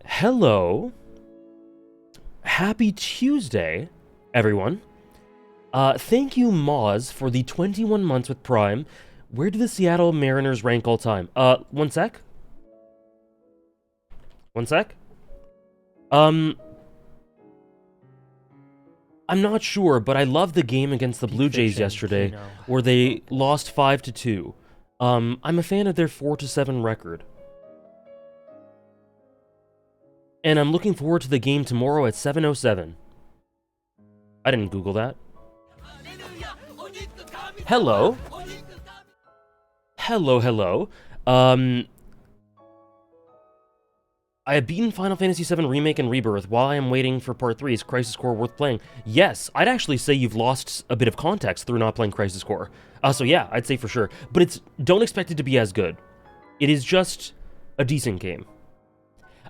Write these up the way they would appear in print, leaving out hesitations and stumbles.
Hello. Happy Tuesday, everyone. Thank you, Moz, for the 21 months with Prime. Where do the Seattle Mariners rank all time? One sec. One sec. I'm not sure, but I loved the game against the Blue Jays yesterday, where they lost 5-2. I'm a fan of their 4-7 record. And I'm looking forward to the game tomorrow at 7:07. I didn't Google that. Hello. Hello. I have beaten Final Fantasy VII Remake and Rebirth. While I am waiting for Part 3, is Crisis Core worth playing? Yes, I'd actually say you've lost a bit of context through not playing Crisis Core. So yeah, I'd say for sure. But don't expect it to be as good. It is just a decent game.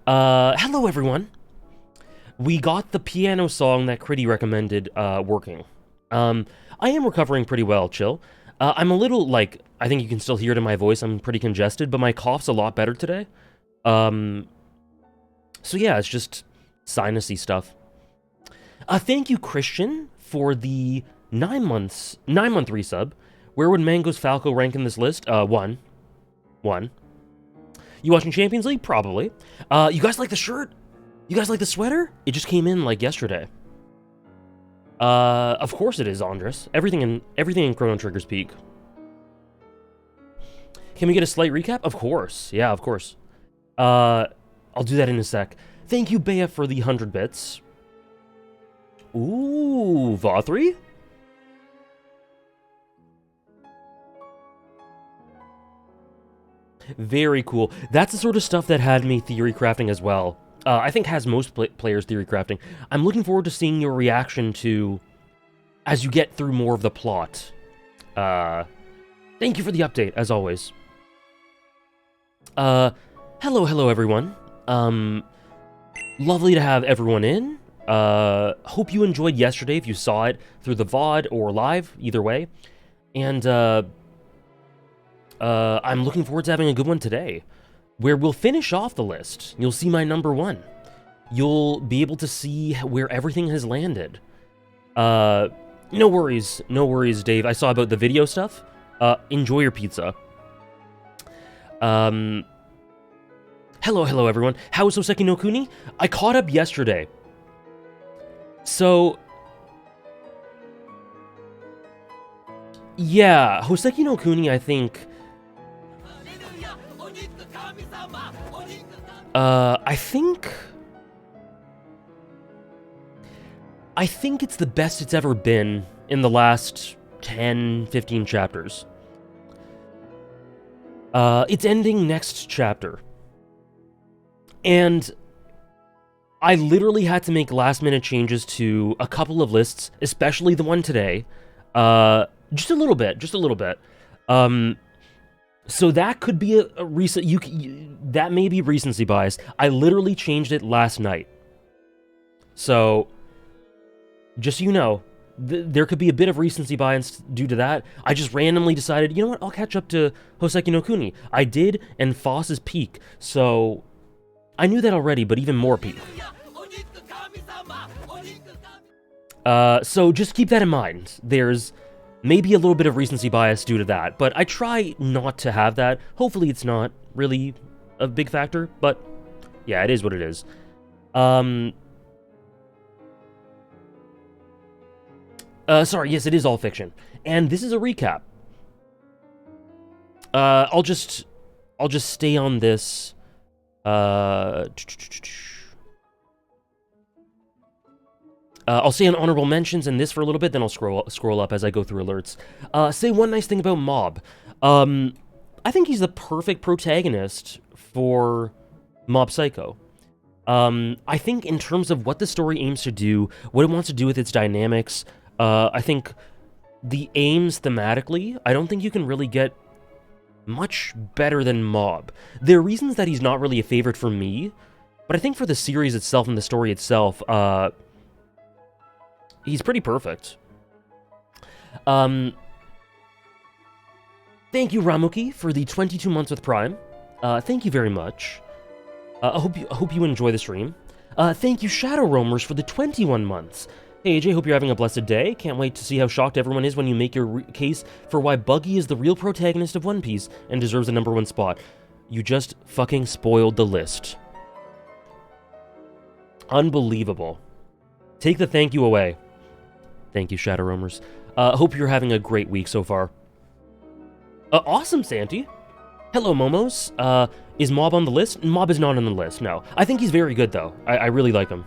Hello everyone. We got the piano song that Critty recommended, working. I am recovering pretty well, chill. I'm a little, I think you can still hear it in my voice, I'm pretty congested, but my cough's a lot better today. So yeah, it's just sinusy stuff. Thank you, Christian, for the 9-month resub. Where would Mango's Falco rank in this list? 1. You watching Champions League? Probably. You guys like the shirt? You guys like the sweater? It just came in, yesterday. Of course it is, Andres. Everything in Chrono Trigger's peak. Can we get a slight recap? Of course. Yeah, of course. I'll do that in a sec. Thank you, Bea, for the 100 bits. Ooh, Va3? Very cool. That's the sort of stuff that had me theory crafting as well. I think has most players theory crafting. I'm looking forward to seeing your reaction to as you get through more of the plot. Thank you for the update, as always. Hello everyone. Lovely to have everyone in. Hope you enjoyed yesterday if you saw it through the VOD or live, either way. And, I'm looking forward to having a good one today, where we'll finish off the list. You'll see my number 1. You'll be able to see where everything has landed. No worries, Dave. I saw about the video stuff. Enjoy your pizza. Hello, everyone. How is Hoseki no Kuni? I caught up yesterday. So, yeah, Hoseki no Kuni, I think... I think it's the best it's ever been in the last 10, 15 chapters. It's ending next chapter. And I literally had to make last-minute changes to a couple of lists, especially the one today. Just a little bit. So that could be a recent... that may be recency bias. I literally changed it last night. So, just so you know, there could be a bit of recency bias due to that. I just randomly decided, you know what, I'll catch up to Hoseki no Kuni. I did, and Foss's peak. So, I knew that already, but even more peak. So just keep that in mind. There's maybe a little bit of recency bias due to that, but I try not to have that. Hopefully it's not really a big factor, but yeah, it is what it is. Sorry, yes, it is all fiction. And this is a recap. I'll just stay on this. I'll say an honorable mentions and this for a little bit, then I'll scroll up as I go through alerts. Say one nice thing about Mob. I think he's the perfect protagonist for Mob Psycho. I think in terms of what the story aims to do, what it wants to do with its dynamics, I think the aims thematically, I don't think you can really get much better than Mob. There are reasons that he's not really a favorite for me, but I think for the series itself and the story itself, he's pretty perfect. Thank you, Ramuki, for the 22 months with Prime. Thank you very much. I hope you enjoy the stream. Thank you, Shadow Roamers, for the 21 months. Hey, AJ, hope you're having a blessed day. Can't wait to see how shocked everyone is when you make your case for why Buggy is the real protagonist of One Piece and deserves the #1 spot. You just fucking spoiled the list. Unbelievable. Take the thank you away. Thank you, Shadow Roamers. Hope you're having a great week so far. Awesome, Santi. Hello, Momos. Is Mob on the list? Mob is not on the list, no. I think he's very good, though. I really like him.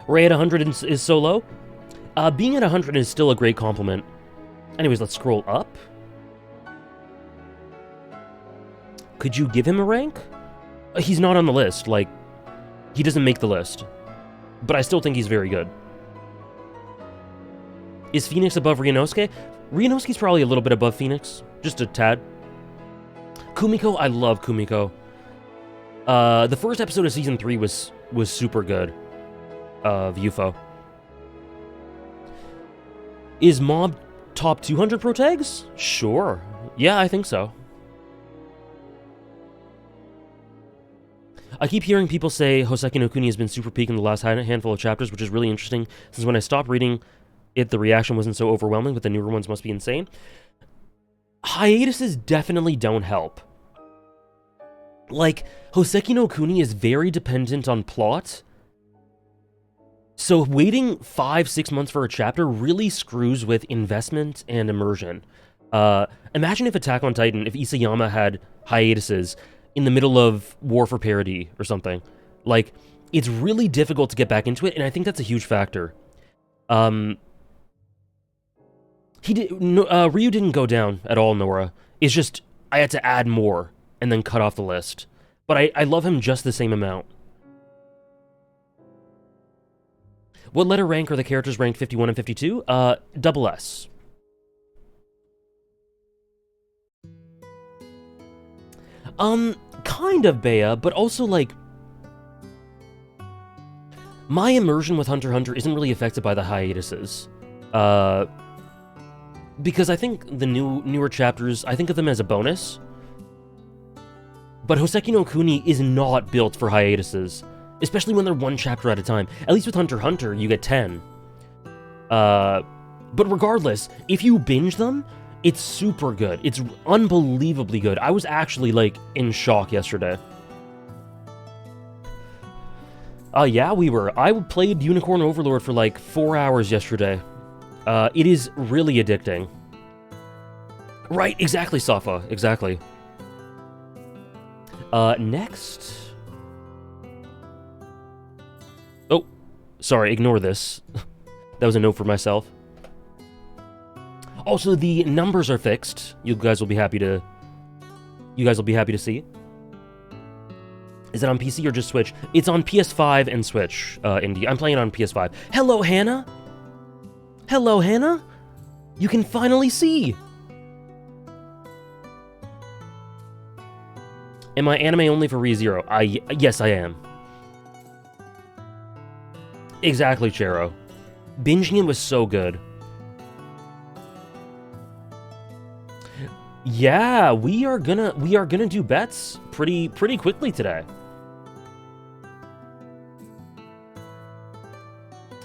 Ray at 100 is so low? Being at 100 is still a great compliment. Anyways, let's scroll up. Could you give him a rank? He's not on the list, like, he doesn't make the list. But I still think he's very good. Is Phoenix above Ryunosuke? Ryunosuke's probably a little bit above Phoenix, just a tad. Kumiko, I love Kumiko. The first episode of Season 3 was super good. Of UFO. Is Mob top 200 protags? Sure. Yeah, I think so. I keep hearing people say Hoseki no Kuni has been super peak in the last handful of chapters, which is really interesting, since when I stopped reading it, the reaction wasn't so overwhelming, but the newer ones must be insane. Hiatuses definitely don't help. Like, Hoseki no Kuni is very dependent on plot, so waiting 5-6 months for a chapter really screws with investment and immersion. Imagine if Attack on Titan, if Isayama had hiatuses in the middle of War for Parody or something. Like, it's really difficult to get back into it, and I think that's a huge factor. Ryu didn't go down at all, Nora. It's just, I had to add more and then cut off the list. But I love him just the same amount. What letter rank are the characters ranked 51 and 52? Double S. Kind of Bea, but also, like, my immersion with Hunter x Hunter isn't really affected by the hiatuses. Because I think the newer chapters, I think of them as a bonus. But Hoseki no Kuni is not built for hiatuses. Especially when they're one chapter at a time. At least with Hunter x Hunter, you get 10. But regardless, if you binge them, it's super good. It's unbelievably good. I was actually, like, in shock yesterday. Yeah, we were. I played Unicorn Overlord for, like, 4 hours yesterday. It is really addicting. Right, exactly, Safa. Exactly. Next... Oh, sorry, ignore this. That was a note for myself. Also, the numbers are fixed. You guys will be happy to see. Is it on PC or just Switch? It's on PS5 and Switch, Indie. I'm playing it on PS5. Hello, Hannah! Hello, Hannah! You can finally see! Am I anime only for ReZero? Yes, I am. Exactly, Chero. Binging it was so good. Yeah, we are gonna do bets pretty quickly today.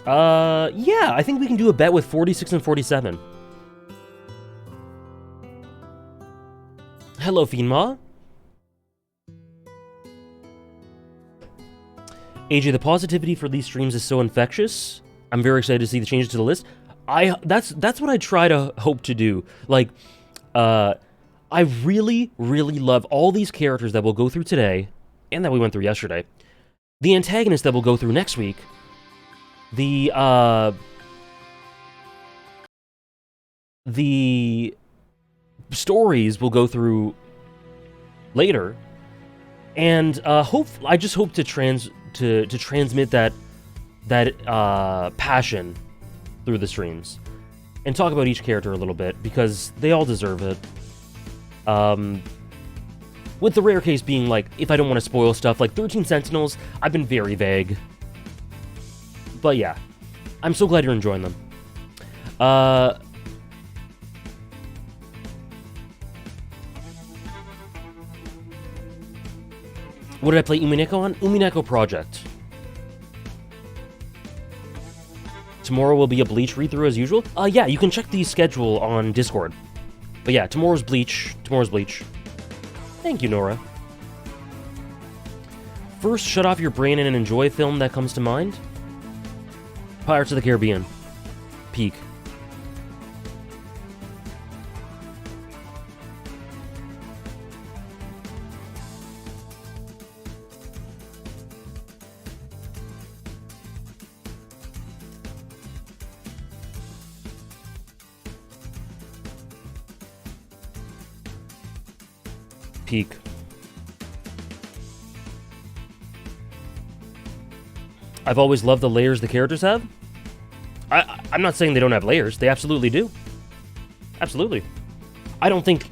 Yeah, I think we can do a bet with 46 and 47. Hello, Fiendma. AJ, the positivity for these streams is so infectious. I'm very excited to see the changes to the list. That's what I try to hope to do. Like, I really, really love all these characters that we'll go through today, and that we went through yesterday. The antagonists that we'll go through next week. The stories we'll go through later, and I just hope to transmit that passion through the streams, and talk about each character a little bit, because they all deserve it. With the rare case being, like, if I don't want to spoil stuff, like 13 Sentinels, I've been very vague. But yeah, I'm so glad you're enjoying them. What did I play Umineko on? Umineko Project. Tomorrow will be a Bleach read-through as usual. Yeah, you can check the schedule on Discord. But yeah, tomorrow's Bleach. Thank you, Nora. First, shut off your brain and enjoy a film that comes to mind. Pirates of the Caribbean. Peak. Peak. I've always loved the layers the characters have. I'm not saying they don't have layers. They absolutely do. Absolutely. I don't think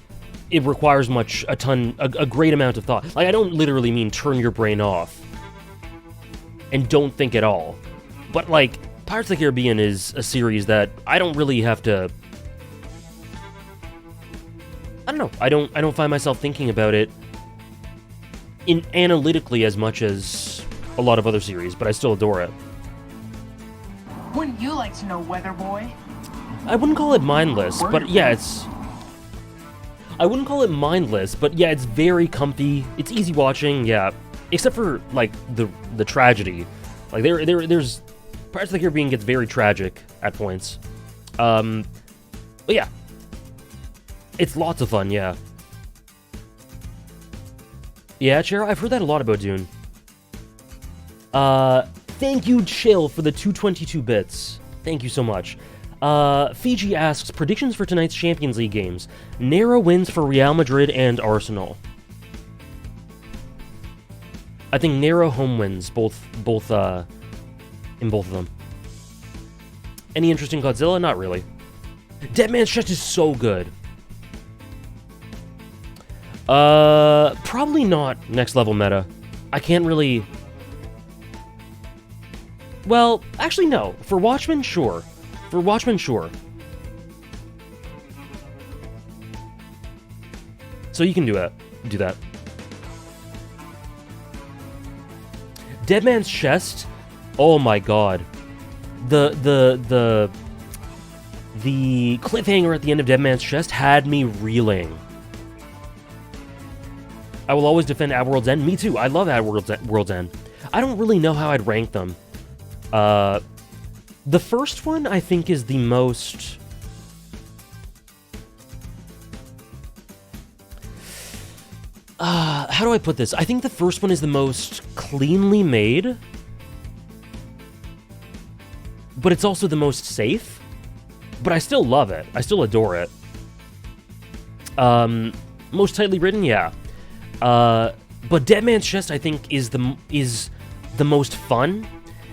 it requires a great amount of thought. Like, I don't literally mean turn your brain off and don't think at all. But, like, Pirates of the Caribbean is a series that I don't really have to... I don't know. I don't find myself thinking about it analytically as much as a lot of other series, but I still adore it. Wouldn't you like to know, Weather Boy? I wouldn't call it mindless, but yeah, it's... I wouldn't call it mindless, but yeah, it's very comfy. It's easy watching, yeah. Except for, like, the tragedy. Like, there's... Pirates of the Caribbean gets very tragic at points. But yeah. It's lots of fun, yeah. Yeah, Chero, I've heard that a lot about Dune. Thank you, Chill, for the 222 bits. Thank you so much. Fiji asks, predictions for tonight's Champions League games. Narrow wins for Real Madrid and Arsenal. I think narrow home wins, both in both of them. Any interest in Godzilla? Not really. Dead Man's Chest is so good. Probably not next level meta. I can't really... Well, actually no. For Watchmen, sure. So you can do that. Dead Man's Chest? Oh my god. The cliffhanger at the end of Dead Man's Chest had me reeling. I will always defend At World's End. Me too. I love At World's End. I don't really know how I'd rank them. The first one, I think, is the most... how do I put this? I think the first one is the most cleanly made. But it's also the most safe. But I still love it. I still adore it. Most tightly written, yeah. But Dead Man's Chest, I think, is the most fun,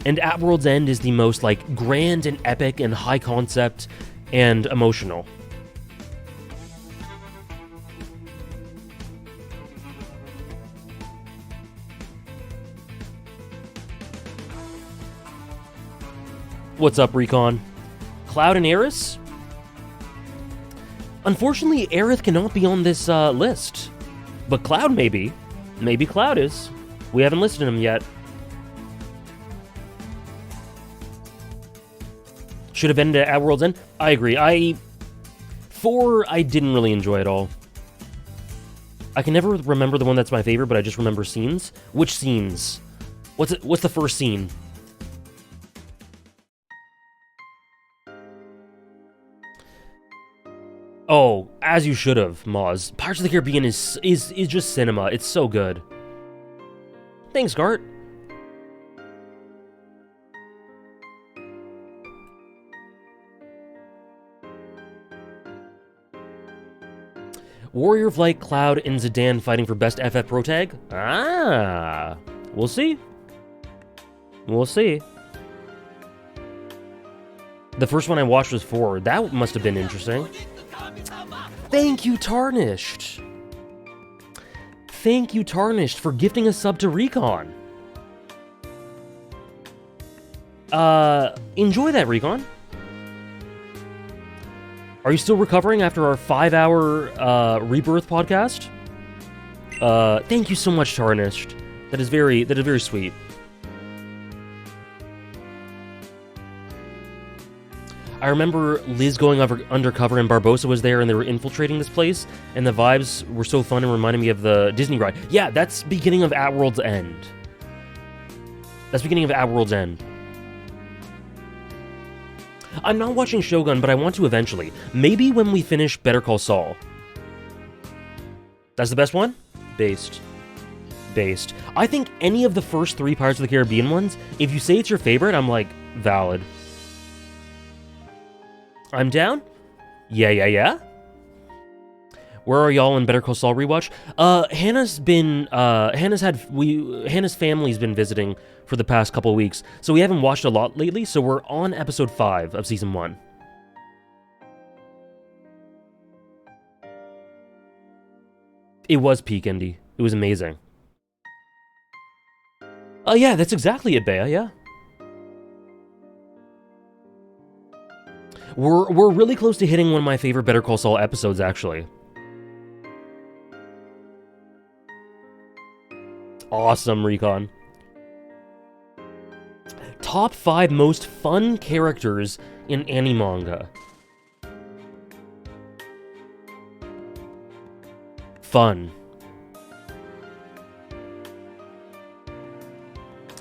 and At World's End is the most, like, grand and epic and high concept and emotional. What's up, Recon? Cloud and Aerith? Unfortunately, Aerith cannot be on this list. But Cloud may be. Maybe Cloud is. We haven't listed him yet. Should have ended at World's End. I agree. 4, I didn't really enjoy at all. I can never remember the one that's my favorite, but I just remember scenes. Which scenes? What's the first scene? Oh, as you should have, Moz. Pirates of the Caribbean is just cinema. It's so good. Thanks, Gart. Warrior of Light, Cloud, and Zidane fighting for best FF Protag? Ah, we'll see. We'll see. The first one I watched was 4. That must have been interesting. Thank you, Tarnished. Thank you, Tarnished, for gifting a sub to Recon. Enjoy that, Recon. Are you still recovering after our 5-hour Rebirth podcast? Thank you so much, Tarnished. That is very sweet. I remember Liz going undercover and Barbossa was there and they were infiltrating this place, and the vibes were so fun and reminded me of the Disney ride. Yeah, that's beginning of At World's End. That's beginning of At World's End. I'm not watching Shogun, but I want to eventually. Maybe when we finish Better Call Saul. That's the best one? Based. I think any of the first 3 Pirates of the Caribbean ones, if you say it's your favorite, I'm like, valid. I'm down? Yeah. Where are y'all in Better Call Saul rewatch? Hannah's family's been visiting for the past couple weeks, so we haven't watched a lot lately, so we're on episode 5 of season 1. It was peak indie. It was amazing. Yeah, that's exactly it, Bea, yeah. We're really close to hitting one of my favorite Better Call Saul episodes, actually. Awesome, Recon. Top 5 most fun characters in manga. Fun.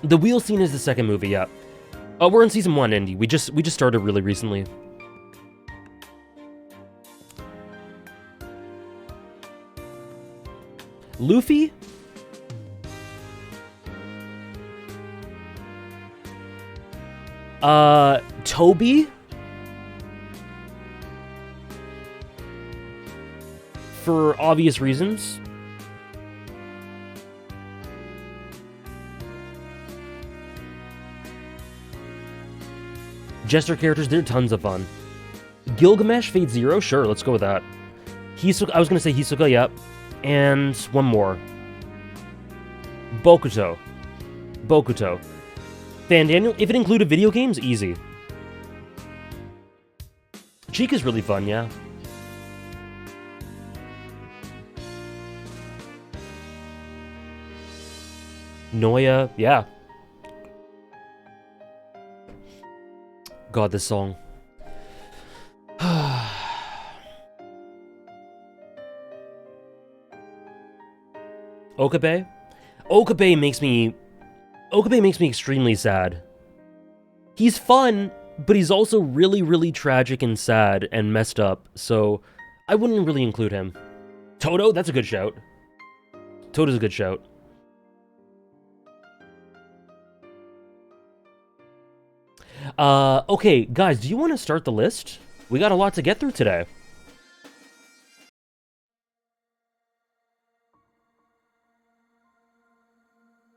The wheel scene is the second movie, yeah. We're in season 1, Indy. We just started really recently. Luffy? Toby? For obvious reasons. Jester characters, they're tons of fun. Gilgamesh, Fate Zero? Sure, let's go with that. Hisoka, I was gonna say Hisoka, yep. And one more. Bokuto. Fan Daniel, if it included video games, easy. Chica's really fun, yeah. Noya, yeah. God, this song. Okabe? Okabe makes me extremely sad. He's fun, but he's also really, really tragic and sad and messed up, so I wouldn't really include him. Toto? That's a good shout. Toto's a good shout. Okay, guys, do you want to start the list? We got a lot to get through today.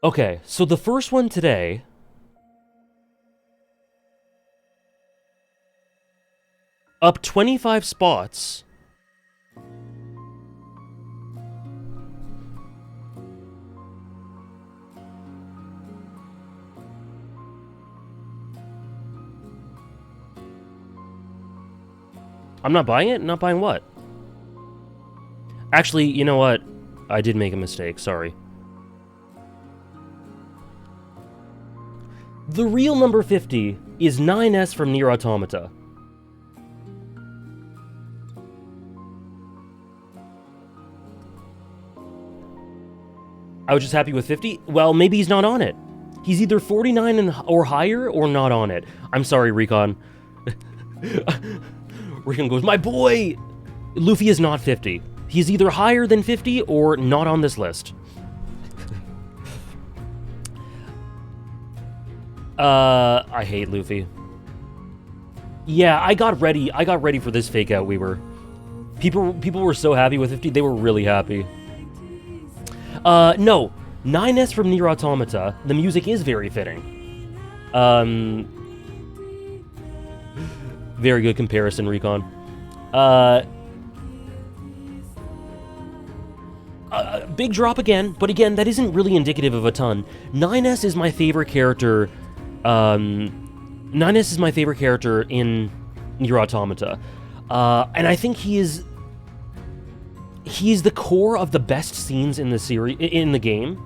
Okay, so the first one today... Up 25 spots. I'm not buying it? Not buying what? Actually, you know what? I did make a mistake, sorry. The real number 50 is 9S from Nier Automata. I was just happy with 50. Well, maybe he's not on it. He's either 49 or higher or not on it. I'm sorry, Recon. Recon goes, my boy! Luffy is not 50. He's either higher than 50 or not on this list. I hate Luffy. Yeah, I got ready for this fake out, People were so happy with 50, they were really happy. No. 9S from Nier Automata. The music is very fitting. Very good comparison, Recon. Big drop again, but again, that isn't really indicative of a ton. 9S is my favorite character. 9S is my favorite character in Nier Automata. And I think he's the core of the best scenes in the series, in the game.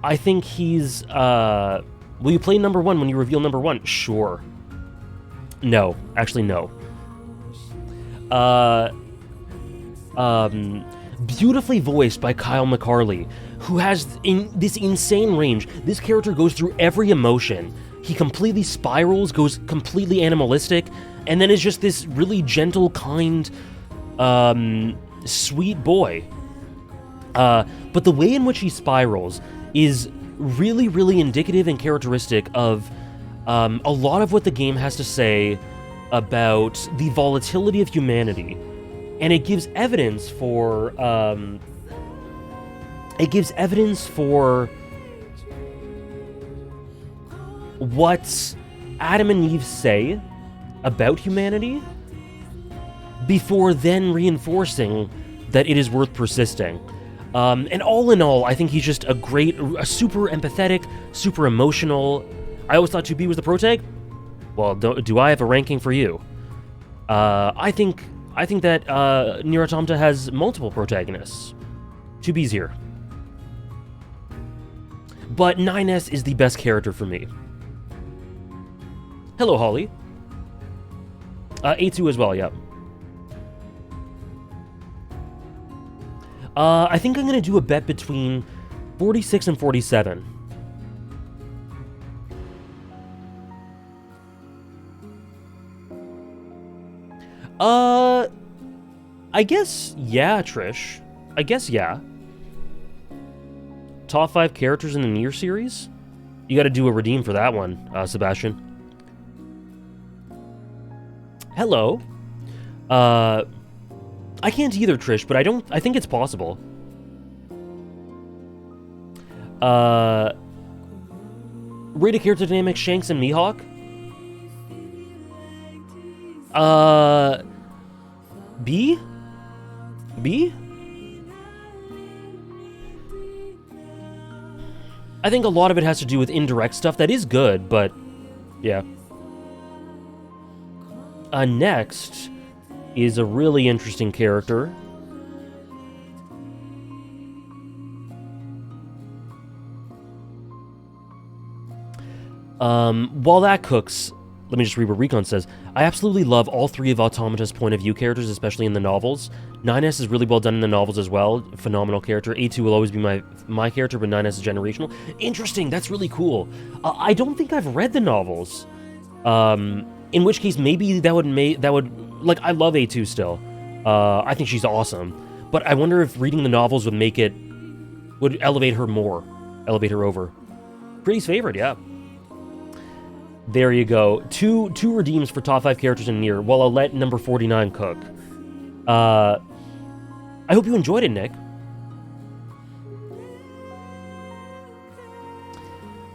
I think he's, will you play number 1 when you reveal number 1? Sure. No. Actually, no. Beautifully voiced by Kyle McCarley, who has this insane range. This character goes through every emotion. He completely spirals, goes completely animalistic, and then is just this really gentle, kind, sweet boy. But the way in which he spirals is really, really indicative and characteristic of a lot of what the game has to say about the volatility of humanity. And it gives evidence for, what Adam and Eve say about humanity before then reinforcing that it is worth persisting. And all in all, I think he's just a super empathetic, super emotional. I always thought 2B was the protag. Well, do I have a ranking for you? I think that Nier Automata has multiple protagonists. 2B's here. But 9S is the best character for me. Hello, Holly. A2 as well, yeah. I think I'm gonna do a bet between 46 and 47. I guess, yeah, Trish. I guess, yeah. Top 5 characters in the Nier series? You gotta do a redeem for that one, Sebastian. Hello. I can't either, Trish, but I think it's possible. Rated character dynamics, Shanks and Mihawk? B? B? I think a lot of it has to do with indirect stuff that is good, but yeah. Next is a really interesting character. While that cooks, let me just read what Recon says. I absolutely love all 3 of Automata's point of view characters, especially in the novels. 9S is really well done in the novels as well. Phenomenal character. A2 will always be my character, but 9S is generational. Interesting, that's really cool. I don't think I've read the novels. In which case, maybe that would like, I love A2 still. I think she's awesome. But I wonder if reading the novels would elevate her more. Elevate her over. Pretty's favorite, yeah. There you go. Two redeems for top 5 characters in Nier, while I'll let number 49 cook. I hope you enjoyed it, Nick.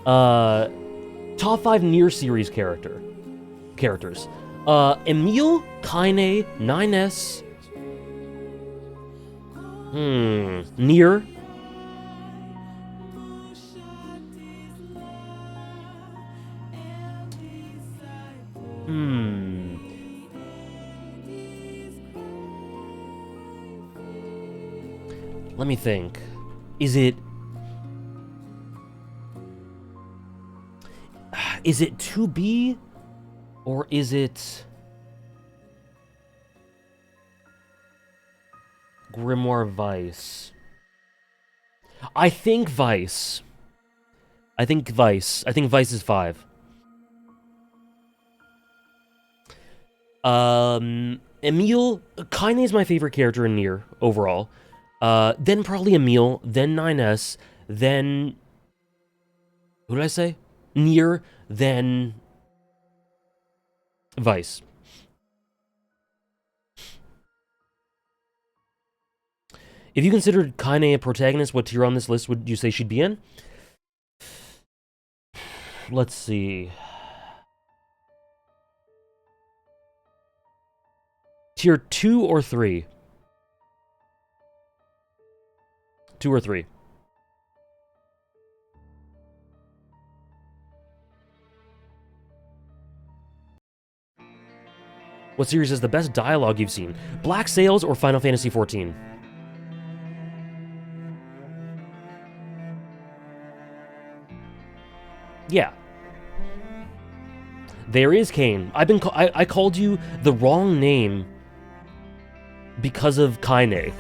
Top 5 Nier series characters. Emil, Kaine, 9S. Nier. Let me think. Is it 2B? Or is it Grimoire Vice? I think Vice. I think Vice is 5. Emil, Kaine is my favorite character in Nier, overall. Then probably Emil, then 9S, then... Who did I say? Nier, then... Vice. If you considered Kaine a protagonist, what tier on this list would you say she'd be in? Let's see. Tier 2 or 3? 2 or 3? What series has the best dialogue you've seen? Black Sails or Final Fantasy XIV? Yeah. There is Kane. I called you the wrong name because of Kaine.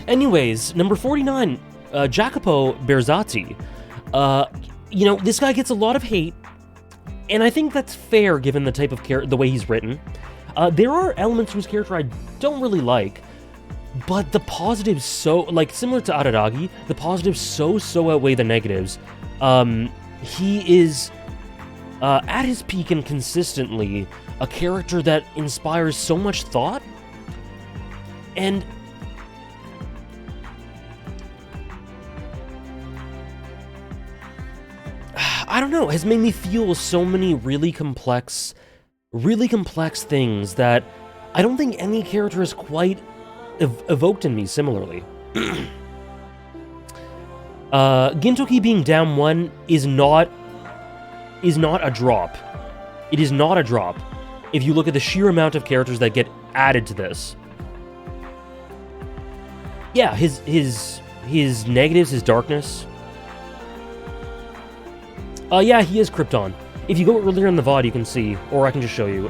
Anyways, number 49, Jacopo Berzatti. You know, this guy gets a lot of hate, and I think that's fair given the type of the way he's written. There are elements to his character I don't really like, but the positives like, similar to Araragi, the positives so outweigh the negatives. He is, at his peak and consistently, a character that inspires so much thought, and I don't know, has made me feel so many really complex things that I don't think any character has quite evoked in me similarly. Gintoki being down 1 is not a drop. It is not a drop if you look at the sheer amount of characters that get added to this. Yeah, his negatives, his darkness. Yeah, he is Krypton. If you go earlier in the VOD, you can see, or I can just show you,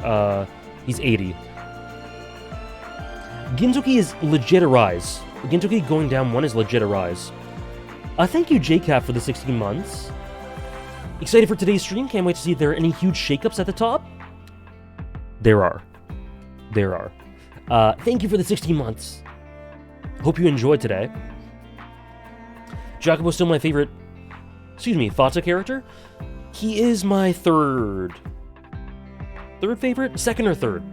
he's 80. Gintoki is legit a rise. Gintoki going down 1 is legit a rise. Thank you, JCap, for the 16 months. Excited for today's stream. Can't wait to see if there are any huge shakeups at the top. There are. Thank you for the 16 months. Hope you enjoyed today. Jacobo's still my favorite, Fata character. He is my third favorite? Second or third?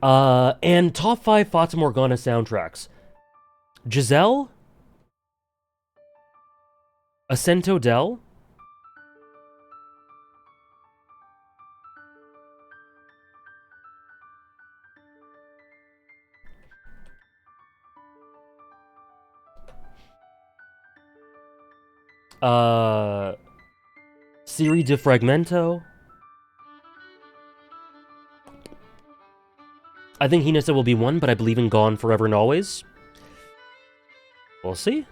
And top 5 Fata Morgana soundtracks. Giselle? Ascento Del? Siri de Fragmento. I think Hinata will be 1, but I believe in Gone Forever and Always. We'll see.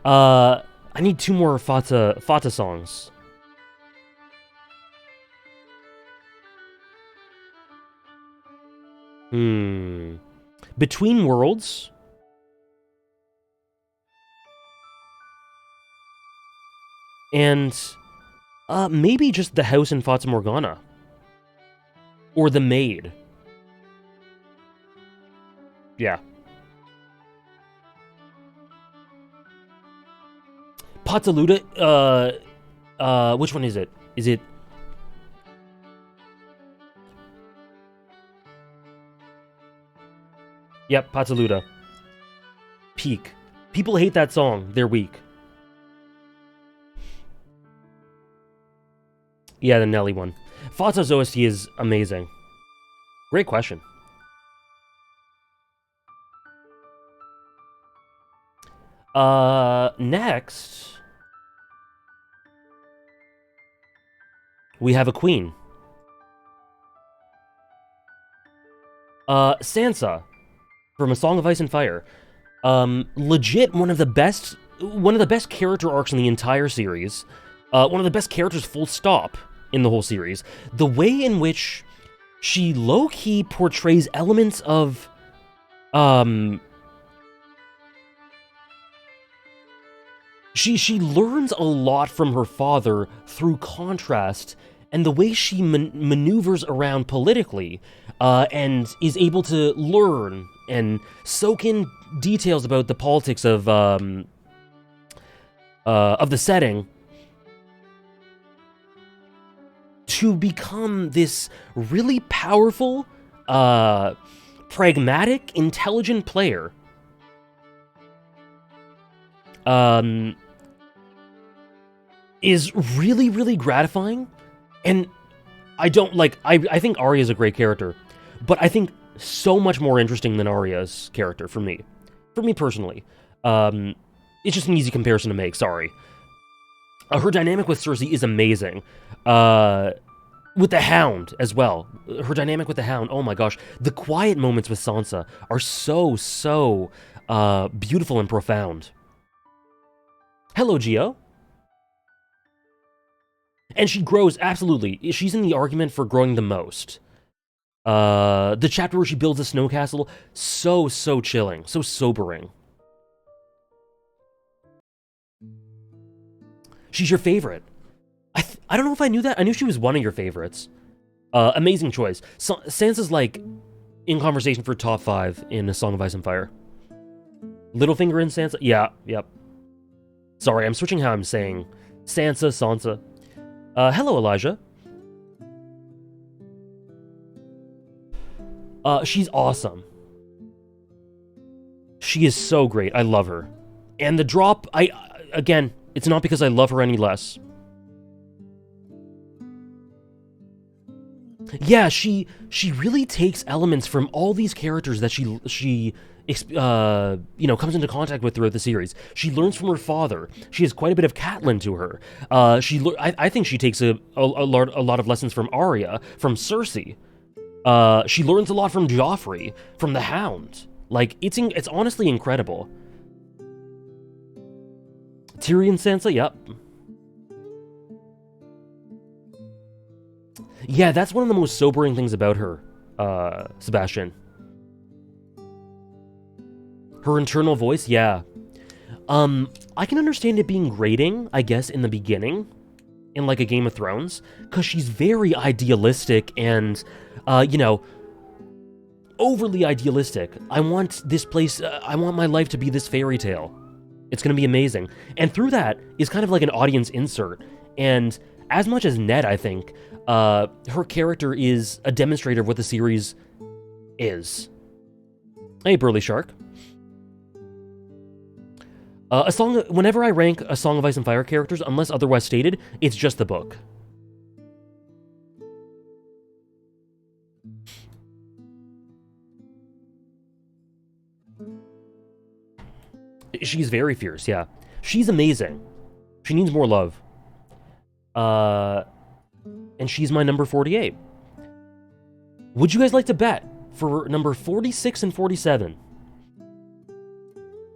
I need 2 more Fata songs. Between Worlds. And maybe just the house in Fata Morgana. Or the maid. Yeah. Pazzaluda, which one is it? Is it... Yep, Pazzaluda. Peak. People hate that song. They're weak. Yeah, the Nelly one. Fata's OST is amazing. Great question. Next... we have a queen. Sansa, from A Song of Ice and Fire. Legit one of the best character arcs in the entire series. One of the best characters full stop in the whole series. The way in which she low-key portrays elements of, um... She learns a lot from her father through contrast and the way she maneuvers around politically, and is able to learn and soak in details about the politics of the setting to become this really powerful, pragmatic, intelligent player. Is really, really gratifying, and I think Arya's a great character, but I think so much more interesting than Arya's character for me personally. It's just an easy comparison to make, sorry. Her dynamic with Cersei is amazing. With the Hound as well. Her dynamic with the Hound, oh my gosh. The quiet moments with Sansa are so beautiful and profound. Hello, Gio. And she grows, absolutely. She's in the argument for growing the most. The chapter where she builds a snow castle, so chilling, so sobering. She's your favorite. I don't know if I knew that. I knew she was one of your favorites. Amazing choice. Sansa's, like, in conversation for top 5 in A Song of Ice and Fire. Littlefinger and Sansa? Yeah, yep. Sorry, I'm switching how I'm saying. Sansa. Hello, Elijah. She's awesome. She is so great. I love her. And the drop, again, it's not because I love her any less. Yeah, she really takes elements from all these characters that she comes into contact with throughout the series. She learns from her father. She has quite a bit of Catelyn to her. I think she takes a lot of lessons from Arya, from Cersei. She learns a lot from Joffrey, from the Hound. Like, it's honestly incredible. Tyrion Sansa, yep. Yeah, that's one of the most sobering things about her, Sebastian. Her internal voice, yeah. I can understand it being grating, I guess, in the beginning, in like a Game of Thrones, because she's very idealistic and, overly idealistic. I want this place, I want my life to be this fairy tale. It's gonna be amazing. And through that is kind of like an audience insert. And as much as Ned, I think, her character is a demonstrator of what the series is. Hey, Burly Shark. Whenever I rank A Song of Ice and Fire characters, unless otherwise stated, it's just the book. She's very fierce, yeah. She's amazing. She needs more love. And she's my number 48. Would you guys like to bet for number 46 and 47?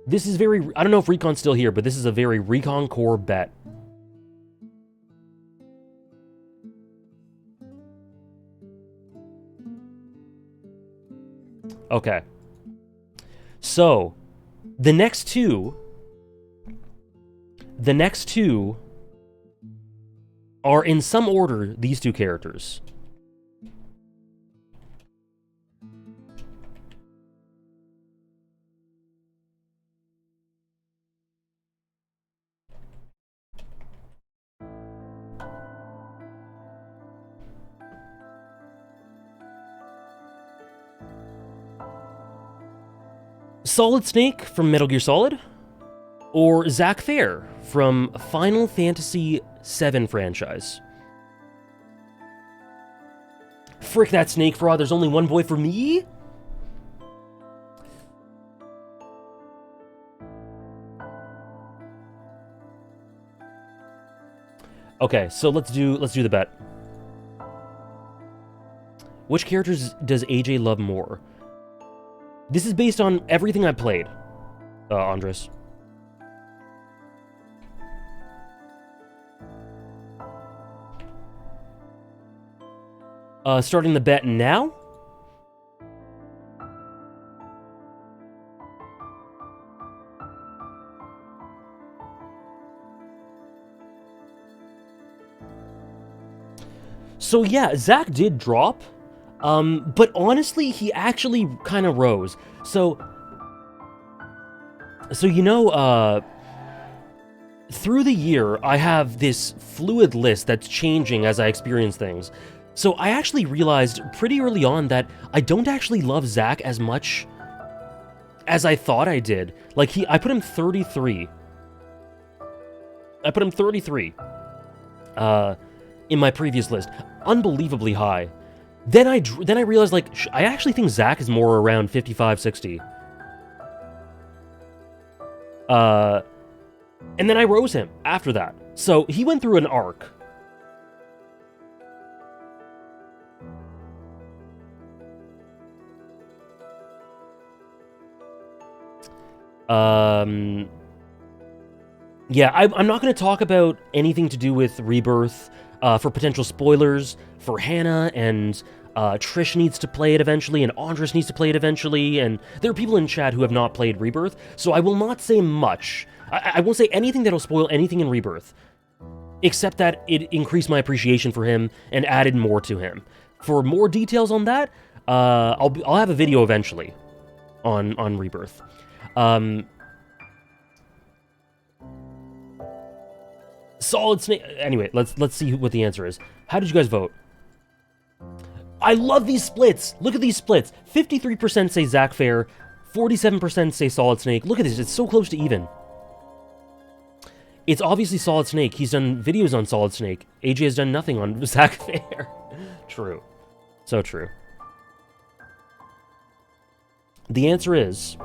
This is very... I don't know if Recon's still here, but this is a very Recon core bet. Okay. So, the next two are in some order these two characters. Solid Snake from Metal Gear Solid, or Zack Fair from Final Fantasy VII franchise. Frick that snake fraud, there's only one boy for me? Okay, so let's do the bet. Which characters does AJ love more? This is based on everything I played, Andres. Starting the bet now? So yeah, Zach did drop, but honestly, he actually kind of rose. So you know, through the year, I have this fluid list that's changing as I experience things. So I actually realized pretty early on that I don't actually love Zach as much as I thought I did. Like, I put him 33. I put him 33 in my previous list. Unbelievably high. Then I realized, like, I actually think Zach is more around 55, 60. And then I rose him after that. So he went through an arc. Yeah, I'm not going to talk about anything to do with Rebirth for potential spoilers for Hannah, and Trish needs to play it eventually, and Andres needs to play it eventually, and there are people in chat who have not played Rebirth, so I will not say much. I won't say anything that'll spoil anything in Rebirth, except that it increased my appreciation for him and added more to him. For more details on that, I'll have a video eventually on Rebirth. Solid Snake. Anyway, let's see what the answer is. How did you guys vote? I love these splits. Look at these splits. 53% say Zach Fair, 47% say Solid Snake. Look at this. It's so close to even. It's obviously Solid Snake. He's done videos on Solid Snake. AJ has done nothing on Zach Fair. True. So true. The answer is...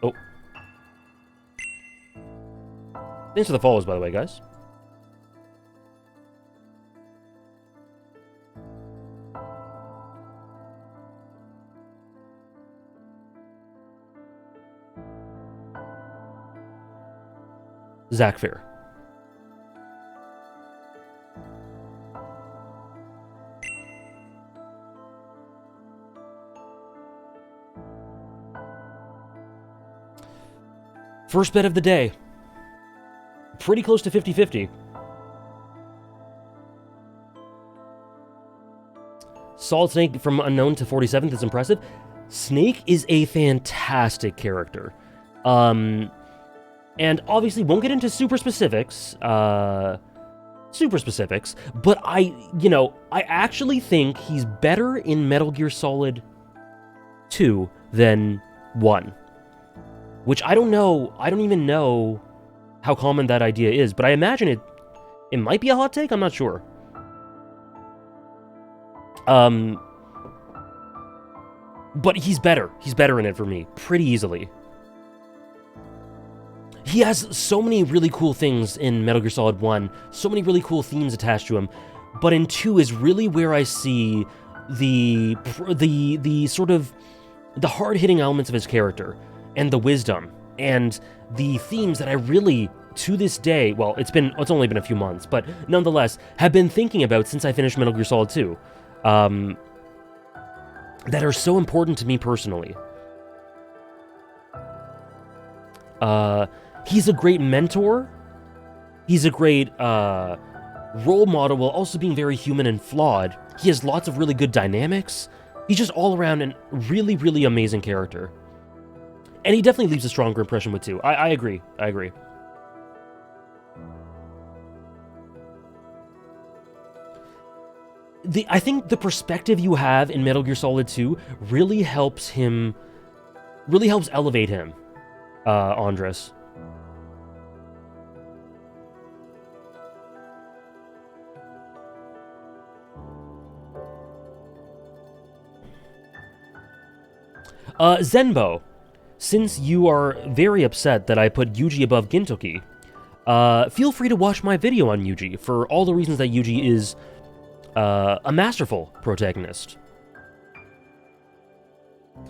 Oh. Thanks for the follows, by the way, guys. Zach Fair. First bet of the day. Pretty close to 50-50. Solid Snake from unknown to 47th is impressive. Snake is a fantastic character. And obviously won't get into super specifics, but I actually think he's better in Metal Gear Solid 2 than 1. Which I don't know, I don't even know how common that idea is, but I imagine it might be a hot take, I'm not sure. But he's better in it for me, pretty easily. He has so many really cool things in Metal Gear Solid 1, so many really cool themes attached to him, but in 2 is really where I see the sort of the hard-hitting elements of his character, and the wisdom, and the themes that I really, to this day, well, it's only been a few months, but nonetheless, have been thinking about since I finished Metal Gear Solid 2, that are so important to me personally. He's a great mentor. He's a great role model while also being very human and flawed. He has lots of really good dynamics. He's just all around a really, really amazing character. And he definitely leaves a stronger impression with 2. I agree. I agree. I think the perspective you have in Metal Gear Solid 2 really helps elevate him, Andres. Zenbo, since you are very upset that I put Yuji above Gintoki, feel free to watch my video on Yuji for all the reasons that Yuji is a masterful protagonist.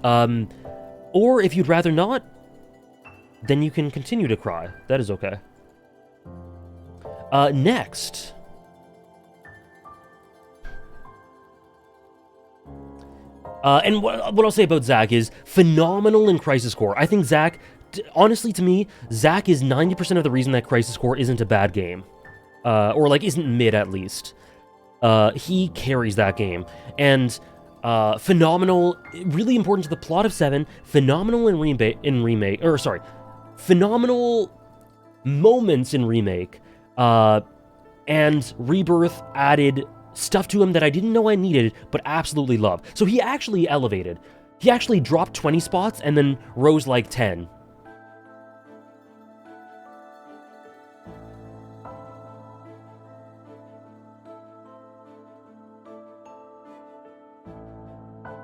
Or if you'd rather not, then you can continue to cry. That is okay. Next, And what I'll say about Zack is phenomenal in Crisis Core. I think Zack, honestly to me, Zack is 90% of the reason that Crisis Core isn't a bad game. Or like isn't mid at least. He carries that game. And phenomenal, really important to the plot of 7, phenomenal in remake, or sorry, phenomenal moments in remake, and Rebirth added stuff to him that I didn't know I needed, but absolutely love. So he actually elevated. He actually dropped 20 spots and then rose like 10.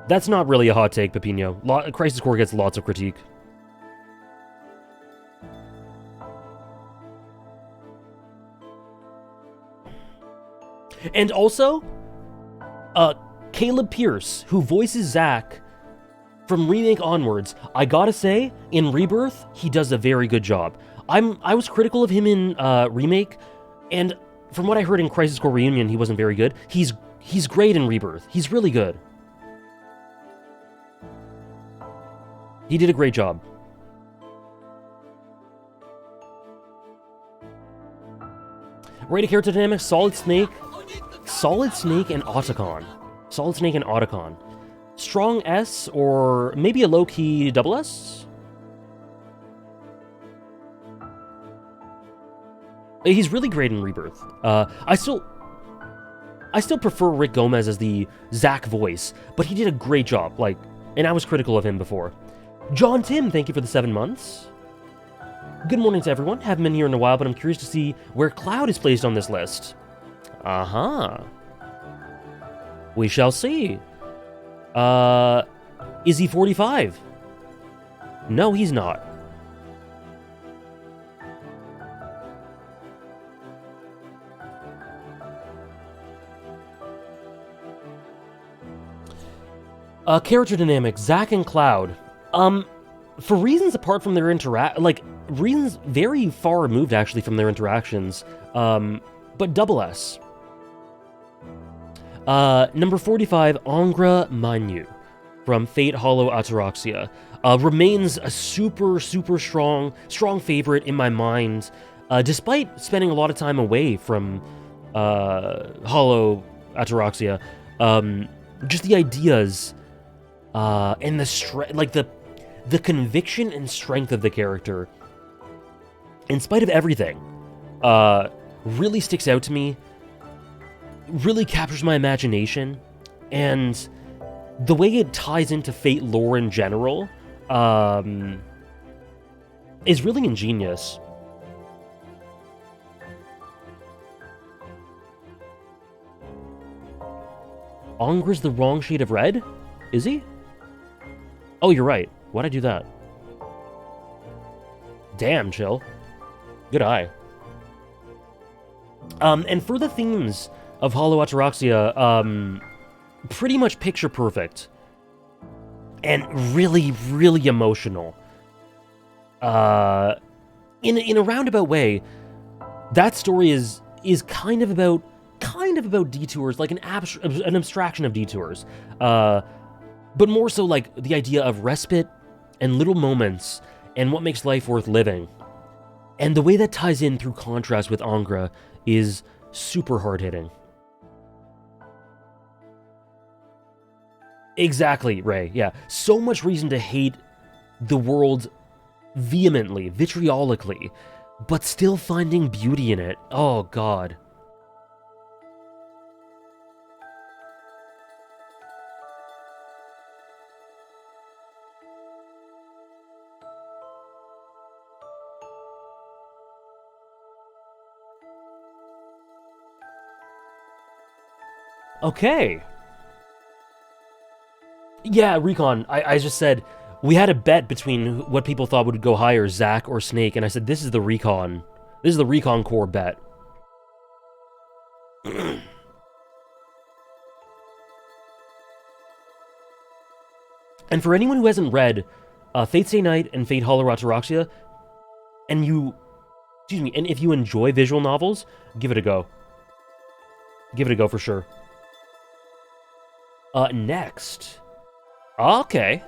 That's not really a hot take, Pepino. Crisis Core gets lots of critique. And also, Caleb Pierce, who voices Zack from Remake onwards, I gotta say, in Rebirth, he does a very good job. I was critical of him in Remake, and from what I heard in Crisis Core Reunion, he wasn't very good. He's great in Rebirth. He's really good. He did a great job. Rated character dynamics, Solid Snake and Otacon. Solid Snake and Otacon. Strong S, or maybe a low-key double S? He's really great in Rebirth. I still prefer Rick Gomez as the Zack voice, but he did a great job, and I was critical of him before. John Tim, thank you for the 7 months. Good morning to everyone. Haven't been here in a while, but I'm curious to see where Cloud is placed on this list. We shall see. Is he 45? No, he's not. Character dynamics, Zack and Cloud. For reasons apart from their reasons very far removed actually from their interactions, but double S. Number 45, Angra Mainyu from Fate Hollow Ataraxia. Remains a super strong favorite in my mind, despite spending a lot of time away from Hollow Ataraxia. Just the ideas and the conviction and strength of the character, in spite of everything, really sticks out to me, really captures my imagination, and the way it ties into Fate lore in general is really ingenious. Angra's the wrong shade of red? Is he? Oh, you're right. Why'd I do that? Damn, chill. Good eye. And for the themes of Hollow Ataraxia, pretty much picture perfect. And really emotional. In a roundabout way, that story is kind of about detours, like an abstraction of detours. But more so like the idea of respite and little moments and what makes life worth living. And the way that ties in through contrast with Angra is super hard-hitting. Exactly, Ray, yeah. So much reason to hate the world vehemently, vitriolically, but still finding beauty in it. Oh, God. Okay. Yeah, Recon, I just said, we had a bet between what people thought would go higher, Zack or Snake, and I said, this is the Recon. This is the Recon core bet. And for anyone who hasn't read Fate Stay Night and Fate Hollow Ataraxia, and if you enjoy visual novels, give it a go. Give it a go for sure. Next, Okay.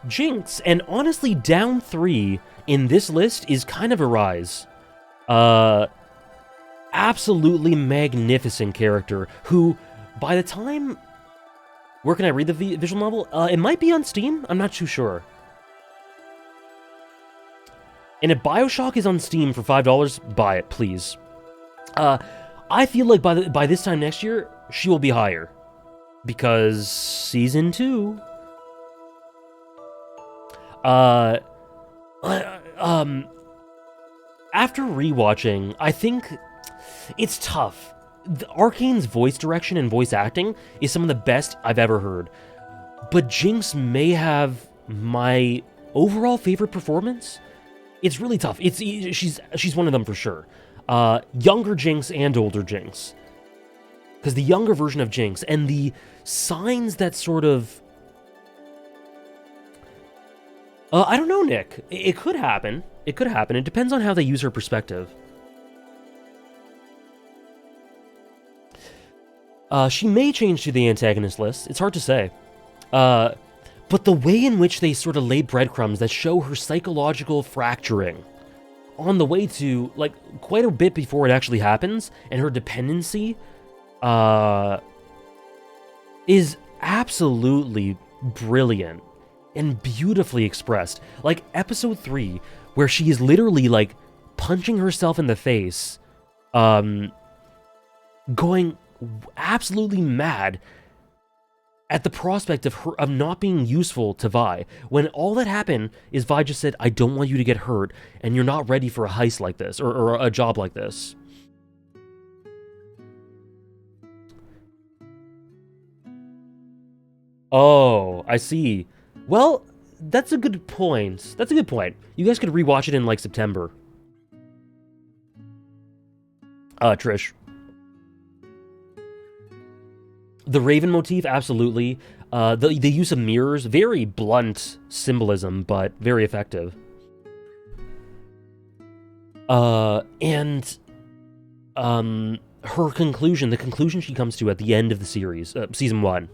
Jinx, and honestly, down 3 in this list is kind of a rise. Absolutely magnificent character who, by the time... Where can I read the visual novel? It might be on Steam? I'm not too sure. And if Bioshock is on Steam for $5, buy it, please. I feel like by this time next year, she will be higher. Because Season 2... after rewatching, I think it's tough. Arcane's voice direction and voice acting is some of the best I've ever heard. But Jinx may have my overall favorite performance. It's really tough. She's one of them for sure. Younger Jinx and older Jinx. Because the younger version of Jinx and the signs that sort of... I don't know, Nick. It could happen. It could happen. It depends on how they use her perspective. She may change to the antagonist list. It's hard to say. But the way in which they sort of lay breadcrumbs that show her psychological fracturing on the way to, like, quite a bit before it actually happens, and her dependency, is absolutely brilliant and beautifully expressed. Like, episode 3, where she is literally, like, punching herself in the face, going absolutely mad at the prospect of not being useful to Vi, when all that happened is Vi just said, I don't want you to get hurt, and you're not ready for a heist like this, or a job like this. Oh, I see. Well, that's a good point. That's a good point. You guys could rewatch it in, like, September. Trish. The Raven motif, absolutely. The use of mirrors, very blunt symbolism, but very effective. And her conclusion, the conclusion she comes to at the end of the series, season 1.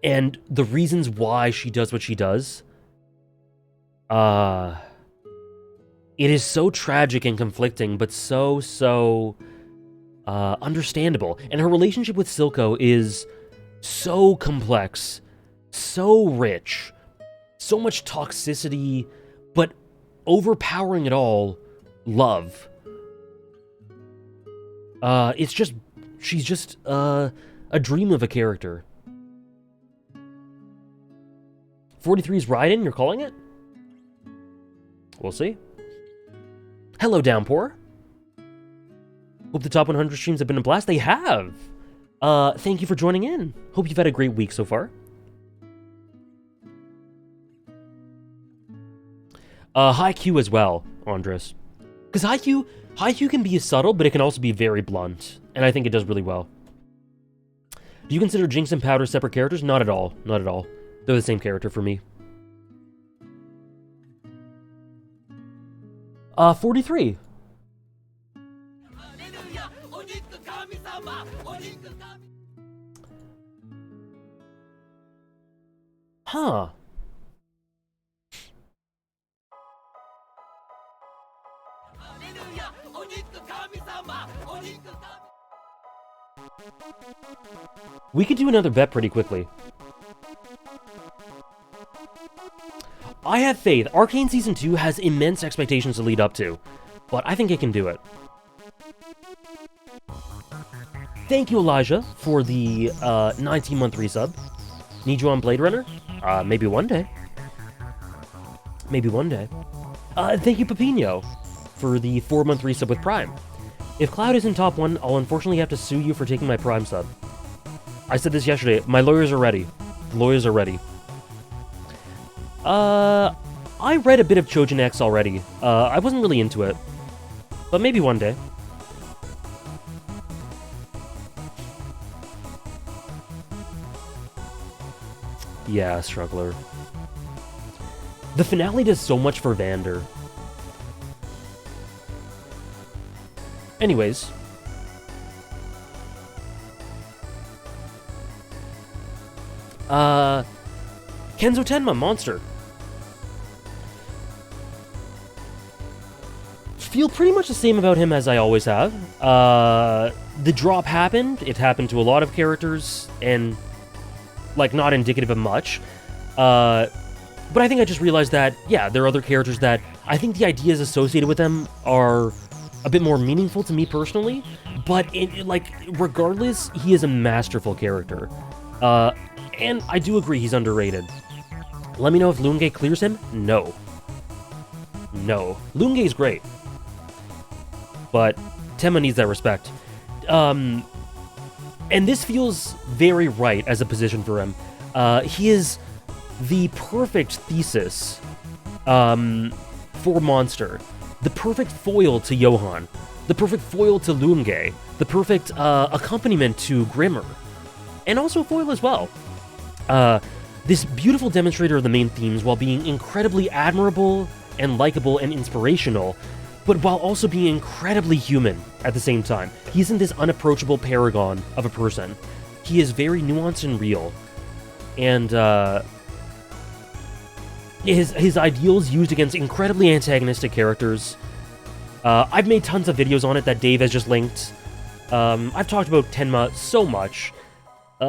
And the reasons why she does what she does. It is so tragic and conflicting, but so understandable. And her relationship with Silco is so complex, so rich, so much toxicity, but overpowering it all, love. She's just a dream of a character. 43's Raiden, you're calling it? We'll see. Hello, Downpour. Hope the top 100 streams have been a blast. They have! Thank you for joining in. Hope you've had a great week so far. Haikyuu as well, Andres. Because Haikyuu can be subtle, but it can also be very blunt. And I think it does really well. Do you consider Jinx and Powder separate characters? Not at all. Not at all. They're the same character for me. 43. Huh. We could do another bet pretty quickly. I have faith. Arcane Season 2 has immense expectations to lead up to, but I think it can do it. Thank you, Elijah, for the 19-month resub. Need you on Blade Runner? Maybe one day. Maybe one day. Thank you, Pepino, for the 4-month resub with Prime. If Cloud isn't top 1, I'll unfortunately have to sue you for taking my Prime sub. I said this yesterday. My lawyers are ready. The lawyers are ready. I read a bit of Chojin X already. I wasn't really into it. But maybe one day. Yeah, Struggler. The finale does so much for Vander. Anyways. Kenzo Tenma, Monster. Feel pretty much the same about him as I always have. The drop happened. It happened to a lot of characters, and, like, not indicative of much. But I think I just realized that, yeah, there are other characters that I think the ideas associated with them are a bit more meaningful to me personally. But, regardless, he is a masterful character. And I do agree he's underrated. Let me know if Lunge clears him? No. No. Lunge's great. But Tenma needs that respect. And this feels very right as a position for him. He is the perfect thesis for Monster. The perfect foil to Johan. The perfect foil to Lunge. The perfect accompaniment to Grimmer. And also foil as well. This beautiful demonstrator of the main themes while being incredibly admirable and likable and inspirational, but while also being incredibly human at the same time. He isn't this unapproachable paragon of a person. He is very nuanced and real. And, his ideals used against incredibly antagonistic characters. I've made tons of videos on it that Dave has just linked. I've talked about Tenma so much.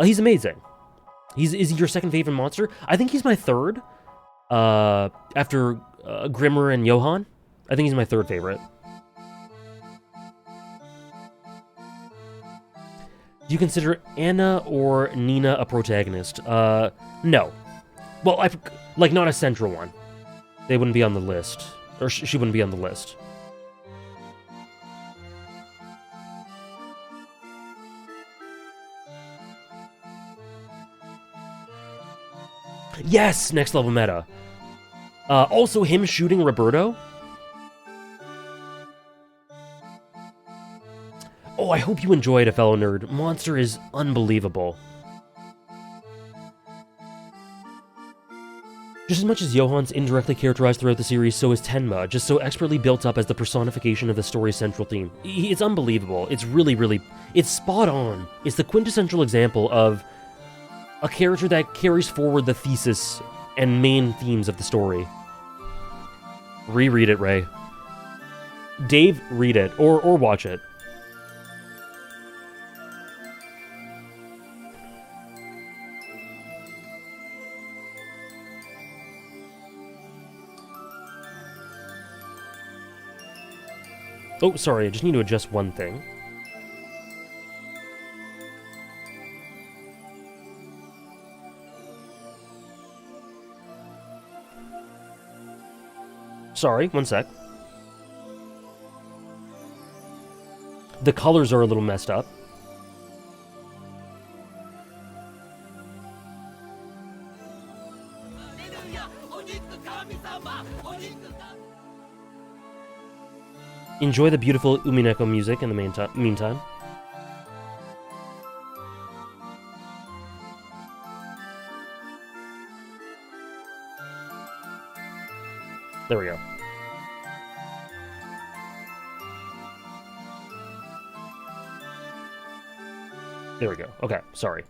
He's amazing. Is he your second favorite monster? I think he's my third. After Grimmer and Johan. I think he's my third favorite. Do you consider Anna or Nina a protagonist? No. Well, not a central one. They wouldn't be on the list. Or she wouldn't be on the list. Yes! Next level meta. Also him shooting Roberto. Oh, I hope you enjoyed, a fellow nerd. Monster is unbelievable. Just as much as Johan's indirectly characterized throughout the series, so is Tenma, just so expertly built up as the personification of the story's central theme. It's unbelievable. It's really, it's spot on. It's the quintessential example of a character that carries forward the thesis and main themes of the story. Reread it, Ray. Dave, read it, or watch it. Oh, sorry, I just need to adjust one thing. Sorry, one sec. The colors are a little messed up. Enjoy the beautiful Umineko music in the meantime. There we go. There we go. Okay, sorry.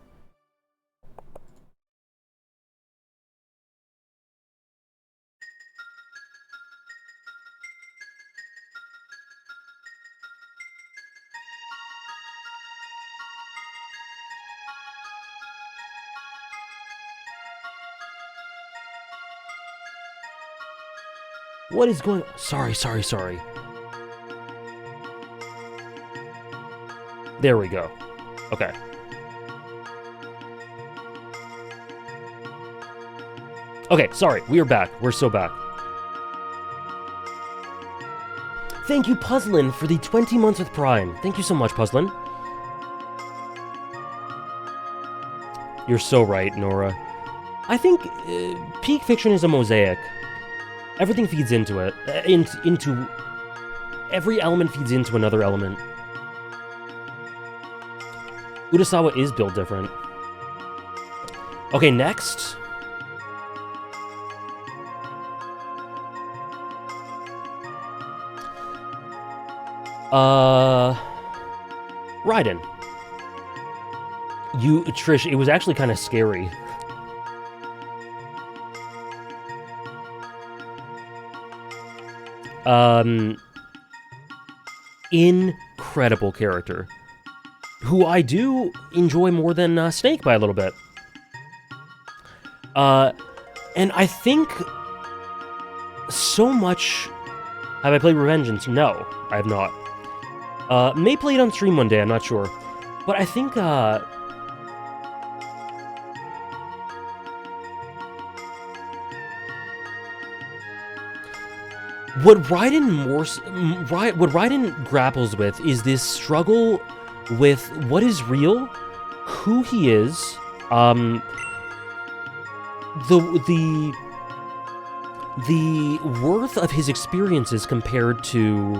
What is going on? Sorry. There we go. Okay. Okay, sorry. We are back. We're so back. Thank you, Puzzlin, for the 20 months with Prime. Thank you so much, Puzzlin. You're so right, Nora. I think peak fiction is a mosaic. Everything feeds into it. Every element feeds into another element. Urasawa is built different. Okay, next. Raiden. Trish, it was actually kind of scary. Incredible character. Who I do enjoy more than Snake by a little bit. And I think so much... Have I played Revengeance? No, I have not. May play it on stream one day, I'm not sure. But I think, what Raiden grapples with is this struggle with what is real, who he is, the worth of his experiences compared to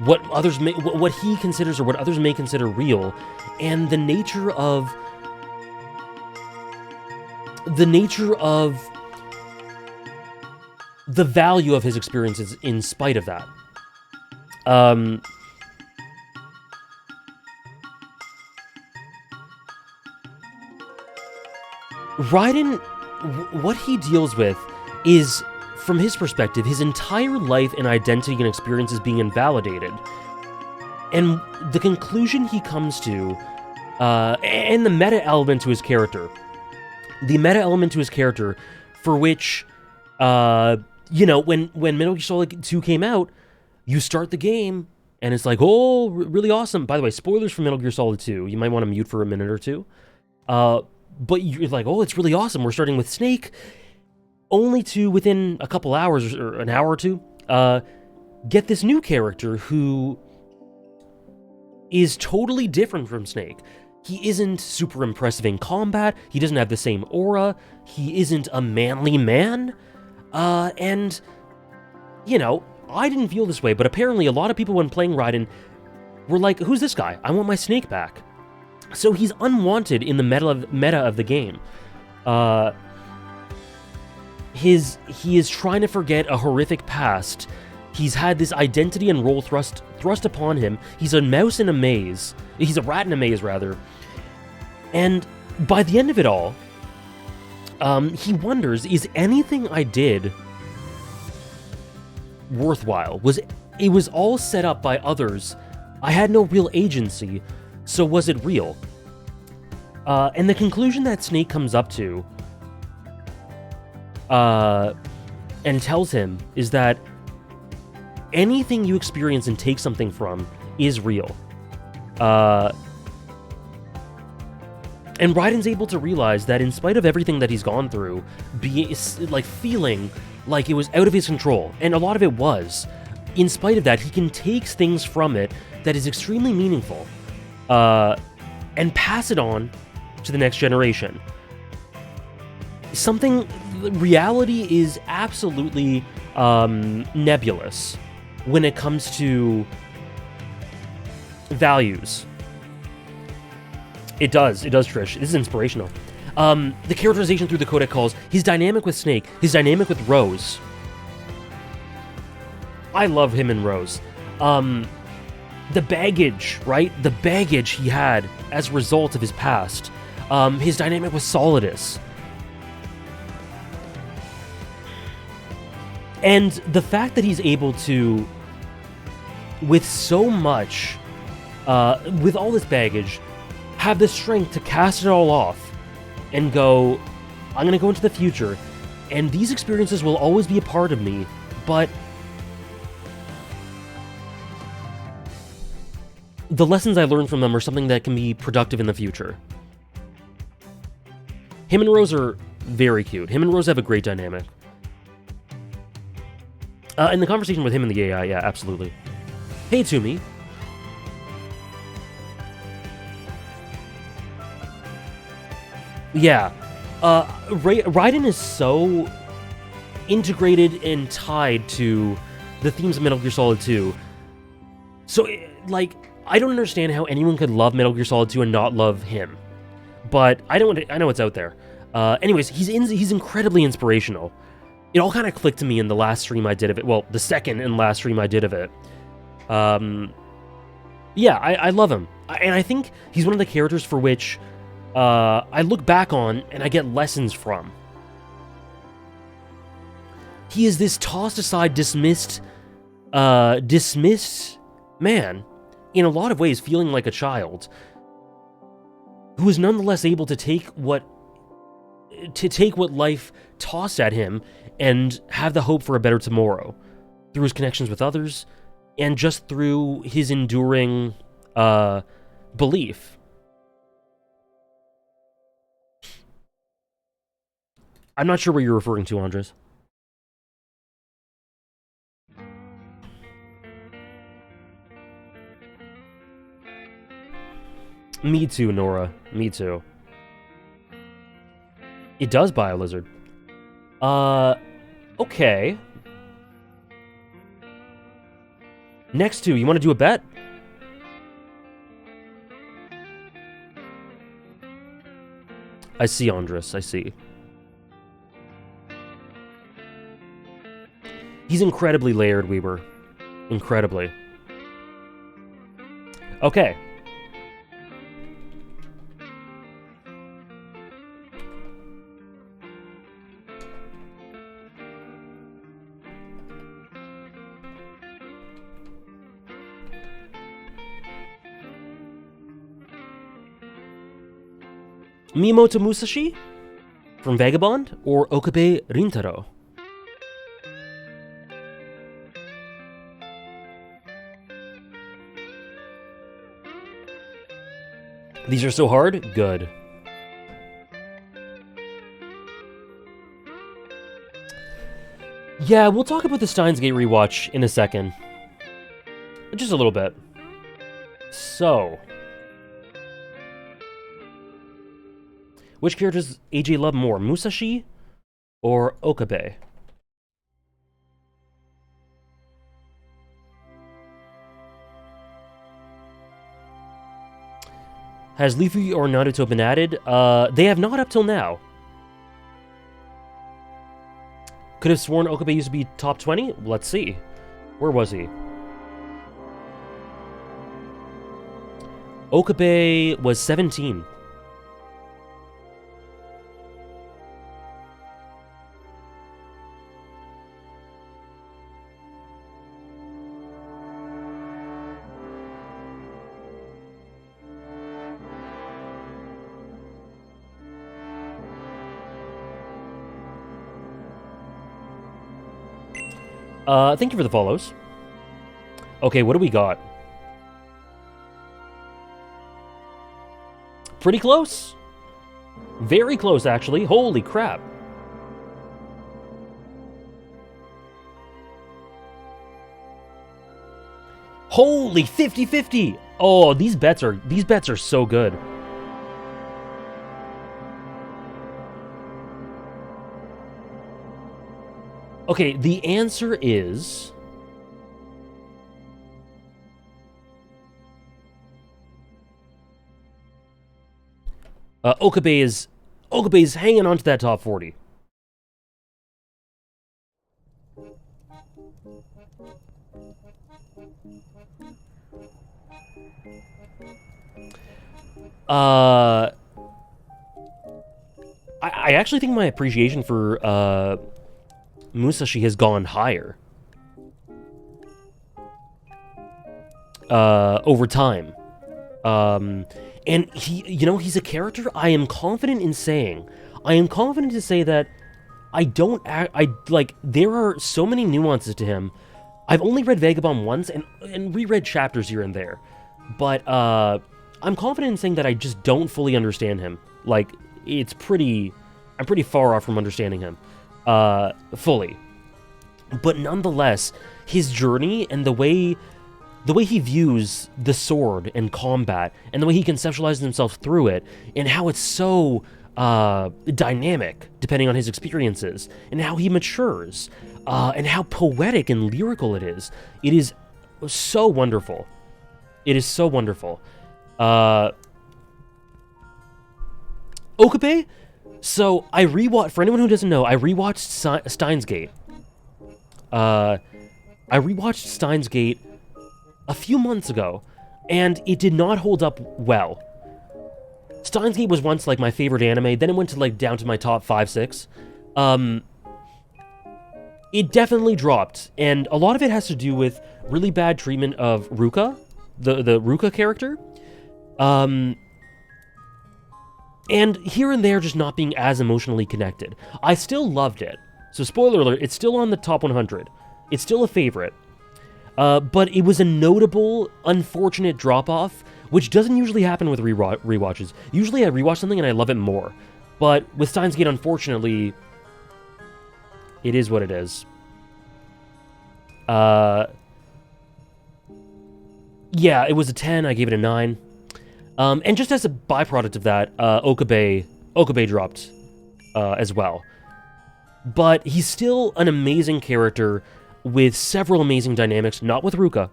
what he considers or what others may consider real, and the nature of the value of his experiences in spite of that. Raiden, what he deals with is, from his perspective, his entire life and identity and experiences being invalidated. And the conclusion he comes to, and the meta element to his character. The meta element to his character, for which, you know, when Metal Gear Solid 2 came out, you start the game, and it's like, oh, really awesome. By the way, spoilers for Metal Gear Solid 2. You might want to mute for a minute or two. But you're like, oh, it's really awesome. We're starting with Snake. Only to, within a couple hours, or an hour or two, get this new character who is totally different from Snake. He isn't super impressive in combat. He doesn't have the same aura. He isn't a manly man. And, you know, I didn't feel this way, but apparently a lot of people when playing Raiden were like, who's this guy? I want my Snake back. So he's unwanted in the meta of the game. He is trying to forget a horrific past. He's had this identity and role thrust upon him. He's a mouse in a maze. He's a rat in a maze, rather. And by the end of it all, he wonders, is anything I did worthwhile? It was all set up by others. I had no real agency, so was it real? And the conclusion that Snake comes up to, and tells him, is that anything you experience and take something from is real. And Raiden's able to realize that in spite of everything that he's gone through, feeling like it was out of his control, and a lot of it was, in spite of that, he can take things from it that is extremely meaningful, and pass it on to the next generation. Reality is absolutely nebulous when it comes to values. It does, Trish. This is inspirational. The characterization through the codec calls, his dynamic with Snake, his dynamic with Rose. I love him and Rose. The baggage, right? The baggage he had as a result of his past. His dynamic with Solidus. And the fact that he's able to, with so much, with all this baggage, have the strength to cast it all off and go, I'm going to go into the future, and these experiences will always be a part of me, but the lessons I learned from them are something that can be productive in the future. Him and Rose are very cute. Him and Rose have a great dynamic. And the conversation with him and the AI, yeah, absolutely. Hey, Toomey. Yeah. Raiden is so integrated and tied to the themes of Metal Gear Solid 2. So, like, I don't understand how anyone could love Metal Gear Solid 2 and not love him. But I know it's out there. Anyways, he's incredibly inspirational. it all kind of clicked to me in the last stream I did of it. Well, the second and last stream I did of it. Yeah, I love him. And I think he's one of the characters for which I look back on and I get lessons from. He is this tossed aside, dismissed man, in a lot of ways feeling like a child, who is nonetheless able to take what life tossed at him and have the hope for a better tomorrow through his connections with others and just through his enduring belief. I'm not sure what you're referring to, Andres. Me too, Nora. Me too. It does buy a lizard. Okay. Next two, you want to do a bet? I see, Andres, I see. He's incredibly layered, Weber. Incredibly. Okay. Miyamoto Musashi from Vagabond or Okabe Rintaro? These are so hard? Good. Yeah, we'll talk about the Steins Gate rewatch in a second. Just a little bit. So, which characters AJ love more, Musashi or Okabe? Has Leafy or Naruto been added? They have not up till now. Could have sworn Okabe used to be top 20? Let's see. Where was he? Okabe was 17. Thank you for the follows. Okay, what do we got? Pretty close. Very close, actually. Holy crap. Holy 50-50. Oh, these bets are so good. Okay, the answer is Okabe is hanging on to that top 40. I actually think my appreciation for Musashi has gone higher over time. And he's a character I am confident in saying. I am confident to say that there are so many nuances to him. I've only read Vagabond once and reread chapters here and there. But I'm confident in saying that I just don't fully understand him. Like, I'm pretty far off from understanding him fully. But nonetheless, his journey and the way he views the sword and combat, and the way he conceptualizes himself through it, and how it's so dynamic, depending on his experiences, and how he matures, and how poetic and lyrical it is so wonderful. It is so wonderful. Okabe, So I rewatched. For anyone who doesn't know, I rewatched Steins Gate. I rewatched Steins Gate a few months ago, and it did not hold up well. Steins Gate was once like my favorite anime, then it went to like down to my top 5, 6. It definitely dropped, and a lot of it has to do with really bad treatment of Ruka, the Ruka character. And here and there just not being as emotionally connected. I still loved it. So spoiler alert, it's still on the top 100. It's still a favorite. But it was a notable, unfortunate drop-off, which doesn't usually happen with rewatches. Usually I rewatch something and I love it more. But with Steins Gate, unfortunately, it is what it is. Yeah, it was a 10, I gave it a 9. And just as a byproduct of that, Okabe dropped as well. But he's still an amazing character with several amazing dynamics, not with Ruka.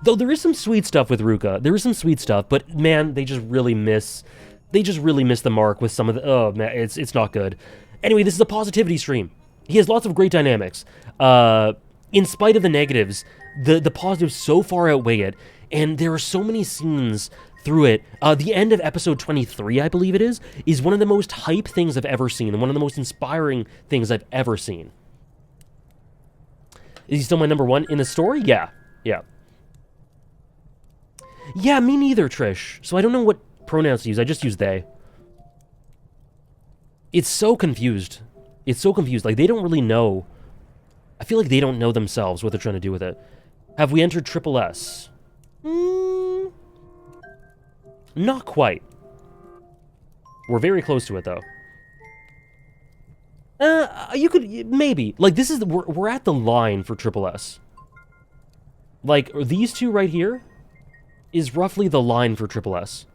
Though there is some sweet stuff with Ruka. There is some sweet stuff, but man, they just really miss the mark with some of the... Oh, man, it's not good. Anyway, this is a positivity stream. He has lots of great dynamics. In spite of the negatives, the positives so far outweigh it, and there are so many scenes through it. The end of episode 23, I believe it is one of the most hype things I've ever seen, and one of the most inspiring things I've ever seen. Is he still my number 1 in the story? Yeah. Yeah, me neither, Trish. So I don't know what pronouns to use. I just use they. It's so confused. Like, they don't really know. I feel like they don't know themselves what they're trying to do with it. Have we entered Triple S? Not quite. We're very close to it, though. You could... Maybe. Like, this is... We're at the line for Triple S. Like, these two right here is roughly the line for Triple S.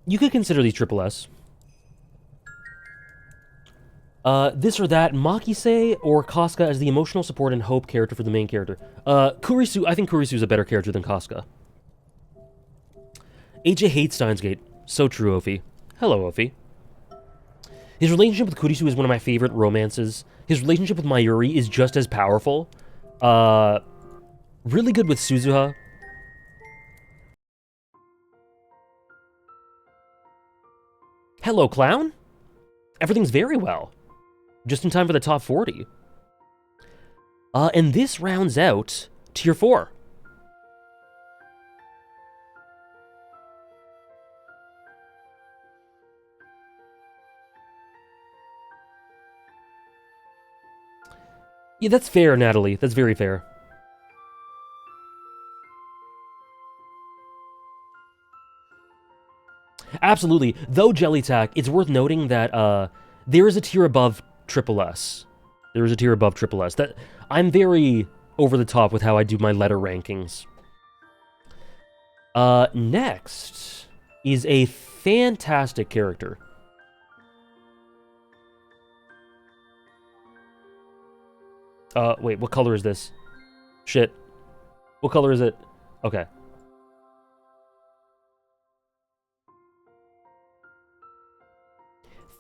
You could consider these Triple S. This or that, Makise or Casca as the emotional support and hope character for the main character. Kurisu, I think Kurisu is a better character than Casca. AJ hates Steins Gate. So true, Ophi. Hello, Ophi. His relationship with Kurisu is one of my favorite romances. His relationship with Mayuri is just as powerful. Really good with Suzuha. Hello, clown. Everything's very well. Just in time for the top 40. And this rounds out Tier 4. Yeah, that's fair, Natalie. That's very fair. Absolutely. Though Jellytack, it's worth noting that there is a tier above Triple S. There is a tier above Triple S. That I'm very over the top with how I do my letter rankings. Next is a fantastic character. Wait, what color is this? Shit. What color is it? Okay.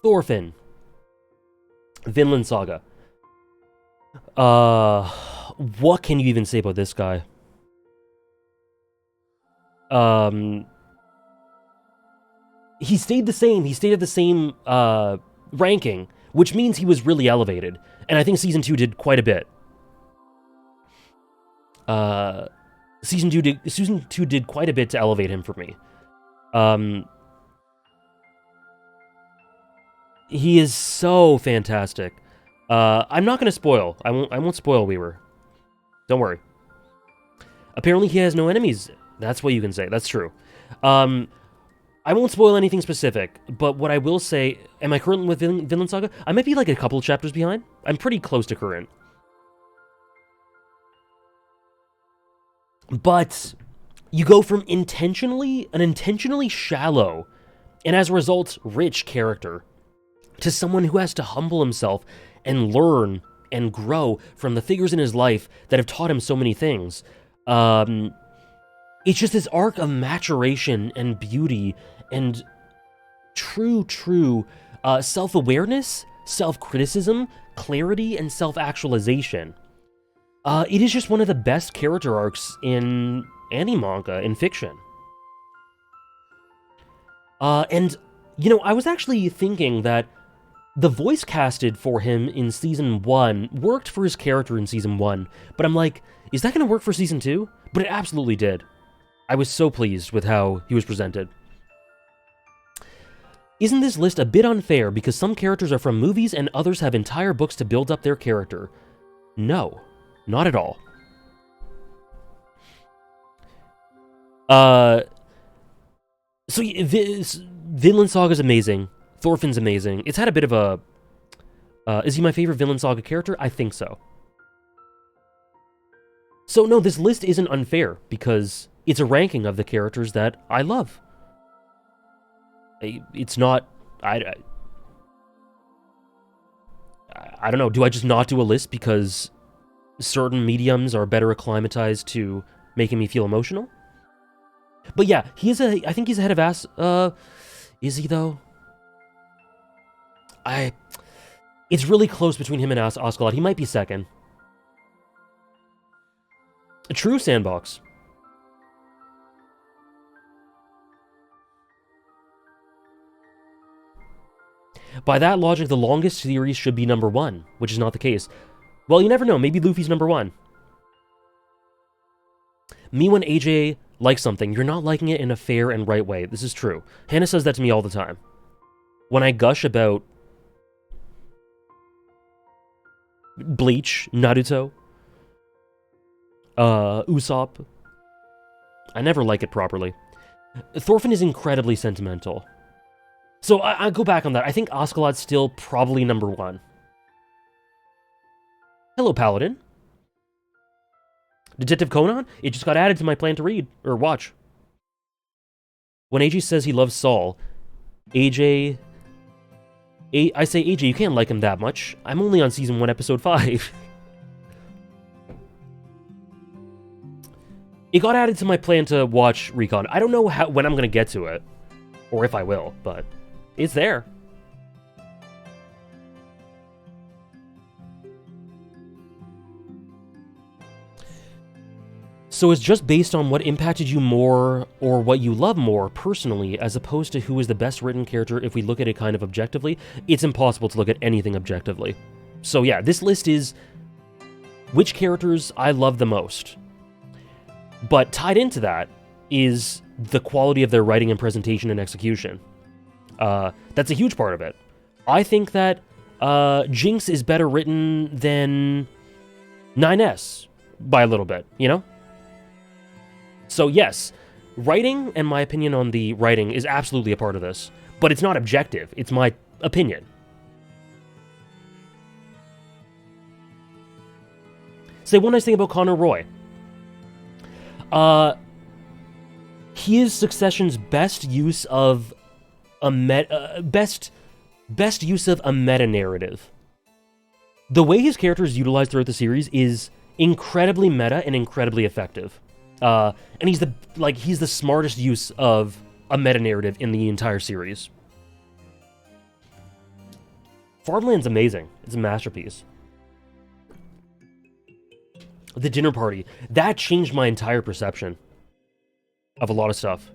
Thorfinn. Vinland Saga. What can you even say about this guy? He stayed the same. He stayed at the same, ranking, which means he was really elevated. And I think Season 2 did quite a bit. Season 2 did quite a bit to elevate him for me. He is so fantastic. I'm not gonna spoil. I won't spoil Weaver. Don't worry. Apparently he has no enemies. That's what you can say. That's true. I won't spoil anything specific, but what I will say, am I current with Vinland Saga? I might be like a couple of chapters behind. I'm pretty close to current. But you go from an intentionally shallow, and as a result, rich character, to someone who has to humble himself and learn and grow from the figures in his life that have taught him so many things. It's just this arc of maturation and beauty and true self-awareness, self-criticism, clarity, and self-actualization. It is just one of the best character arcs in any manga, in fiction. And, you know, I was actually thinking that the voice casted for him in Season 1 worked for his character in Season 1, but I'm like, is that going to work for Season 2? But it absolutely did. I was so pleased with how he was presented. Isn't this list a bit unfair because some characters are from movies and others have entire books to build up their character? No, not at all. So Vinland Saga is amazing. Thorfinn's amazing. It's had a bit of a... is he my favorite Vinland Saga character? I think so. So no, this list isn't unfair because it's a ranking of the characters that I love. It's not... I don't know. Do I just not do a list because certain mediums are better acclimatized to making me feel emotional? But yeah, I think he's ahead of Ass... is he though? It's really close between him and Askeladd. He might be second. A true Sandbox. By that logic, the longest series should be number 1, which is not the case. Well, you never know. Maybe Luffy's number 1. Me when AJ likes something, you're not liking it in a fair and right way. This is true. Hannah says that to me all the time. When I gush about Bleach, Naruto, Usopp, I never like it properly. Thorfinn is incredibly sentimental. So I go back on that. I think Askeladd's still probably number 1. Hello, Paladin. Detective Conan? It just got added to my plan to read, or watch. When AJ says he loves Saul, I say, AJ, you can't like him that much. I'm only on Season 1, Episode 5. It got added to my plan to watch Recon. I don't know when I'm going to get to it, or if I will, but it's there. So it's just based on what impacted you more or what you love more personally, as opposed to who is the best written character if we look at it kind of objectively. It's impossible to look at anything objectively. So yeah, this list is which characters I love the most. But tied into that is the quality of their writing and presentation and execution. That's a huge part of it. I think that Jinx is better written than 9S by a little bit, you know? So yes, writing and my opinion on the writing is absolutely a part of this, but it's not objective. It's my opinion. Say one nice thing about Connor Roy. He is Succession's best use of a best use of a meta narrative. The way his character is utilized throughout the series is incredibly meta and incredibly effective. And he's the smartest use of a meta narrative in the entire series. Farmland's amazing. It's a masterpiece. The dinner party. That changed my entire perception of a lot of stuff.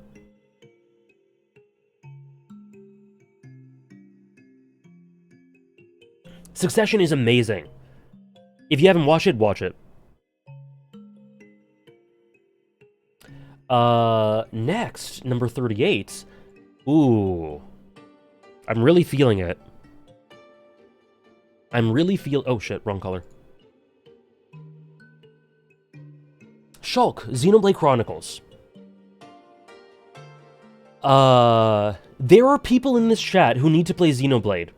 Succession is amazing. If you haven't watched it, watch it. Next, number 38. Ooh. I'm really feeling it. Oh shit, wrong color. Shulk, Xenoblade Chronicles. There are people in this chat who need to play Xenoblade.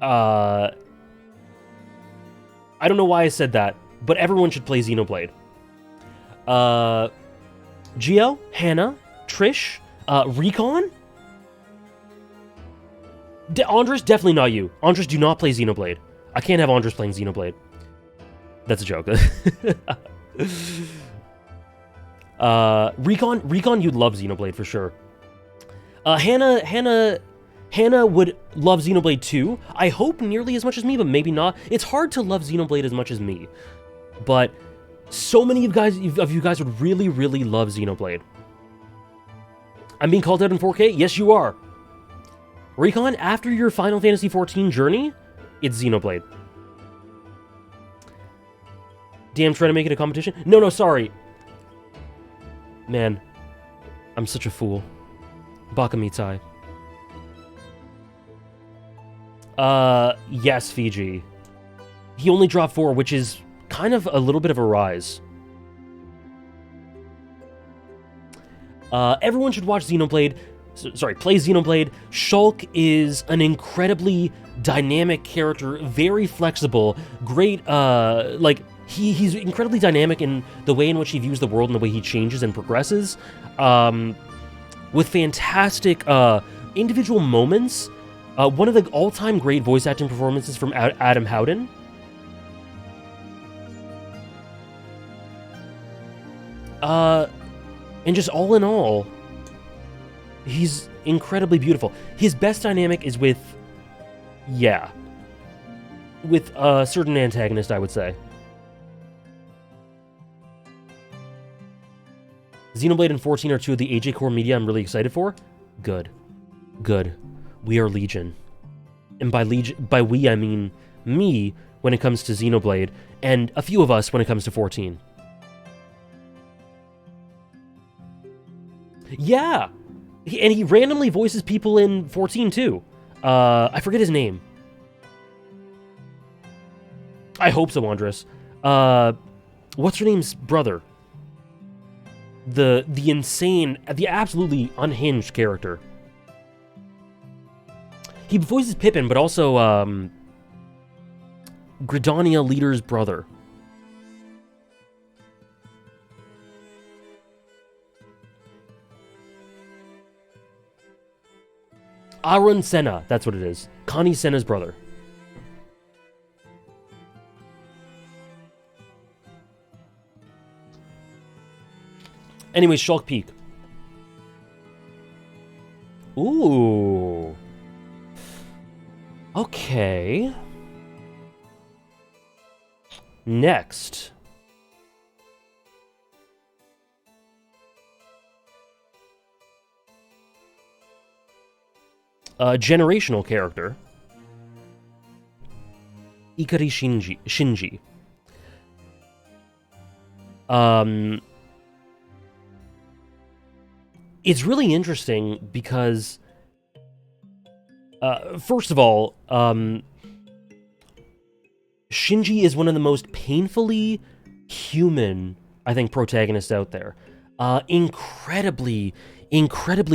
I don't know why I said that, but everyone should play Xenoblade. Gio, Hannah, Trish, Recon? Andres, definitely not you. Andres, do not play Xenoblade. I can't have Andres playing Xenoblade. That's a joke. Recon, you'd love Xenoblade for sure. Hannah would love Xenoblade too. I hope nearly as much as me, but maybe not. It's hard to love Xenoblade as much as me, but so many of you guys would really, really love Xenoblade. I'm being called out in 4K? Yes, you are. Recon, after your Final Fantasy XIV journey, it's Xenoblade. Damn, trying to make it a competition? No, sorry. Man, I'm such a fool. Bakamitai. Yes, Fiji. He only dropped 4, which is kind of a little bit of a rise. Everyone should watch Xenoblade. Play Xenoblade. Shulk is an incredibly dynamic character, very flexible, great, he's incredibly dynamic in the way in which he views the world and the way he changes and progresses, with fantastic, individual moments. One of the all-time great voice acting performances from Adam Howden. And just all in all, he's incredibly beautiful. His best dynamic is with a certain antagonist, I would say. Xenoblade and 14 are two of the AJ Core media I'm really excited for. Good. We are Legion. And by we, I mean me when it comes to Xenoblade, and a few of us when it comes to 14. Yeah! And he randomly voices people in 14 too. I forget his name. I hope so, Andres. What's her name's brother? The insane, the absolutely unhinged character. He voices Pippin, but also, Gridania Leader's brother. Arun Senna, that's what it is. Connie Senna's brother. Anyways, Shulk Peak. Ooh. Okay. Next. Generational character. Ikari Shinji. It's really interesting because, first of all, Shinji is one of the most painfully human, I think, protagonists out there. Incredibly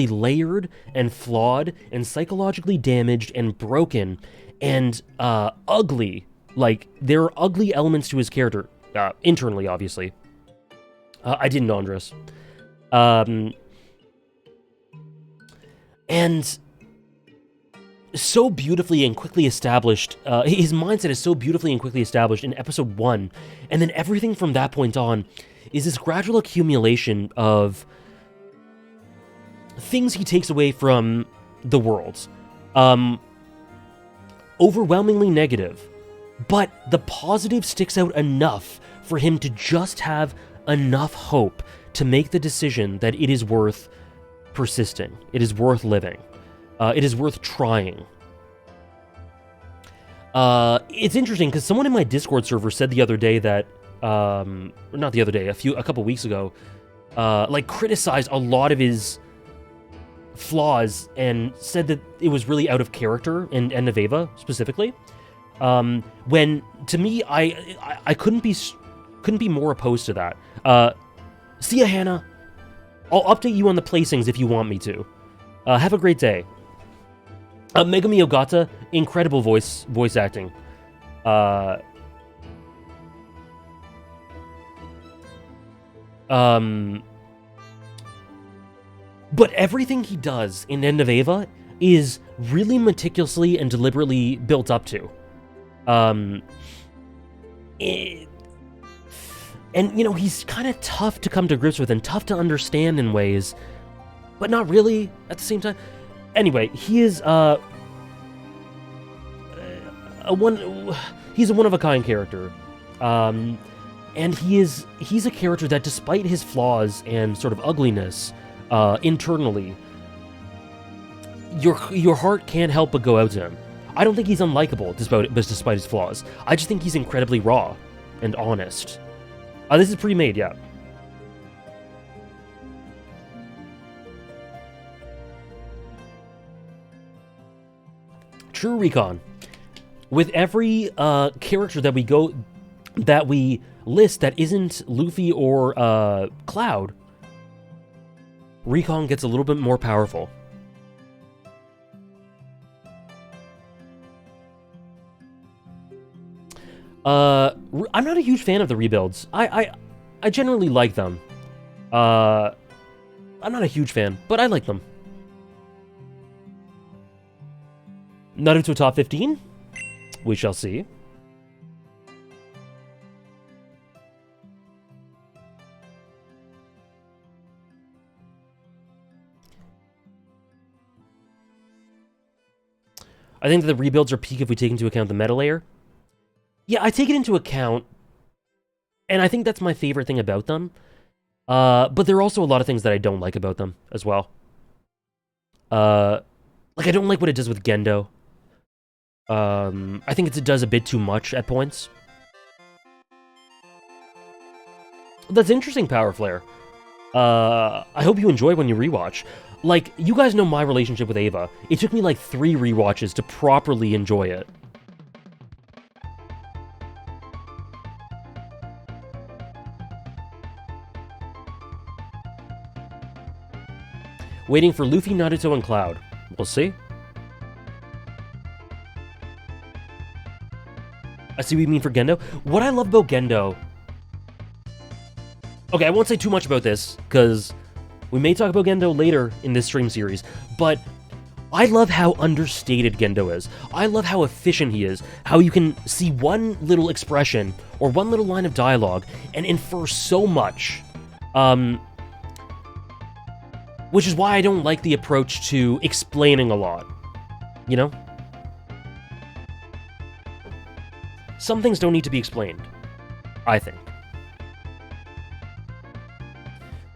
layered and flawed and psychologically damaged and broken and ugly. Like, there are ugly elements to his character, internally, obviously. I didn't, Andres. And so beautifully and quickly established, his mindset is so beautifully and quickly established in episode 1, and then everything from that point on is this gradual accumulation of things he takes away from the world. Overwhelmingly negative, but the positive sticks out enough for him to just have enough hope to make the decision that it is worth persisting. It is worth living. It is worth trying. It's interesting because someone in my Discord server said the other day that, not the other day, a couple weeks ago, criticized a lot of his flaws and said that it was really out of character, and Neveva specifically. When to me, I couldn't be more opposed to that. See ya, Hannah. I'll update you on the placings if you want me to. Have a great day. Megami Ogata, incredible voice acting. But everything he does in End of Eva is really meticulously and deliberately built up to. And, he's kind of tough to come to grips with and tough to understand in ways, but not really at the same time. Anyway, he is, he's a one-of-a-kind character. And he's a character that, despite his flaws and sort of ugliness, internally, your heart can't help but go out to him. I don't think he's unlikable, despite his flaws. I just think he's incredibly raw and honest. This is pre-made, yeah. True Recon. With every character that we list that isn't Luffy or Cloud, Recon gets a little bit more powerful. I'm not a huge fan of the rebuilds. I generally like them. I'm not a huge fan, but I like them. Naruto top 15? We shall see. I think that the rebuilds are peak if we take into account the meta layer. Yeah, I take it into account, and I think that's my favorite thing about them. But there are also a lot of things that I don't like about them as well. Like, I don't like what it does with Gendo. I think it does a bit too much at points. That's interesting, Power Flare. I hope you enjoy when you rewatch. Like, you guys know my relationship with Ava. It took me like 3 rewatches to properly enjoy it. Waiting for Luffy, Naruto, and Cloud. We'll see. I see what you mean for Gendo. What I love about Gendo... Okay, I won't say too much about this, because we may talk about Gendo later in this stream series, but I love how understated Gendo is. I love how efficient he is, how you can see one little expression, or one little line of dialogue, and infer so much. Which is why I don't like the approach to explaining a lot. You know? Some things don't need to be explained, I think.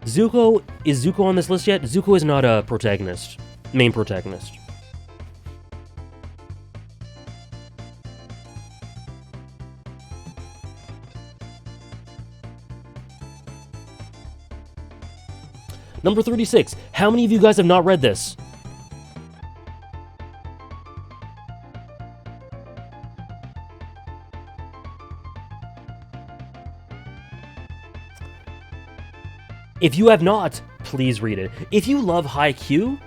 Zuko, is Zuko on this list yet? Zuko is not a protagonist, main protagonist. Number 36. How many of you guys have not read this? If you have not, please read it. If you love Haikyuu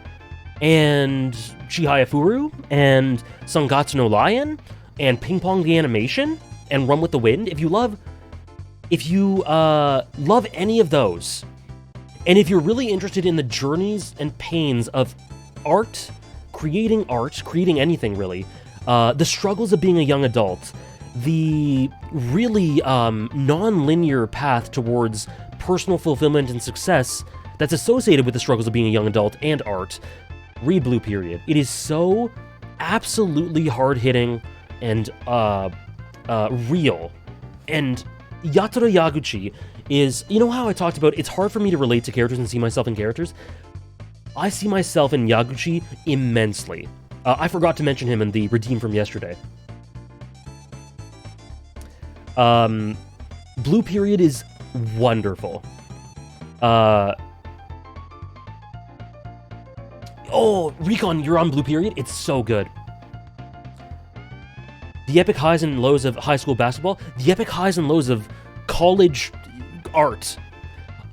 and Chihayafuru and Sangatsu no Lion and Ping Pong the Animation and Run with the Wind, if you love any of those, and if you're really interested in the journeys and pains of art, creating anything really, the struggles of being a young adult, the really non-linear path towards personal fulfillment and success that's associated with the struggles of being a young adult and art, read Blue Period. It is so absolutely hard-hitting and real. And Yatora Yaguchi is, you know how I talked about it's hard for me to relate to characters and see myself in characters? I see myself in Yaguchi immensely. I forgot to mention him in the Redeem from yesterday. Blue Period is wonderful. Oh, Recon, you're on Blue Period? It's so good. The epic highs and lows of high school basketball, the epic highs and lows of college art.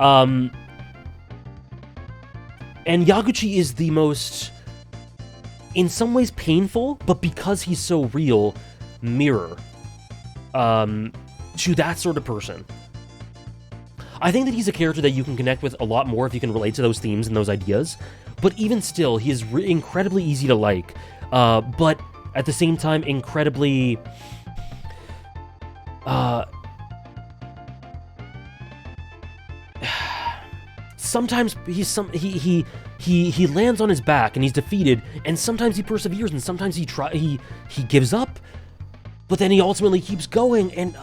And Yaguchi is the most, in some ways painful, but because he's so real, mirror to that sort of person. I think that he's a character that you can connect with a lot more if you can relate to those themes and those ideas, but even still, he is incredibly easy to like, but at the same time, incredibly sometimes he lands on his back and he's defeated, and sometimes he perseveres, and sometimes he gives up, but then he ultimately keeps going, and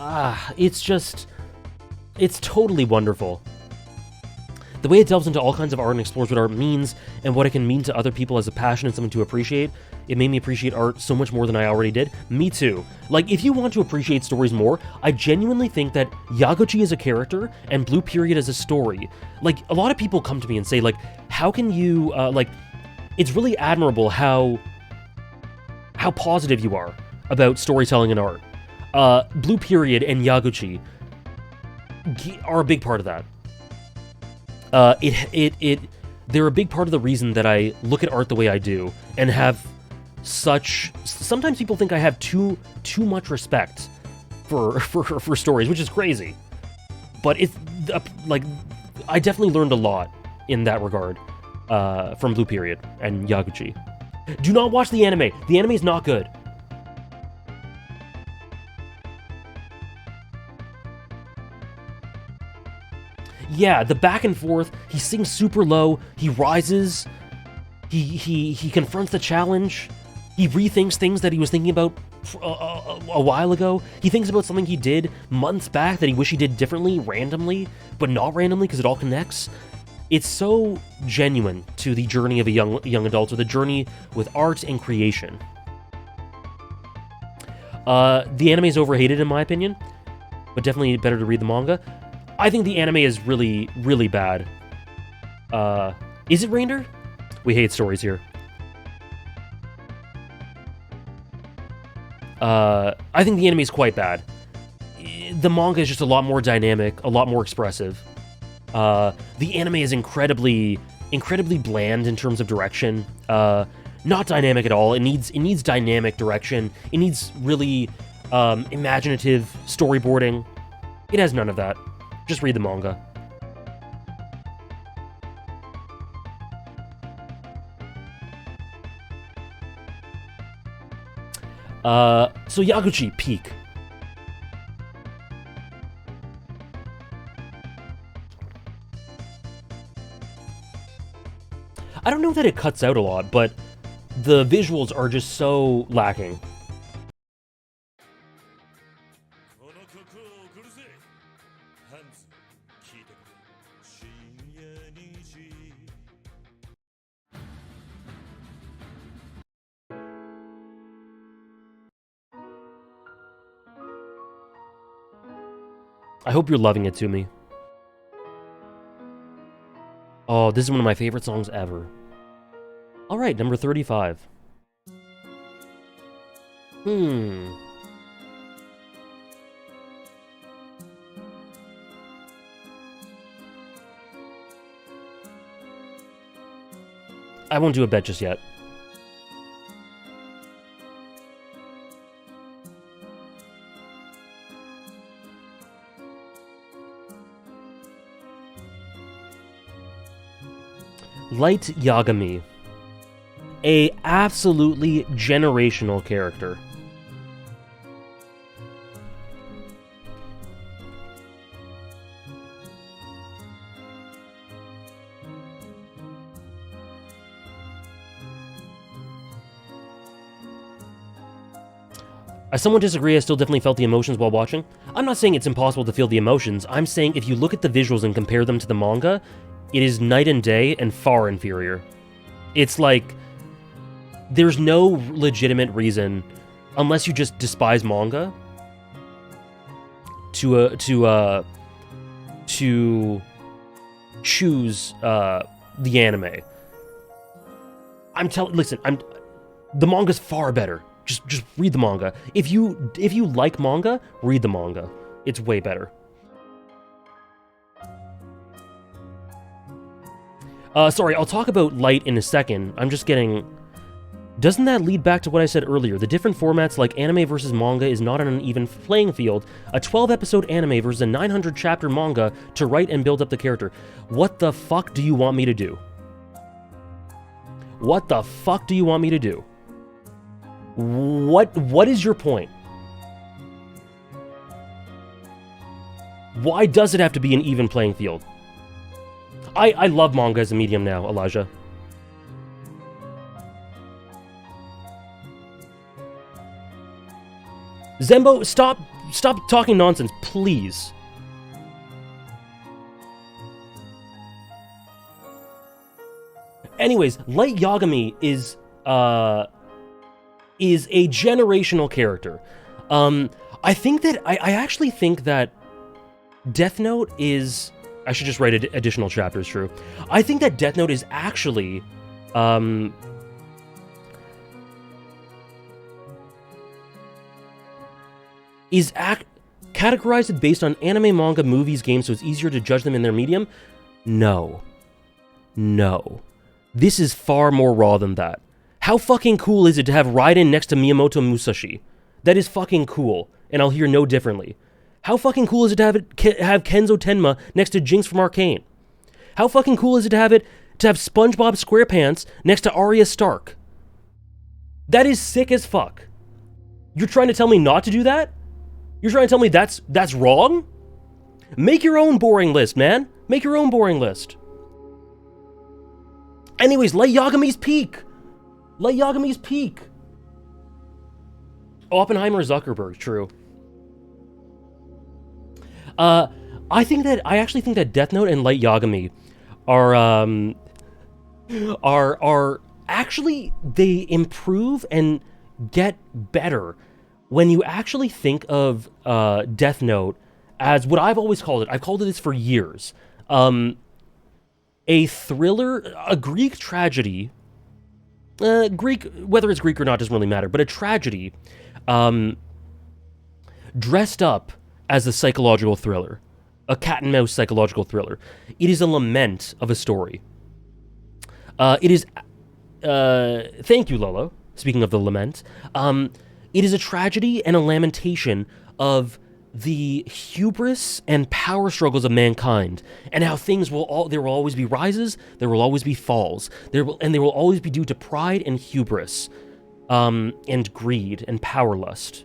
it's totally wonderful. The way it delves into all kinds of art and explores what art means and what it can mean to other people as a passion and something to appreciate, it made me appreciate art so much more than I already did. Me too. Like, if you want to appreciate stories more, I genuinely think that Yaguchi as a character and Blue Period as a story, like, a lot of people come to me and say, like, how can you, it's really admirable how positive you are about storytelling and art. Blue Period and Yaguchi are a big part of that. They're a big part of the reason that I look at art the way I do and have sometimes people think I have too much respect for stories, which is crazy. But it's like, I definitely learned a lot in that regard from Blue Period and Yaguchi. Do not watch the anime. The anime is not good. Yeah, the back and forth, he sings super low, he rises, he confronts the challenge, he rethinks things that he was thinking about a while ago, he thinks about something he did months back that he wish he did differently, randomly, but not randomly because it all connects. It's so genuine to the journey of a young adult, or the journey with art and creation. The anime is overhated in my opinion, but definitely better to read the manga. I think the anime is really, really bad. Is it Rainder? We hate stories here. I think the anime is quite bad. The manga is just a lot more dynamic, a lot more expressive. The anime is incredibly bland in terms of direction. Not dynamic at all. It needs dynamic direction. It needs really imaginative storyboarding. It has none of that. Just read the manga. So Yaguchi, peak. I don't know that it cuts out a lot, but the visuals are just so lacking. I hope you're loving it to me. Oh, this is one of my favorite songs ever. Alright, number 35. I won't do a bet just yet. Light Yagami. A absolutely generational character. I somewhat disagree. I still definitely felt the emotions while watching. I'm not saying it's impossible to feel the emotions. I'm saying if you look at the visuals and compare them to the manga, it is night and day and far inferior. It's like, there's no legitimate reason, unless you just despise manga, to choose the anime. Listen, the manga's far better. Just read the manga. If you like manga, read the manga. It's way better. Sorry, I'll talk about Light in a second. I'm just getting... Doesn't that lead back to what I said earlier? The different formats like anime versus manga is not on an even playing field. A 12-episode anime versus a 900-chapter manga to write and build up the character. What the fuck do you want me to do? What the fuck do you want me to do? What is your point? Why does it have to be an even playing field? I love manga as a medium now, Elijah. Zembo, stop talking nonsense, please. Anyways, Light Yagami is a generational character. I think that I actually think that Death Note is. I should just write additional chapters. True. I think that Death Note is actually categorized based on anime, manga, movies, games, so it's easier to judge them in their medium. No. This is far more raw than that. How fucking cool is it to have Raiden next to Miyamoto Musashi? That is fucking cool, and I'll hear no differently. How fucking cool is it to have Kenzo Tenma next to Jinx from Arcane? How fucking cool is it to have SpongeBob SquarePants next to Arya Stark? That is sick as fuck. You're trying to tell me not to do that? You're trying to tell me that's wrong? Make your own boring list, man. Make your own boring list. Anyways, Light Yagami's peak. Oppenheimer, Zuckerberg, true. I actually think that Death Note and Light Yagami are actually, they improve and get better when you actually think of Death Note as what I've always called it. I've called it this for years. A thriller, a Greek tragedy. Greek, whether it's Greek or not doesn't really matter, but a tragedy dressed up as a psychological thriller, a cat and mouse psychological thriller. It is a lament of a story. It is, thank you, Lolo, speaking of the lament. It is a tragedy and a lamentation of the hubris and power struggles of mankind, and how things there will always be rises, there will always be falls, they will always be due to pride and hubris, and greed and power lust.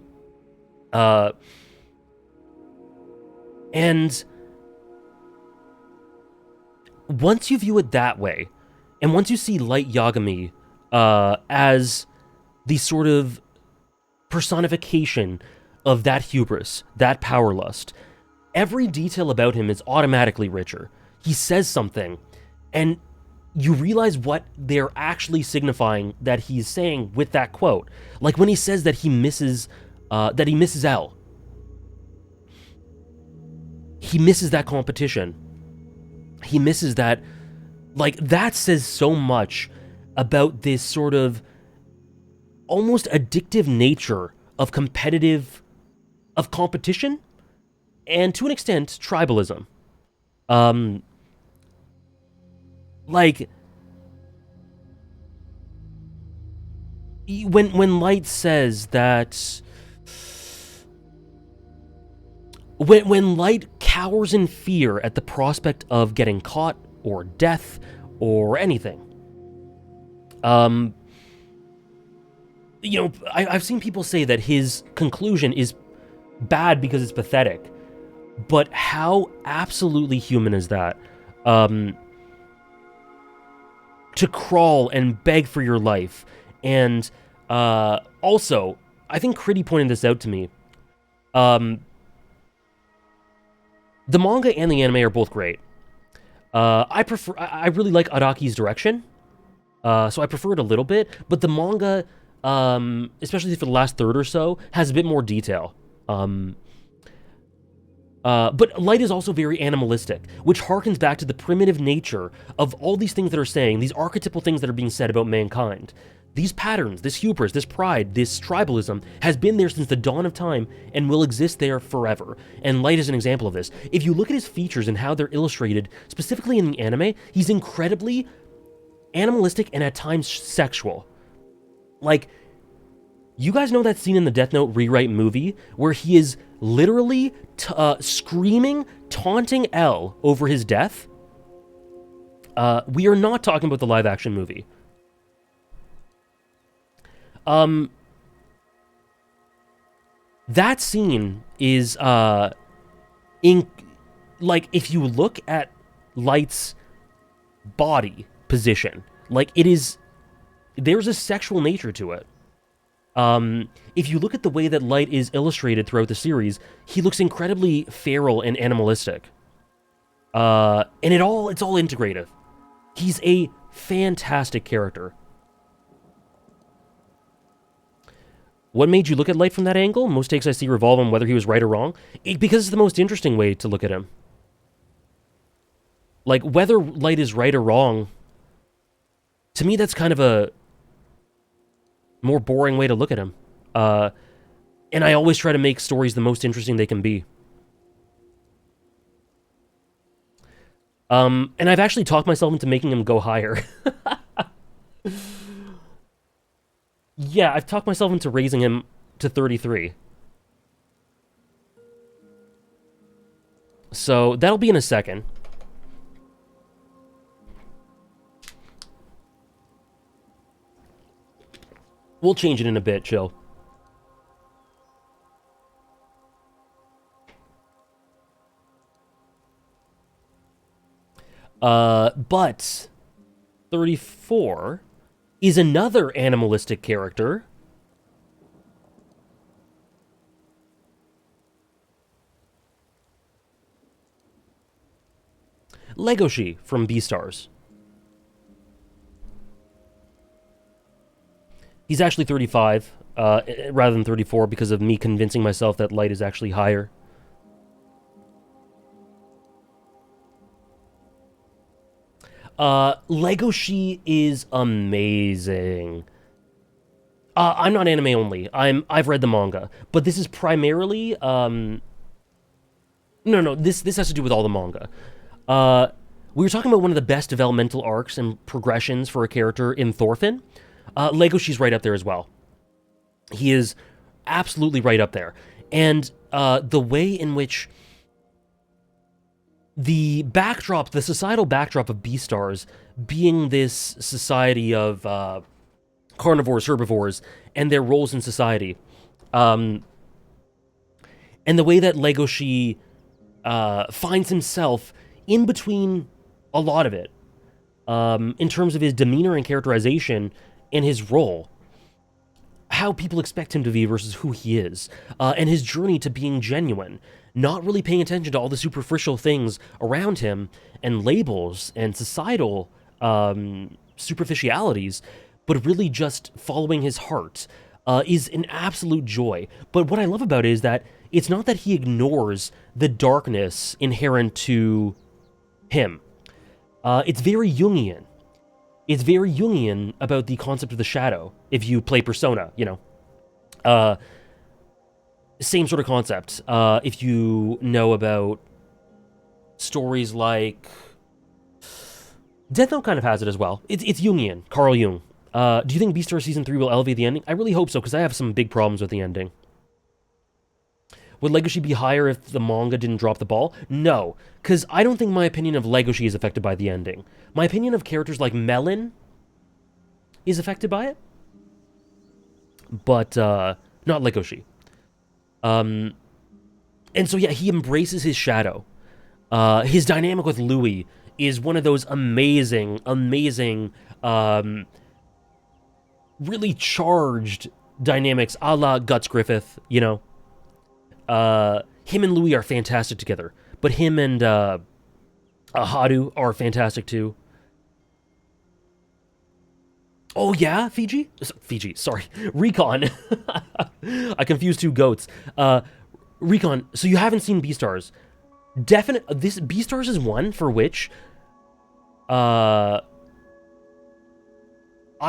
And once you view it that way, and once you see Light Yagami as the sort of personification of that hubris, that power lust, every detail about him is automatically richer. He says something, and you realize what they're actually signifying that he's saying with that quote. Like when he says that he misses L. He misses that competition. He misses that. Like, that says so much about this sort of almost addictive nature of competition, and to an extent, tribalism. Like, when Light says that, when Light cowers in fear at the prospect of getting caught, or death, or anything, I've seen people say that his conclusion is bad because it's pathetic, but how absolutely human is that? To crawl and beg for your life. And also, I think Critty pointed this out to me. The manga and the anime are both great. I really like Araki's direction, so I prefer it a little bit, but the manga, especially for the last third or so, has a bit more detail. But Light is also very animalistic, which harkens back to the primitive nature of all these things that are saying, these archetypal things that are being said about mankind. These patterns, this hubris, this pride, this tribalism has been there since the dawn of time and will exist there forever. And Light is an example of this. If you look at his features and how they're illustrated, specifically in the anime, he's incredibly animalistic and at times sexual. Like, you guys know that scene in the Death Note rewrite movie where he is literally screaming, taunting L over his death? We are not talking about the live-action movie. That scene is, if you look at Light's body position. Like, it is... There's a sexual nature to it. If you look at the way that Light is illustrated throughout the series, he looks incredibly feral and animalistic. And it's all integrative. He's a fantastic character. What made you look at Light from that angle? Most takes I see revolve on whether he was right or wrong. Because it's the most interesting way to look at him. Like, whether Light is right or wrong, to me that's kind of a more boring way to look at him. And I always try to make stories the most interesting they can be. And I've actually talked myself into making him go higher. Yeah, I've talked myself into raising him to 33. So, that'll be in a second. We'll change it in a bit, chill. But 34 is another animalistic character. Legoshi from Beastars. He's actually 35, rather than 34, because of me convincing myself that Light is actually higher. Legoshi is amazing. I'm not anime only. I've read the manga, but this is primarily no. This has to do with all the manga. We were talking about one of the best developmental arcs and progressions for a character in Thorfinn. Legoshi's right up there as well. He is absolutely right up there. And the way in which the backdrop, the societal backdrop of Beastars being this society of carnivores, herbivores, and their roles in society. And the way that Legoshi finds himself in between a lot of it, in terms of his demeanor and characterization and his role, how people expect him to be versus who he is, and his journey to being genuine, not really paying attention to all the superficial things around him and labels and societal superficialities, but really just following his heart, is an absolute joy. But what I love about it is that it's not that he ignores the darkness inherent to him. It's very Jungian. It's very Jungian about the concept of the shadow, if you play Persona, you know. Same sort of concept. If you know about stories like... Death Note kind of has it as well. It's Jungian, Carl Jung. Do you think Beastars Season 3 will elevate the ending? I really hope so, because I have some big problems with the ending. Would Legoshi be higher if the manga didn't drop the ball? No, because I don't think my opinion of Legoshi is affected by the ending. My opinion of characters like Melon is affected by it, but not Legoshi. And so yeah, he embraces his shadow. His dynamic with Louis is one of those amazing, really charged dynamics, a la Guts Griffith, you know. Him and Louis are fantastic together, but him and Haru are fantastic too. Oh yeah, Fiji, sorry, Recon. I confused two goats. Recon, so you haven't seen Beastars. This Beastars is one for which I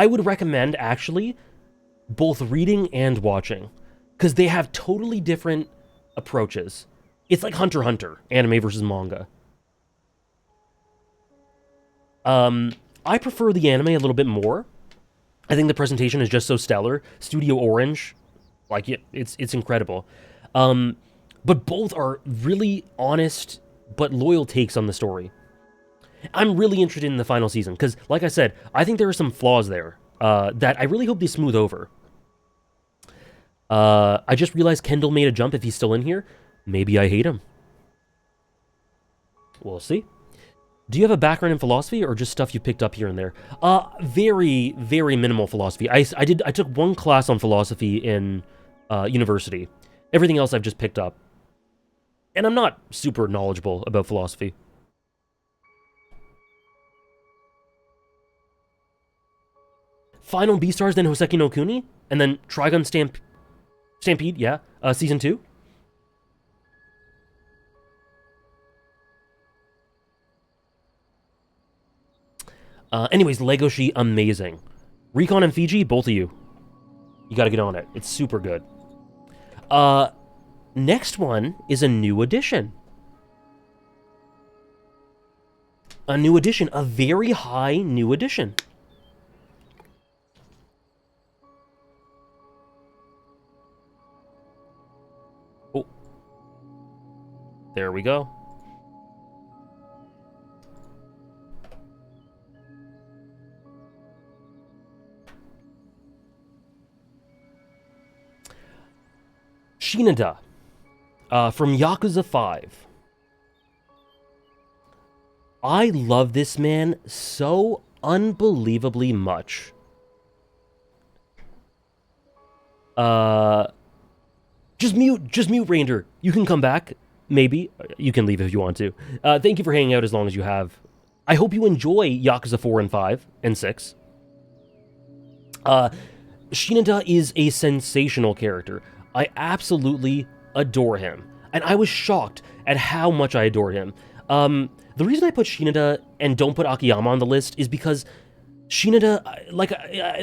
would recommend actually both reading and watching, because they have totally different approaches. It's like Hunter x Hunter, anime versus manga. I prefer the anime a little bit more. I think the presentation is just so stellar. Studio Orange, like, it's incredible. But both are really honest but loyal takes on the story. I'm really interested in the final season, because, like I said, I think there are some flaws there that I really hope they smooth over. I just realized Kendall made a jump. If he's still in here, maybe I hate him. We'll see. Do you have a background in philosophy or just stuff you picked up here and there? Very, very minimal philosophy. I took one class on philosophy in university. Everything else I've just picked up. And I'm not super knowledgeable about philosophy. Final Beastars, then Hoseki no Kuni, and then Trigun Stampede, yeah, Season 2. Anyways, Legoshi, amazing. Recon and Fiji, both of you. You gotta get on it. It's super good. Next one is a new edition. A new edition, a very high new edition. Oh. There we go. Shinada, from Yakuza 5. I love this man so unbelievably much. Just mute Ranger. You can come back, maybe. You can leave if you want to. Thank you for hanging out as long as you have. I hope you enjoy Yakuza 4 and 5 and 6. Shinada is a sensational character. I absolutely adore him. And I was shocked at how much I adored him. The reason I put Shinada and don't put Akiyama on the list is because Shinada, like,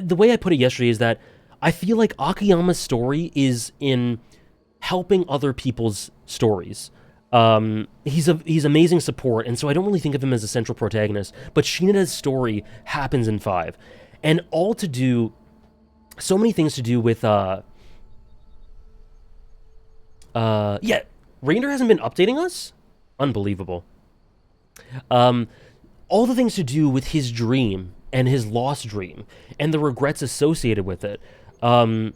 the way I put it yesterday is that I feel like Akiyama's story is in helping other people's stories. He's amazing support, and so I don't really think of him as a central protagonist, but Shinada's story happens in 5. And all to do, so many things to do with, yeah, Rainer hasn't been updating us? Unbelievable. All the things to do with his dream and his lost dream and the regrets associated with it. But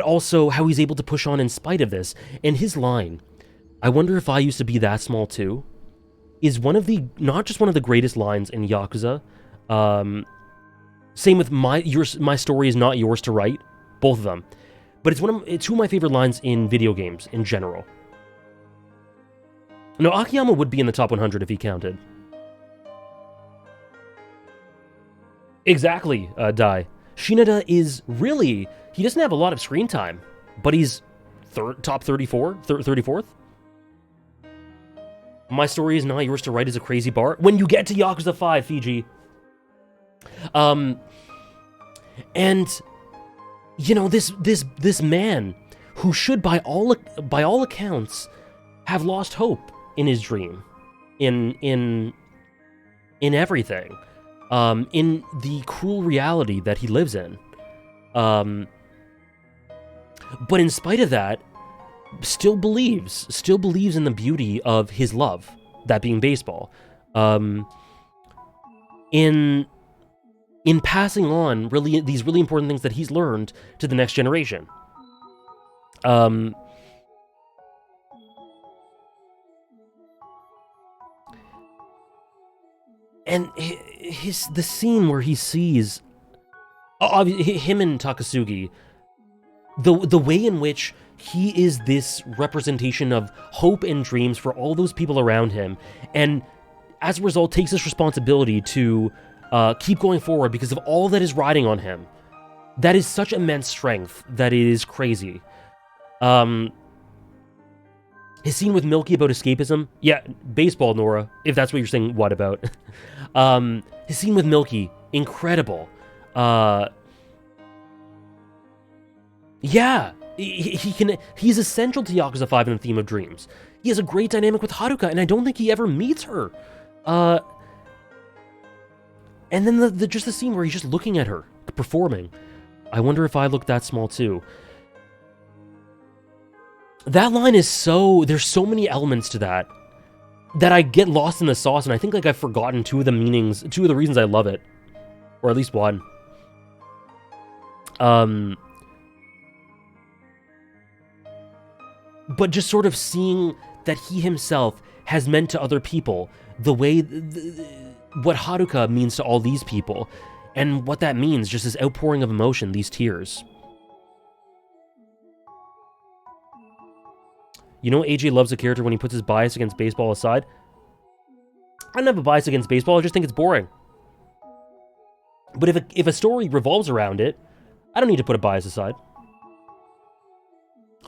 also how he's able to push on in spite of this. And his line, I wonder if I used to be that small too, is one of the, not just one of the greatest lines in Yakuza. Same with my story is not yours to write. Both of them. But it's two of my favorite lines in video games in general. No, Akiyama would be in the top 100 if he counted. Exactly, Dai. Shinada is really, he doesn't have a lot of screen time, but he's top 34th. My story is not yours to write is a crazy bar. When you get to Yakuza 5, Fiji. And you know, this man who should by all accounts have lost hope in his dream, in everything, in the cruel reality that he lives in. But in spite of that, still believes in the beauty of his love, that being baseball. In passing on these really important things that he's learned to the next generation. And the scene where he sees him and Takasugi, the way in which he is this representation of hope and dreams for all those people around him, and as a result takes this responsibility to keep going forward because of all that is riding on him. That is such immense strength that it is crazy. His scene with Milky about escapism, yeah, baseball, Nora, if that's what you're saying, what about? His scene with Milky, incredible. Yeah, he's essential to Yakuza 5 in the theme of dreams. He has a great dynamic with Haruka, and I don't think he ever meets her. And then just the scene where he's just looking at her, performing. I wonder if I look that small too. That line is there's so many elements to that I get lost in the sauce, and I think like I've forgotten two of the reasons I love it. Or at least one. But just sort of seeing that he himself has meant to other people, the way what Haruka means to all these people, and what that means, just this outpouring of emotion, these tears. You know, AJ loves a character when he puts his bias against baseball aside. I don't have a bias against baseball, I just think it's boring. But if a story revolves around it, I don't need to put a bias aside.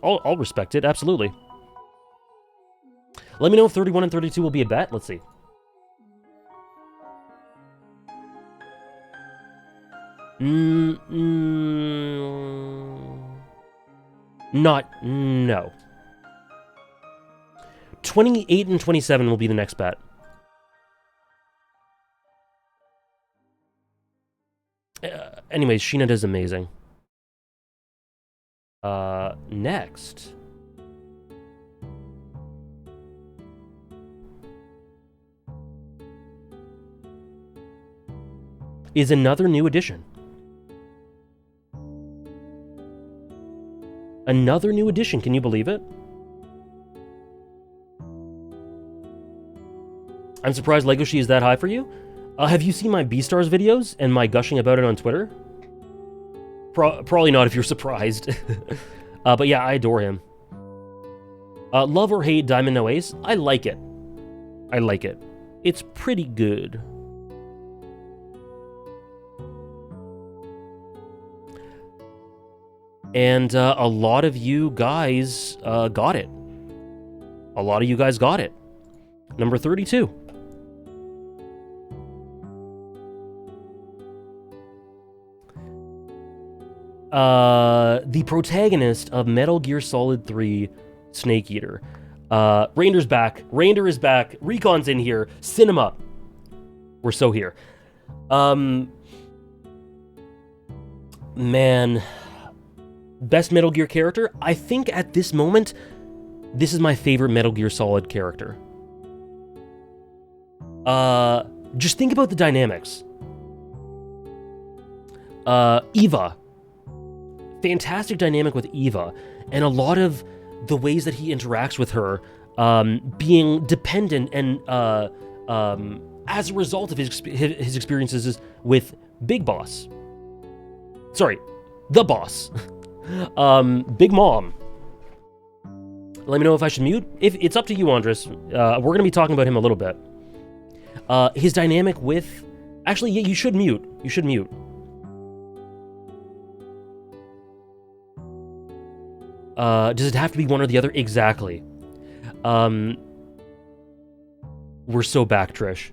I'll respect it, absolutely. Let me know if 31 and 32 will be a bet. Let's see. No. 28 and 27 will be the next bet. Anyways, Shinada's amazing. Next. Is another new addition. Another new addition, can you believe it? I'm surprised Legoshi is that high for you. Have you seen my Beastars videos and my gushing about it on Twitter? Probably not if you're surprised. But yeah, I adore him. Love or hate Diamond No Ace? I like it. I like it. It's pretty good. And a lot of you guys got it. A lot of you guys got it. Number 32. The protagonist of Metal Gear Solid 3, Snake Eater. Reinder's back. Reinder is back. Recon's in here. Cinema. We're so here. Man. Best Metal Gear character? I think at this moment, this is my favorite Metal Gear Solid character. Just think about the dynamics. Eva. Fantastic dynamic with Eva, and a lot of the ways that he interacts with her, being dependent and as a result of his experiences with Big Boss. Sorry, the boss. Big Mom. Let me know if I should mute. If it's up to you, Andres. We're going to be talking about him a little bit. His dynamic with... Actually, yeah, you should mute. You should mute. Does it have to be one or the other? Exactly. We're so back, Trish.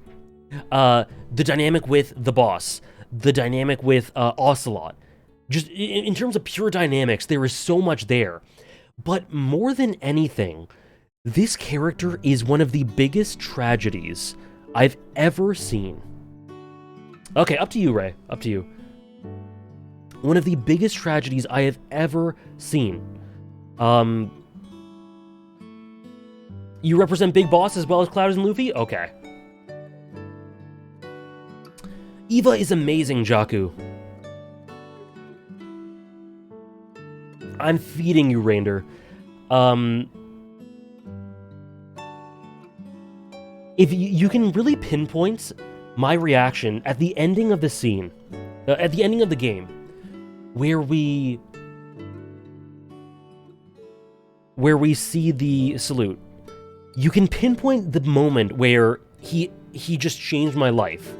The dynamic with the boss. The dynamic with Ocelot. Just in terms of pure dynamics, there is so much there. But more than anything, this character is one of the biggest tragedies I've ever seen. Okay, up to you, Ray. Up to you. One of the biggest tragedies I have ever seen. You represent Big Boss as well as Cloud and Luffy? Okay. Eva is amazing, Jakku. I'm feeding you, Reinder. If you can really pinpoint my reaction at the ending of the scene, at the ending of the game, where we see the salute, you can pinpoint the moment where he just changed my life.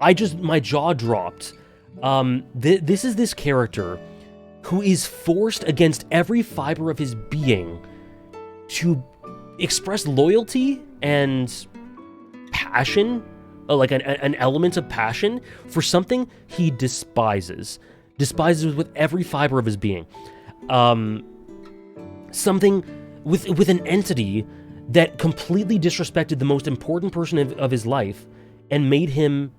My jaw dropped. This is this character who is forced against every fiber of his being to express loyalty and passion, like an element of passion for something he despises with every fiber of his being. Something with an entity that completely disrespected the most important person of his life and made him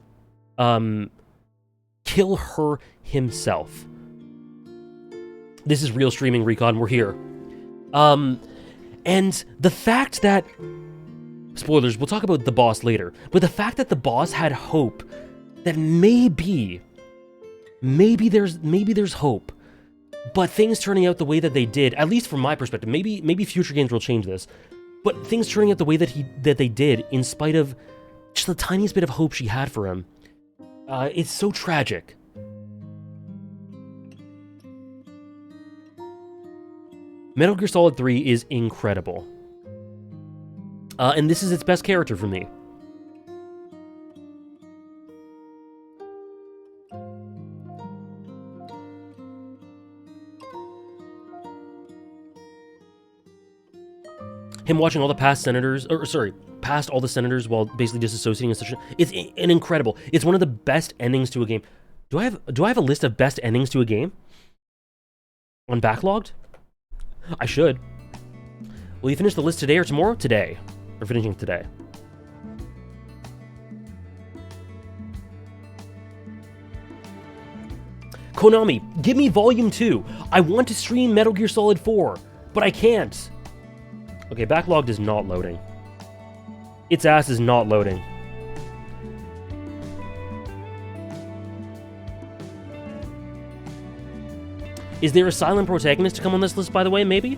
kill her himself. This is real streaming, Recon. We're here. And the fact that... Spoilers, we'll talk about the boss later. But the fact that the boss had hope that maybe there's hope. But things turning out the way that they did, at least from my perspective, maybe future games will change this. But things turning out the way that they did, in spite of just the tiniest bit of hope she had for him, it's so tragic. Metal Gear Solid 3 is incredible. And this is its best character for me. Him watching all the past all the senators while basically disassociating is such it's an incredible. It's one of the best endings to a game. Do I have a list of best endings to a game? On Backlogged? I should. Will you finish the list today or tomorrow? Today. We're finishing today. Konami, give me Volume 2. I want to stream Metal Gear Solid 4, but I can't. Okay, Backlogged is not loading. Its ass is not loading. Is there a silent protagonist to come on this list, by the way, maybe?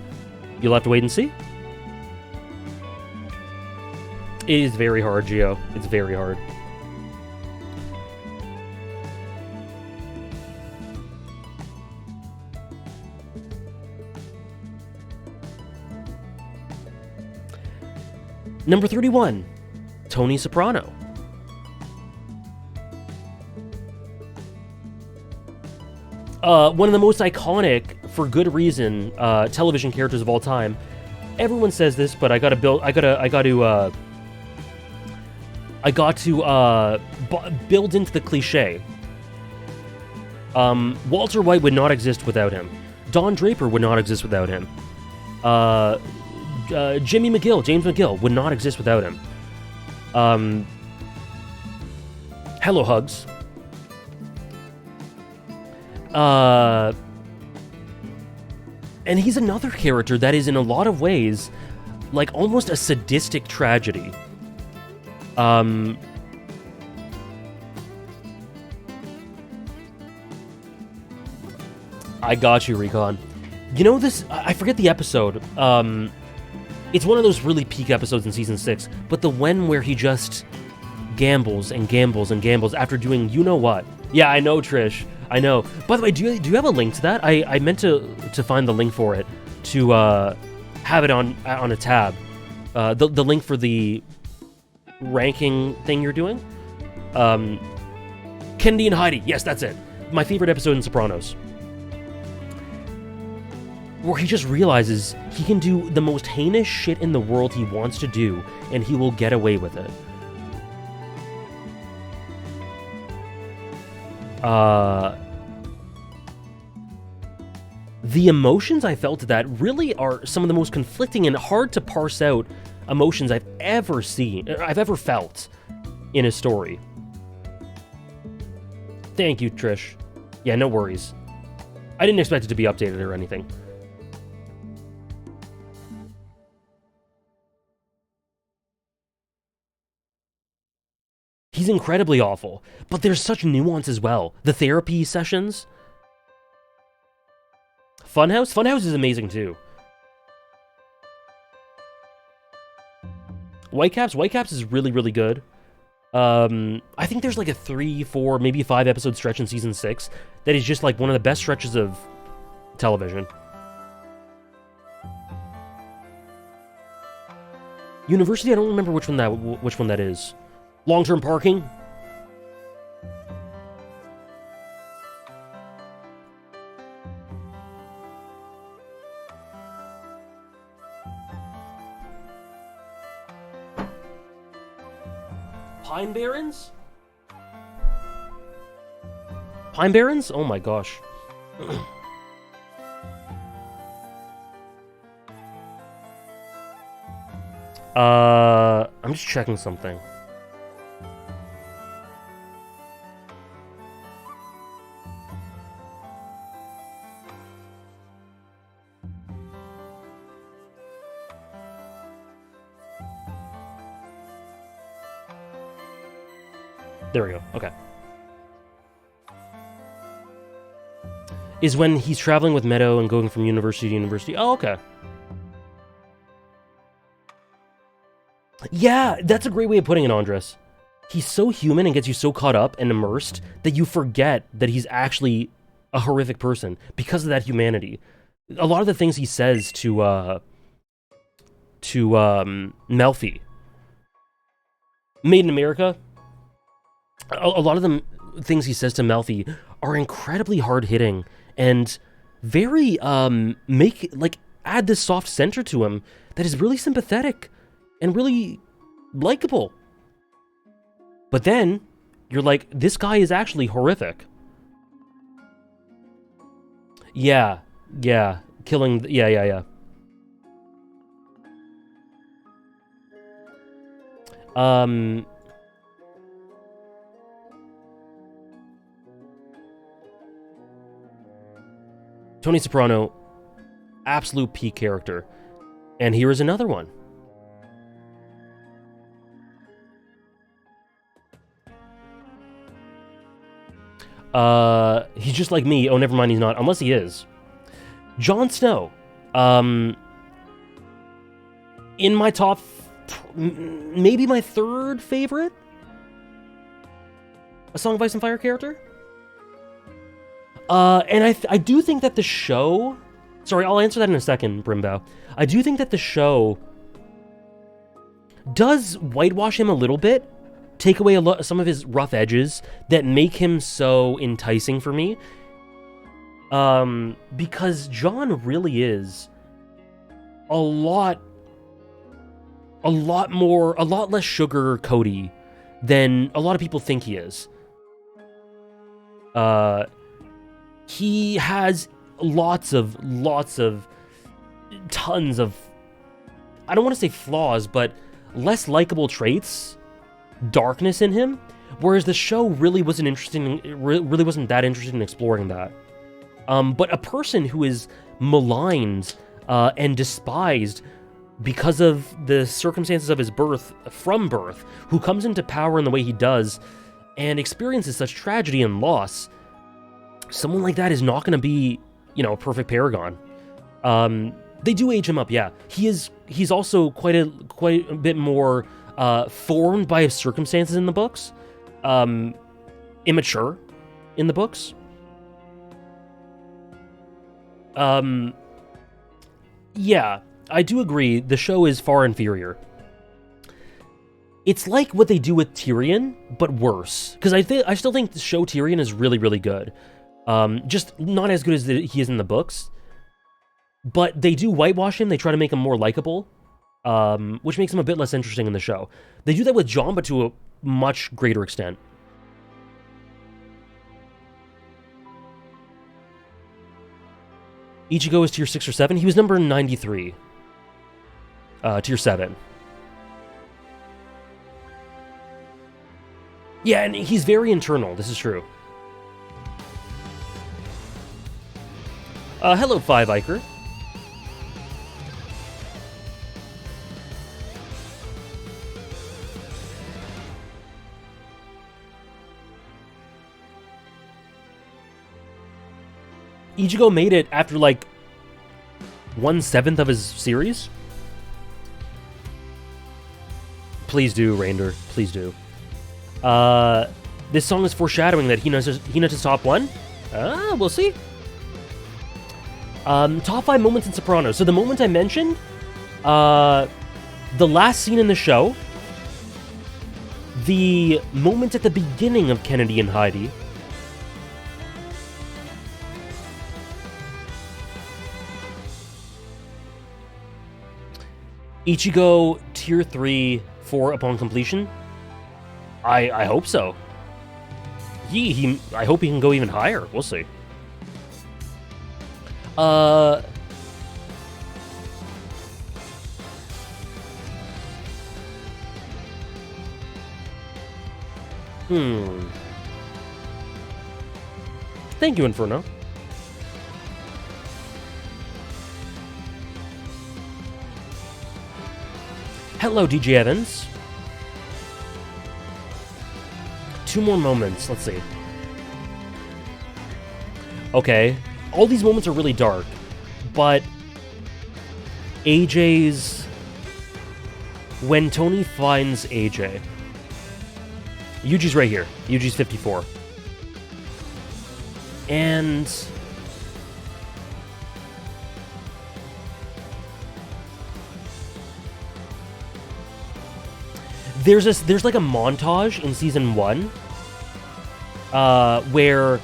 You'll have to wait and see. It is very hard, Gio. It's very hard. Number 31, Tony Soprano. One of the most iconic, for good reason, television characters of all time. Everyone says this, but I got to build into the cliche. Walter White would not exist without him. Don Draper would not exist without him. James McGill, would not exist without him. Hello, Hugs. And he's another character that is in a lot of ways like almost a sadistic tragedy. I got you, Recon. You know this, I forget the episode. It's one of those really peak episodes in Season 6, but the one where he just gambles and gambles and gambles after doing you-know-what. Yeah, I know, Trish. I know. By the way, do you have a link to that? I meant to find the link for it, to have it on a tab. The link for the ranking thing you're doing. Kennedy and Heidi. Yes, that's it. My favorite episode in Sopranos. Where he just realizes he can do the most heinous shit in the world he wants to do, and he will get away with it. The emotions I felt to that really are some of the most conflicting and hard to parse out emotions I've ever felt in a story. Thank you, Trish. Yeah, no worries. I didn't expect it to be updated or anything. He's incredibly awful, but there's such nuance as well. The therapy sessions. Funhouse? Funhouse is amazing too. Whitecaps? Whitecaps is really, really good. I think there's like a 3, 4, maybe 5 episode stretch in Season 6 that is just like one of the best stretches of television. University? I don't remember which one that is. Long-term parking? Pine Barrens? Pine Barrens? Oh my gosh. I'm just checking something. There we go. Okay. Is when he's traveling with Meadow and going from university to university. Oh, okay. Yeah, that's a great way of putting it, Andres. He's so human and gets you so caught up and immersed that you forget that he's actually a horrific person because of that humanity. A lot of the things he says to Melfi, Made in America, a lot of the things he says to Melfi are incredibly hard-hitting and very, add this soft center to him that is really sympathetic and really likable. But then, you're like, this guy is actually horrific. Yeah, killing, yeah. Tony Soprano, absolute peak character. And here is another one. He's just like me. Oh, never mind, he's not. Unless he is. Jon Snow. In my top... maybe my third favorite? A Song of Ice and Fire character? And I do think that the show... Sorry, I'll answer that in a second, Brimbow. I do think that the show does whitewash him a little bit, take away some of his rough edges that make him so enticing for me. Because Jon really is a lot less sugar-coaty than a lot of people think he is. He has tons of, I don't want to say flaws, but less likable traits, darkness in him, whereas the show really wasn't that interested in exploring that. But a person who is maligned and despised because of the circumstances of his birth, who comes into power in the way he does, and experiences such tragedy and loss, someone like that is not going to be, a perfect paragon. They do age him up, yeah. He's also quite a bit more formed by his circumstances in the books, immature in the books. Yeah, I do agree. The show is far inferior. It's like what they do with Tyrion, but worse. Because I still think the show Tyrion is really, really good. Just not as good as he is in the books. But they do whitewash him. They try to make him more likable, which makes him a bit less interesting in the show. They do that with Jon, but to a much greater extent. Ichigo is tier 6 or 7. He was number 93. Tier 7. Yeah, and he's very internal. This is true. Hello, 5 Iker. Ichigo made it after, like, 1/7 of his series? Please do, Rainder. Please do. This song is foreshadowing that Hinata's top 1? We'll see. Top 5 moments in Sopranos. So the moment I mentioned, the last scene in the show, the moment at the beginning of Kennedy and Heidi, Ichigo tier 3 for upon completion. I hope so. I hope he can go even higher. We'll see. Thank you, Inferno. Hello, DJ Evans. 2 more moments. Let's see. Okay. All these moments are really dark, but AJ's when Tony finds AJ. Yuji's right here. Yuji's 54. And there's like a montage in season 1 where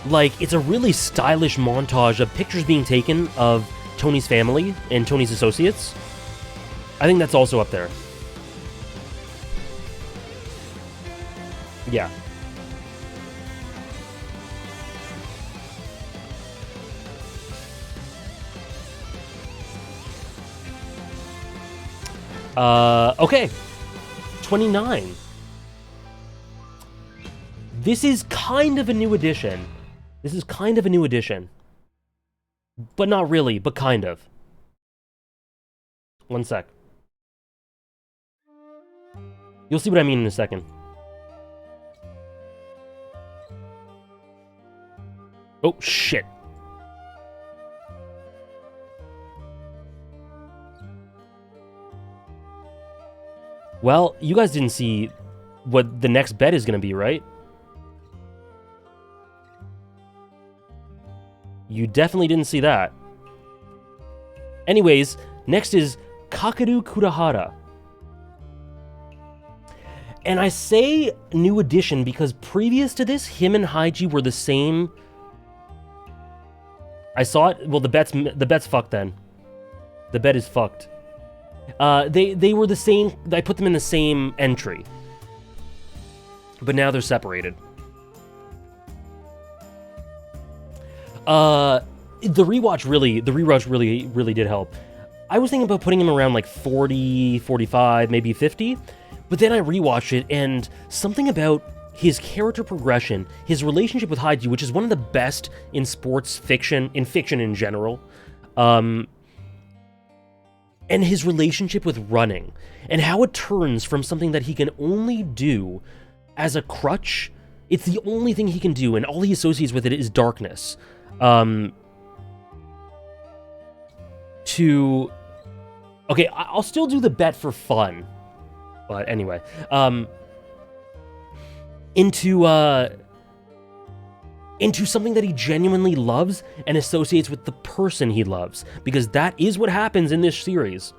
like it's a really stylish montage of pictures being taken of Tony's family and Tony's associates. I think that's also up there. Yeah. Okay. 29. This is kind of a new addition. But not really, but kind of. One sec. You'll see what I mean in a second. Oh, shit. Well, you guys didn't see what the next bet is going to be, right? You definitely didn't see that. Anyways, next is Kakeru Kurahara. And I say new addition because previous to this, him and Haiji were the same. I saw it. Well, the bet's fucked then. The bet is fucked. They were the same. I put them in the same entry, but now they're separated. The rewatch really did help. I was thinking about putting him around like 40, 45, maybe 50, but then I rewatched it and something about his character progression, his relationship with Haiji, which is one of the best in sports fiction, in fiction in general, and his relationship with running, and how it turns from something that he can only do as a crutch. It's the only thing he can do, and all he associates with it is darkness. Okay, I'll still do the bet for fun, but anyway, into something that he genuinely loves and associates with the person he loves, because that is what happens in this series.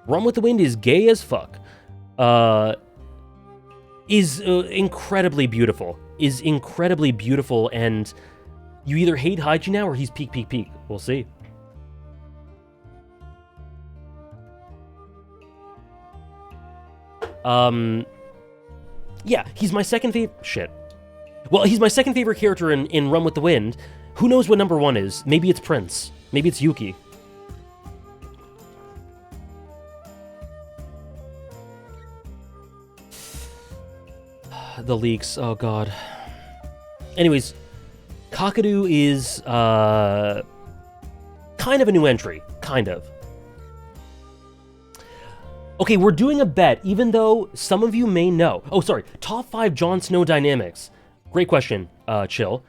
Run with the Wind is gay as fuck. Is incredibly beautiful, and you either hate Haiji now or he's peak. We'll see. Yeah, he's my second favorite. Shit. Well, he's my second favorite character in Run with the Wind. Who knows what number 1 is? Maybe it's Prince. Maybe it's Yuki. The leaks. Oh, God. Anyways, Kakeru is, kind of a new entry. Kind of. Okay, we're doing a bet, even though some of you may know. Oh, sorry. Top 5 Jon Snow dynamics. Great question, Chill.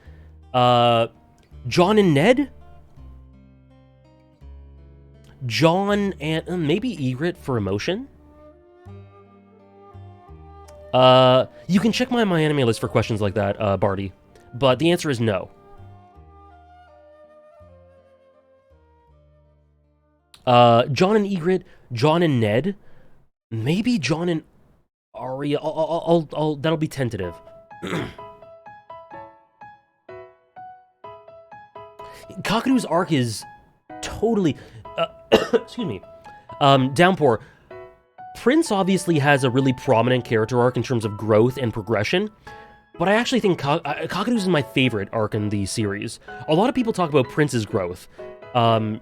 Jon and Ned? Jon and maybe Ygritte for emotion? You can check my anime list for questions like that, Barty. But the answer is no. Jon and Ygritte, Jon and Ned, maybe Jon and Arya. I'll that'll be tentative. Kakeru's arc is totally, excuse me, downpour. Prince obviously has a really prominent character arc in terms of growth and progression, but I actually think Kakeru's is my favorite arc in the series. A lot of people talk about Prince's growth, but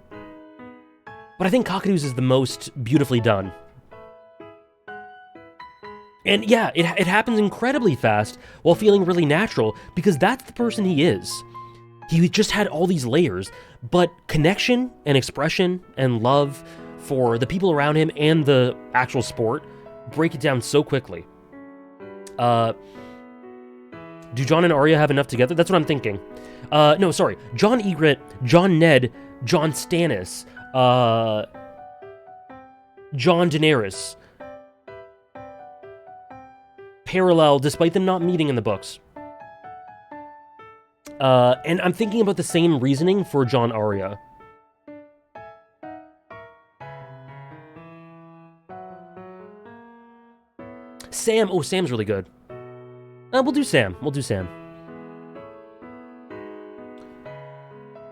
I think Kakeru's is the most beautifully done. And yeah, it happens incredibly fast while feeling really natural, because that's the person he is. He just had all these layers, but connection and expression and love for the people around him and the actual sport break it down so quickly. Do Jon and Arya have enough together? That's what I'm thinking. No, sorry. Jon Ygritte, Jon Ned, Jon Stannis, Jon Daenerys, parallel despite them not meeting in the books. And I'm thinking about the same reasoning for John Arya. Sam. Oh, Sam's really good. We'll do Sam.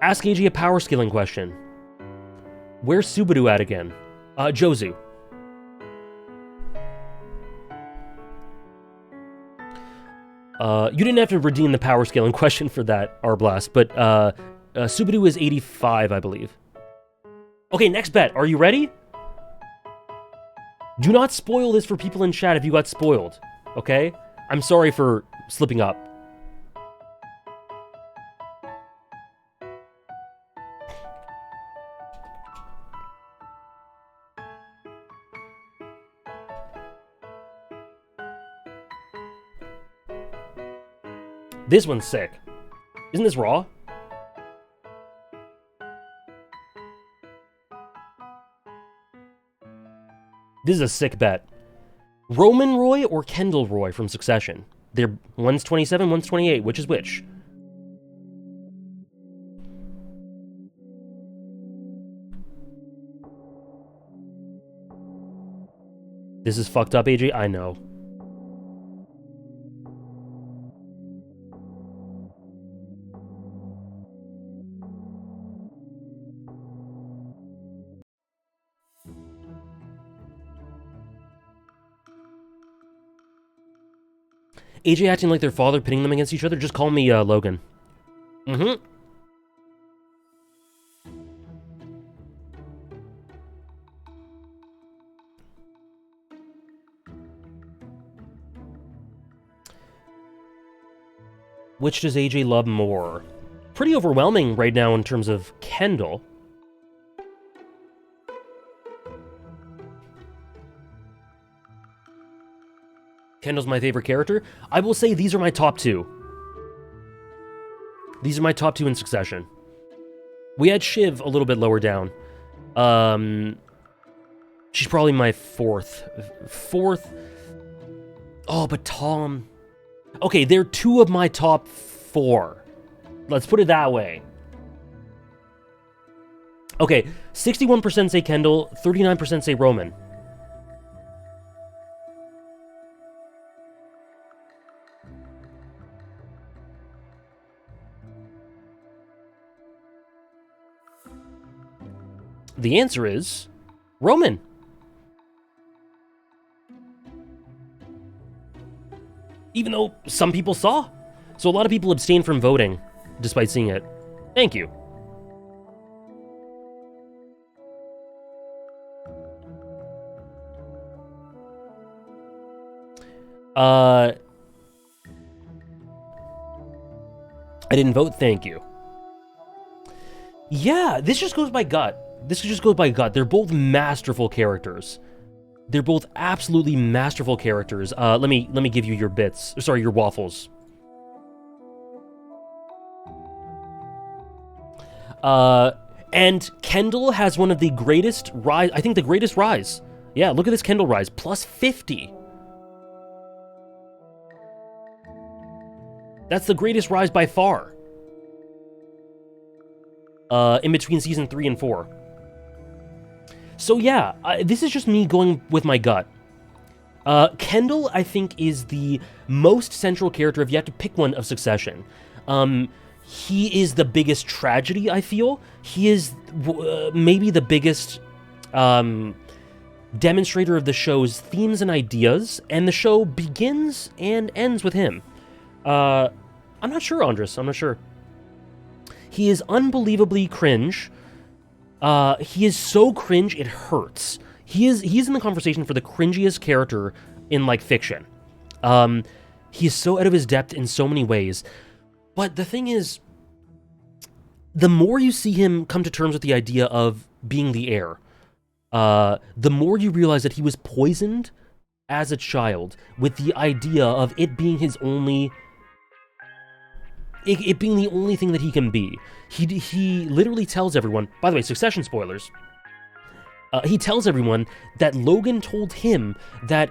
Ask AJ a power scaling question. Where's Subaru at again? Jozu. You didn't have to redeem the power scaling question for that, Arblast, but Subaru is 85, I believe. Okay, next bet. Are you ready? Do not spoil this for people in chat if you got spoiled, okay? I'm sorry for slipping up. This one's sick. Isn't this raw? This is a sick bet. Roman Roy or Kendall Roy from Succession? They're one's 27, one's 28. Which is which? This is fucked up, AJ. I know. AJ acting like their father, pitting them against each other. Just call me Logan. Mm-hmm. Which does AJ love more? Pretty overwhelming right now in terms of Kendall. Kendall's my favorite character. I will say these are my top two. These are my top two in Succession. We had Shiv a little bit lower down. She's probably my fourth. Oh, but Tom... Okay, they're two of my top four. Let's put it that way. Okay, 61% say Kendall, 39% say Roman. The answer is Roman. Even though some people saw. So a lot of people abstained from voting despite seeing it. Thank you. I didn't vote, thank you. Yeah, this just goes by gut. They're both masterful characters. They're both absolutely masterful characters. Let me give you your bits. Sorry, your waffles. And Kendall has one of the greatest rise. I think the greatest rise. Yeah, look at this Kendall rise. Plus 50. That's the greatest rise by far. In between season 3 and 4. So yeah, this is just me going with my gut. Kendall, I think, is the most central character if you have to pick one of Succession. He is the biggest tragedy, I feel. He is maybe the biggest demonstrator of the show's themes and ideas, and the show begins and ends with him. I'm not sure, Andres. I'm not sure. He is unbelievably cringe. He is so cringe, it hurts. He's in the conversation for the cringiest character in, like, fiction. He is so out of his depth in so many ways. But the thing is, the more you see him come to terms with the idea of being the heir, the more you realize that he was poisoned as a child with the idea of it being his only... It being the only thing that he can be. He literally tells everyone, by the way, Succession spoilers, he tells everyone that Logan told him that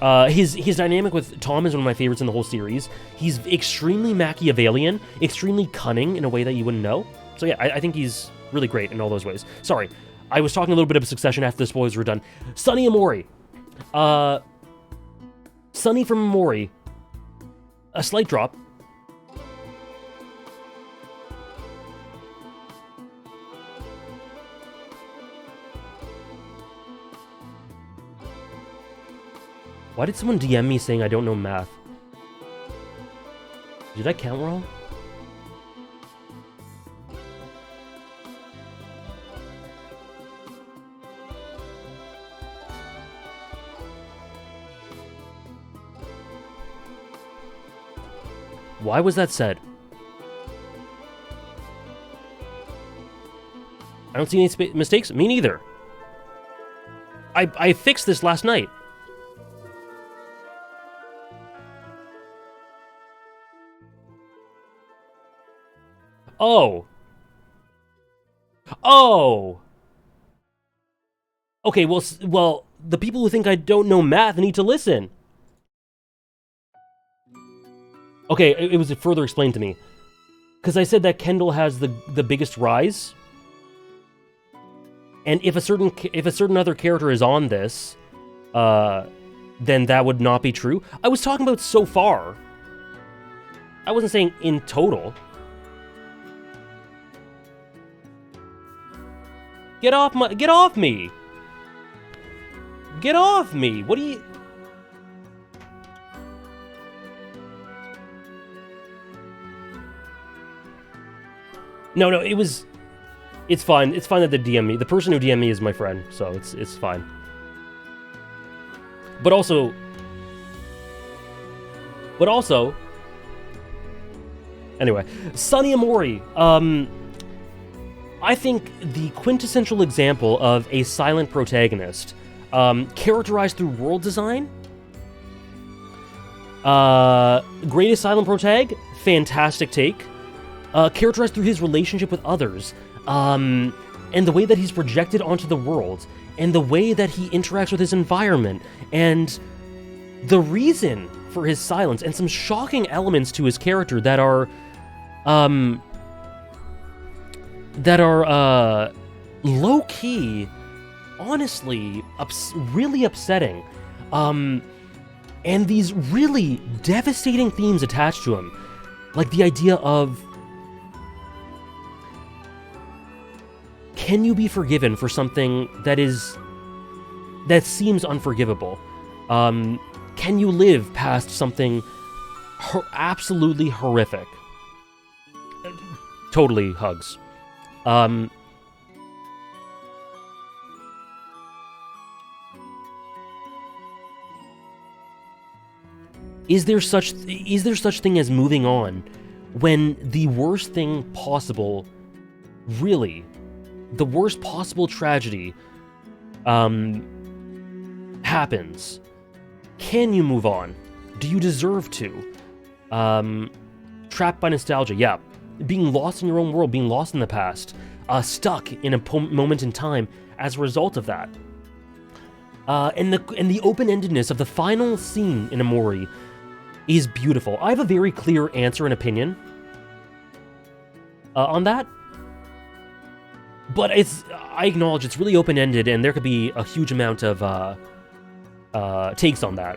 His dynamic with Tom is one of my favorites in the whole series. He's extremely Machiavellian, extremely cunning in a way that you wouldn't know. So yeah, I think he's really great in all those ways. Sorry, I was talking a little bit of Succession after the spoilers were done. Sonny Amori. Sonny from Amori. A slight drop. Why did someone DM me saying I don't know math? Did I count wrong? Why was that said? I don't see any mistakes. Me neither. I fixed this last night. Oh. Oh. Okay, well, the people who think I don't know math need to listen. Okay, it was further explained to me. Because I said that Kendall has the biggest rise. And if a certain other character is on this, then that would not be true. I was talking about so far. I wasn't saying in total. Get off me! Get off me! What do you... No, it was... It's fine. It's fine that they DM me. The person who DM me is my friend, so it's fine. But also... Anyway, Sonny Amori. I think the quintessential example of a silent protagonist, characterized through world design. Greatest silent protag, fantastic take. Characterized through his relationship with others, and the way that he's projected onto the world, and the way that he interacts with his environment, and the reason for his silence, and some shocking elements to his character that are low-key, honestly, really upsetting. And these really devastating themes attached to him. Like the idea of, can you be forgiven for something that seems unforgivable? Can you live past something absolutely horrific? Totally hugs. Is there such thing as moving on when the worst thing possible, really, the worst possible tragedy, happens? Can you move on? Do you deserve to? Trapped by nostalgia, yeah. Being lost in your own world, being lost in the past, stuck in a moment in time as a result of that. And the open-endedness of the final scene in Amori is beautiful. I have a very clear answer and opinion on that. But I acknowledge it's really open-ended, and there could be a huge amount of takes on that.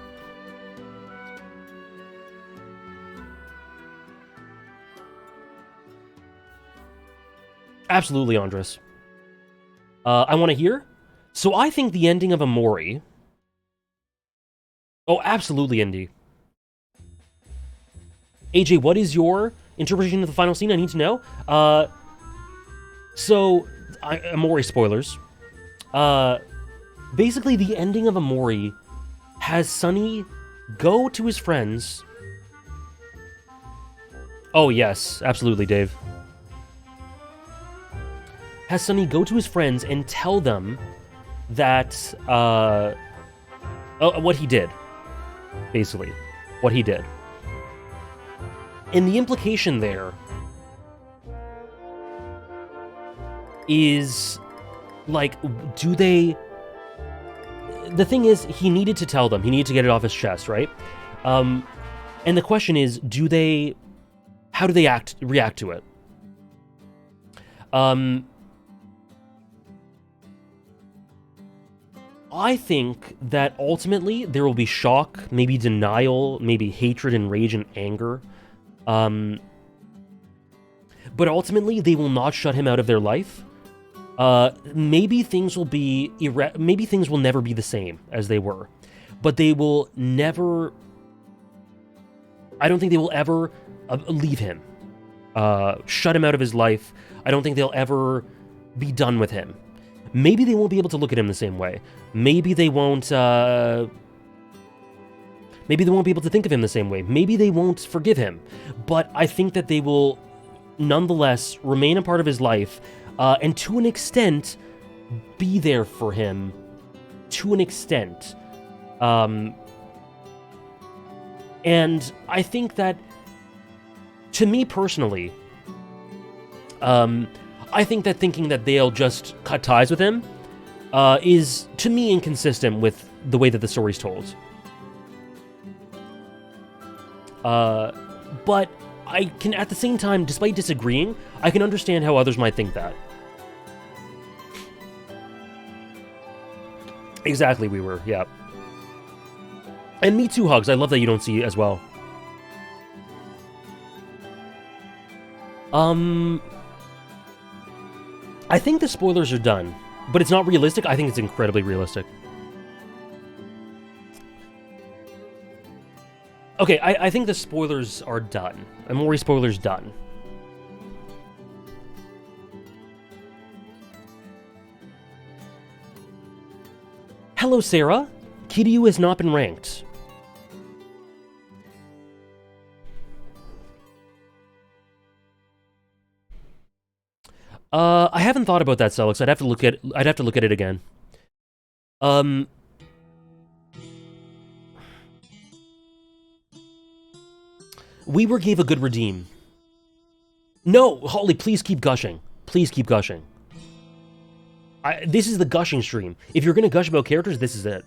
Absolutely, Andres. I want to hear. So I think the ending of Amori... Oh, absolutely, Indy. AJ, what is your interpretation of the final scene? I need to know. Amori spoilers. Basically, the ending of Amori has Sonny go to his friends. Oh, yes, absolutely, Dave. Has Sonny go to his friends and tell them that, what he did. Basically. What he did. And the implication there is, like, do they... the thing is, he needed to tell them. He needed to get it off his chest, right? And the question is, how do they react to it? I think that ultimately there will be shock, maybe denial, maybe hatred and rage and anger. But ultimately, they will not shut him out of their life. Maybe things will maybe things will never be the same as they were, but they will never. I don't think they will ever leave him, shut him out of his life. I don't think they'll ever be done with him. Maybe they won't be able to look at him the same way. Maybe they won't. Maybe they won't be able to think of him the same way. Maybe they won't forgive him. But I think that they will, nonetheless, remain a part of his life, and to an extent, be there for him. To an extent. And I think that, to me personally, I think that thinking that they'll just cut ties with him is, to me, inconsistent with the way that the story's told. But I can, at the same time, despite disagreeing, I can understand how others might think that. Exactly, we were, yeah. And me too, Hugs. I love that you don't see it as well. I think the spoilers are done, but it's not realistic. I think it's incredibly realistic. Okay, I think the spoilers are done. Amori spoilers done. Hello, Sarah. Kiryu has not been ranked. I haven't thought about that, Celix. I'd have to look at it again. Weaver gave a good redeem. No, Holly, please keep gushing. Please keep gushing. This is the gushing stream. If you're gonna gush about characters, this is it.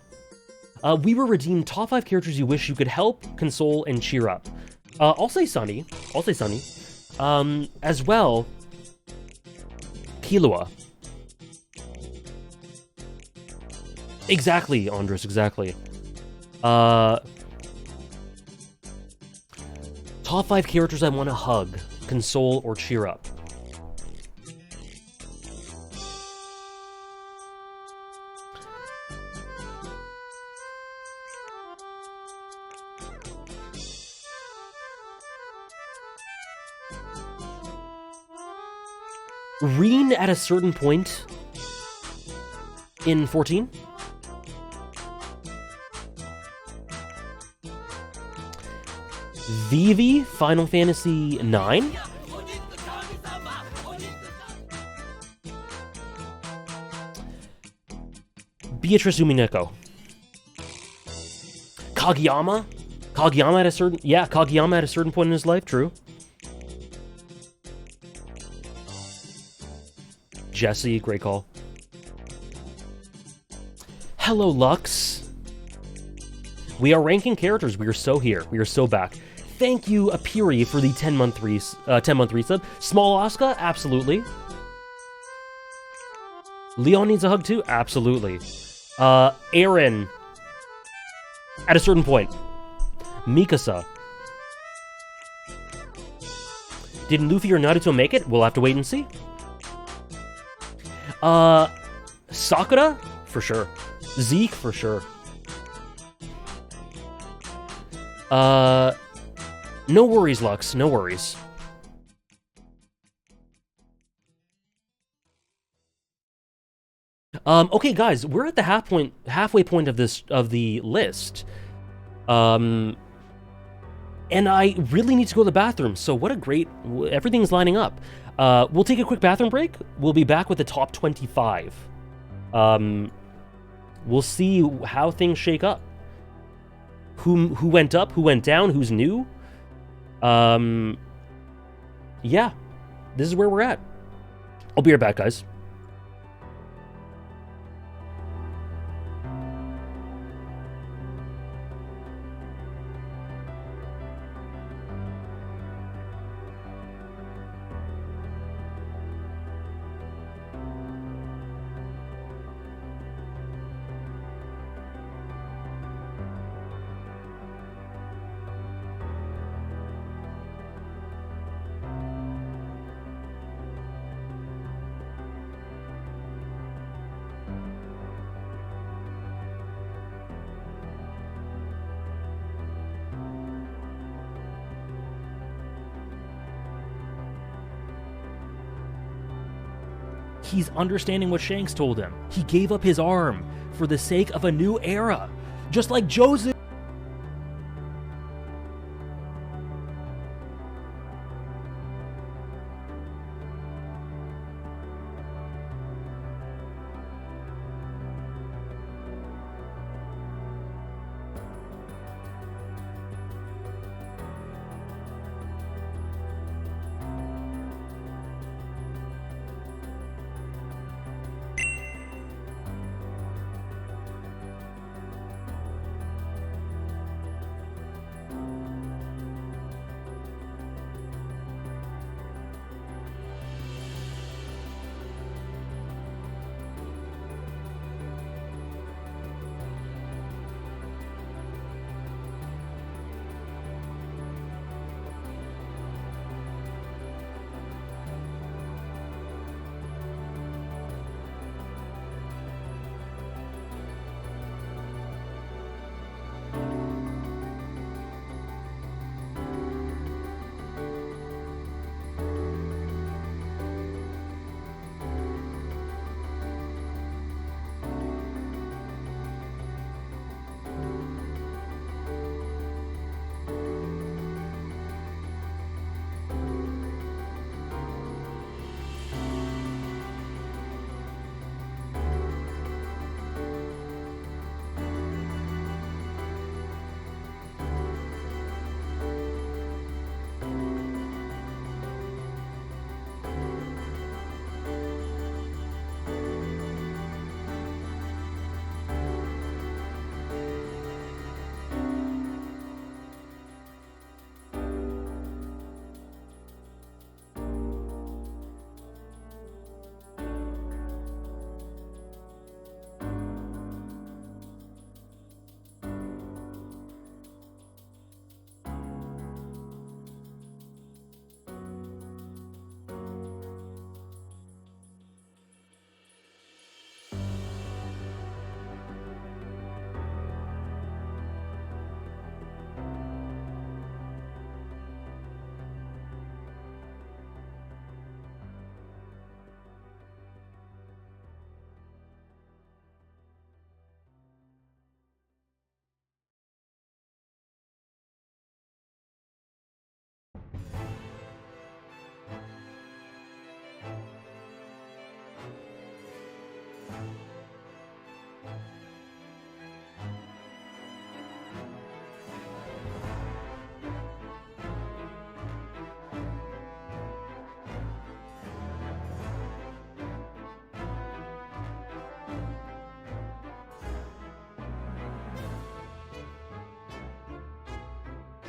Weaver redeemed top 5 characters you wish you could help, console, and cheer up. I'll say Sunny. As well, Killua. Exactly, Andres, exactly. Top 5 characters I want to hug, console, or cheer up. Reen at a certain point in 14. Vivi, Final Fantasy 9. Beatrice Umineko. Kageyama? Kageyama at a certain point in his life, true. Jesse, great call. Hello, Lux. We are ranking characters. We are so here. We are so back. Thank you, Apiri, for the 10-month resub. Small Oscar, absolutely. Leon needs a hug too? Absolutely. Aaron. At a certain point. Mikasa. Did Luffy or Naruto make it? We'll have to wait and see. Sakura? For sure. Zeke? For sure. No worries, Lux. No worries. Okay, guys, we're at the halfway point of the list. And I really need to go to the bathroom, so what a great... Everything's lining up. We'll take a quick bathroom break. We'll be back with the top 25. We'll see how things shake up. Who went up, who went down, who's new. Yeah. This is where we're at. I'll be right back, guys. he's understanding what Shanks told him. He gave up his arm for the sake of a new era. Just like Joseph.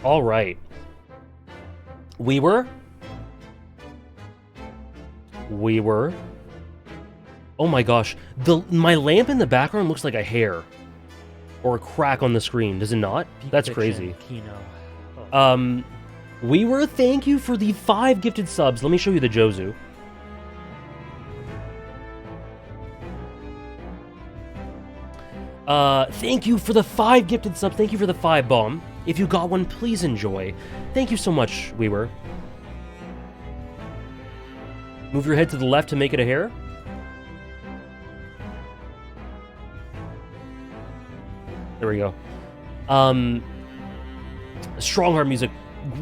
All right. We were. Oh my gosh. My lamp in the background looks like a hair. Or a crack on the screen, does it not? That's crazy. Kino. We were, thank you for the 5 gifted subs. Let me show you the Jozu. Thank you for the 5 gifted subs. Thank you for the 5 bomb. If you got one, please enjoy. Thank you so much, we were. Move your head to the left to make it a hair. There we go. Strongheart music.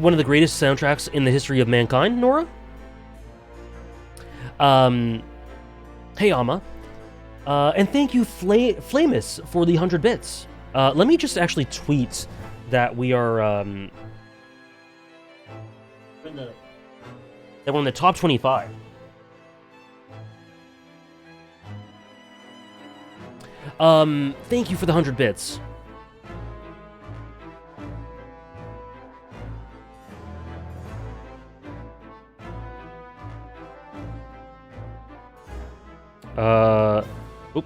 One of the greatest soundtracks in the history of mankind, Nora? Hey, Amma. And thank you, Flamus, for the 100 bits. Let me just actually tweet that we are, that we're in the top 25. Thank you for the 100 bits. Oop.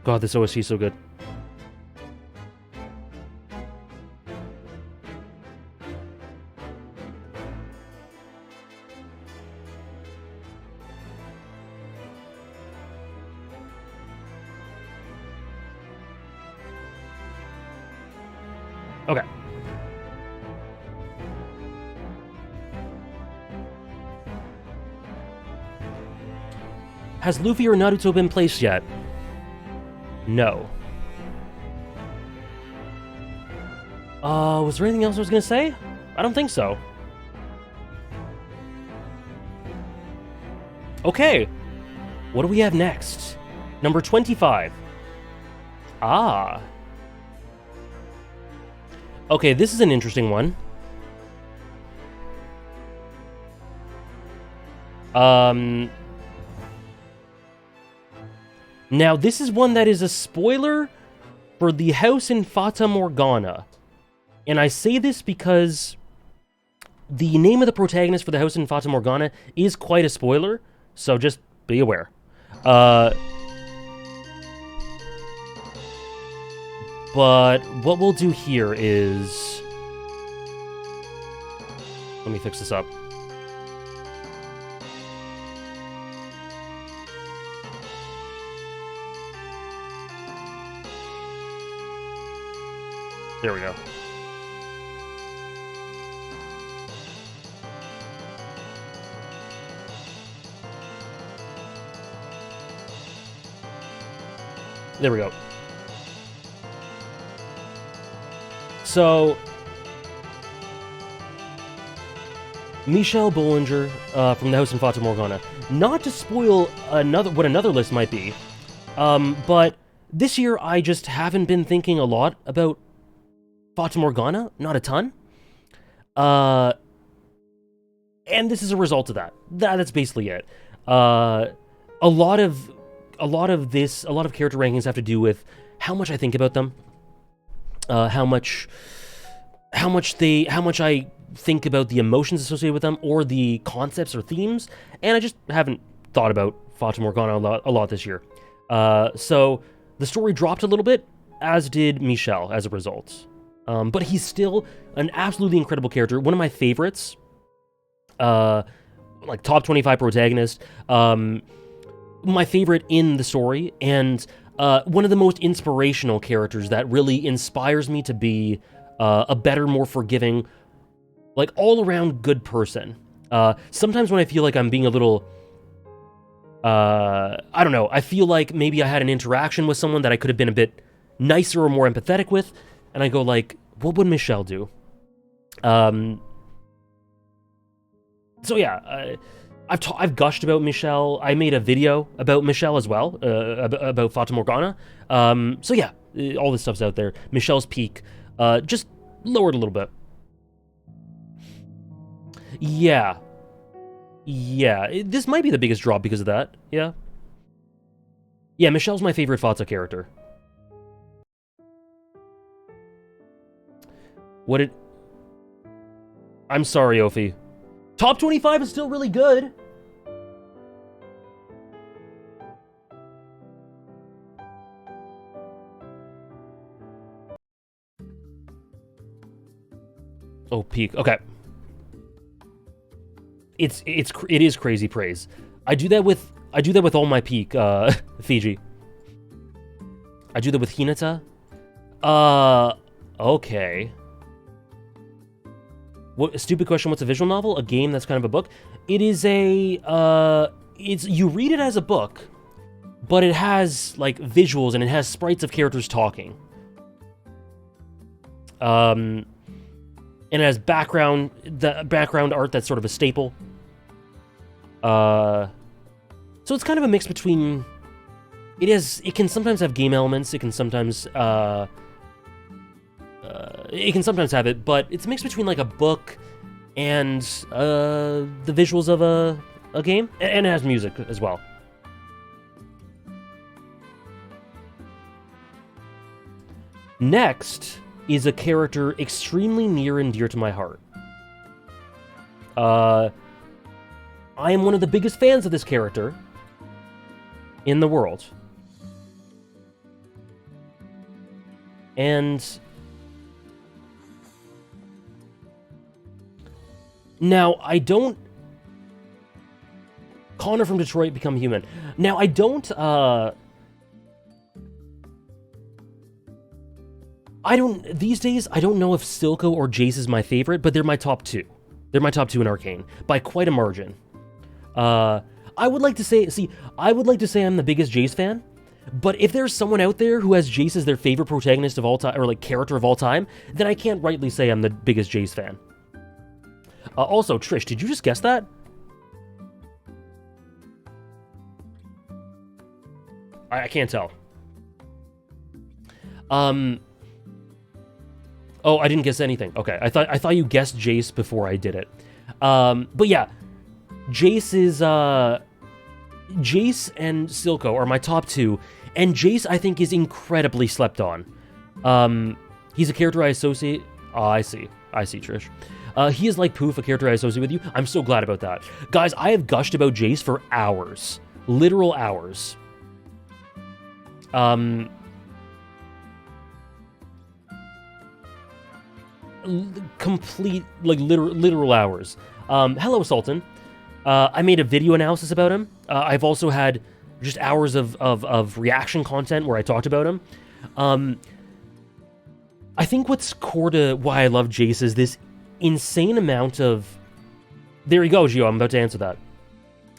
God, this OST is so good. Okay. Has Luffy or Naruto been placed yet? No. Was there anything else I was gonna say? I don't think so. Okay. What do we have next? Number 25. Ah. Okay, this is an interesting one. Now, this is one that is a spoiler for the house in Fata Morgana. And I say this because the name of the protagonist for the house in Fata Morgana is quite a spoiler, so just be aware. But what we'll do here is... Let me fix this up. There we go. There we go. So, Michelle Bollinger from the House in Fata Morgana. Not to spoil what another list might be, but this year I just haven't been thinking a lot about Fata Morgana, not a ton. And this is a result of that. That's basically it. A lot of character rankings have to do with how much I think about them, how much I think about the emotions associated with them, or the concepts or themes, and I just haven't thought about Fata Morgana a lot this year. So the story dropped a little bit, as did Michelle as a result. But he's still an absolutely incredible character, one of my favorites. Like top 25 protagonist. My favorite in the story, and one of the most inspirational characters that really inspires me to be a better, more forgiving, like all-around good person. Sometimes when I feel like I'm being a little, I don't know, I feel like maybe I had an interaction with someone that I could have been a bit nicer or more empathetic with, and I go like, what would Michelle do? So yeah, I've gushed about Michelle. I made a video about Michelle as well, about Fata Morgana. So yeah, all this stuff's out there. Michelle's peak, just lowered a little bit. Yeah. This might be the biggest drop because of that. Yeah. Yeah, Michelle's my favorite Fata character. I'm sorry, Ophi. Top 25 is still really good. Oh, peak. Okay. It is crazy praise. I do that with all my peak, Fiji. I do that with Hinata. Okay. What, stupid question, what's a visual novel? A game that's kind of a book? It is a, you read it as a book, but it has, like, visuals, and it has sprites of characters talking. And it has background art that's sort of a staple. So it's kind of a mix between, it can sometimes have game elements, it can sometimes have it, but it's a mix between like a book and the visuals of a game, and it has music as well. Next is a character extremely near and dear to my heart. I am one of the biggest fans of this character in the world. And now, I don't... Connor from Detroit Become Human. Now, I don't these days, I don't know if Silco or Jace is my favorite, but they're my top two. They're my top two in Arcane, by quite a margin. I would like to say, I would like to say I'm the biggest Jace fan, but if there's someone out there who has Jace as their favorite protagonist of all time, or like character of all time, then I can't rightly say I'm the biggest Jace fan. Also, Trish, did you just guess that? I can't tell. Oh, I didn't guess anything. Okay, I thought you guessed Jace before I did it. But yeah, Jace is Jace and Silco are my top two, and Jace I think is incredibly slept on. He's a character I associate. Oh, I see, Trish. He is like Poof, a character I associate with you. I'm so glad about that, guys. I have gushed about Jace for hours, literal hours. Complete, like, literal hours. Hello, Sultan. I made a video analysis about him. I've also had just hours of reaction content where I talked about him. I think what's core to why I love Jace is this insane amount of... There you go, Gio, I'm about to answer that.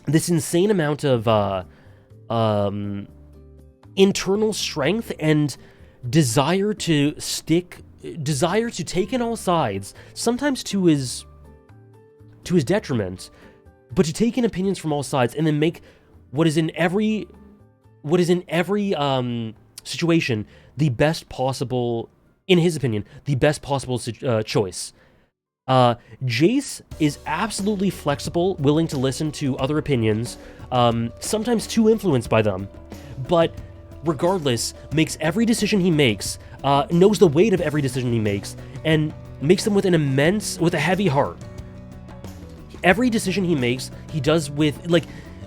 This insane amount of internal strength and desire to take in all sides, sometimes to his detriment, but to take in opinions from all sides and then make what is in every situation the best possible, in his opinion, the best possible choice. Jace is absolutely flexible, willing to listen to other opinions, sometimes too influenced by them, but regardless, makes every decision he makes, knows the weight of every decision he makes, and makes them with a heavy heart. Every decision he makes, he does with, like,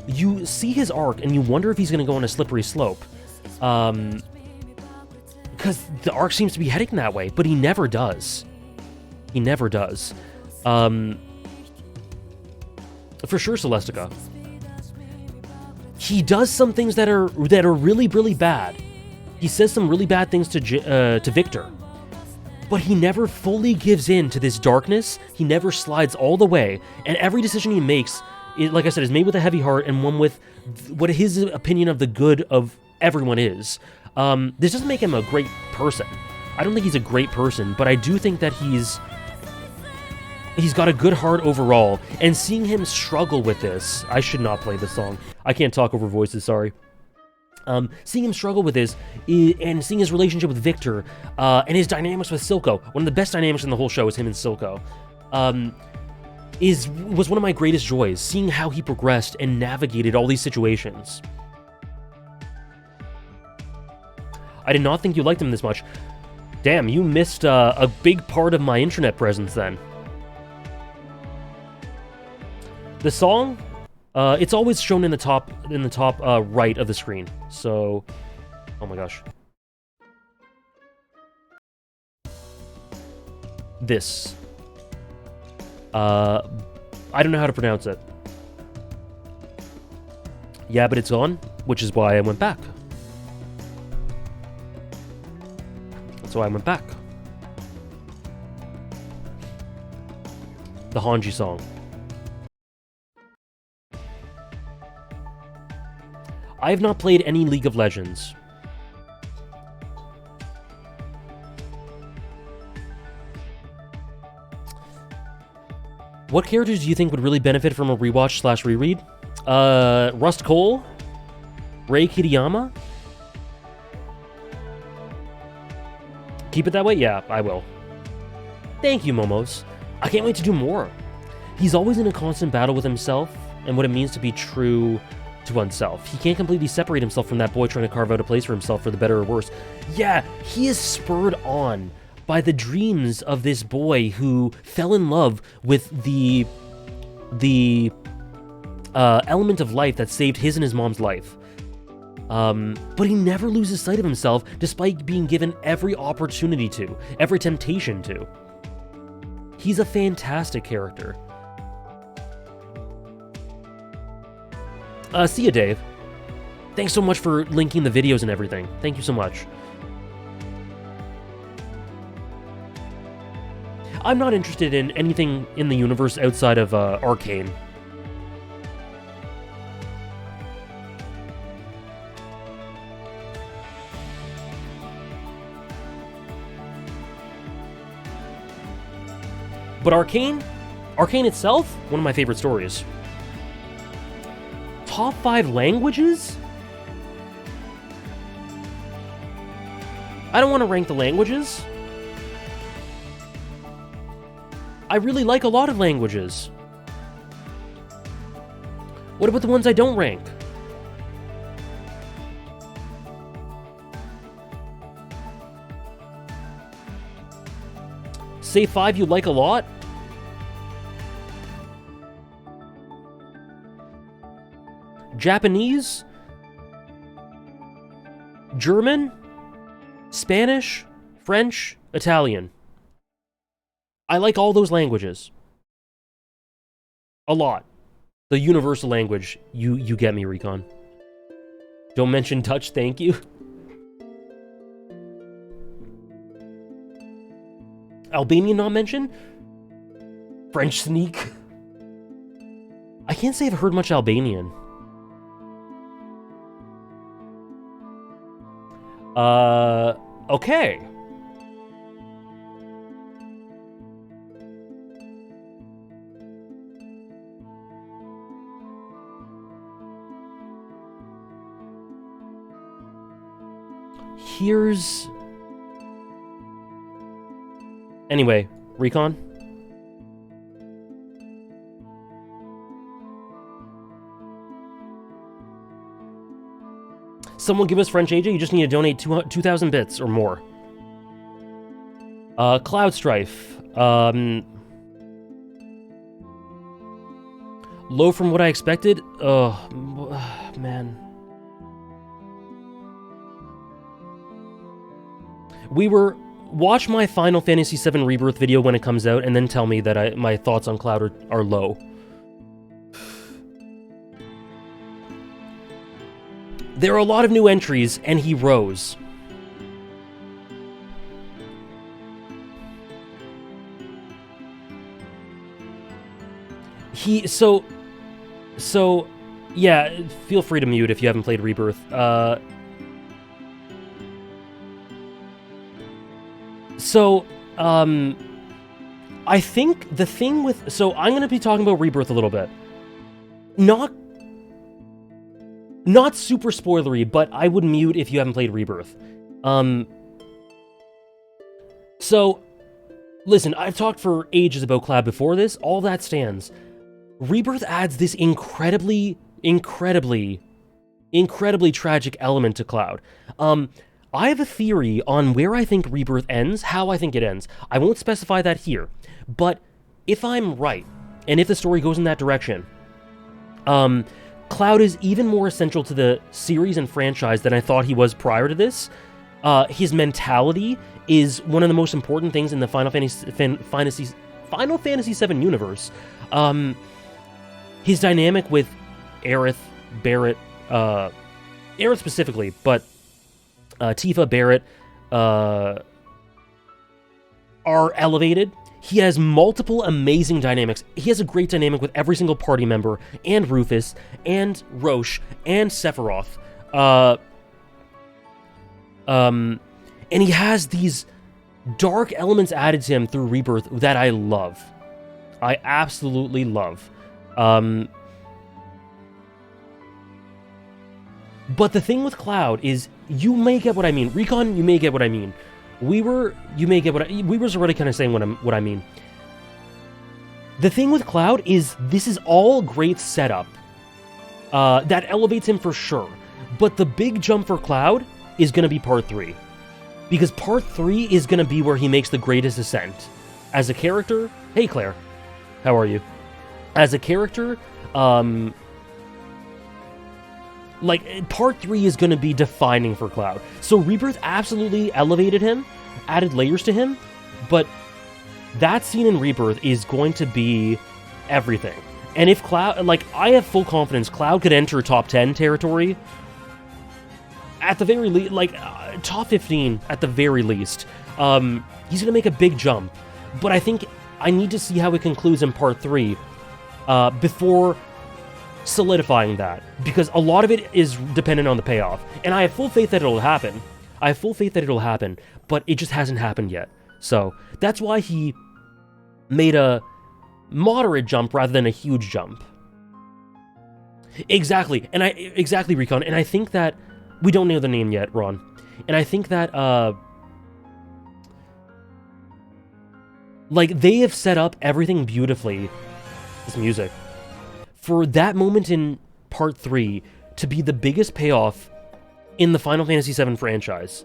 you see his arc and you wonder if he's going to go on a slippery slope. Because the arc seems to be heading that way, but he never does. He never does. For sure, Celestica. He does some things that are really, really bad. He says some really bad things to Victor. But he never fully gives in to this darkness. He never slides all the way. And every decision he makes, like I said, is made with a heavy heart and one with what his opinion of the good of everyone is. This doesn't make him a great person. I don't think he's a great person, but I do think that he's got a good heart overall, and seeing him struggle with this... I should not play this song. I can't talk over voices, sorry. Seeing him struggle with this, and seeing his relationship with Victor, and his dynamics with Silco, one of the best dynamics in the whole show is him and Silco, was one of my greatest joys, seeing how he progressed and navigated all these situations. I did not think you liked him this much. Damn, you missed a big part of my internet presence then. The song, it's always shown in the top right of the screen. So, oh my gosh. This. I don't know how to pronounce it. Yeah, but it's gone, which is why I went back. That's why I went back. The Hanji song. I have not played any League of Legends. What characters do you think would really benefit from a rewatch/reread? Rust Cole? Rei Kitayama? Keep it that way? Yeah, I will. Thank you, Momos. I can't wait to do more. He's always in a constant battle with himself and what it means to be true to oneself. He can't completely separate himself from that boy trying to carve out a place for himself for the better or worse. Yeah, he is spurred on by the dreams of this boy who fell in love with the element of life that saved his and his mom's life. But he never loses sight of himself despite being given every opportunity to, every temptation to. He's a fantastic character. See ya, Dave. Thanks so much for linking the videos and everything. Thank you so much. I'm not interested in anything in the universe outside of Arcane. But Arcane itself, one of my favorite stories. Top 5 languages? I don't want to rank the languages. I really like a lot of languages. What about the ones I don't rank? Say 5 you like a lot? Japanese? German? Spanish? French? Italian. I like all those languages. A lot. The universal language. You get me, Recon. Don't mention Dutch, thank you. Albanian not mentioned? French sneak? I can't say I've heard much Albanian. Okay. Here's... Anyway, Recon? Someone give us French AJ, you just need to donate 2,000 bits or more. Cloud Strife. Low from what I expected? Oh, man. Watch my Final Fantasy VII Rebirth video when it comes out, and then tell me that my thoughts on Cloud are low. There are a lot of new entries, and he rose. So, yeah, feel free to mute if you haven't played Rebirth. I think the thing with... So, I'm going to be talking about Rebirth a little bit. Not super spoilery, but I would mute if you haven't played Rebirth. So, listen, I've talked for ages about Cloud before this. All that stands. Rebirth adds this incredibly tragic element to Cloud. I have a theory on where I think Rebirth ends, how I think it ends. I won't specify that here, but if I'm right, and if the story goes in that direction, Cloud is even more essential to the series and franchise than I thought he was prior to this. His mentality is one of the most important things in the Final Fantasy VII universe. His dynamic with Aerith, Barrett, Aerith specifically, but Tifa, Barrett, are elevated. He has multiple amazing dynamics. He has a great dynamic with every single party member, and Rufus, and Roche, and Sephiroth. And he has these dark elements added to him through Rebirth that I love. I absolutely love. But the thing with Cloud is, you may get what I mean. Recon, you may get what I mean. Weaver's already kind of saying what I mean. The thing with Cloud is, this is all great setup. That elevates him for sure. But the big jump for Cloud is going to be Part 3. Because Part 3 is going to be where he makes the greatest ascent. As a character... Hey, Claire. How are you? As a character, like, Part 3 is going to be defining for Cloud. So Rebirth absolutely elevated him, added layers to him, but that scene in Rebirth is going to be everything. And if Cloud... Like, I have full confidence Cloud could enter top 10 territory. At the very least, like, top 15 at the very least. He's going to make a big jump. But I think I need to see how it concludes in Part 3 before solidifying that, because a lot of it is dependent on the payoff, and I have full faith that it'll happen. But it just hasn't happened yet. So that's why he made a moderate jump rather than a huge jump. Exactly, exactly, Recon, and I think that we don't know the name yet, Ron, and I think that like they have set up everything beautifully. This music for that moment in Part 3 to be the biggest payoff in the Final Fantasy VII franchise,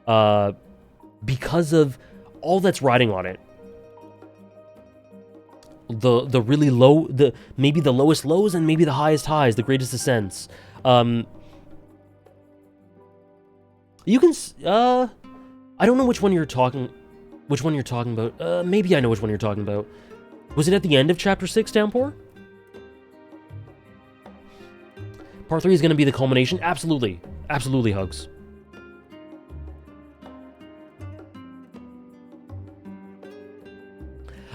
because of all that's riding on it. The really low, maybe the lowest lows and maybe the highest highs, the greatest ascents. You can, I don't know which one you're talking about. Maybe I know which one you're talking about. Was it at the end of Chapter 6, Downpour? Part 3 is going to be the culmination? Absolutely. Absolutely, Hugs.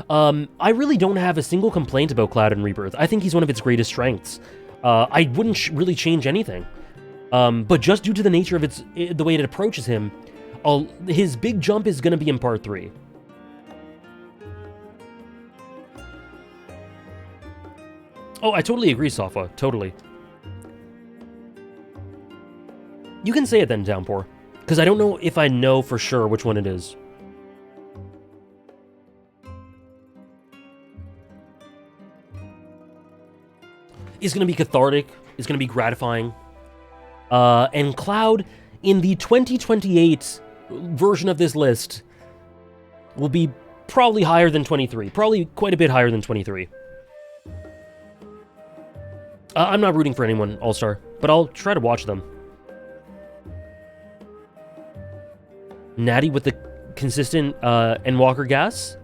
I really don't have a single complaint about Cloud in Rebirth. I think he's one of its greatest strengths. I wouldn't really change anything. But just due to the nature of the way it approaches him, his big jump is going to be in Part 3. Oh, I totally agree, Safa. Totally. You can say it then, Downpour. Because I don't know if I know for sure which one it is. It's going to be cathartic. It's going to be gratifying. And Cloud, in the 2028 version of this list, will be probably higher than 23. Probably quite a bit higher than 23. I'm not rooting for anyone, All-Star, but I'll try to watch them. Natty with the consistent Endwalker gas.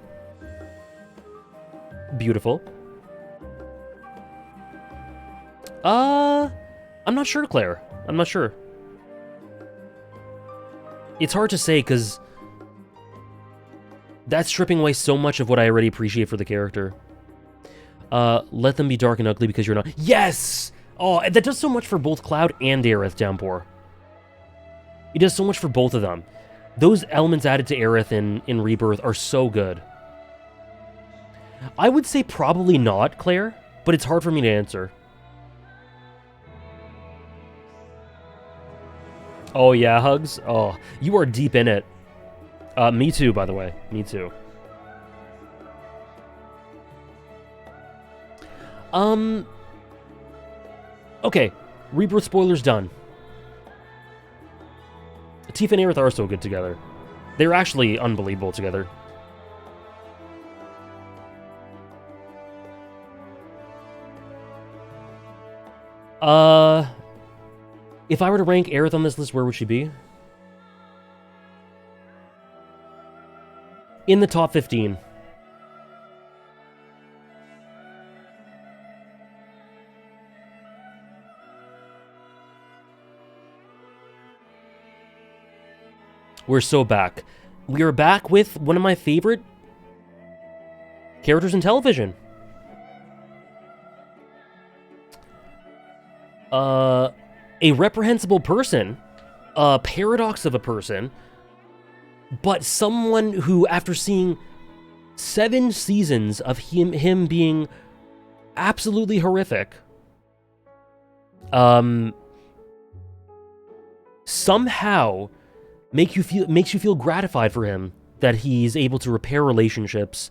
Beautiful. I'm not sure, Claire. I'm not sure. It's hard to say, because that's stripping away so much of what I already appreciate for the character. Let them be dark and ugly because you're not... Yes! Oh, that does so much for both Cloud and Aerith, Downpour. It does so much for both of them. Those elements added to Aerith in Rebirth are so good. I would say probably not, Claire, but it's hard for me to answer. Oh yeah, Hugs? Oh, you are deep in it. Me too, by the way. Me too. Okay, Rebirth spoilers done. Tifa and Aerith are so good together. They're actually unbelievable together. If I were to rank Aerith on this list, where would she be? In the top 15. We're so back. We are back with one of my favorite characters in television. A reprehensible person, a paradox of a person, but someone who, after seeing 7 seasons of him being absolutely horrific, somehow makes you feel gratified for him that he's able to repair relationships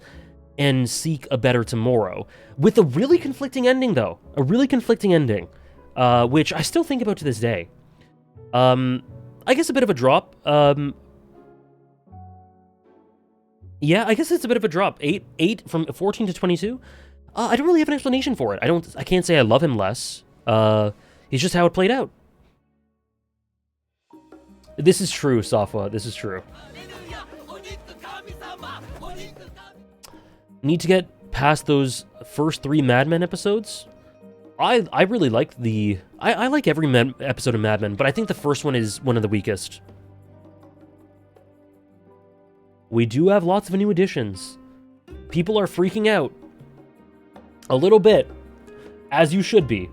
and seek a better tomorrow. With a really conflicting ending, though. A really conflicting ending. Which I still think about to this day. I guess a bit of a drop. Yeah, I guess it's a bit of a drop. 8 from 14 to 22. I don't really have an explanation for it. I can't say I love him less. It's just how it played out. This is true, Safwa. This is true. Need to get past those first 3 Mad Men episodes. I really like the... I like every episode of Mad Men, but I think the first one is one of the weakest. We do have lots of new additions. People are freaking out. A little bit. As you should be.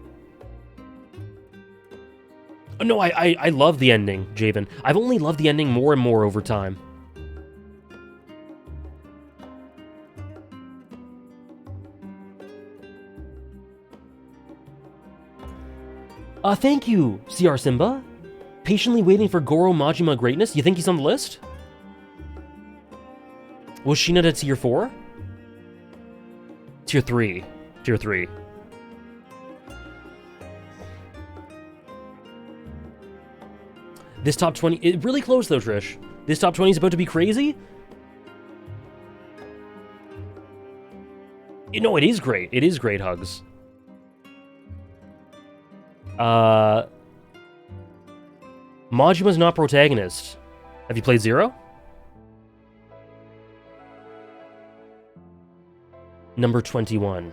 No, I love the ending, Javen. I've only loved the ending more and more over time. Thank you, CR Simba. Patiently waiting for Goro Majima greatness. You think he's on the list? Was Shinada tier 4? Tier 3. Tier 3. This top 20... It really close, though, Trish. This top 20 is about to be crazy? No, it is great. It is great, Hugs. Majima's not protagonist. Have you played Zero? Number 21.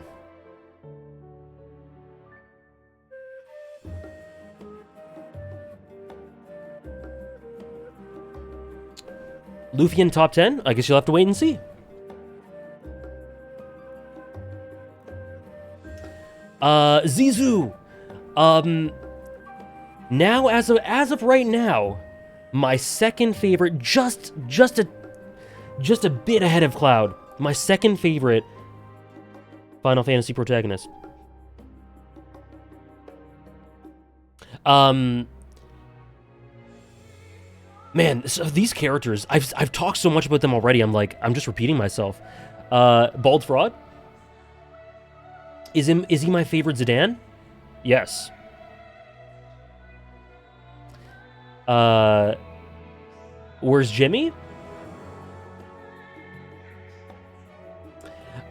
Luffy in top 10? I guess you'll have to wait and see. Zizu! Now, as of right now, my second favorite, just a bit ahead of Cloud, my second favorite Final Fantasy protagonist. Man, so these characters, I've talked so much about them already, I'm just repeating myself. Bald Fraud? Is he my favorite Zidane? Yes. Where's Jimmy?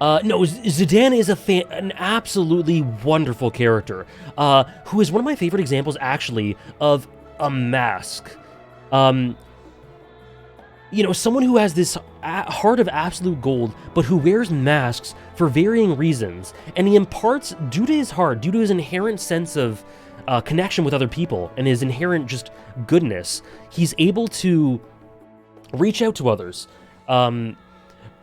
No, Zidane is an absolutely wonderful character, who is one of my favorite examples, actually, of a mask. You know, someone who has this heart of absolute gold, but who wears masks for varying reasons, and he imparts, due to his heart, due to his inherent sense of connection with other people, and his inherent just goodness, he's able to reach out to others.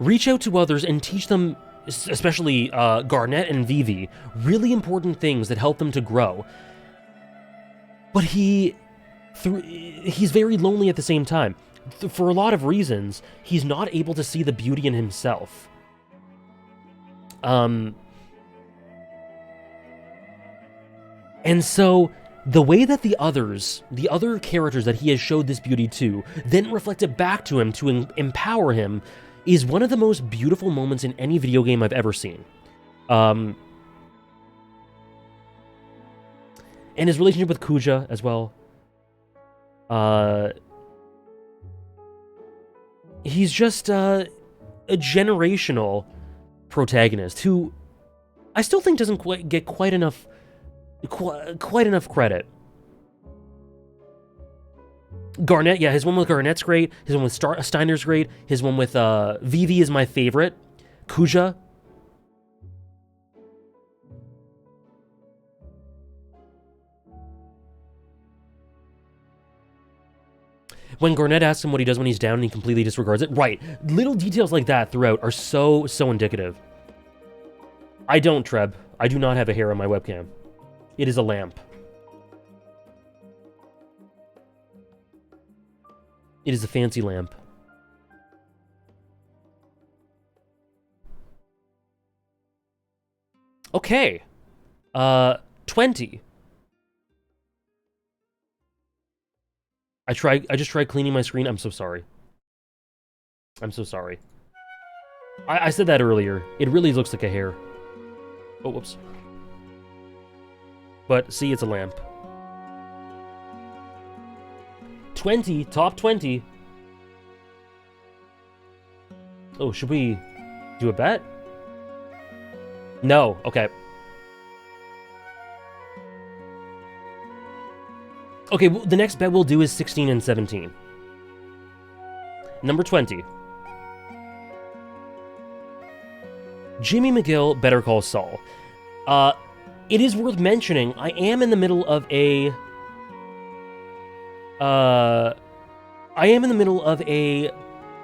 Reach out to others and teach them, especially Garnet and Vivi, really important things that help them to grow. But he's very lonely at the same time. For a lot of reasons, he's not able to see the beauty in himself. And so, the way that the other characters that he has showed this beauty to, then reflect it back to him to empower him, is one of the most beautiful moments in any video game I've ever seen. And his relationship with Kuja as well. He's just a generational protagonist who I still think doesn't get quite enough credit. Garnet, yeah, his one with Garnet's great. His one with Steiner's great. His one with Vivi is my favorite. Kuja. When Garnet asks him what he does when he's down and he completely disregards it. Right. Little details like that throughout are so indicative. I don't, Treb. I do not have a hair on my webcam. It is a lamp. It is a fancy lamp. Okay. 20. I just tried cleaning my screen. I'm so sorry. I'm so sorry. I said that earlier. It really looks like a hair. Oh, whoops. But, see, it's a lamp. 20. Top 20. Oh, should we do a bet? No. Okay. Okay, well, the next bet we'll do is 16 and 17. Number 20. Jimmy McGill, Better Call Saul. It is worth mentioning, I am in the middle of a...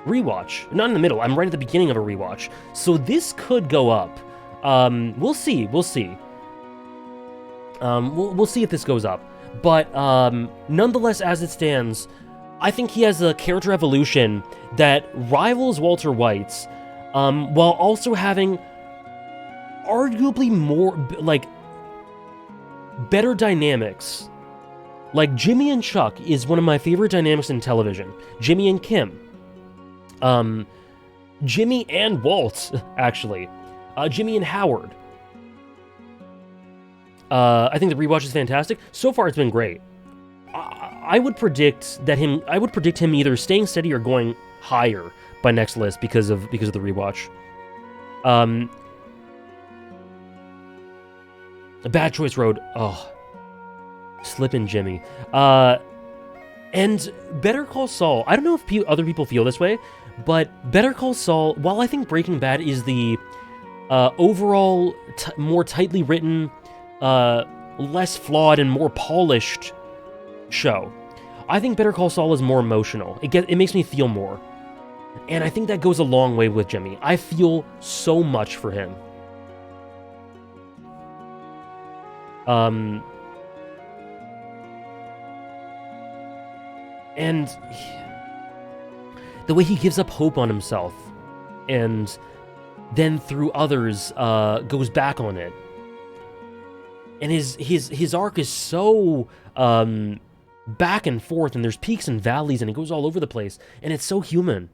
rewatch. Not in the middle, I'm right at the beginning of a rewatch. So this could go up. We'll see, we'll see. We'll see if this goes up. But, nonetheless, as it stands, I think he has a character evolution that rivals Walter White's, while also having arguably more, like, better dynamics. Like, Jimmy and Chuck is one of my favorite dynamics in television. Jimmy and Kim. Jimmy and Walt, actually. Jimmy and Howard. I think the rewatch is fantastic. So far, it's been great. I would predict him either staying steady or going higher by next list because of the rewatch. A Bad Choice Road. Oh, slippin' Jimmy. And Better Call Saul. I don't know if other people feel this way, but Better Call Saul, while I think Breaking Bad is the overall more tightly written, less flawed and more polished show, I think Better Call Saul is more emotional. It makes me feel more. And I think that goes a long way with Jimmy. I feel so much for him. And the way he gives up hope on himself and then through others goes back on it. And his arc is so back and forth, and there's peaks and valleys, and it goes all over the place, and it's so human.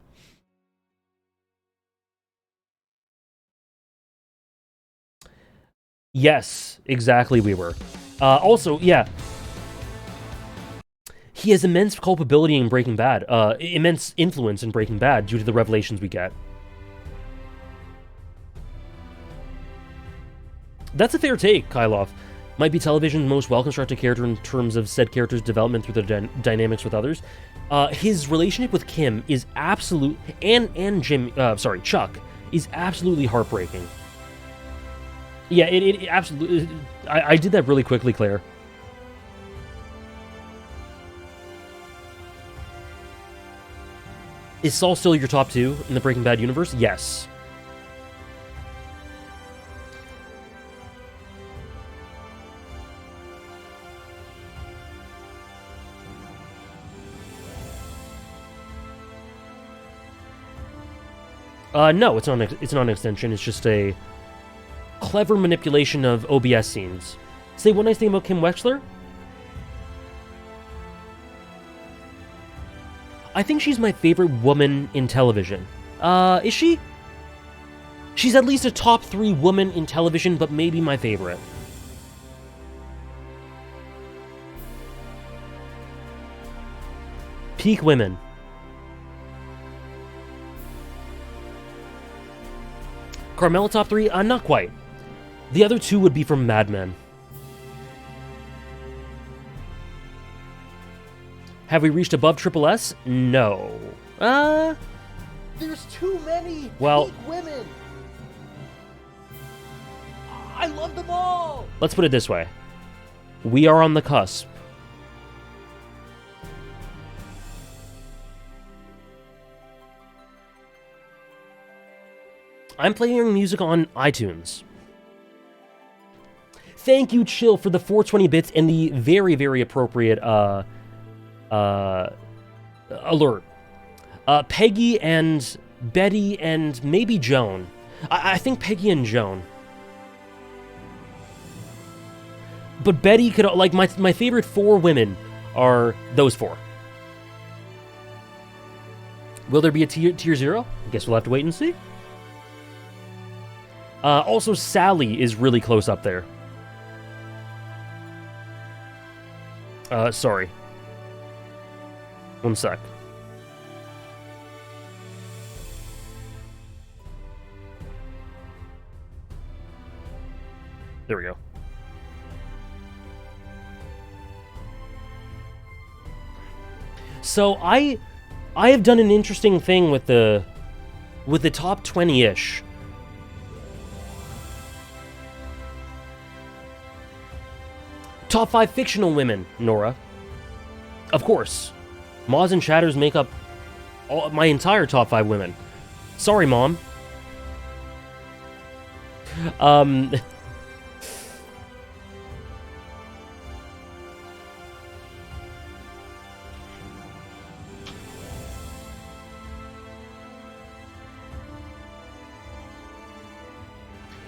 Yes, exactly, we were. Also, yeah, he has immense culpability in Breaking Bad, immense influence in Breaking Bad due to the revelations we get. That's a fair take, Kylov. Might be television's most well-constructed character in terms of said character's development through the dynamics with others. His relationship with Kim is absolute, and Chuck, is absolutely heartbreaking. Yeah, it absolutely... I did that really quickly, Claire. Is Saul still your top 2 in the Breaking Bad universe? Yes. No, it's not an extension. It's just a clever manipulation of OBS scenes. Say one nice thing about Kim Wexler? I think she's my favorite woman in television. Is she? She's at least a top 3 woman in television, but maybe my favorite. Peak women. Carmela top 3? Not quite. The other 2 would be from Mad Men. Have we reached above Triple S? No. There's too many peak women. I love them all. Let's put it this way. We are on the cusp. I'm playing music on iTunes. Thank you, Chill, for the 420 bits and the very, very appropriate alert. Peggy and Betty and maybe Joan. I think Peggy and Joan. But Betty could, like, my favorite 4 women are those 4. Will there be a tier 0? I guess we'll have to wait and see. Also, Sally is really close up there. Sorry. One sec. There we go. So I have done an interesting thing with the top 20-ish. Top 5 fictional women, Nora. Of course. Moz and Shatters make up my entire top 5 women. Sorry, Mom.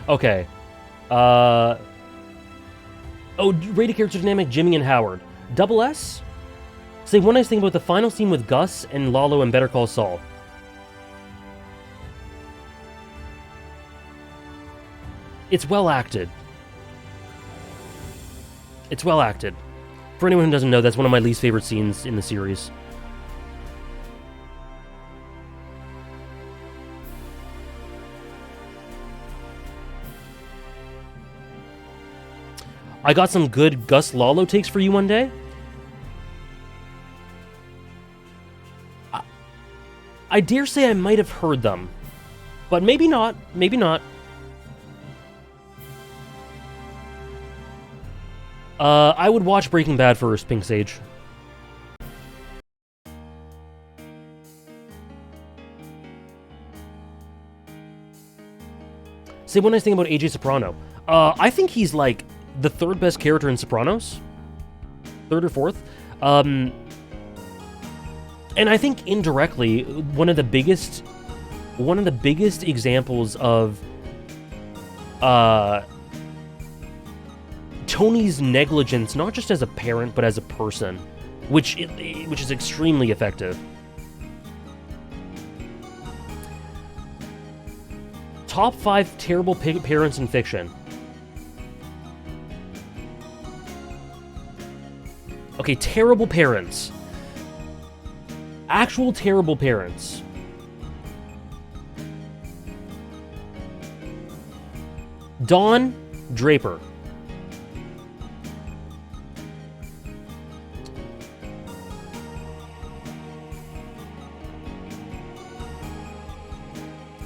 Okay. Oh, rated character dynamic, Jimmy and Howard. Double S? Say one nice thing about the final scene with Gus and Lalo and Better Call Saul. It's well acted. It's well acted. For anyone who doesn't know, that's one of my least favorite scenes in the series. I got some good Gus Lalo takes for you one day. I dare say I might have heard them, but maybe not, maybe not. I would watch Breaking Bad first, Pink Sage. Say one nice thing about AJ Soprano. I think he's like the third best character in Sopranos. Third or fourth. And I think indirectly, one of the biggest examples of Tony's negligence, not just as a parent, but as a person, which is extremely effective. Top 5 terrible parents in fiction. Okay, terrible parents. Actual terrible parents. Don Draper.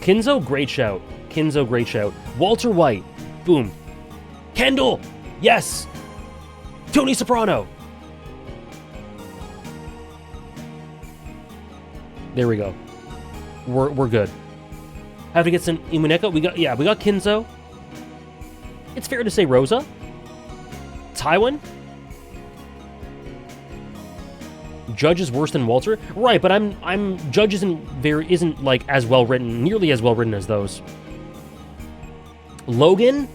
Kinzo, great shout. Kinzo, great shout. Walter White. Boom. Kendall. Yes. Tony Soprano. There we go. We're good. Have to get some Imuneko. We got Kinzo. It's fair to say Rosa. Tywin. Judge is worse than Walter, right? But Judge isn't like as well written, nearly as well written as those. Logan,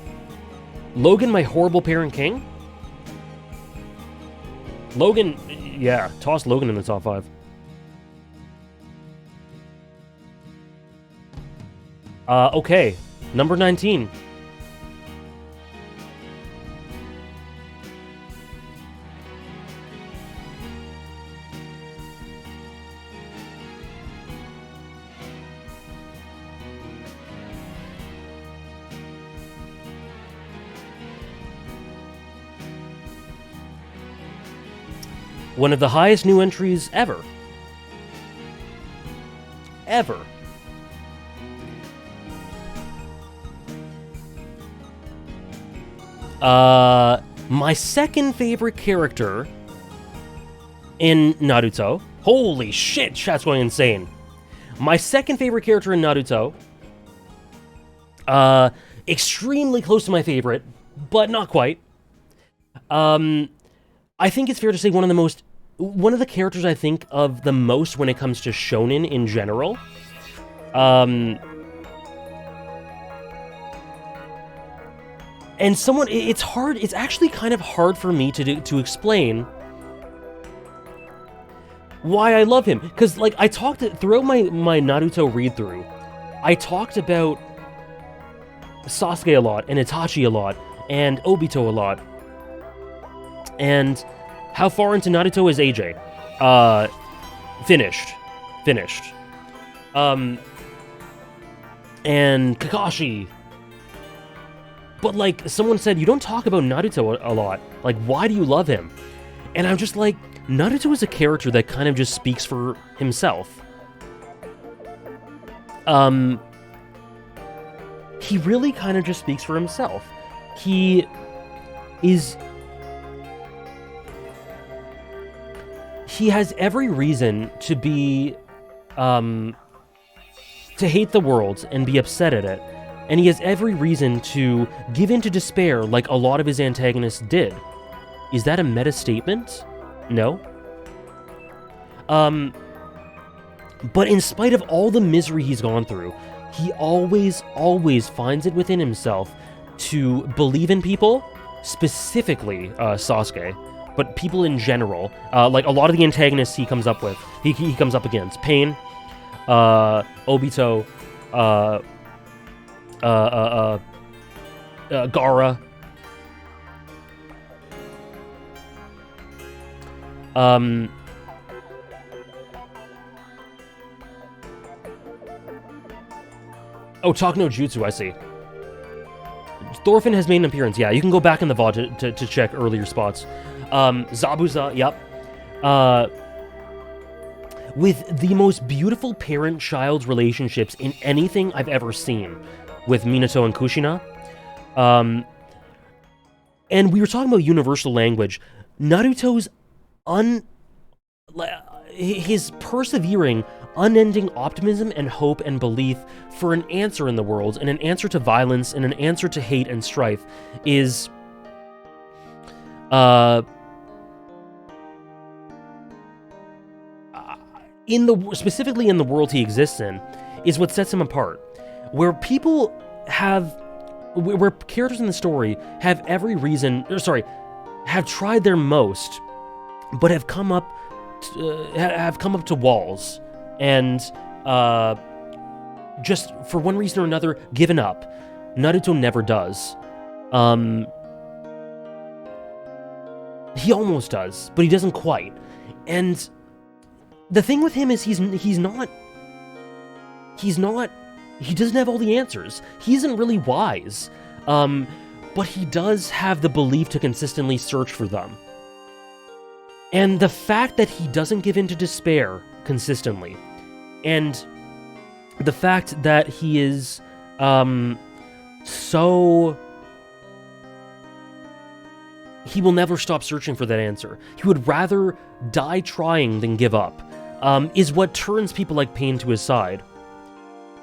my horrible parent king. Logan, yeah, toss Logan in the top 5. Okay, number 19. One of the highest new entries ever. Ever. My second favorite character in Naruto. Holy shit, chat's going insane. My second favorite character in Naruto. Extremely close to my favorite, but not quite. I think it's fair to say one of the characters I think of the most when it comes to shonen in general. And it's actually kind of hard for me to explain why I love him. Because, like, I talked throughout my Naruto read-through, I talked about Sasuke a lot, and Itachi a lot, and Obito a lot. And how far into Naruto is AJ? Finished. And Kakashi. But, like, someone said, you don't talk about Naruto a lot. Like, why do you love him? And I'm just like, Naruto is a character that kind of just speaks for himself. He really kind of just speaks for himself. He has every reason to be, to hate the world and be upset at it. And he has every reason to give in to despair like a lot of his antagonists did. Is that a meta statement? No. But in spite of all the misery he's gone through, he always finds it within himself to believe in people specifically Sasuke, but people in general, like a lot of the antagonists he comes up with, he comes up against. Pain, Obito, Gaara. Oh, Talk no Jutsu, I see. Thorfinn has made an appearance, yeah. You can go back in the VOD to check earlier spots. Zabuza, yep. With the most beautiful parent-child relationships in anything I've ever seen with Minato and Kushina. And we were talking about universal language. Naruto's his persevering, unending optimism and hope and belief for an answer in the world, and an answer to violence, and an answer to hate and strife is specifically in the world he exists in, is what sets him apart. Where people where characters in the story have every reason, have tried their most, but have come up to walls, and just for one reason or another given up. Naruto never does. He almost does, but he doesn't quite. And the thing with him is he doesn't have all the answers. He isn't really wise. But he does have the belief to consistently search for them. And the fact that he doesn't give in to despair consistently, and the fact that he is he will never stop searching for that answer. He would rather die trying than give up, is what turns people like Pain to his side.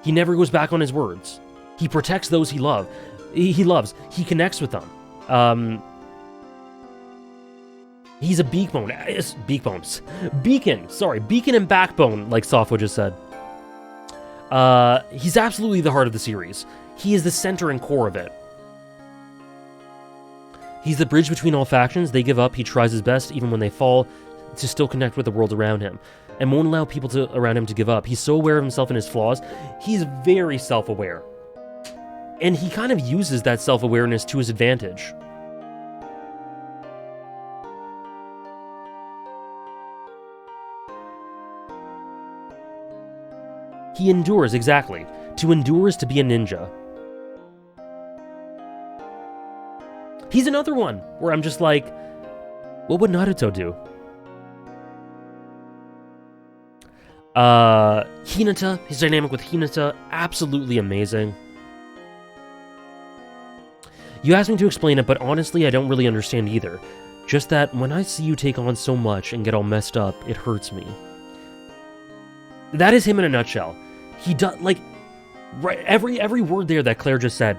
He never goes back on his words. He protects those he loves. He connects with them. He's a beacon and backbone, like Safo just said. He's absolutely the heart of the series. He is the center and core of it. He's the bridge between all factions. They give up. He tries his best, even when they fall, to still connect with the world around him, and won't allow people around him to give up. He's so aware of himself and his flaws. He's very self-aware. And he kind of uses that self-awareness to his advantage. He endures, exactly. To endure is to be a ninja. He's another one where I'm just like, what would Naruto do? Hinata, his dynamic with Hinata, absolutely amazing. You asked me to explain it, but honestly, I don't really understand either. Just that when I see you take on so much and get all messed up, it hurts me. That is him in a nutshell. He does, like, right, every word there that Claire just said.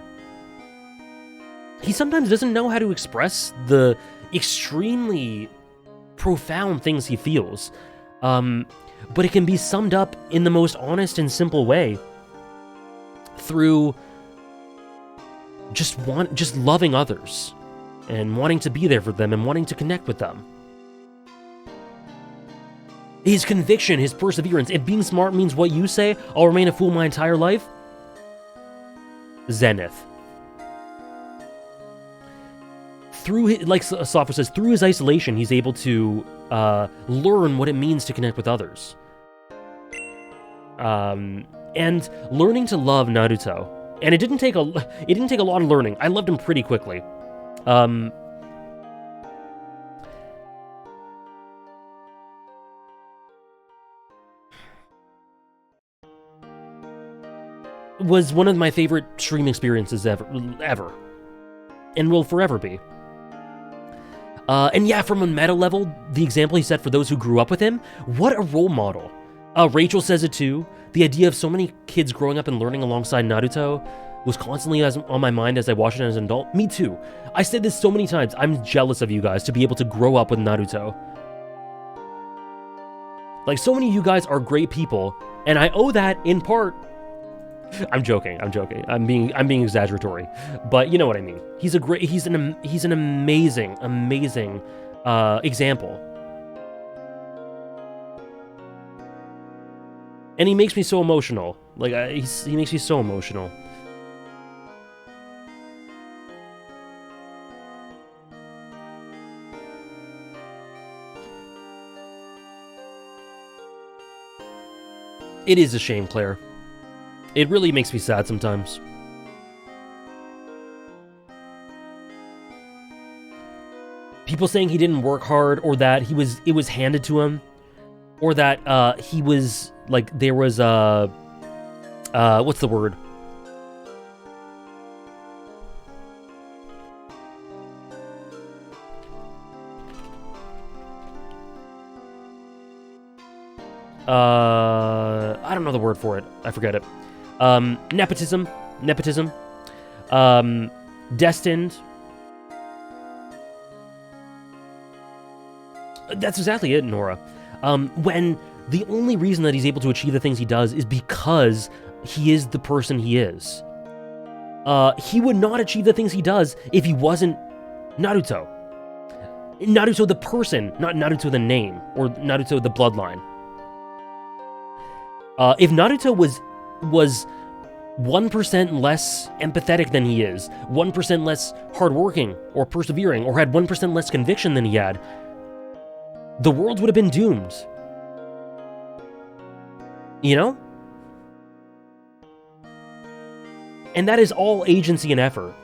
He sometimes doesn't know how to express the extremely profound things he feels. But it can be summed up in the most honest and simple way through just loving others and wanting to be there for them and wanting to connect with them. His conviction, his perseverance. If being smart means what you say, I'll remain a fool my entire life. Zenith. Like Safo says, through his isolation, he's able to learn what it means to connect with others. And learning to love Naruto. And it didn't take a lot of learning. I loved him pretty quickly. Was one of my favorite stream experiences ever. And will forever be. And yeah, from a meta level, the example he set for those who grew up with him, what a role model. Rachel says it too. The idea of so many kids growing up and learning alongside Naruto was constantly on my mind as I watched it as an adult. Me too. I said this so many times. I'm jealous of you guys to be able to grow up with Naruto. Like, so many of you guys are great people, and I owe that, in part, I'm joking. I'm being exaggeratory, but you know what I mean. He's an amazing example, and he makes me so emotional. Like he makes me so emotional. It is a shame, Claire. It really makes me sad sometimes. People saying he didn't work hard, or that it was handed to him, or that he was like there was what's the word? I don't know the word for it. I forget it. Nepotism, destined. That's exactly it, Nora. When the only reason that he's able to achieve the things he does is because he is the person he is. He would not achieve the things he does if he wasn't Naruto. Naruto the person, not Naruto the name, or Naruto the bloodline. If Naruto was 1% less empathetic than he is, 1% less hardworking or persevering, or had 1% less conviction than he had, the world would have been doomed. You know? And that is all agency and effort.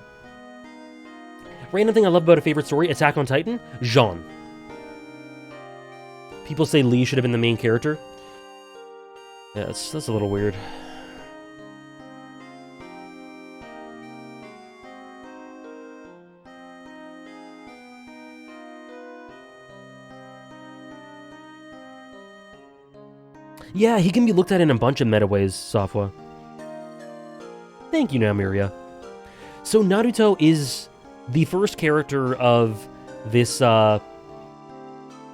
Random thing I love about a favorite story, Attack on Titan, Jean. People say Lee should have been the main character. Yeah, that's a little weird. Yeah, he can be looked at in a bunch of meta ways, Safwa. Thank you, Namiria. So Naruto is the first character of this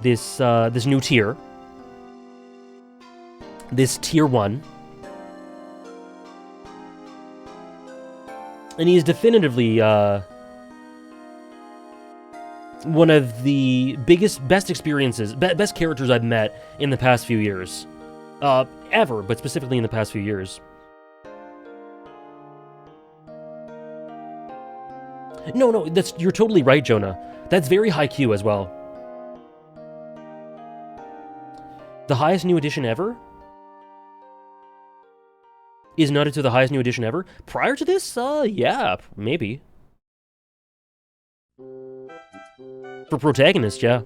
this new tier. This tier 1. And he is definitively one of the best experiences, best characters I've met in the past few years. Ever, but specifically in the past few years. No, you're totally right, Jonah. That's very high Q as well. The highest new edition ever? Is Naruto the highest new edition ever? Prior to this, yeah, maybe. For Protagonists, yeah.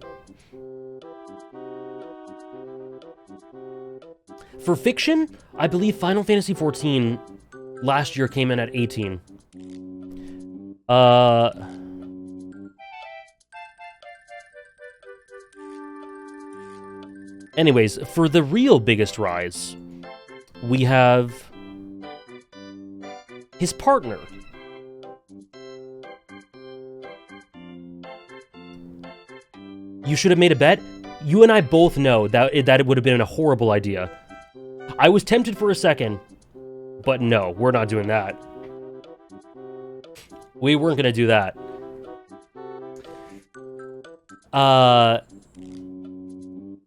For fiction, I believe Final Fantasy XIV last year came in at 18. Anyways, for the real biggest rise, we have his partner. You should have made a bet. You and I both know that it would have been a horrible idea. I was tempted for a second, but no, we're not doing that. We weren't gonna do that.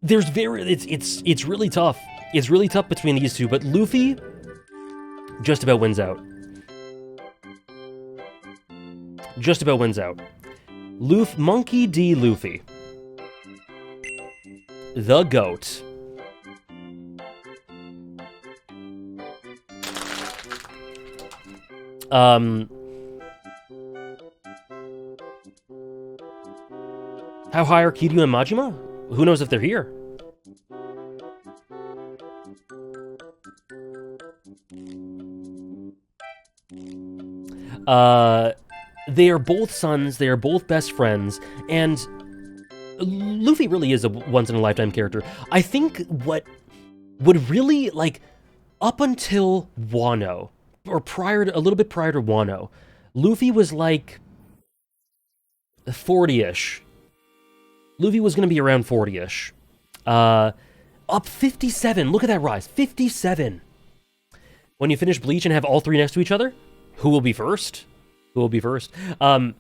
It's really tough. It's really tough between these two, but Luffy just about wins out. Just about wins out. Monkey D. Luffy. The GOAT. How high are Kiryu and Majima? Who knows if they're here? They are both sons, they are both best friends, and Luffy really is a once-in-a-lifetime character. I think what would really, like, up until Wano, or a little bit prior to Wano, Luffy was like 40-ish. Luffy was going to be around 40-ish. Up 57. Look at that rise. 57. When you finish Bleach and have all three next to each other, who will be first? Who will be first? No,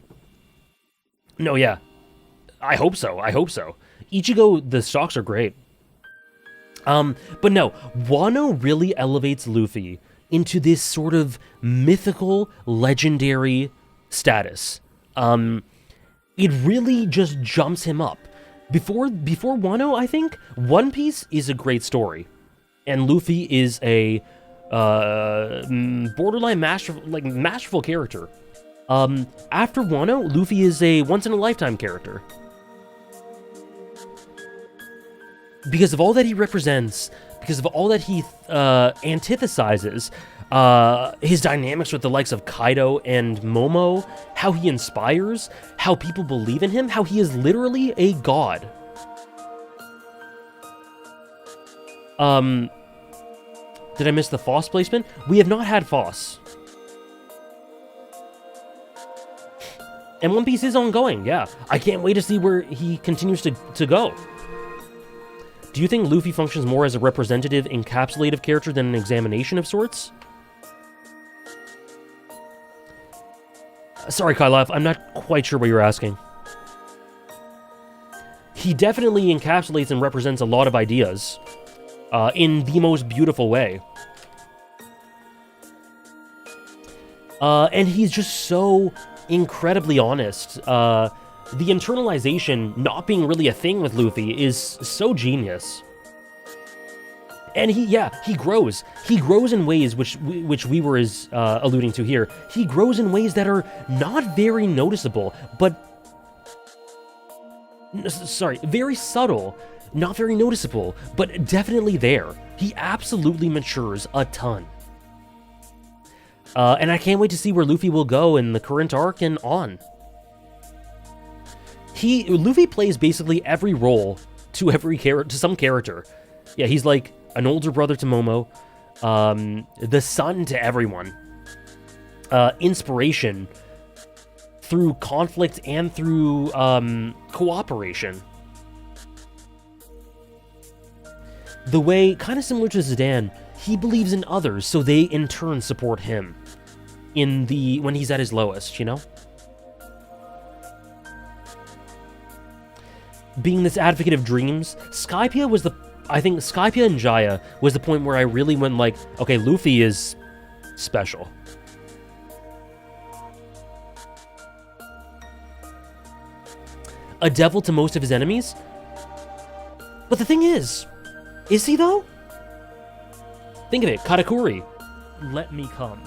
yeah. I hope so. I hope so. Ichigo, the stocks are great. But no, Wano really elevates Luffy into this sort of mythical, legendary status. It really just jumps him up. Before Wano, I think, One Piece is a great story. And Luffy is a borderline masterful character. After Wano, Luffy is a once-in-a-lifetime character. Because of all that he represents, because of all that he antithesizes, his dynamics with the likes of Kaido and Momo, how he inspires, how people believe in him, how he is literally a god. Did I miss the Foss placement? We have not had Foss. And One Piece is ongoing, yeah. I can't wait to see where he continues to go. Do you think Luffy functions more as a representative, encapsulative character than an examination of sorts? Sorry, Kylov, I'm not quite sure what you're asking. He definitely encapsulates and represents a lot of ideas in the most beautiful way. And he's just so incredibly honest. The internalization not being really a thing with Luffy is so genius. And he grows. He grows in ways which we were alluding to here. He grows in ways that are not very noticeable, but very subtle, not very noticeable, but definitely there. He absolutely matures a ton. And I can't wait to see where Luffy will go in the current arc and on. Luffy plays basically every role to some character. Yeah, he's like an older brother to Momo, the son to everyone, inspiration through conflict and through cooperation. The way, kind of similar to Zidane, he believes in others, so they in turn support him when he's at his lowest, you know? Being this advocate of dreams, I think Skypiea and Jaya was the point where I really went like, okay, Luffy is special. A devil to most of his enemies? But the thing is he though? Think of it, Katakuri, let me come.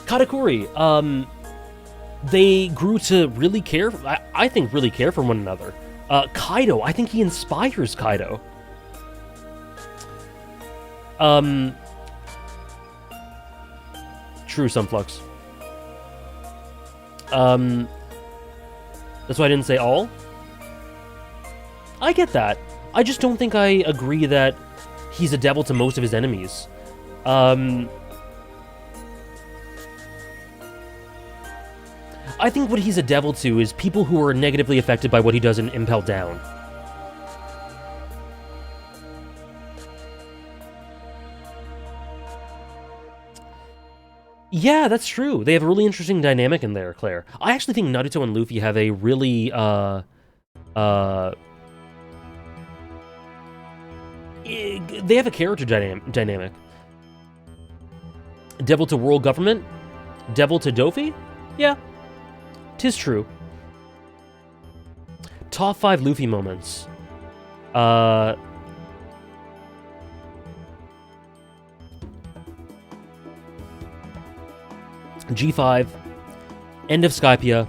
Katakuri, they grew to really care, I think really care for one another. Kaido, I think he inspires Kaido. True, Sunflux. That's why I didn't say all. I get that. I just don't think I agree that he's a devil to most of his enemies. I think what he's a devil to is people who are negatively affected by what he does in Impel Down. Yeah, that's true. They have a really interesting dynamic in there, Claire. I actually think Naruto and Luffy have a really, they have a character dynamic. Devil to world government? Devil to Dofi? Yeah. 'Tis true. Top 5 Luffy moments. G5. End of Skypiea.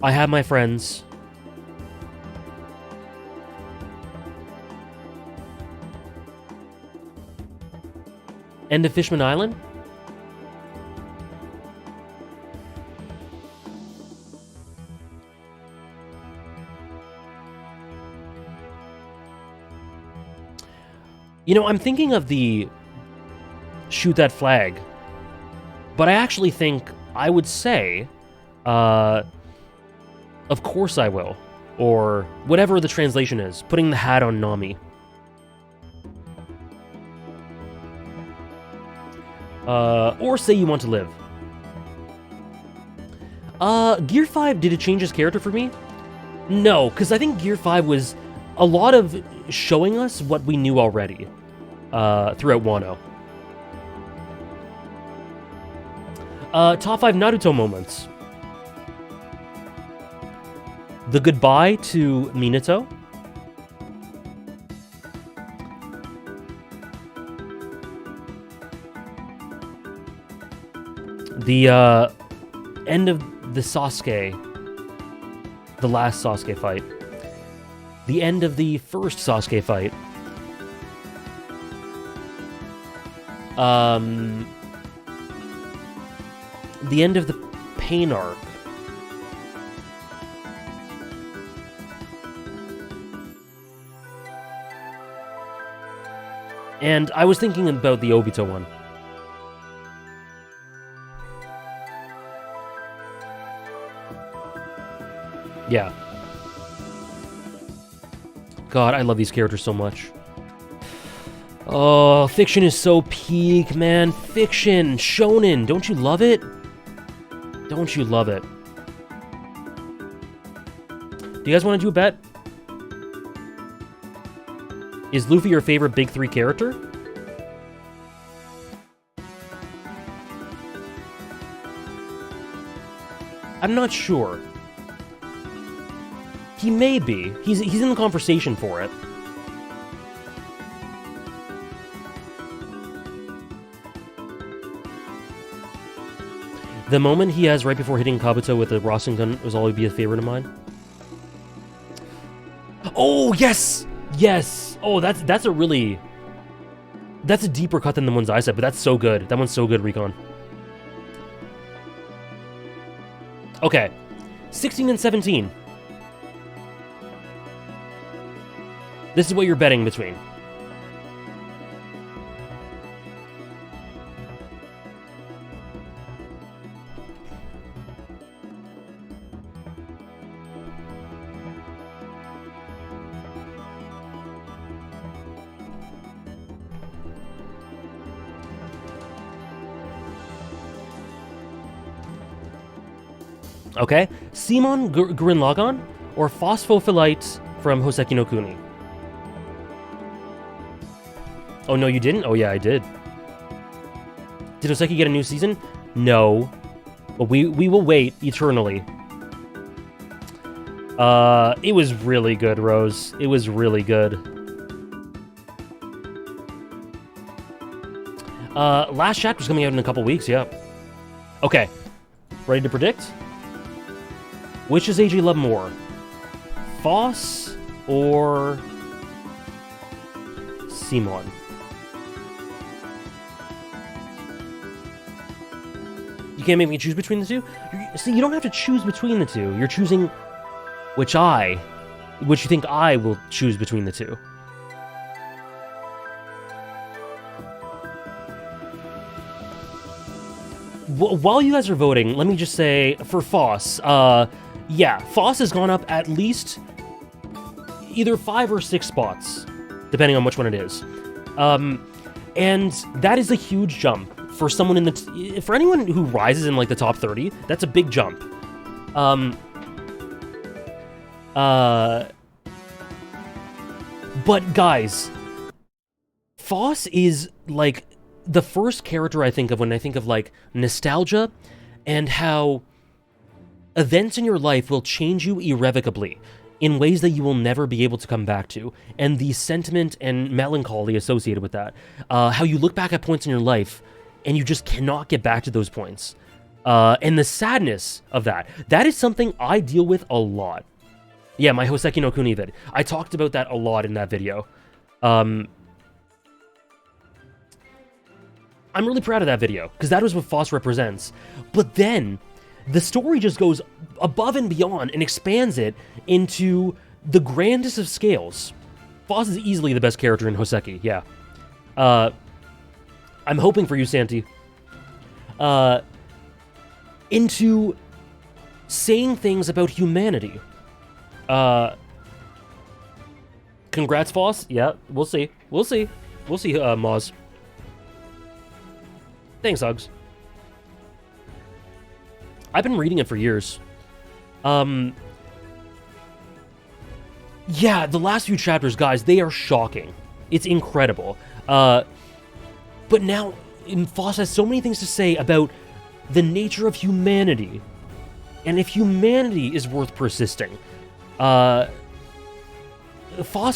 I have my friends. End of Fishman Island. You know, I'm thinking of the shoot that flag. But I actually think I would say, of course I will. Or whatever the translation is. Putting the hat on Nami. Or say you want to live. Gear 5, did it change his character for me? No, because I think Gear 5 was a lot of showing us what we knew already throughout Wano. Top 5 Naruto moments. The goodbye to Minato. The end of the Sasuke, the last Sasuke fight. The end of the first Sasuke fight. The end of the Pain arc. And I was thinking about the Obito one. Yeah. God, I love these characters so much. Oh, fiction is so peak, man. Fiction, shonen, don't you love it? Don't you love it? Do you guys want to do a bet? Is Luffy your favorite Big 3 character? I'm not sure. He may be. He's in the conversation for it. The moment he has right before hitting Kabuto with the Rasengan was always be a favorite of mine. Oh, yes! Yes! Oh, that's a really... That's a deeper cut than the ones I said, but that's so good. That one's so good, Recon. Okay. 16 and 17. This is what you're betting between. Okay, Simon Gurren Lagann or Phosphophilite from Hoseki no Kuni? Oh, no, you didn't? Oh, yeah, I did. Did Hoseki get a new season? No. But we will wait eternally. It was really good, Rose. It was really good. Last chapter's coming out in a couple weeks, yeah. Okay. Ready to predict? Which does AJ love more? Foss or Simon? You can't make me choose between the two? See, you don't have to choose between the two. You're choosing which you think I will choose between the two. While you guys are voting, let me just say, for Foss, yeah, Foss has gone up at least either 5 or 6 spots, depending on which one it is. And that is a huge jump for someone in the... for anyone who rises in, like, the top 30, that's a big jump. But, guys, Foss is, like, the first character I think of when I think of, like, nostalgia and how events in your life will change you irrevocably in ways that you will never be able to come back to, and the sentiment and melancholy associated with that. How you look back at points in your life and you just cannot get back to those points. And the sadness of that. That is something I deal with a lot. Yeah, my Hoseki no Kuni vid. I talked about that a lot in that video. I'm really proud of that video, because that was what Foss represents. But then, the story just goes above and beyond and expands it into the grandest of scales. Foss is easily the best character in Hoseki, yeah. I'm hoping for you, Santi. Into saying things about humanity. Congrats, Foss. Yeah, we'll see. We'll see. We'll see, Moz. Thanks, Hugs. I've been reading it for years. Yeah, the last few chapters, guys, they are shocking. It's incredible. But now, Foss has so many things to say about the nature of humanity. And if humanity is worth persisting. Foss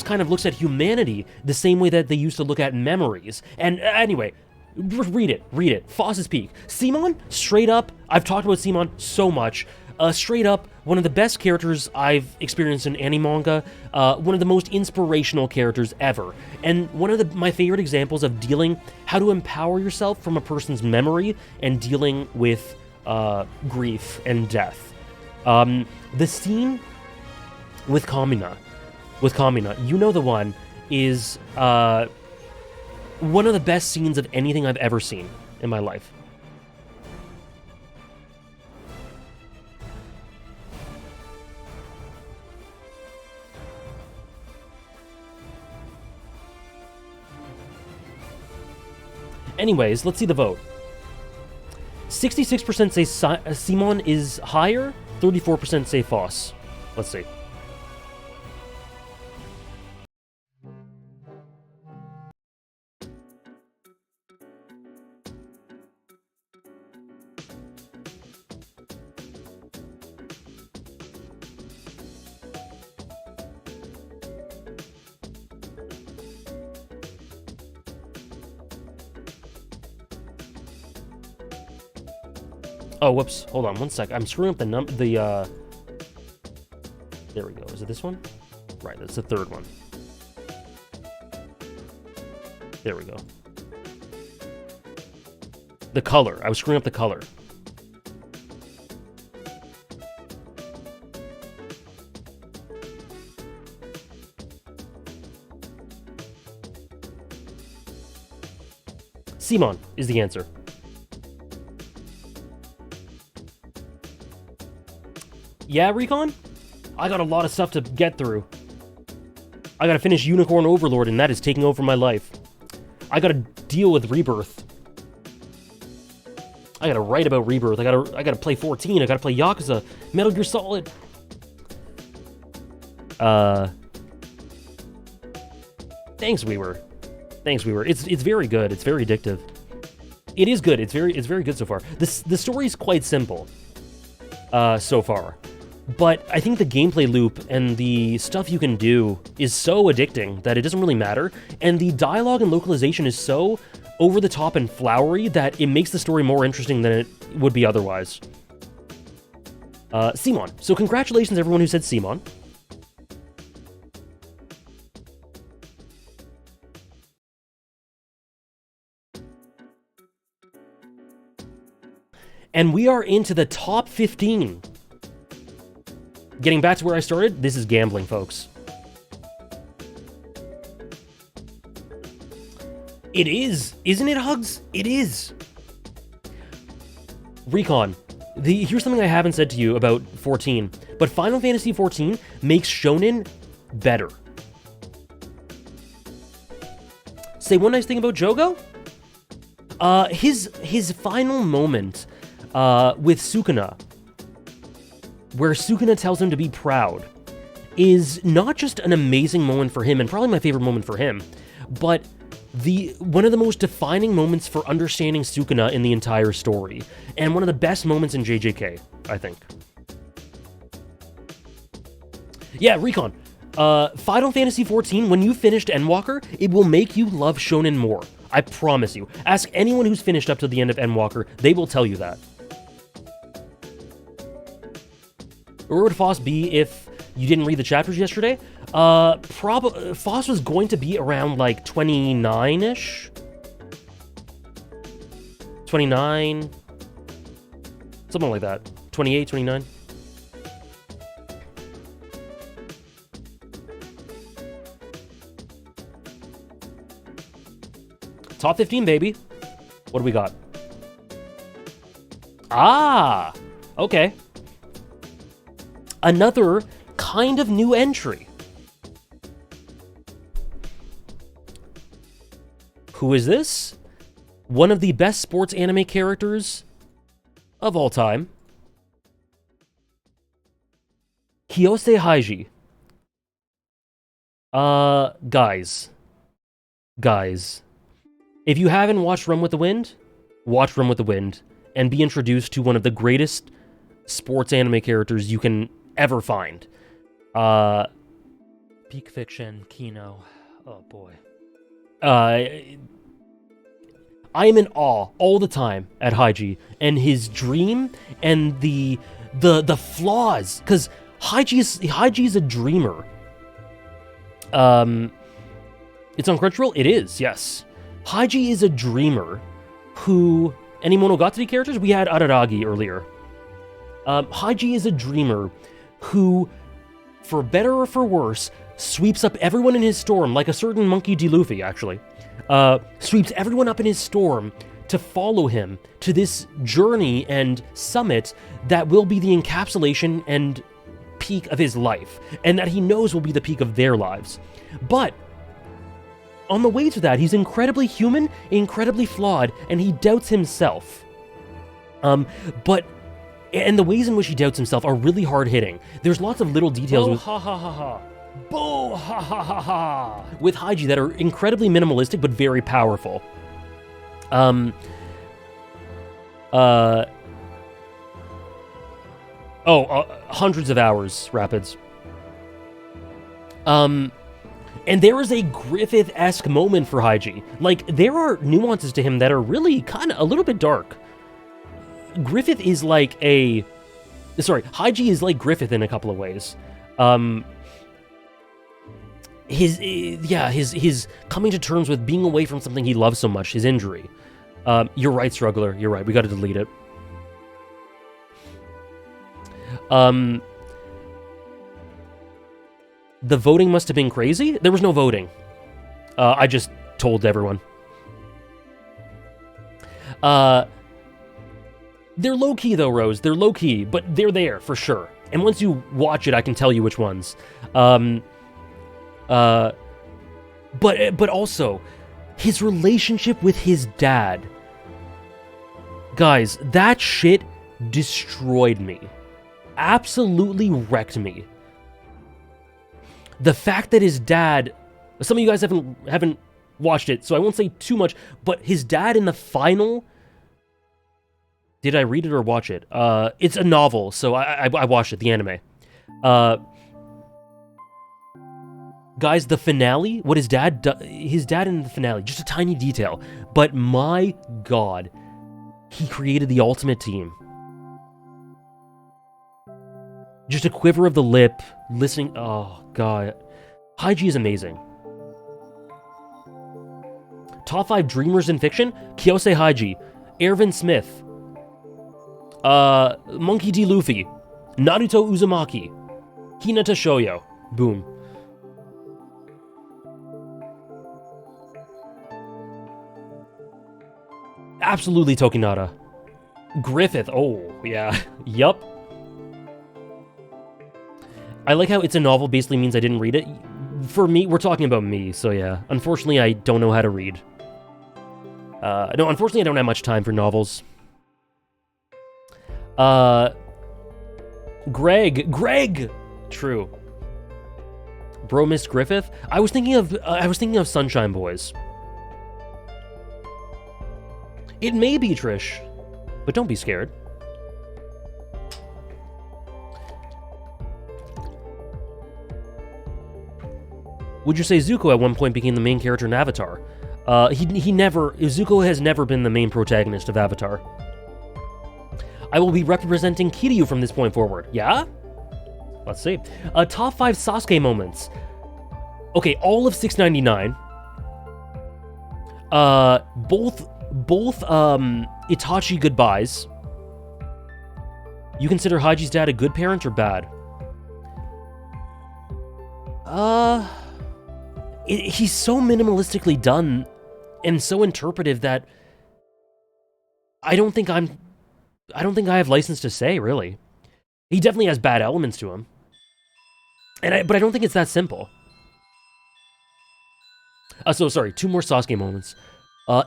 kind of looks at humanity the same way that they used to look at memories. And anyway, read it. Foss's Peak. Simon, straight up, I've talked about Simon so much. Straight up, one of the best characters I've experienced in any manga, one of the most inspirational characters ever, and one of my favorite examples of how to empower yourself from a person's memory and dealing with grief and death. The scene with Kamina, you know the one, is one of the best scenes of anything I've ever seen in my life. Anyways, let's see the vote. 66% say Simon is higher, 34% say Foss. Let's see. Oh, whoops. Hold on one sec. I'm screwing up the there we go. Is it this one? Right, that's the third one. There we go. The color. I was screwing up the color. Simon is the answer. Yeah, Recon? I got a lot of stuff to get through. I gotta finish Unicorn Overlord, and that is taking over my life. I gotta deal with Rebirth. I gotta write about Rebirth. I gotta play 14. I gotta play Yakuza. Metal Gear Solid. Thanks, Weaver. It's very good. It's very addictive. It is good. It's very good so far. The story's quite simple. So far. But I think the gameplay loop and the stuff you can do is so addicting that it doesn't really matter, and the dialogue and localization is so over the top and flowery that it makes the story more interesting than it would be otherwise. Simon. So congratulations everyone who said Simon. And we are into the top 15. Getting back to where I started, this is gambling, folks. It is. Isn't it, Hugs? It is. Recon. Here's something I haven't said to you about 14, but Final Fantasy 14 makes Shonen better. Say one nice thing about Jogo? His final moment with Sukuna, where Sukuna tells him to be proud, is not just an amazing moment for him, and probably my favorite moment for him, but one of the most defining moments for understanding Sukuna in the entire story, and one of the best moments in JJK, I think. Yeah, Recon. Final Fantasy XIV, when you finished Endwalker, it will make you love Shonen more. I promise you. Ask anyone who's finished up to the end of Endwalker, they will tell you that. Where would Foss be if you didn't read the chapters yesterday? Foss was going to be around, like, 29-ish? 29? Something like that. 28, 29? Top 15, baby. What do we got? Ah, okay. Another kind of new entry. Who is this? One of the best sports anime characters of all time. Kiyose Haiji. Guys. If you haven't watched Run with the Wind, watch Run with the Wind and be introduced to one of the greatest sports anime characters you can ever find. Peak Fiction, Kino. Oh boy. I am in awe all the time at Haiji and his dream and the flaws, because Haiji is a dreamer. It's on Crunchyroll? It is, yes. Haiji is a dreamer who... Any Monogatari characters? We had Araragi earlier. Haiji is a dreamer who, for better or for worse, sweeps up everyone in his storm, like a certain Monkey D. Luffy, actually. Sweeps everyone up in his storm to follow him to this journey and summit that will be the encapsulation and peak of his life, and that he knows will be the peak of their lives. But on the way to that, he's incredibly human, incredibly flawed, and he doubts himself. And the ways in which he doubts himself are really hard-hitting. There's lots of little details with... ha ha ha ha. Boo! Ha ha ha ha! With Haiji that are incredibly minimalistic, but very powerful. Hundreds of hours, Rapids. And there is a Griffith-esque moment for Haiji. Like, there are nuances to him that are really kind of a little bit dark. Griffith is like a... Sorry, Haiji is like Griffith in a couple of ways. His coming to terms with being away from something he loves so much, his injury. You're right, Struggler, you're right, we gotta delete it. The voting must have been crazy? There was no voting. I just told everyone. They're low-key though, Rose. They're low-key, but they're there for sure. And once you watch it, I can tell you which ones. But also, his relationship with his dad. Guys, that shit destroyed me. Absolutely wrecked me. The fact that his dad... Some of you guys haven't watched it, so I won't say too much, but his dad in the final... Did I read it or watch it? It's a novel, so I watched it, the anime. Guys, the finale, what his dad in the finale, just a tiny detail, but my god, he created the ultimate team. Just a quiver of the lip, listening, oh god. Haiji is amazing. Top 5 dreamers in fiction? Kiyose Haiji, Ervin Smith, Monkey D. Luffy, Naruto Uzumaki, Hinata Shoyo. Boom. Absolutely Tokinata. Griffith, oh, yeah. Yup. I like how it's a novel basically means I didn't read it. For me, we're talking about me, so yeah. Unfortunately, I don't know how to read. No, unfortunately, I don't have much time for novels. Greg! True. Bro missed Griffith? I was thinking of Sunshine Boys. It may be, Trish, but don't be scared. Would you say Zuko at one point became the main character in Avatar? Zuko has never been the main protagonist of Avatar. I will be representing Kiryu from this point forward. Yeah? Let's see. Top 5 Sasuke moments. Okay, all of 699. Both Itachi goodbyes. You consider Haiji's dad a good parent or bad? He's so minimalistically done and so interpretive that I don't think I have license to say, really. He definitely has bad elements to him. But I don't think it's that simple. So, sorry, 2 more Sasuke moments.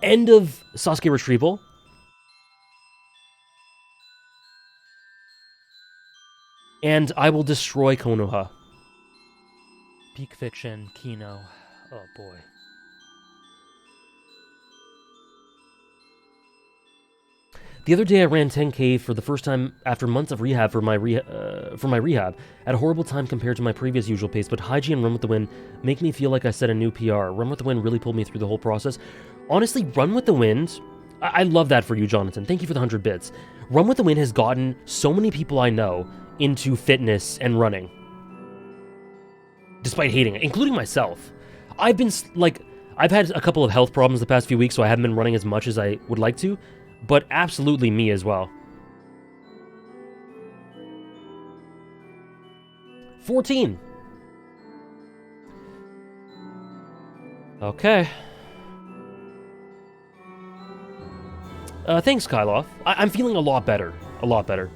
End of Sasuke retrieval. And I will destroy Konoha. Peak fiction, Kino. Oh boy. The other day I ran 10K for the first time after months of rehab for my rehab. At a horrible time compared to my previous usual pace, but Hygie and Run With The Wind make me feel like I set a new PR. Run With The Wind really pulled me through the whole process. Honestly, Run With The Wind, I love that for you, Jonathan. Thank you for the 100 bits. Run With The Wind has gotten so many people I know into fitness and running. Despite hating it, including myself. I've had a couple of health problems the past few weeks, so I haven't been running as much as I would like to. But absolutely me as well. 14. Okay. Thanks, Kyloff. I'm feeling a lot better. A lot better.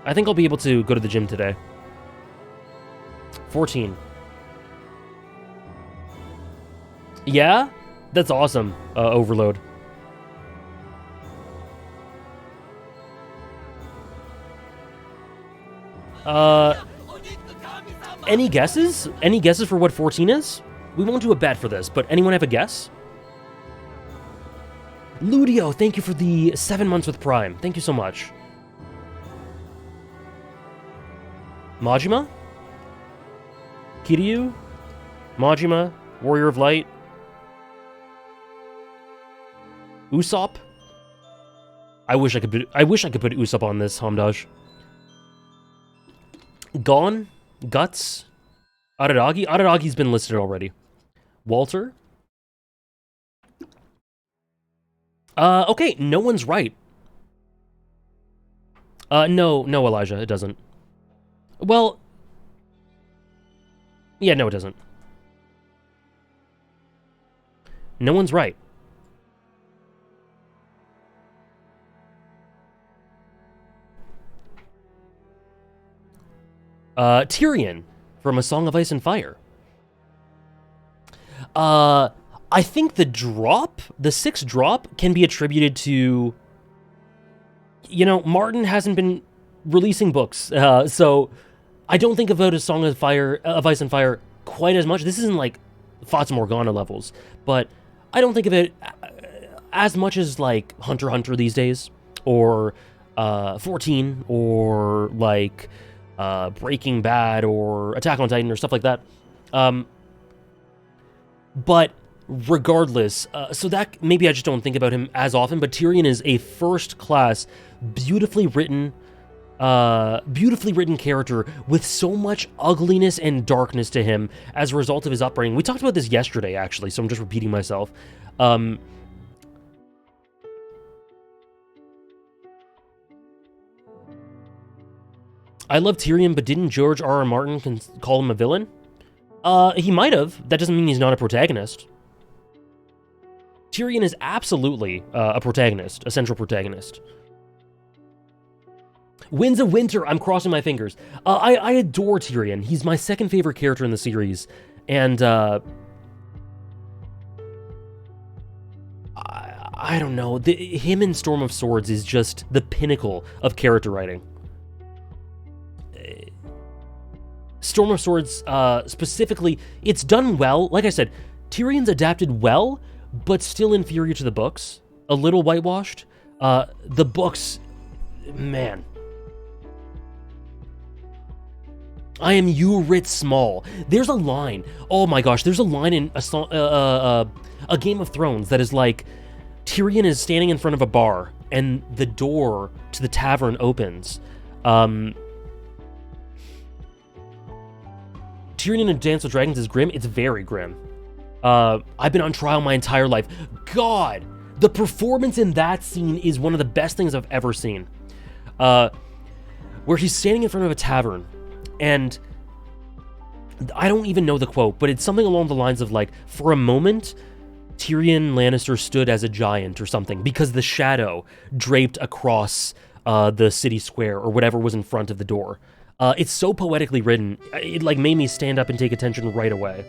I think I'll be able to go to the gym today. 14. Yeah? That's awesome, Overload. Any guesses? Any guesses for what 14 is? We won't do a bet for this, but anyone have a guess? Ludio, thank you for the 7 months with Prime. Thank you so much. Majima? Kiryu? Majima? Warrior of Light? Usopp? I wish I could put Usopp on this, Hamdaj. Gon? Guts? Araragi? Araragi's been listed already. Walter? Okay, no one's right. No, Elijah, it doesn't. Well... Yeah, no, it doesn't. No one's right. Tyrion from A Song of Ice and Fire. I think the 6th drop, can be attributed to, Martin hasn't been releasing books, so I don't think about A Song of Ice and Fire quite as much. This isn't like Fata Morgana levels, but I don't think of it as much as like Hunter x Hunter these days, or 14, or like Breaking Bad, or Attack on Titan, or stuff like that. But regardless, so that maybe I just don't think about him as often, but Tyrion is a first-class, beautifully written character with so much ugliness and darkness to him as a result of his upbringing. We talked about this yesterday, actually, so I'm just repeating myself. I love Tyrion, but didn't George R.R. Martin call him a villain? He might have. That doesn't mean he's not a protagonist. Tyrion is absolutely a protagonist, a central protagonist. Winds of Winter, I'm crossing my fingers. I adore Tyrion. He's my second favorite character in the series. And, I don't know. Him in Storm of Swords is just the pinnacle of character writing. Storm of Swords, specifically, it's done well. Like I said, Tyrion's adapted well, but still inferior to the books. A little whitewashed. The books, man. I am Ygritte Small. There's a line. Oh my gosh, there's a line in a Game of Thrones that is like, Tyrion is standing in front of a bar, and the door to the tavern opens. Tyrion in A Dance with Dragons is grim. It's very grim. I've been on trial my entire life. God, the performance in that scene is one of the best things I've ever seen. Where he's standing in front of a tavern, and I don't even know the quote, but it's something along the lines of like, for a moment, Tyrion Lannister stood as a giant or something because the shadow draped across the city square or whatever was in front of the door. It's so poetically written, it like made me stand up and take attention right away.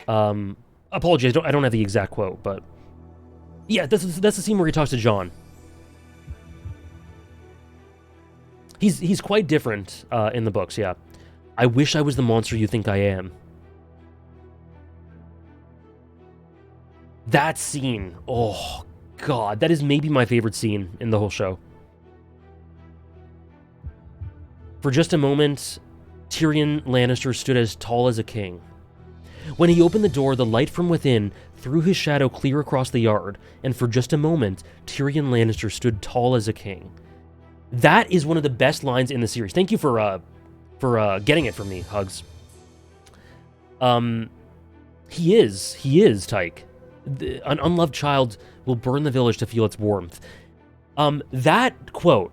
Apologies, I don't have the exact quote, but yeah, that's the scene where he talks to Jon. He's quite different in the books, yeah. I wish I was the monster you think I am. That scene, oh god, that is maybe my favorite scene in the whole show. For just a moment, Tyrion Lannister stood as tall as a king. When he opened the door, the light from within threw his shadow clear across the yard, and for just a moment, Tyrion Lannister stood tall as a king. That is one of the best lines in the series. Thank you for getting it from me, Hugs. He is Tyke. An unloved child will burn the village to feel its warmth. That quote,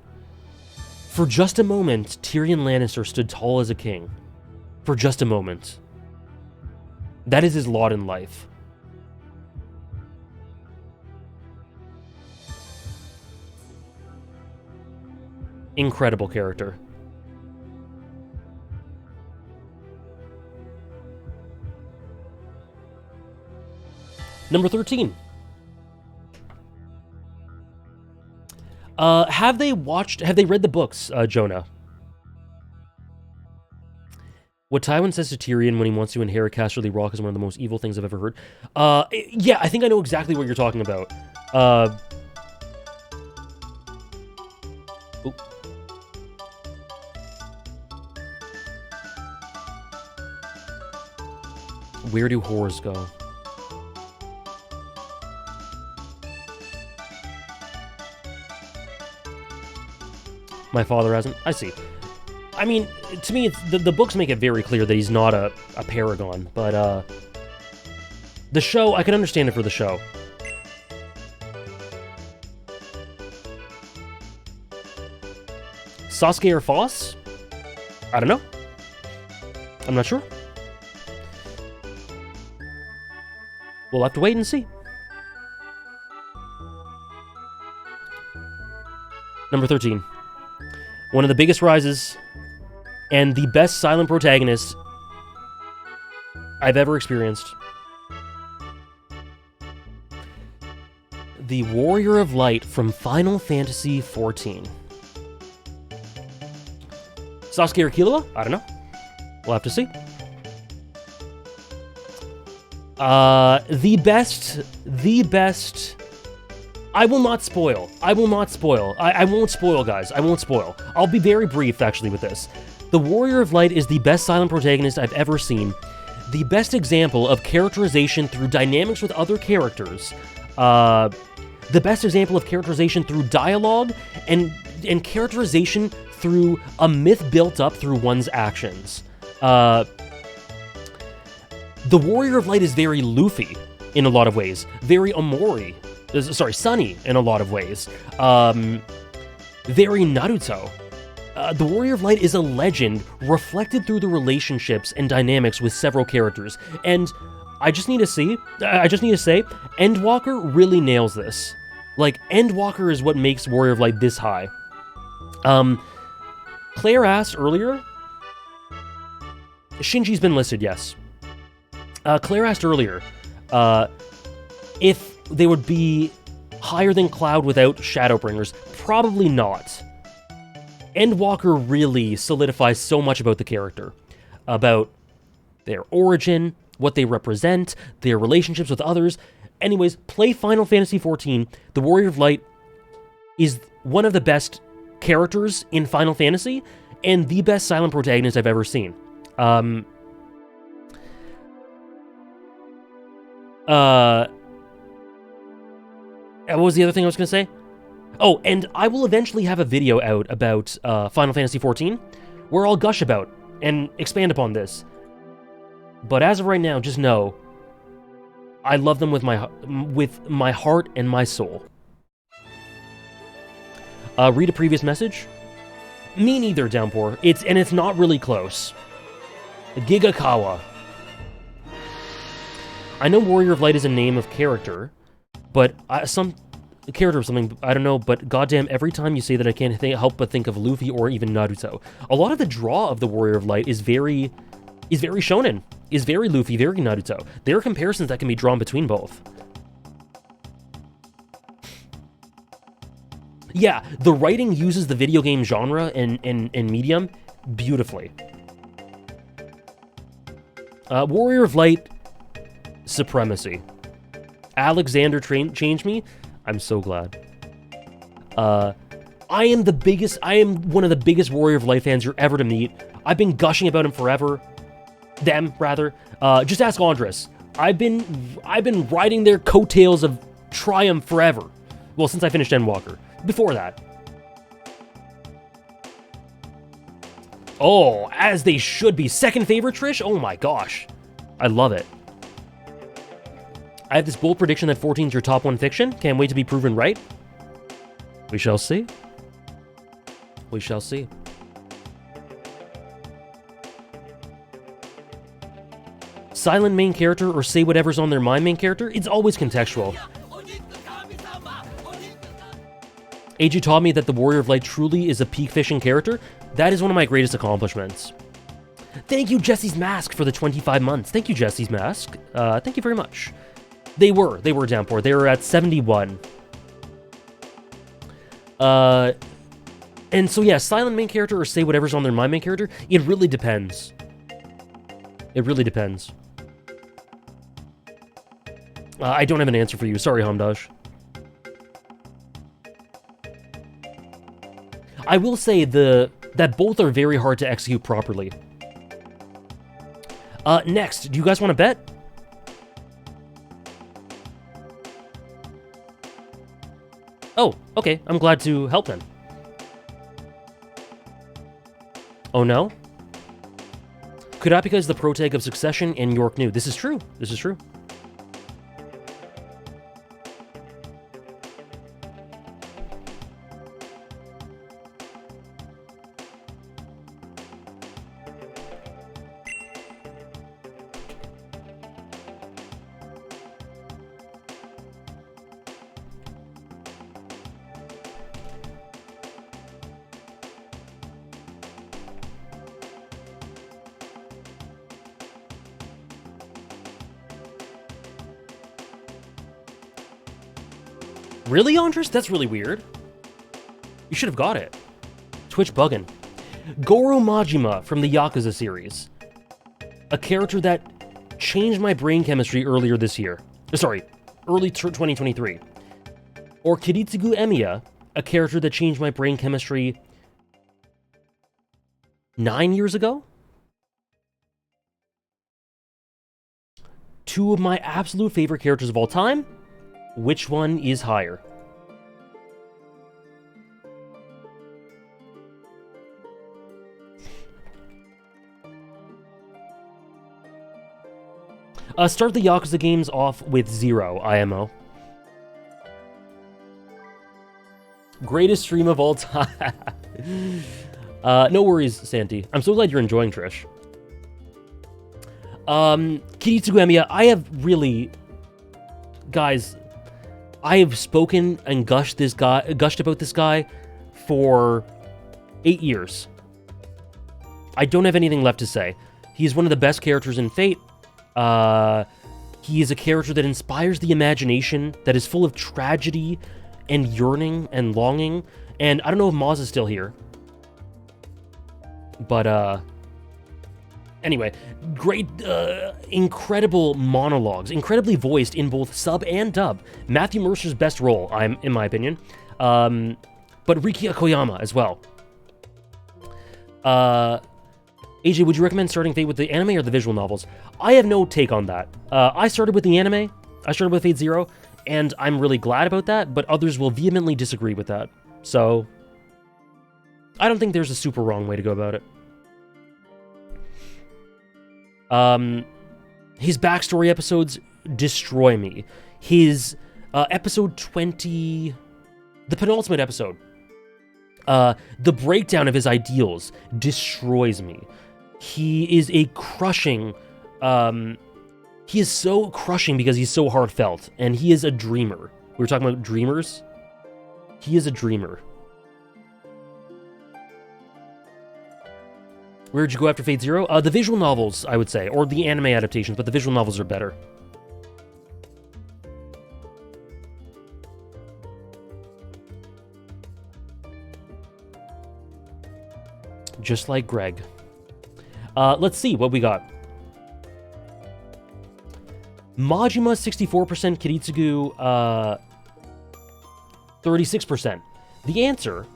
for just a moment, Tyrion Lannister stood tall as a king. For just a moment. That is his lot in life. Incredible character. Number 13. Have they read the books, Jonah? What Tywin says to Tyrion when he wants to inherit Casterly Rock is one of the most evil things I've ever heard. Yeah, I think I know exactly what you're talking about. Where do whores go? My father hasn't? I see. I mean, to me, the books make it very clear that he's not a paragon, but, the show, I can understand it for the show. Sasuke or Foss? I don't know. I'm not sure. We'll have to wait and see. Number 13. One of the biggest rises and the best silent protagonist I've ever experienced. The Warrior of Light from Final Fantasy XIV. Sasuke or Killua? I don't know. We'll have to see. The best... I will not spoil. I won't spoil, guys. I won't spoil. I'll be very brief, actually, with this. The Warrior of Light is the best silent protagonist I've ever seen. The best example of characterization through dynamics with other characters. The best example of characterization through dialogue and characterization through a myth built up through one's actions. The Warrior of Light is very Luffy in a lot of ways. Very Omori. Sorry, Sunny in a lot of ways. Very Naruto. The Warrior of Light is a legend reflected through the relationships and dynamics with several characters. And I just need to say, Endwalker really nails this. Like, Endwalker is what makes Warrior of Light this high. Claire asked earlier... Shinji's been listed, yes. Claire asked earlier if they would be higher than Cloud without Shadowbringers. Probably not. Endwalker really solidifies so much about the character. About their origin, what they represent, their relationships with others. Anyways, play Final Fantasy XIV. The Warrior of Light is one of the best characters in Final Fantasy, and the best silent protagonist I've ever seen. What was the other thing I was going to say? Oh, and I will eventually have a video out about Final Fantasy XIV, where I'll gush about and expand upon this. But as of right now, just know, I love them with my heart and my soul. Read a previous message? Me neither, Downpour. It's not really close. Gigakawa. I know Warrior of Light is a name of character, but some character of something, I don't know, but goddamn, every time you say that I can't help but think of Luffy or even Naruto. A lot of the draw of the Warrior of Light is very shonen, is very Luffy, very Naruto. There are comparisons that can be drawn between both. Yeah, the writing uses the video game genre and medium beautifully. Warrior of Light, supremacy. Alexander changed me. I'm so glad. I am one of the biggest Warrior of Light fans you're ever to meet. I've been gushing about him forever. Them, rather. Just ask Andres. I've been riding their coattails of triumph forever. Well, since I finished Endwalker. Before that. Oh, as they should be. Second favorite, Trish? Oh my gosh. I love it. I have this bold prediction that 14 is your top 1 fiction. Can't wait to be proven right. We shall see. We shall see. Silent main character or say whatever's on their mind main character? It's always contextual. AJ taught me that the Warrior of Light truly is a peak fishing character. That is one of my greatest accomplishments. Thank you, Jesse's Mask, for the 25 months. Thank you, Jesse's Mask. Thank you very much. They were Downpour. They were at 71. And so yeah, silent main character or say whatever's on their mind main character, it really depends. It really depends. I don't have an answer for you. Sorry, Hamdash. I will say that both are very hard to execute properly. Next, do you guys want to bet? Oh, okay. I'm glad to help then. Oh no? Kurapika is the protag of Succession and York New. This is true. This is true. Really, Andres? That's really weird. You should have got it. Twitch buggin'. Goro Majima from the Yakuza series. A character that changed my brain chemistry earlier this year. Sorry, early 2023. Or Kiritsugu Emiya, a character that changed my brain chemistry 9 years ago? Two of my absolute favorite characters of all time? Which one is higher? Start the Yakuza games off with 0, IMO. Greatest stream of all time. No worries, Santi. I'm so glad you're enjoying, Trish. Kiritsugu Emiya, I have really... Guys... I have spoken and gushed about this guy for 8 years. I don't have anything left to say. He's one of the best characters in Fate. He is a character that inspires the imagination, that is full of tragedy and yearning and longing. And I don't know if Maz is still here. But, anyway, great, incredible monologues, incredibly voiced in both sub and dub. Matthew Mercer's best role, in my opinion. But Rikiya Koyama as well. AJ, would you recommend starting Fate with the anime or the visual novels? I have no take on that. I started with the anime. I started with Fate Zero, and I'm really glad about that, but others will vehemently disagree with that. So, I don't think there's a super wrong way to go about it. His backstory episodes destroy me. His episode 20, the penultimate episode, the breakdown of his ideals destroys me. He is a crushing, He is so crushing because he's so heartfelt, and he is a dreamer. We were talking about dreamers. He is a dreamer. Where'd you go after Fate Zero? The visual novels, I would say, or the anime adaptations, but the visual novels are better. Just like Greg. Let's see what we got. Majima 64%, Kiritsugu 36%. The answer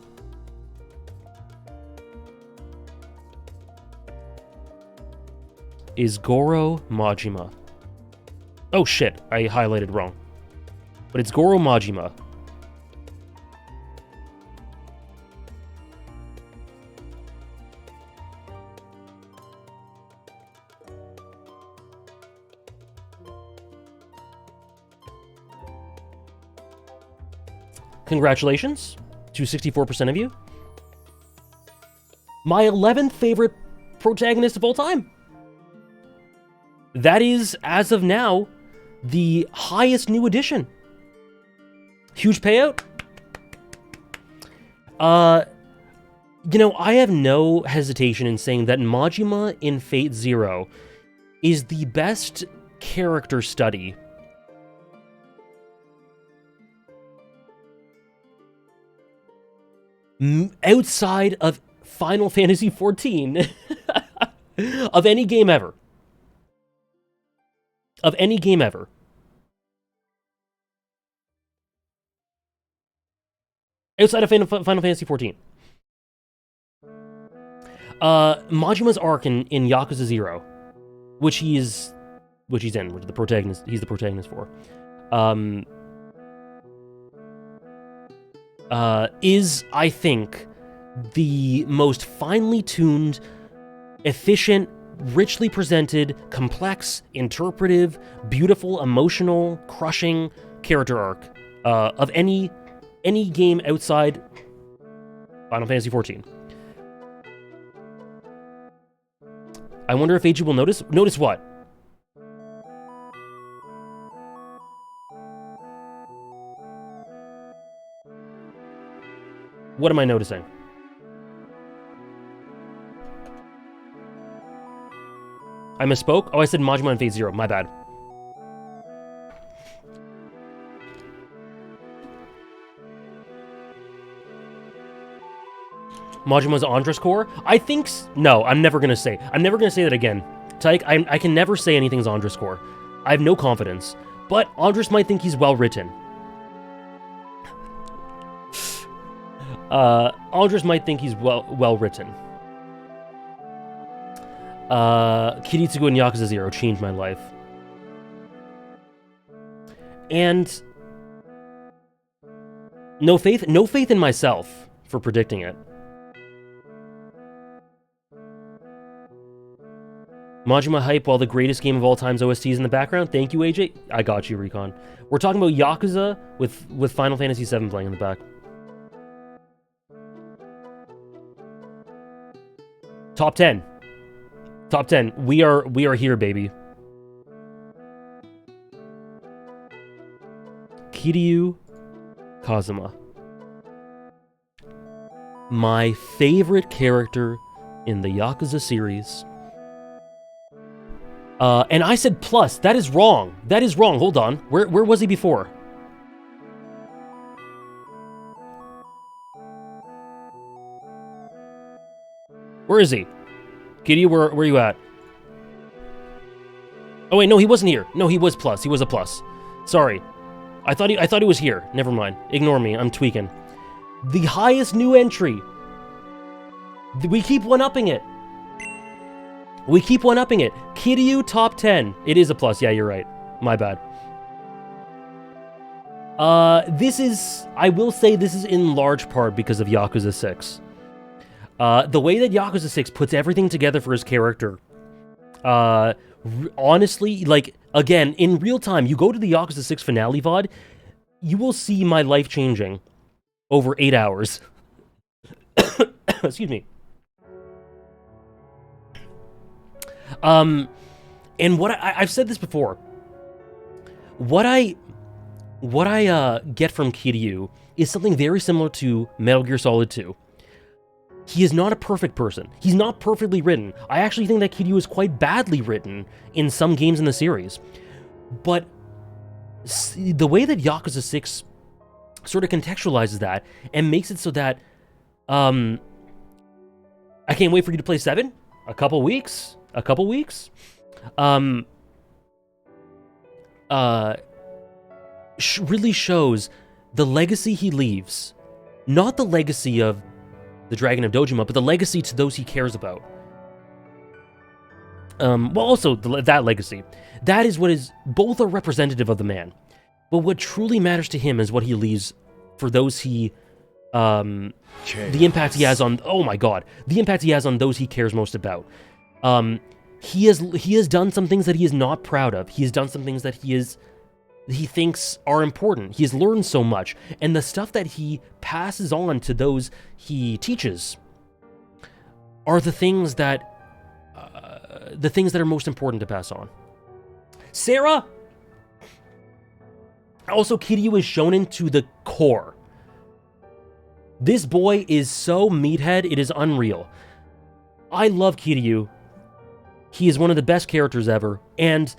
is Goro Majima. Oh shit, I highlighted wrong. But it's Goro Majima. Congratulations to 64% of you. My 11th favorite protagonist of all time. That is, as of now, the highest new addition. Huge payout. You know, I have no hesitation in saying that Majima in Fate Zero is the best character study outside of Final Fantasy XIV of any game ever. Of any game ever. Outside of Final Fantasy XIV. Majima's arc in Yakuza 0, which he's in, which is the protagonist, he's the protagonist for, is, I think, the most finely tuned, efficient, richly presented, complex, interpretive, beautiful, emotional, crushing character arc of any game outside Final Fantasy XIV. I wonder if AG will notice. Notice what? What am I noticing? I misspoke? Oh, I said Majima in Fate Zero. My bad. Majima's Andres core? I think... No, I'm never gonna say. I'm never gonna say that again. Tyke, I can never say anything's Andres core. I have no confidence. But Andres might think he's well-written. Andres might think he's well-written. Kiritsugu and Yakuza 0 changed my life. And... No faith in myself for predicting it. Majima hype while the greatest game of all time's OST is in the background. Thank you, AJ. I got you, Recon. We're talking about Yakuza with Final Fantasy VII playing in the back. Top 10. Top 10. We are here, baby. Kiryu Kazuma. My favorite character in the Yakuza series. And I said plus. That is wrong. That is wrong. Hold on. Where was he before? Where is he? Kiryu, where are you at? Oh wait, no, he wasn't here. No, he was plus. He was a plus. Sorry. I thought he was here. Never mind. Ignore me. I'm tweaking. The highest new entry. We keep one-upping it. We keep one-upping it. Kiryu top 10. It is a plus. Yeah, you're right. My bad. This is... I will say this is in large part because of Yakuza 6. The way that Yakuza 6 puts everything together for his character. Honestly, like, again, in real time, you go to the Yakuza 6 finale VOD, you will see my life changing over 8 hours. Excuse me. And what I've said this before. What I get from Kiryu is something very similar to Metal Gear Solid 2. He is not a perfect person. He's not perfectly written. I actually think that Kiryu is quite badly written in some games in the series. But the way that Yakuza 6 sort of contextualizes that and makes it so that I can't wait for you to play 7. A couple weeks. Really shows the legacy he leaves. Not the legacy of the Dragon of Dojima, but the legacy to those he cares about. Well, also that legacy. That is what is both are representative of the man. But what truly matters to him is what he leaves for those he the impact he has on, oh my god, the impact he has on those he cares most about. He has done some things that he is not proud of. He has done some things that he thinks are important. He has learned so much, and the stuff that he passes on to those he teaches are the things that are most important to pass on. Sarah. Also, Kiryu is shonen to the core. This boy is so meathead, it is unreal. I love Kiryu. He is one of the best characters ever, and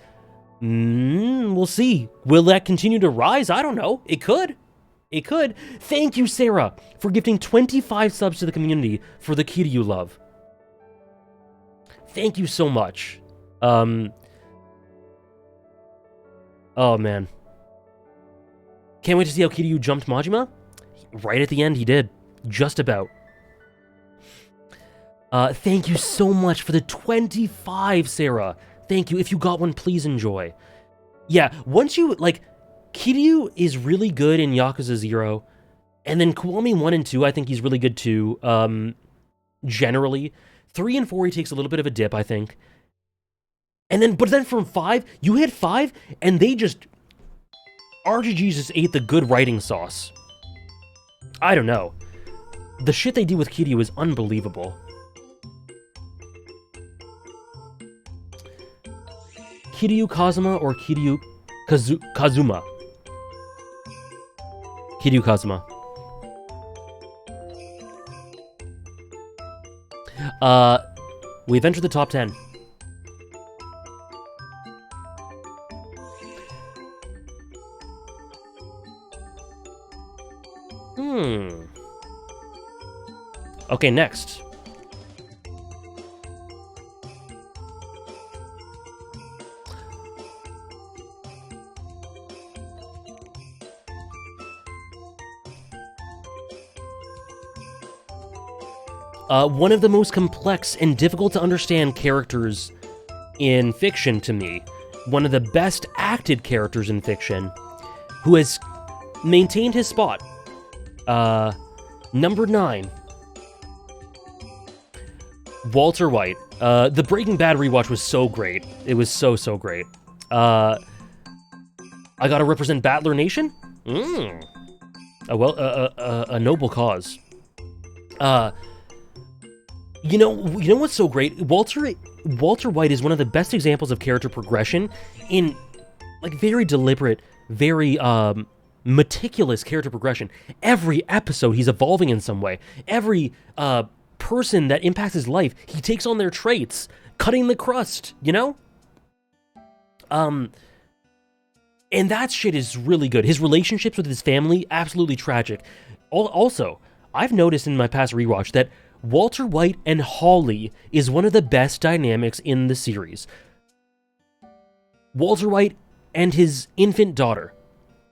we'll see. Will that continue to rise? I don't know. It could. It could. Thank you, Sarah, for gifting 25 subs to the community for the Kiryu love. Thank you so much. Oh, man. Can't wait to see how Kiryu jumped Majima. Right at the end, he did. Just about. Thank you so much for the 25, Sarah. Thank you. If you got one, please enjoy. Yeah, once you, like, Kiryu is really good in Yakuza 0, and then Kiwami 1 and 2, I think he's really good too, generally. 3 and 4, he takes a little bit of a dip, I think. But then from 5, you hit 5, and they just... RGG just ate the good writing sauce. I don't know. The shit they do with Kiryu is unbelievable. Kiryu Kazuma or Kiryu Kazuma? Kiryu Kazuma. We've entered the top 10. Okay, next. One of the most complex and difficult to understand characters in fiction to me. One of the best acted characters in fiction, who has maintained his spot. Number 9. Walter White. The Breaking Bad rewatch was so great. It was so great. I gotta represent Battler Nation? A noble cause. You know what's so great? Walter White is one of the best examples of character progression in, like, very deliberate, very meticulous character progression. Every episode, he's evolving in some way. Every person that impacts his life, he takes on their traits, cutting the crust, you know? And that shit is really good. His relationships with his family, absolutely tragic. Also, I've noticed in my past rewatch that Walter White and Holly is one of the best dynamics in the series. Walter White and his infant daughter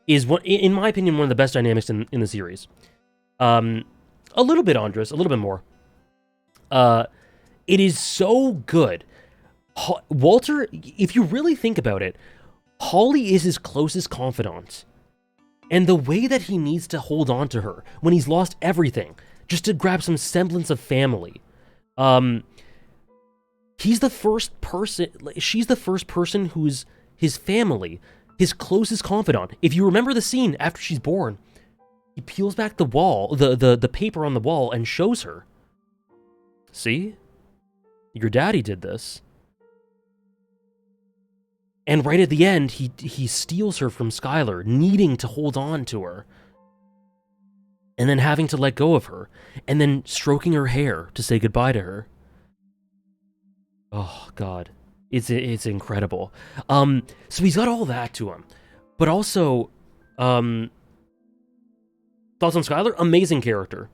is, in my opinion, one of the best dynamics in the series. A little bit Andres, a little bit more. It is so good. Walter, if you really think about it, Holly is his closest confidant. And the way that he needs to hold on to her when he's lost everything, just to grab some semblance of family. She's the first person who's his family, his closest confidant. If you remember the scene after she's born, he peels back the wall, the paper on the wall, and shows her. See? Your daddy did this. And right at the end, he steals her from Skylar, needing to hold on to her. And then having to let go of her. And then stroking her hair to say goodbye to her. Oh, God. It's incredible. So he's got all that to him. But also, thoughts on Skylar? Amazing character.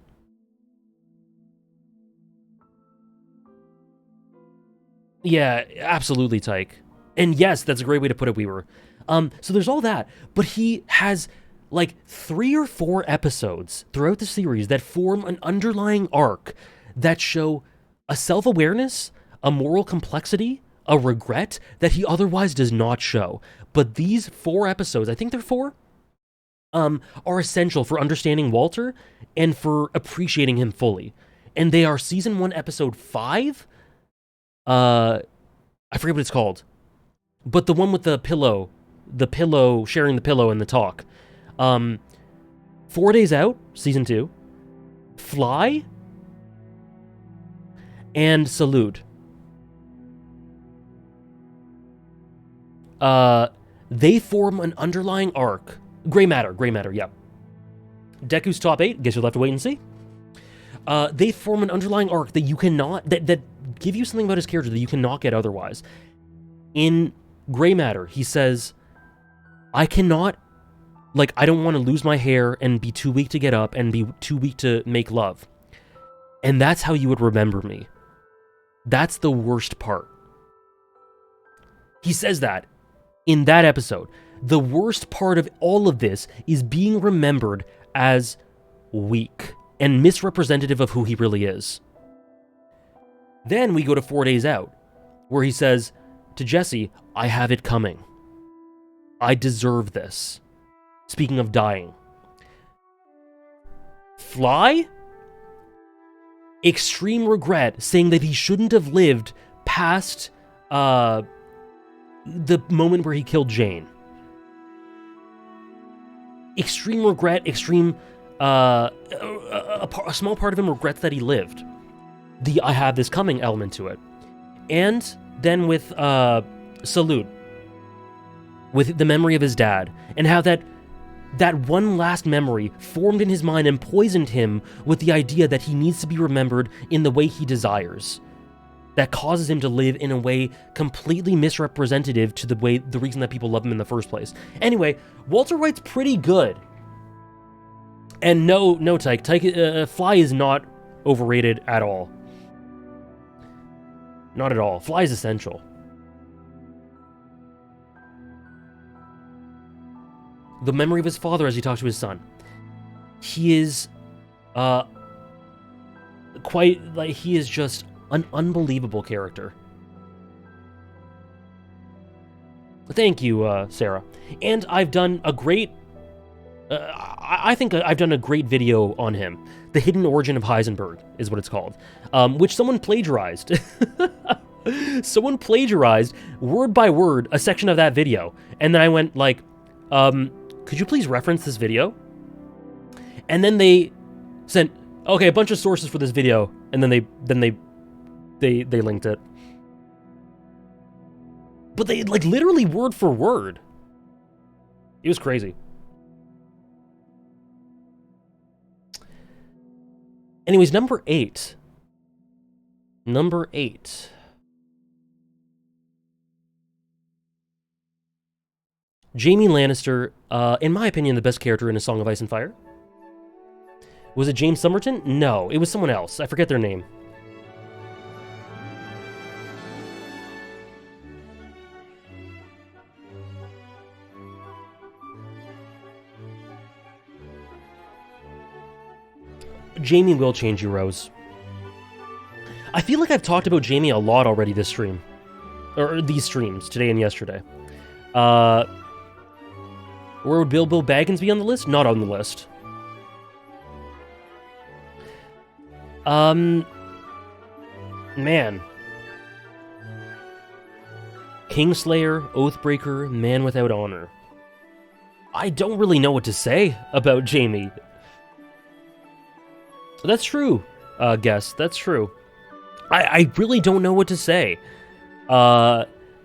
Yeah, absolutely, Tyke. And yes, that's a great way to put it, Weaver. So there's all that, but he has like 3 or 4 episodes throughout the series that form an underlying arc that show a self-awareness, a moral complexity, a regret that he otherwise does not show. But these 4 episodes, I think they're 4, are essential for understanding Walter and for appreciating him fully. And they are season 1, episode 5. I forget what it's called. But the one with the pillow, sharing the pillow and the talk. 4 Days Out, season 2. Fly. And Salute. They form an underlying arc. Gray Matter, yeah. Deku's top 8, guess you'll have to wait and see. They form an underlying arc that you cannot, that give you something about his character that you cannot get otherwise. In Gray Matter, he says, I cannot, like, I don't want to lose my hair and be too weak to get up and be too weak to make love. And that's how you would remember me. That's the worst part. He says that in that episode. The worst part of all of this is being remembered as weak and misrepresentative of who he really is. Then we go to 4 Days Out, where he says to Jesse, I have it coming. I deserve this. Speaking of dying. Fly? Extreme regret, saying that he shouldn't have lived past the moment where he killed Jane. Extreme regret, a small part of him regrets that he lived. The I have this coming element to it. And then with Salute, with the memory of his dad, and how that one last memory formed in his mind and poisoned him with the idea that he needs to be remembered in the way he desires. That causes him to live in a way completely misrepresentative to the reason that people love him in the first place. Anyway, Walter White's pretty good. And no, Tyke. Fly is not overrated at all. Not at all. Fly is essential. The memory of his father as he talks to his son. He is, he is just an unbelievable character. Thank you, Sarah. And I've done a great, I think I've done a great video on him. The Hidden Origin of Heisenberg is what it's called, which someone plagiarized. Someone plagiarized, word by word, a section of that video. And then I went like, could you please reference this video? And then they sent, okay, a bunch of sources for this video, and then they linked it. But they, like, literally word for word. It was crazy. Anyways, number 8. Number 8. Jaime Lannister, in my opinion, the best character in A Song of Ice and Fire. Was it James Somerton? No, it was someone else. I forget their name. Jaime will change you, Rose. I feel like I've talked about Jaime a lot already this stream. Or these streams, today and yesterday. Where would Bilbo Baggins be on the list? Not on the list. Man. Kingslayer, Oathbreaker, Man Without Honor. I don't really know what to say about Jaime. That's true, Guess. That's true. I really don't know what to say.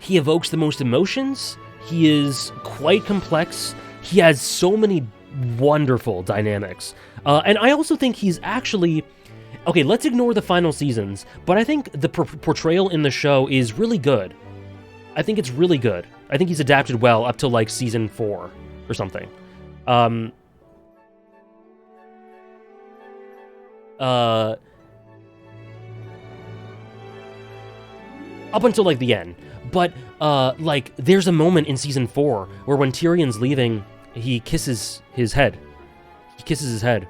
He evokes the most emotions. He is quite complex. He has so many wonderful dynamics. And I also think he's actually... Okay, let's ignore the final seasons, but I think the portrayal in the show is really good. I think it's really good. I think he's adapted well up to, like, season 4 or something. Up until, like, the end. But, like, there's a moment in season 4 where when Tyrion's leaving, he kisses his head. He kisses his head.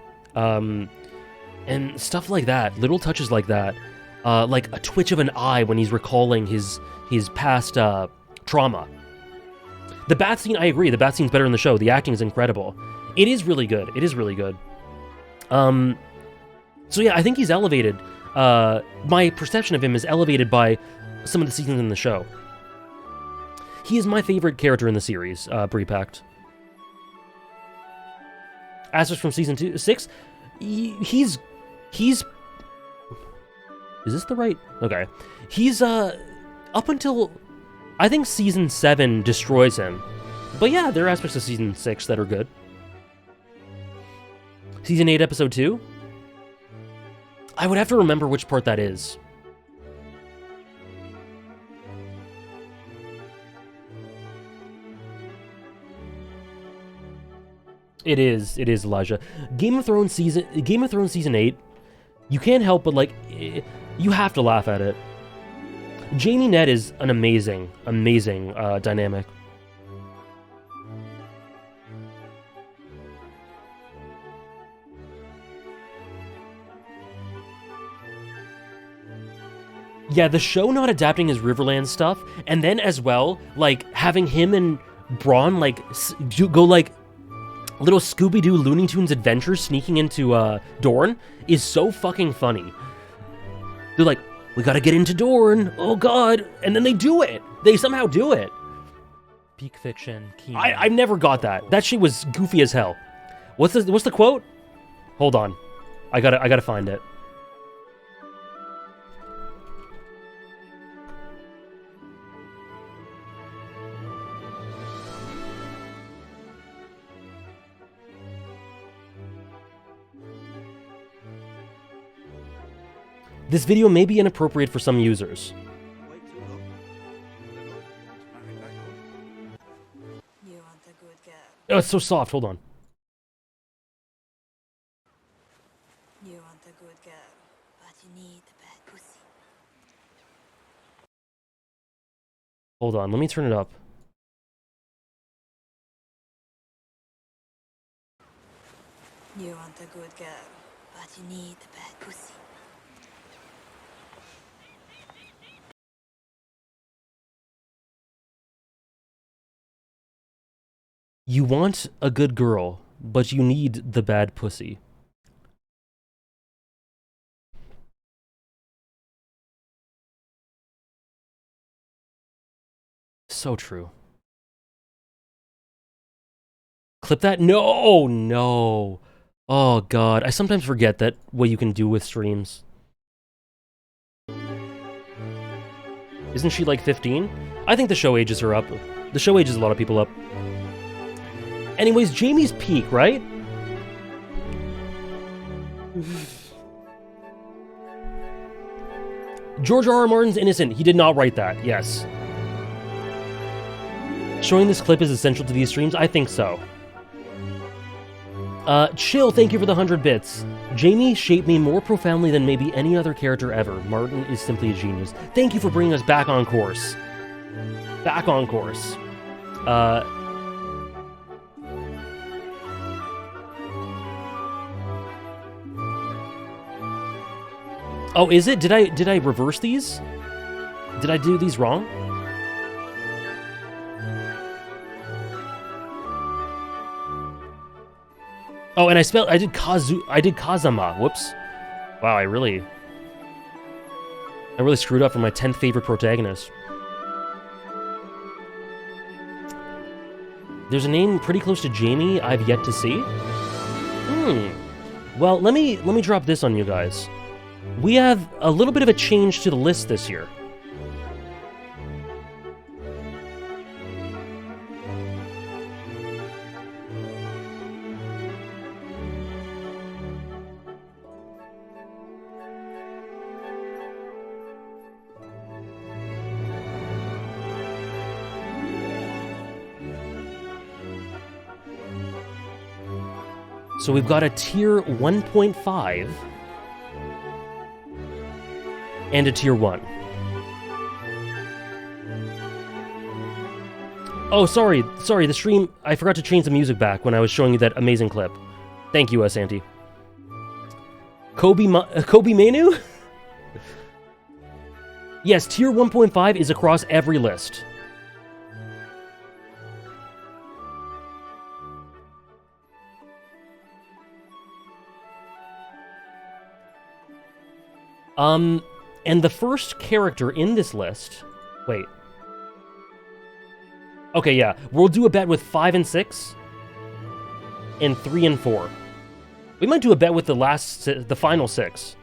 And stuff like that, little touches like that, like a twitch of an eye when he's recalling his past trauma. The bath scene, I agree, the bath scene's better in the show. The acting is incredible. It is really good. It is really good. So yeah, I think he's elevated. My perception of him is elevated by some of the seasons in the show. He is my favorite character in the series, Brepact. Asterisk from season 6, he's... Is this the right... Okay. He's, up until... I think season 7 destroys him. But yeah, there are aspects of season 6 that are good. Season 8, episode 2? I would have to remember which part that is. It is Elijah. Game of Thrones season 8, you can't help but, like, you have to laugh at it. Jamie Ned is an amazing dynamic. Yeah, the show not adapting his Riverland stuff, and then as well, like, having him and Bronn, like, go, like, little Scooby-Doo Looney Tunes adventures sneaking into, Dorne is so fucking funny. They're like, we gotta get into Dorne, oh god, and then they do it! They somehow do it! Peak fiction, key. I never got that. That shit was goofy as hell. What's the quote? Hold on. I gotta find it. This video may be inappropriate for some users. You want a good girl. Oh, it's so soft. Hold on. You want a good girl, but you need a bad pussy. Hold on. Let me turn it up. You want a good girl, but you need a bad pussy. You want a good girl, but you need the bad pussy. So true. Clip that? No, no. Oh god, I sometimes forget that what you can do with streams. Isn't she like 15? I think the show ages her up. The show ages a lot of people up. Anyways, Jamie's peak, right? George R.R. Martin's innocent. He did not write that. Yes. Showing this clip is essential to these streams? I think so. Chill, thank you for the 100 bits. Jamie shaped me more profoundly than maybe any other character ever. Martin is simply a genius. Thank you for bringing us back on course. Back on course. Oh, is it? Did I reverse these? Did I do these wrong? Oh, and I did Kazama. Whoops. Wow, I really screwed up for my 10th favorite protagonist. There's a name pretty close to Jamie I've yet to see. Well, let me drop this on you guys. We have a little bit of a change to the list this year. So we've got a tier 1.5 and a tier 1. Oh, sorry, the stream, I forgot to change the music back when I was showing you that amazing clip. Thank you, Santi. Kobe Manu? Yes, tier 1.5 is across every list. And the first character in this list... Wait. Okay, yeah. We'll do a bet with 5 and 6. And 3 and 4. We might do a bet with the final 6.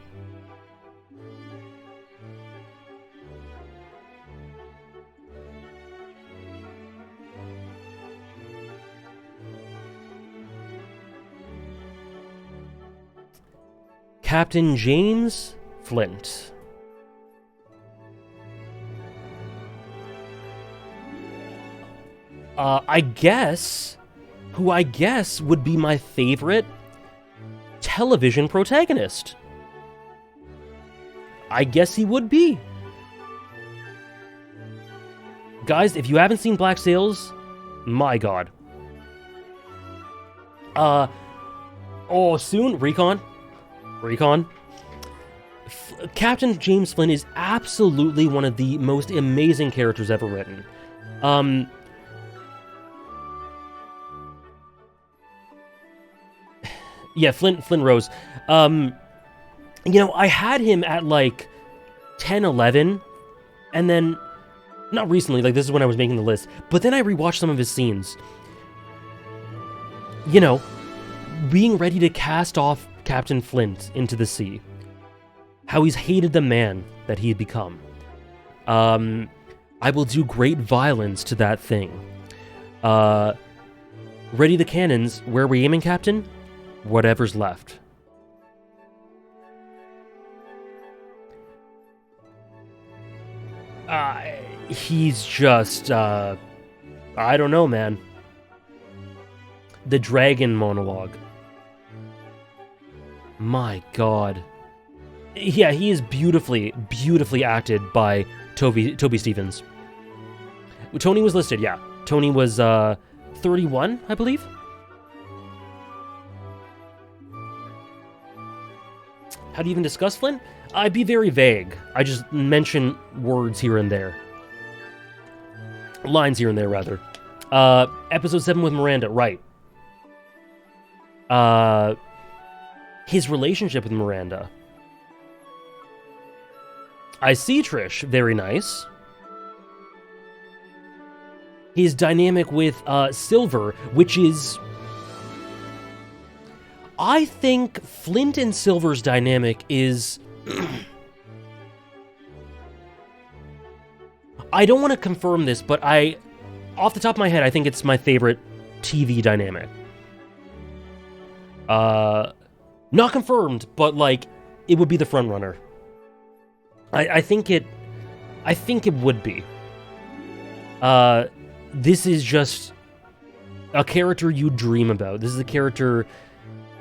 Captain James Flint. Who I guess would be my favorite television protagonist. I guess he would be. Guys, if you haven't seen Black Sails, my god. Soon? Recon? Captain James Flint is absolutely one of the most amazing characters ever written. Yeah, Flint Rose. I had him at like 10, 11, and then, not recently, like this is when I was making the list, but then I rewatched some of his scenes. Being ready to cast off Captain Flint into the sea. How he's hated the man that he had become. I will do great violence to that thing. Ready the cannons. Where are we aiming, Captain? Whatever's left. He's just, I don't know, man. The dragon monologue. My god. Yeah, he is beautifully acted by Toby Stephens. Tony was listed, yeah. Tony was, 31, I believe? How do you even discuss Flint? I'd be very vague. I just mention words here and there. Lines here and there, rather. Episode 7 with Miranda, right. His relationship with Miranda. I see, Trish. Very nice. His dynamic with Silver, which is... I think Flint and Silver's dynamic is... I don't want to confirm this, but off the top of my head, I think it's my favorite TV dynamic. Not confirmed, but like, it would be the front runner. I think it would be. This is just a character you dream about. This is a character...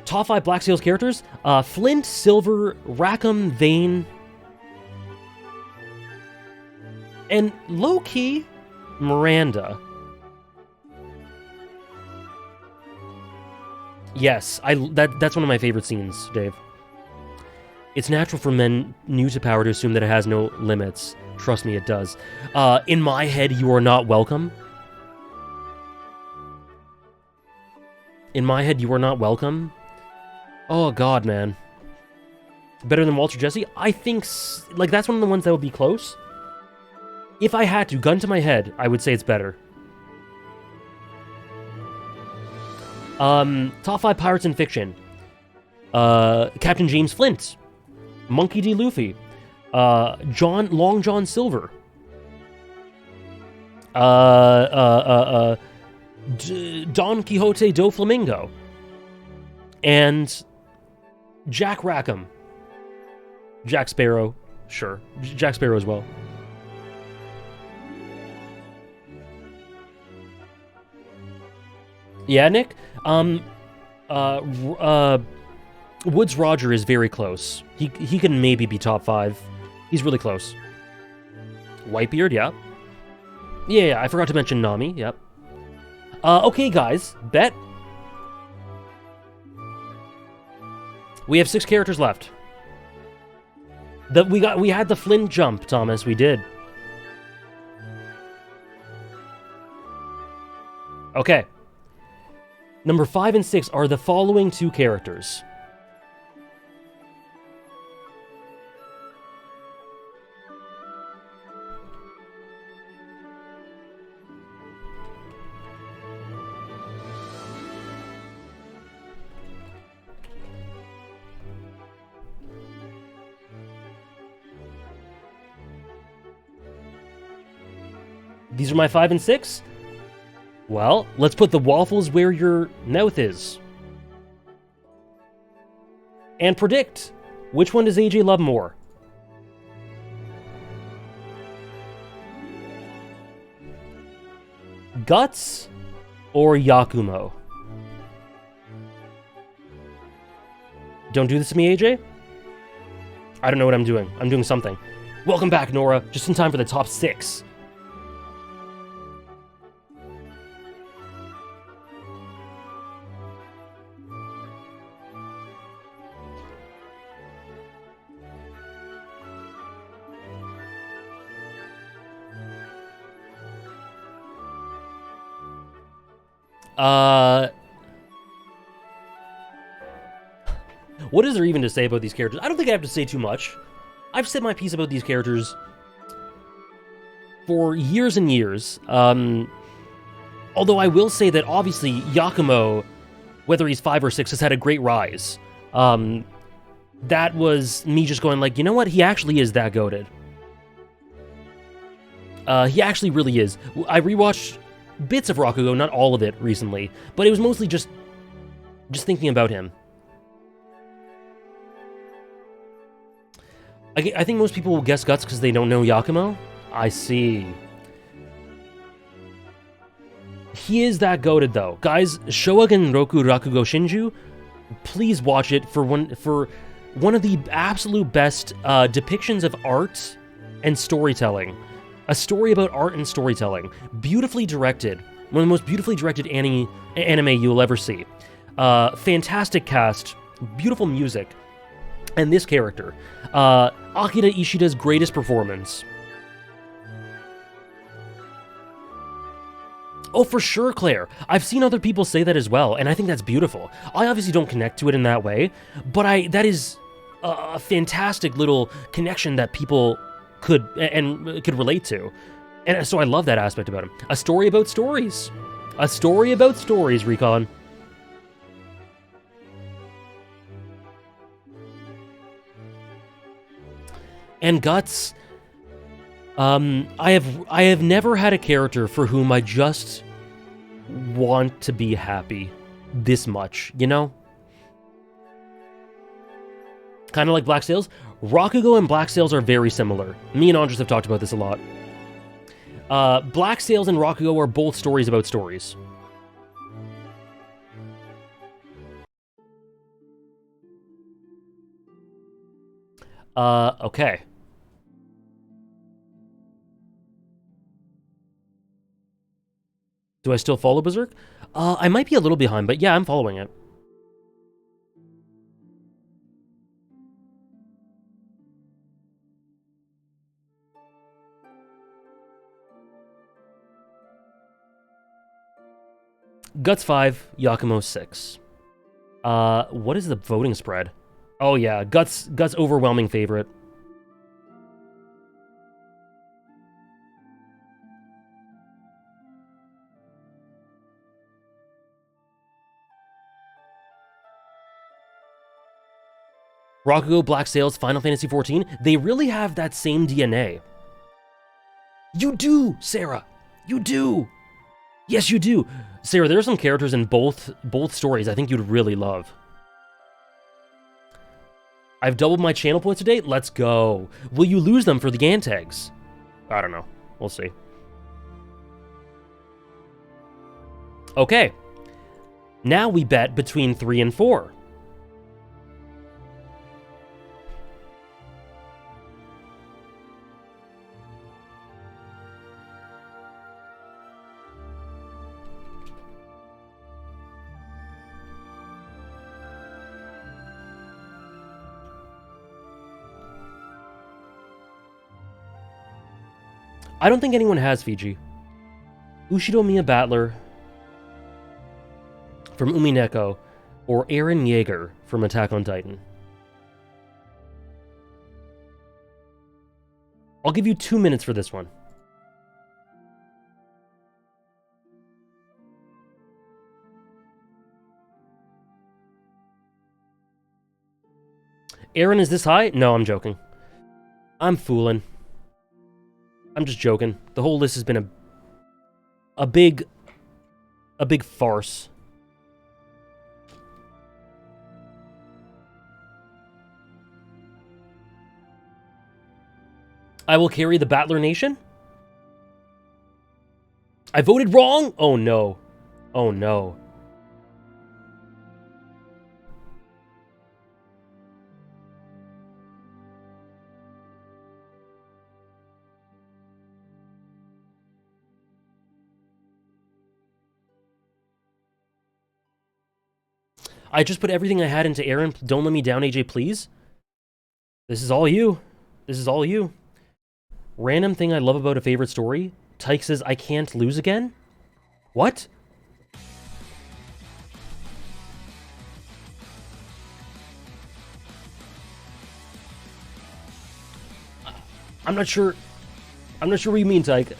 Top 5 Black Sails characters? Flint, Silver, Rackham, Vane, and low-key, Miranda. Yes, that's one of my favorite scenes, Dave. It's natural for men new to power to assume that it has no limits. Trust me, it does. In my head, you are not welcome. In my head, you are not welcome. Oh, God, man. Better than Walter Jesse? I think, like, that's one of the ones that would be close. If I had to, gun to my head, I would say it's better. Top 5 pirates in fiction. Captain James Flint. Monkey D. Luffy. Long John Silver. Don Quixote do Flamingo. And Jack Rackham. Jack Sparrow. Sure. Jack Sparrow as well. Yeah, Nick? Woods Roger is very close. He can maybe be top 5. He's really close. Whitebeard, yeah. Yeah, I forgot to mention Nami, yep. Okay, guys, bet. We have 6 characters left. We had the Flint jump, Thomas, we did. Okay. Number 5 and 6 are the following 2 characters. These are my 5 and 6? Well, let's put the waffles where your mouth is. And predict, which one does AJ love more? Guts or Yakumo? Don't do this to me, AJ? I don't know what I'm doing. I'm doing something. Welcome back, Nora. Just in time for the top 6. What is there even to say about these characters? I don't think I have to say too much. I've said my piece about these characters for years and years. Although I will say that obviously Yakumo, whether he's 5 or 6, has had a great rise. That was me just going like, you know what? He actually is that goated. He actually really is. I rewatched bits of Rakugo, not all of it recently, but it was mostly just thinking about him. I think most people will guess Guts because they don't know Yakumo. I see. He is that goated though. Guys, Shogun Roku Rakugo Shinju, please watch it for one of the absolute best depictions of art and storytelling. A story about art and storytelling. Beautifully directed. One of the most beautifully directed anime you'll ever see. Fantastic cast. Beautiful music. And this character. Akira Ishida's greatest performance. Oh, for sure, Claire. I've seen other people say that as well, and I think that's beautiful. I obviously don't connect to it in that way, but that is a fantastic little connection that people could relate to. And so I love that aspect about him. A story about stories. A story about stories, Recon. And Guts, I have never had a character for whom I just want to be happy this much, you know? Kind of like Black Sails. Rakugo and Black Sails are very similar. Me and Andres have talked about this a lot. Black Sails and Rakugo are both stories about stories. Okay. Do I still follow Berserk? I might be a little behind, but yeah, I'm following it. Guts 5, Yakumo 6. What is the voting spread? Oh yeah, Guts overwhelming favorite. Rakugo, Black Sails, Final Fantasy XIV, they really have that same DNA. You do, Sarah! You do! Yes, you do! Sarah, there are some characters in both stories I think you'd really love. I've doubled my channel points today? Let's go. Will you lose them for the Gantags? I don't know. We'll see. Okay. Now we bet between 3 and 4. I don't think anyone has Fiji. Ushido Miya Battler from Umineko, or Eren Yeager from Attack on Titan. I'll give you 2 minutes for this one. Eren is this high? No, I'm joking. I'm fooling. I'm just joking. The whole list has been a big farce. I will carry the Battler Nation? I voted wrong? Oh no. Oh no. I just put everything I had into Eren. Don't let me down, AJ, please. This is all you. This is all you. Random thing I love about a favorite story. Tyke says, I can't lose again? What? I'm not sure. I'm not sure what you mean, Tyke.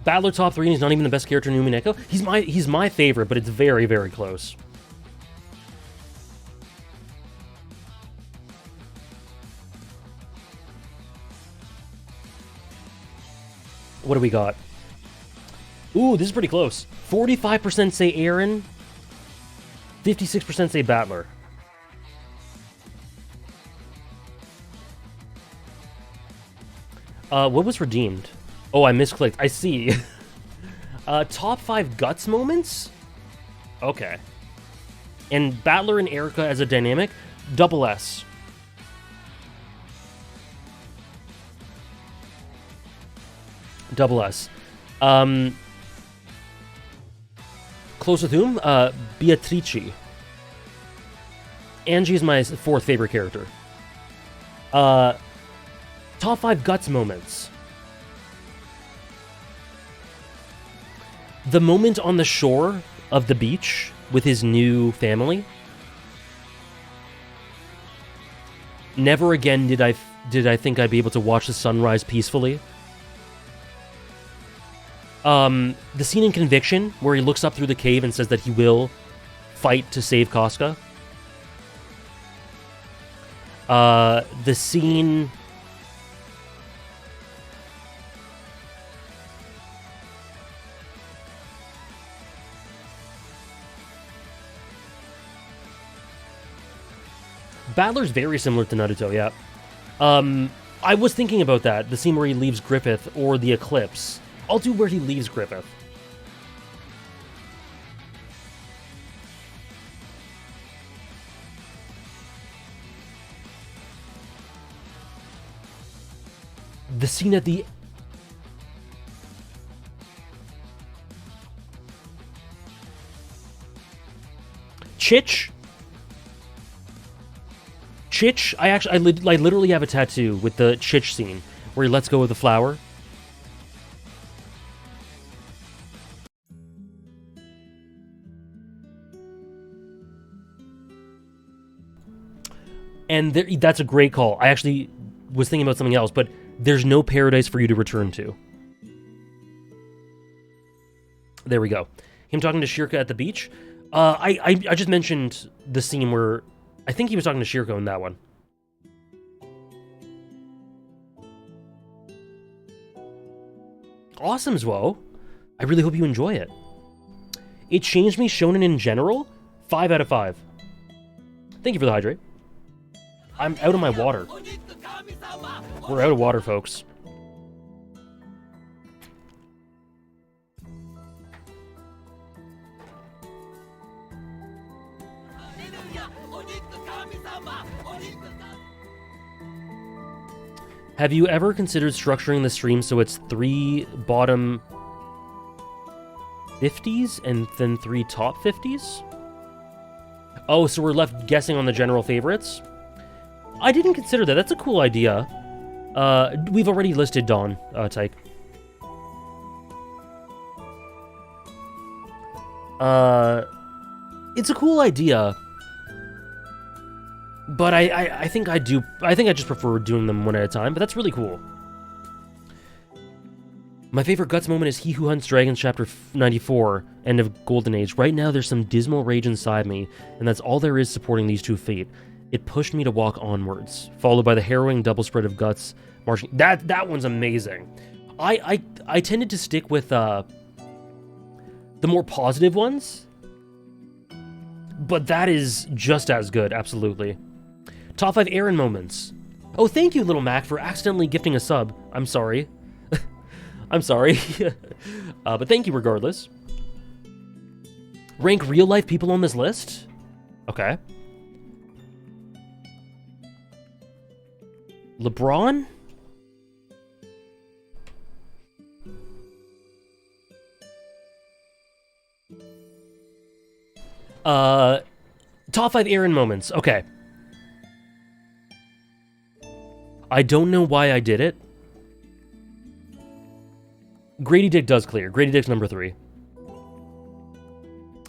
Battler top 3 and he's not even the best character in Umineko. He's my favorite, but it's very, very close. What do we got? Ooh, this is pretty close. 45% say Eren. 56% say Battler. What was redeemed? Oh, I misclicked. I see. Top 5 guts moments? Okay. And Battler and Erica as a dynamic? Double S. Double S. Close with whom? Beatrice. Angie is my 4th favorite character. Top 5 guts moments. The moment on the shore of the beach with his new family. Never again did I think I'd be able to watch the sunrise peacefully. The scene in Conviction where he looks up through the cave and says that he will fight to save Casca. The scene... Battler's very similar to Naruto, yeah. I was thinking about that, the scene where he leaves Griffith, or the Eclipse. I'll do where he leaves Griffith. The scene at the... Chich? Chich, I literally have a tattoo with the Chich scene, where he lets go of the flower. And that's a great call. I actually was thinking about something else, but there's no paradise for you to return to. There we go. Him talking to Shirka at the beach. I just mentioned the scene where I think he was talking to Shirko in that one. Awesome, Zwo. I really hope you enjoy it. It changed me shonen in general. 5 out of 5. Thank you for the hydrate. I'm out of my water. We're out of water, folks. Have you ever considered structuring the stream so it's 3 bottom 50s and then 3 top 50s? Oh, so we're left guessing on the general favorites? I didn't consider that. That's a cool idea. We've already listed Dawn, Tyke. It's a cool idea. But I think I just prefer doing them one at a time, but that's really cool. My favorite Guts moment is He Who Hunts Dragons, Chapter 94, End of Golden Age. Right now, there's some dismal rage inside me, and that's all there is supporting these two fate. It pushed me to walk onwards, followed by the harrowing double spread of Guts marching. That one's amazing. I tended to stick with the more positive ones, but that is just as good, absolutely. Top 5 Aaron moments. Oh, thank you, Little Mac, for accidentally gifting a sub. I'm sorry. I'm sorry. But thank you regardless. Rank real-life people on this list? Okay. LeBron? Top 5 Aaron moments. Okay. I don't know why I did it. Grady Dick does clear. Grady Dick's number 3.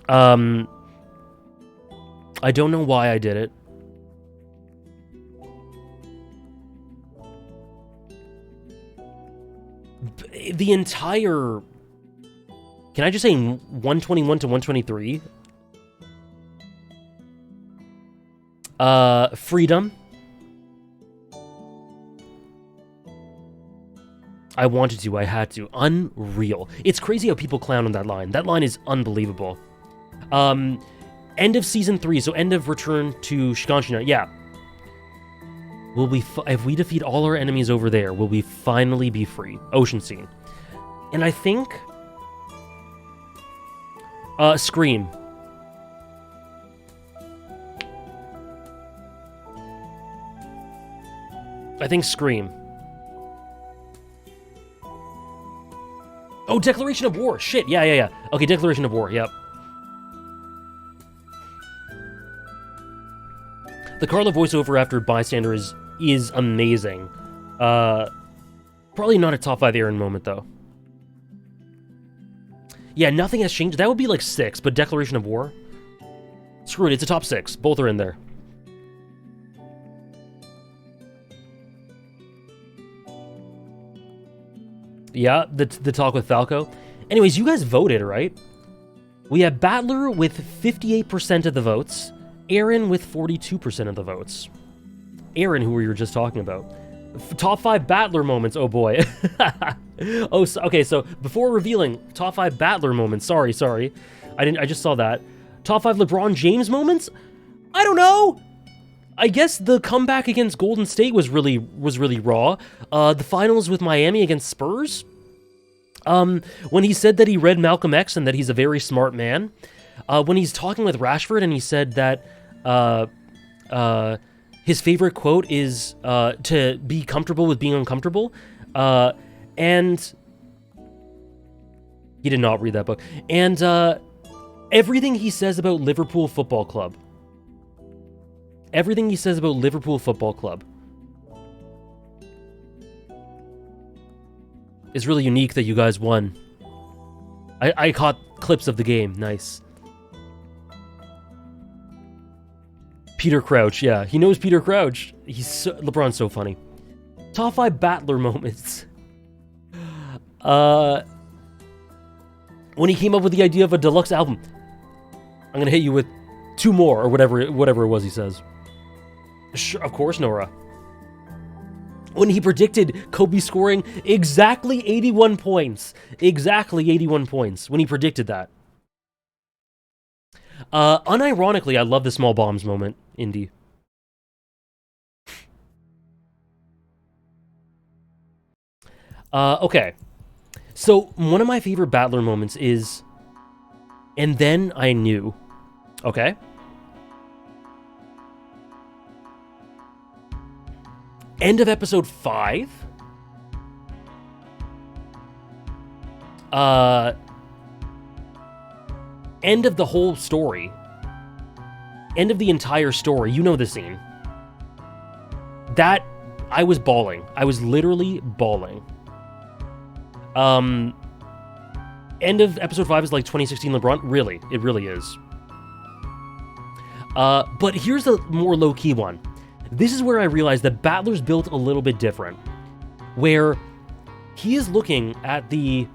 I don't know why I did it. The entire... Can I just say 121 to 123? Freedom. I wanted to, I had to. Unreal. It's crazy how people clown on that line. That line is unbelievable. End of Season 3, so end of Return to Shiganshina. Yeah. Will we, if we defeat all our enemies over there, will we finally be free? Ocean scene. And I think... Scream. I think Scream. Oh, Declaration of War. Shit. Yeah. Okay, Declaration of War. Yep. The Carla voiceover after Bystander is amazing. Probably not a top 5 Aaron moment, though. Yeah, nothing has changed. That would be like 6, but Declaration of War? Screw it, it's a top 6. Both are in there. Yeah, the talk with Falco. Anyways, you guys voted, right? We have Battler with 58% of the votes. Aaron with 42% of the votes. Aaron, who we were just talking about. Top 5 Battler moments, oh boy. Oh, so, okay, so before revealing, top 5 Battler moments. Sorry. I just saw that. Top 5 LeBron James moments? I don't know! I guess the comeback against Golden State was really raw. The finals with Miami against Spurs. When he said that he read Malcolm X and that he's a very smart man. When he's talking with Rashford and he said that his favorite quote is to be comfortable with being uncomfortable. And he did not read that book. And everything he says about Liverpool Football Club. Everything he says about Liverpool Football Club is really unique that you guys won. I caught clips of the game. Nice. Peter Crouch, yeah. He knows Peter Crouch. LeBron's so funny. Top 5 Battler moments. When he came up with the idea of a deluxe album. I'm gonna hit you with 2 more, or whatever it was he says. Sure, of course, Nora. When he predicted Kobe scoring exactly 81 points. Exactly 81 points. When he predicted that. Unironically, I love the small bombs moment, Indy. Okay. So, one of my favorite Battler moments is... And then I knew. Okay? End of episode 5. End of the whole story. End of the entire story. You know the scene. That, I was bawling. I was literally bawling. End of episode 5 is like 2016 LeBron. Really, it really is. But here's the more low-key one. This is where I realized that Battler's built a little bit different. Where he is looking at the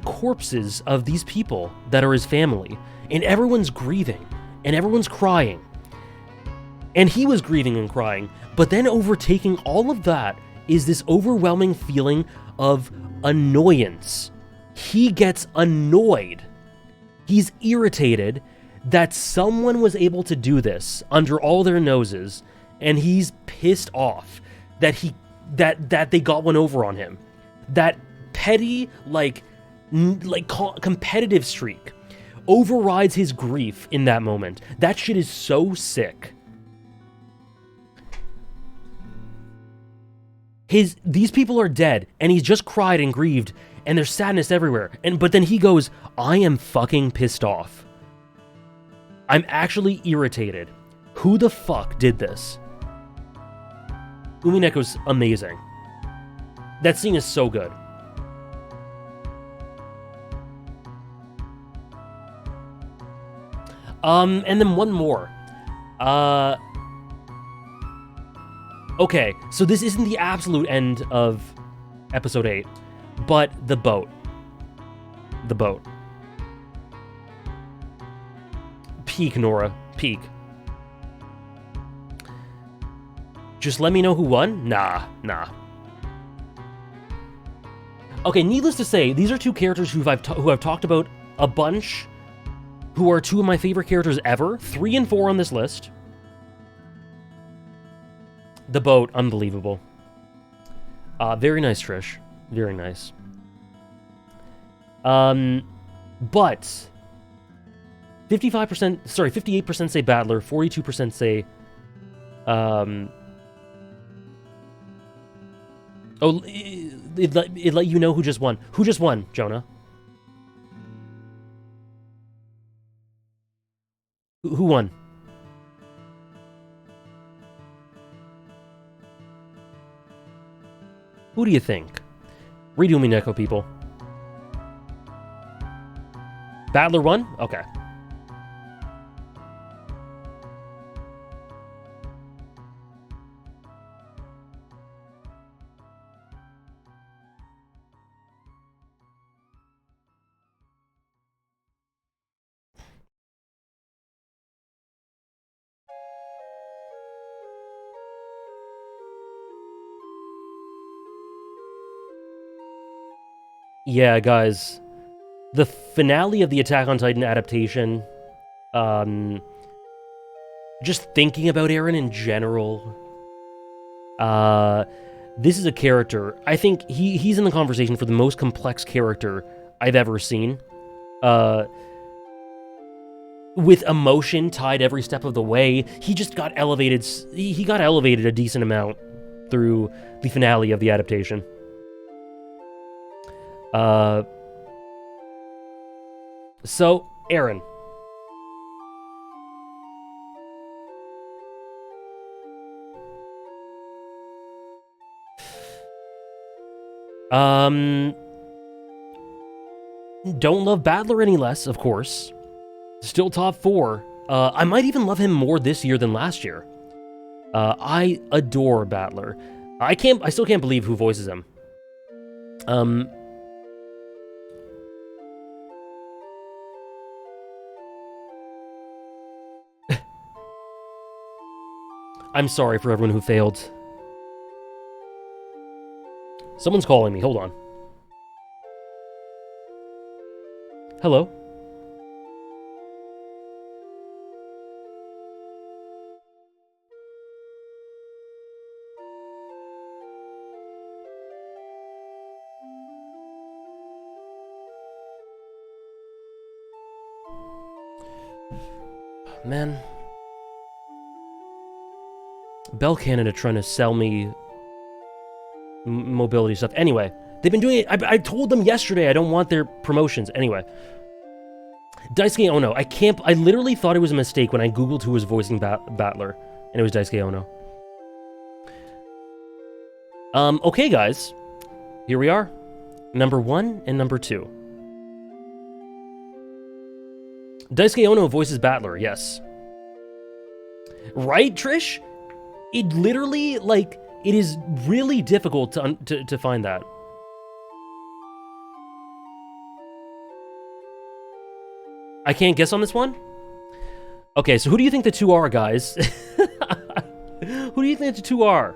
corpses of these people that are his family, and everyone's grieving, and everyone's crying. And he was grieving and crying, but then overtaking all of that is this overwhelming feeling of annoyance. He gets annoyed. He's irritated that someone was able to do this under all their noses, and he's pissed off that that they got one over on him. That petty, competitive streak overrides his grief in that moment. That shit is so sick. These people are dead, and he's just cried and grieved, and there's sadness everywhere. But then he goes, I am fucking pissed off. I'm actually irritated. Who the fuck did this? Umineko's amazing. That scene is so good. And then one more. Okay, so this isn't the absolute end of episode 8, but the boat. The boat. Peak, Nora. Peak. Just let me know who won? Nah. Okay, needless to say, these are two characters who I've talked about a bunch, who are two of my favorite characters ever. 3 and 4 on this list. The boat, unbelievable. Very nice, Trish. Very nice. But 58% say Battler, 42% say it let you know who just won. Who just won, Jonah? Who won? Who do you think? Read Umineko, people. Battler won? Okay. Yeah, guys. The finale of the Attack on Titan adaptation, just thinking about Eren in general, this is a character, I think he's in the conversation for the most complex character I've ever seen. With emotion tied every step of the way, he just got elevated, he got elevated a decent amount through the finale of the adaptation. So, Eren. Don't love Battler any less, of course. Still top 4. I might even love him more this year than last year. I adore Battler. I still can't believe who voices him. I'm sorry for everyone who failed. Someone's calling me. Hold on. Hello? Man. Bell Canada trying to sell me mobility stuff. Anyway, they've been doing it. I told them yesterday I don't want their promotions. Anyway. Daisuke Ono. I literally thought it was a mistake when I googled who was voicing Battler. And it was Daisuke Ono. Okay, guys. Here we are. Number 1 and number 2. Daisuke Ono voices Battler, yes. Right, Trish? It literally, like, it is really difficult to find that. I can't guess on this one? Okay, so who do you think the 2 are, guys? Who do you think the 2 are?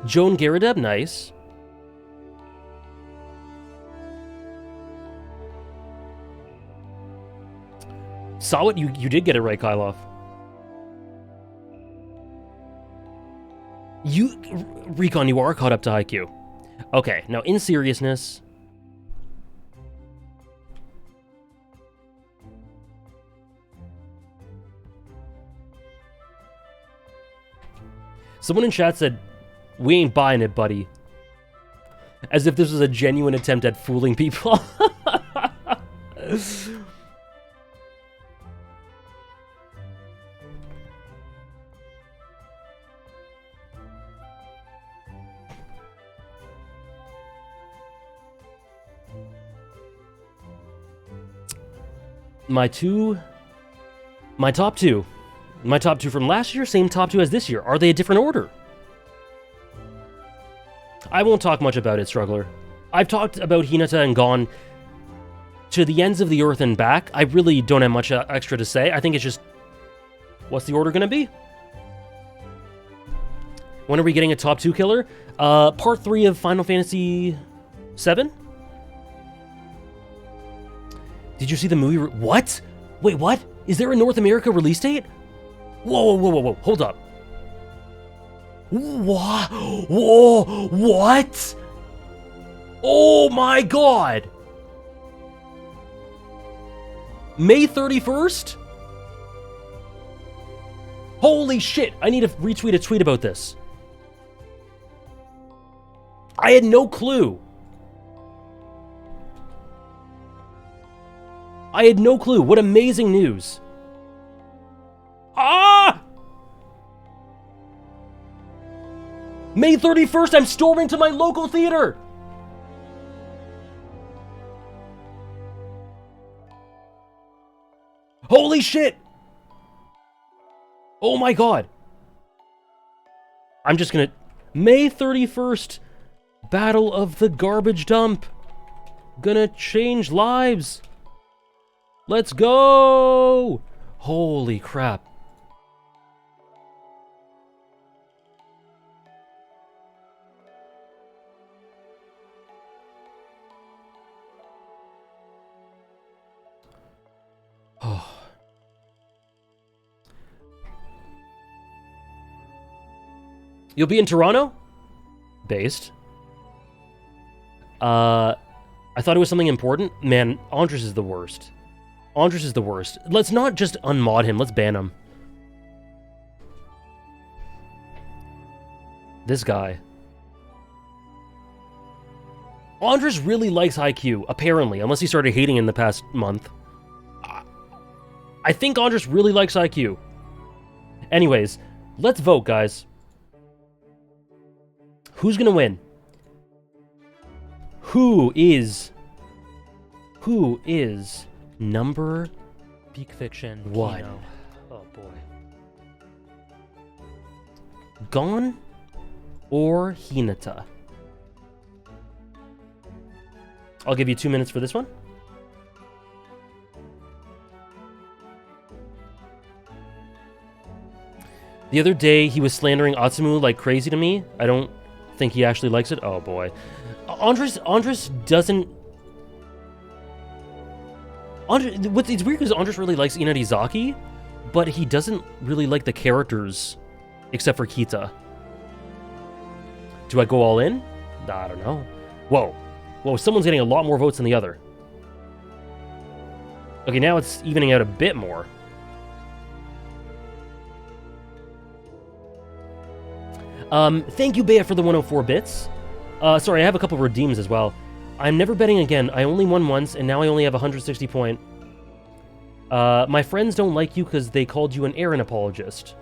Joan Garadeb, nice. Saw it, you did get it right, Kylov. Recon, you are caught up to IQ. Okay, now in seriousness... Someone in chat said, "We ain't buying it, buddy." As if this was a genuine attempt at fooling people. My top two. My top 2 from last year, same top 2 as this year. Are they a different order? I won't talk much about it, Struggler. I've talked about Hinata and gone to the ends of the earth and back. I really don't have much extra to say. I think it's just, what's the order gonna be? When are we getting a top 2 killer? Part 3 of Final Fantasy VII? Did you see the movie? What? Wait, what? Is there a North America release date? Whoa, whoa, whoa, whoa, hold up. What? Whoa, what? Oh my god! May 31st? Holy shit, I need to retweet a tweet about this. I had no clue. I had no clue. What amazing news. Ah! May 31st, I'm storming to my local theater! Holy shit! Oh my god. I'm just gonna... May 31st, Battle of the Garbage Dump. Gonna change lives. Let's go! Holy crap. Oh. You'll be in Toronto? Based. I thought it was something important. Man, Andres is the worst. Andres is the worst. Let's not just unmod him, let's ban him. This guy. Andres really likes IQ, apparently, unless he started hating in the past month. I think Andres really likes IQ. Anyways, let's vote, guys. Who's gonna win? Who is number Peak Fiction. 1? Kino. Oh boy. Gon or Hinata? I'll give you 2 minutes for this one. The other day, he was slandering Atsumu like crazy to me. I don't think he actually likes it. Oh, boy. Andres doesn't... It's weird because Andres really likes Inarizaki, but he doesn't really like the characters, except for Kita. Do I go all in? I don't know. Whoa. Whoa, someone's getting a lot more votes than the other. Okay, now it's evening out a bit more. Thank you, Bea, for the 104 bits. Sorry, I have a couple redeems as well. I'm never betting again. I only won once, and now I only have 160 point. My friends don't like you because they called you an Aaron apologist.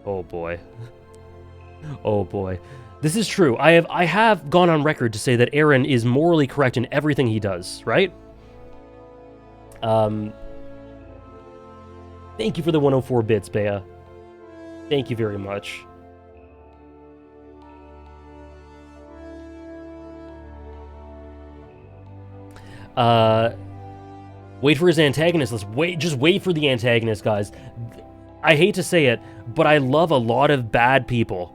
Oh, boy. Oh, boy. This is true. I have gone on record to say that Aaron is morally correct in everything he does, right? Thank you for the 104 bits, Bea. Thank you very much. Wait for his antagonist. Just wait for the antagonist, guys. I hate to say it, but I love a lot of bad people.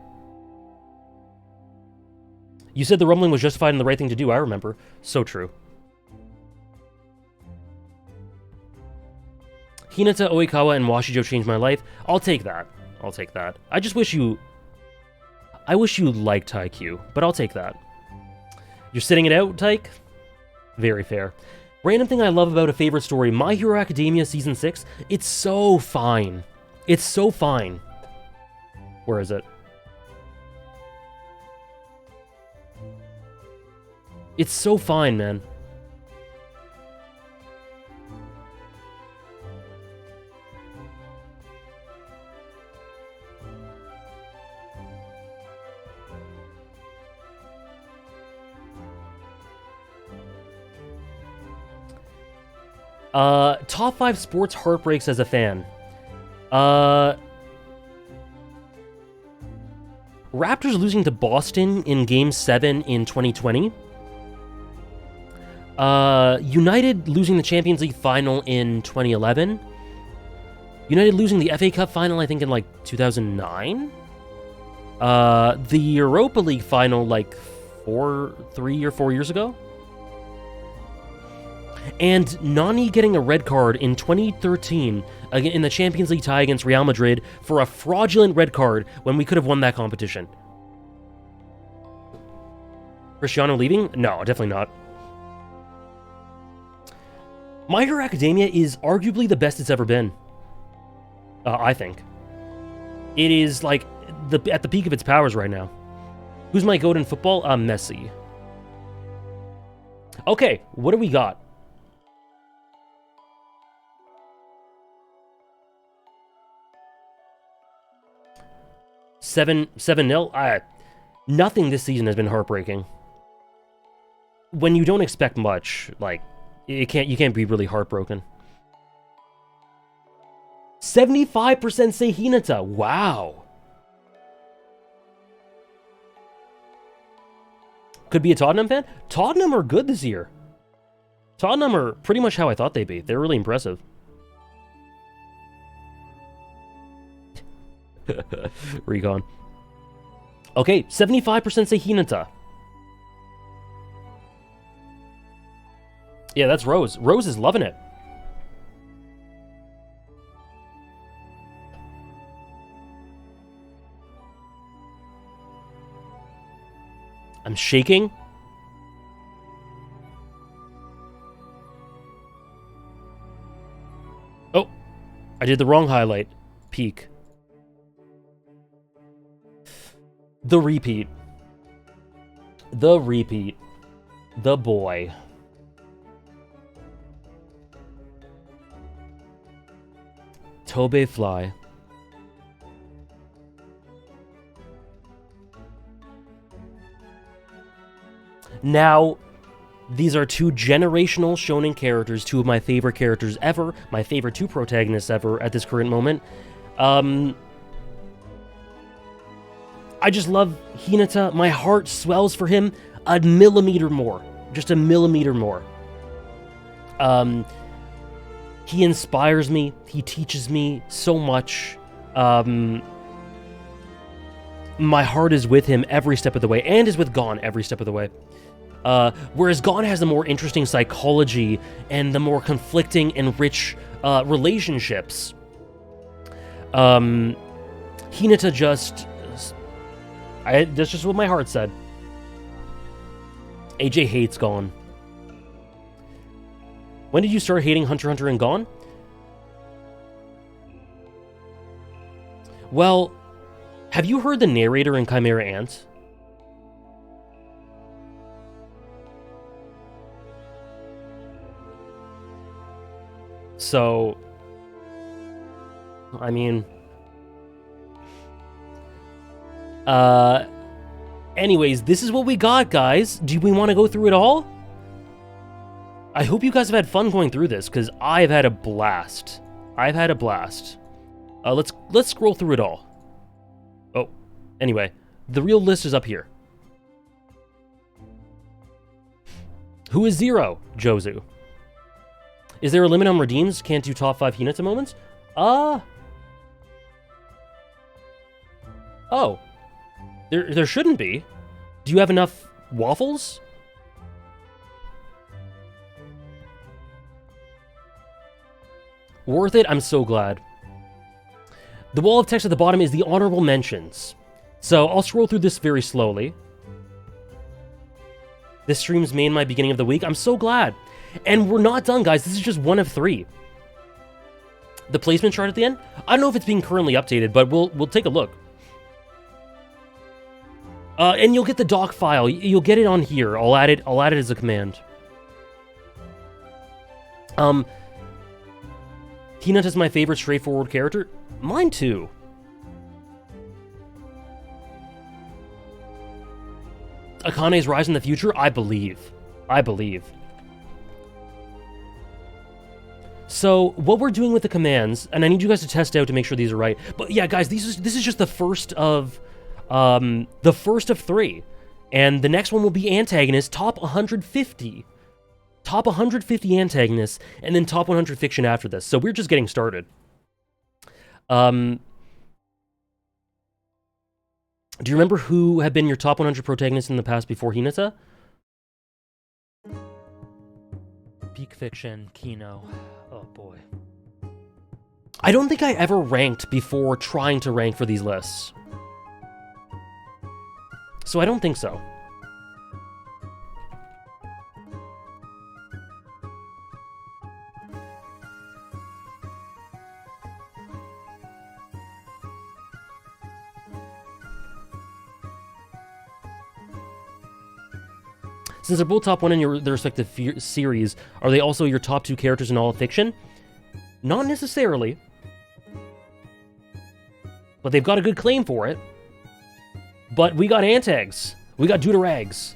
You said the rumbling was justified and the right thing to do, I remember. So true. Hinata, Oikawa, and Washijo changed my life. I'll take that. I'll take that. I just wish you... I wish you liked Taikyu, but I'll take that. You're sitting it out, Taik? Very fair. Random thing I love about a favorite story, My Hero Academia Season 6, it's so fine. It's so fine. Where is it? It's so fine, man. Top 5 sports heartbreaks as a fan. Raptors losing to Boston in Game 7 in 2020. United losing the Champions League final in 2011. United losing the FA Cup final, I think, in, like, 2009. The Europa League final, like, 3 or 4 years ago. And Nani getting a red card in 2013 in the Champions League tie against Real Madrid for a fraudulent red card when we could have won that competition. Cristiano leaving? No, definitely not. My Hero Academia is arguably the best it's ever been. I think. It is, like, at the peak of its powers right now. Who's my GOAT in football? Messi. Okay, what do we got? Seven nil. Nothing this season has been heartbreaking. When you don't expect much, like, you can't be really heartbroken. 75% say Hinata. Wow. Could be a Tottenham fan. Tottenham are good this year. Tottenham are pretty much how I thought they'd be. They're really impressive. Recon. Okay, 75% say Hinata. Yeah, that's Rose. Rose is loving it. I'm shaking. Oh, I did the wrong highlight. Peak. The repeat. The repeat. The boy. Tobe Fly. Now, these are two generational shonen characters, two of my favorite characters ever, my favorite two protagonists ever at this current moment. I just love Hinata. My heart swells for him a millimeter more. Just a millimeter more. He inspires me. He teaches me so much. my heart is with him every step of the way, and is with Gon every step of the way. Whereas Gon has the more interesting psychology and the more conflicting and rich relationships. Hinata just... that's just what my heart said. AJ hates Gon. When did you start hating Hunter x Hunter and Gon? Well, have you heard the narrator in Chimera Ant? So, I mean... anyways, this is what we got, guys. Do we want to go through it all? I hope you guys have had fun going through this, because I've had a blast. I've had a blast. Let's scroll through it all. Oh, anyway, the real list is up here. Who is Zero? Jozu. Is there a limit on redeems? Can't do top 5 Hinata moments? Oh. There shouldn't be. Do you have enough waffles? Worth it? I'm so glad. The wall of text at the bottom is the honorable mentions. So I'll scroll through this very slowly. This stream's made my beginning of the week. I'm so glad. And we're not done, guys. This is just one of 3. The placement chart at the end? I don't know if it's being currently updated, but we'll take a look. And you'll get the doc file. You'll get it on here. I'll add it as a command. Hinata is my favorite straightforward character. Mine too. Akane's rise in the future? I believe. So, what we're doing with the commands, and I need you guys to test out to make sure these are right. But yeah, guys, this is just the first of 3. And the next one will be antagonists, top 150. Top 150 antagonists, and then top 100 fiction after this. So we're just getting started. Do you remember who have been your top 100 protagonists in the past before Hinata? Peak fiction, Kino. Oh boy. I don't think I ever ranked before trying to rank for these lists. So I don't think so. Since they're both top 1 in their respective series, are they also your top 2 characters in all of fiction? Not necessarily. But they've got a good claim for it. But we got Antags. We got Deuterags.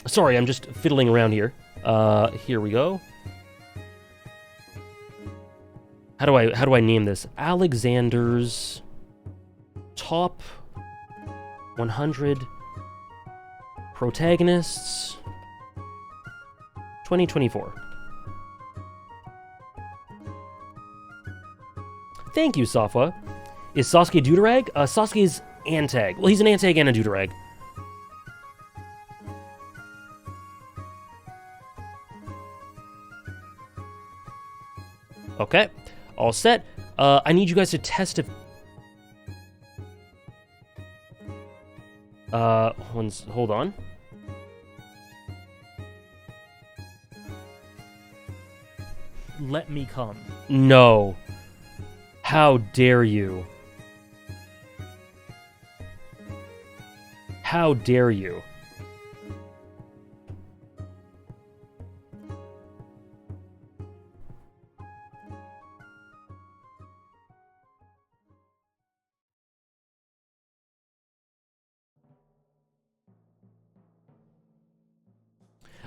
Sorry, I'm just fiddling around here. Here we go. How do I name this? Alexander's top 100 protagonists 2024. Thank you, Safwa. Is Sasuke Deuterag? Sasuke's Antag. Well, he's an Antag and a Deuterag. Okay, all set. I need you guys to test if... hold on. Let me come. No. How dare you? How dare you?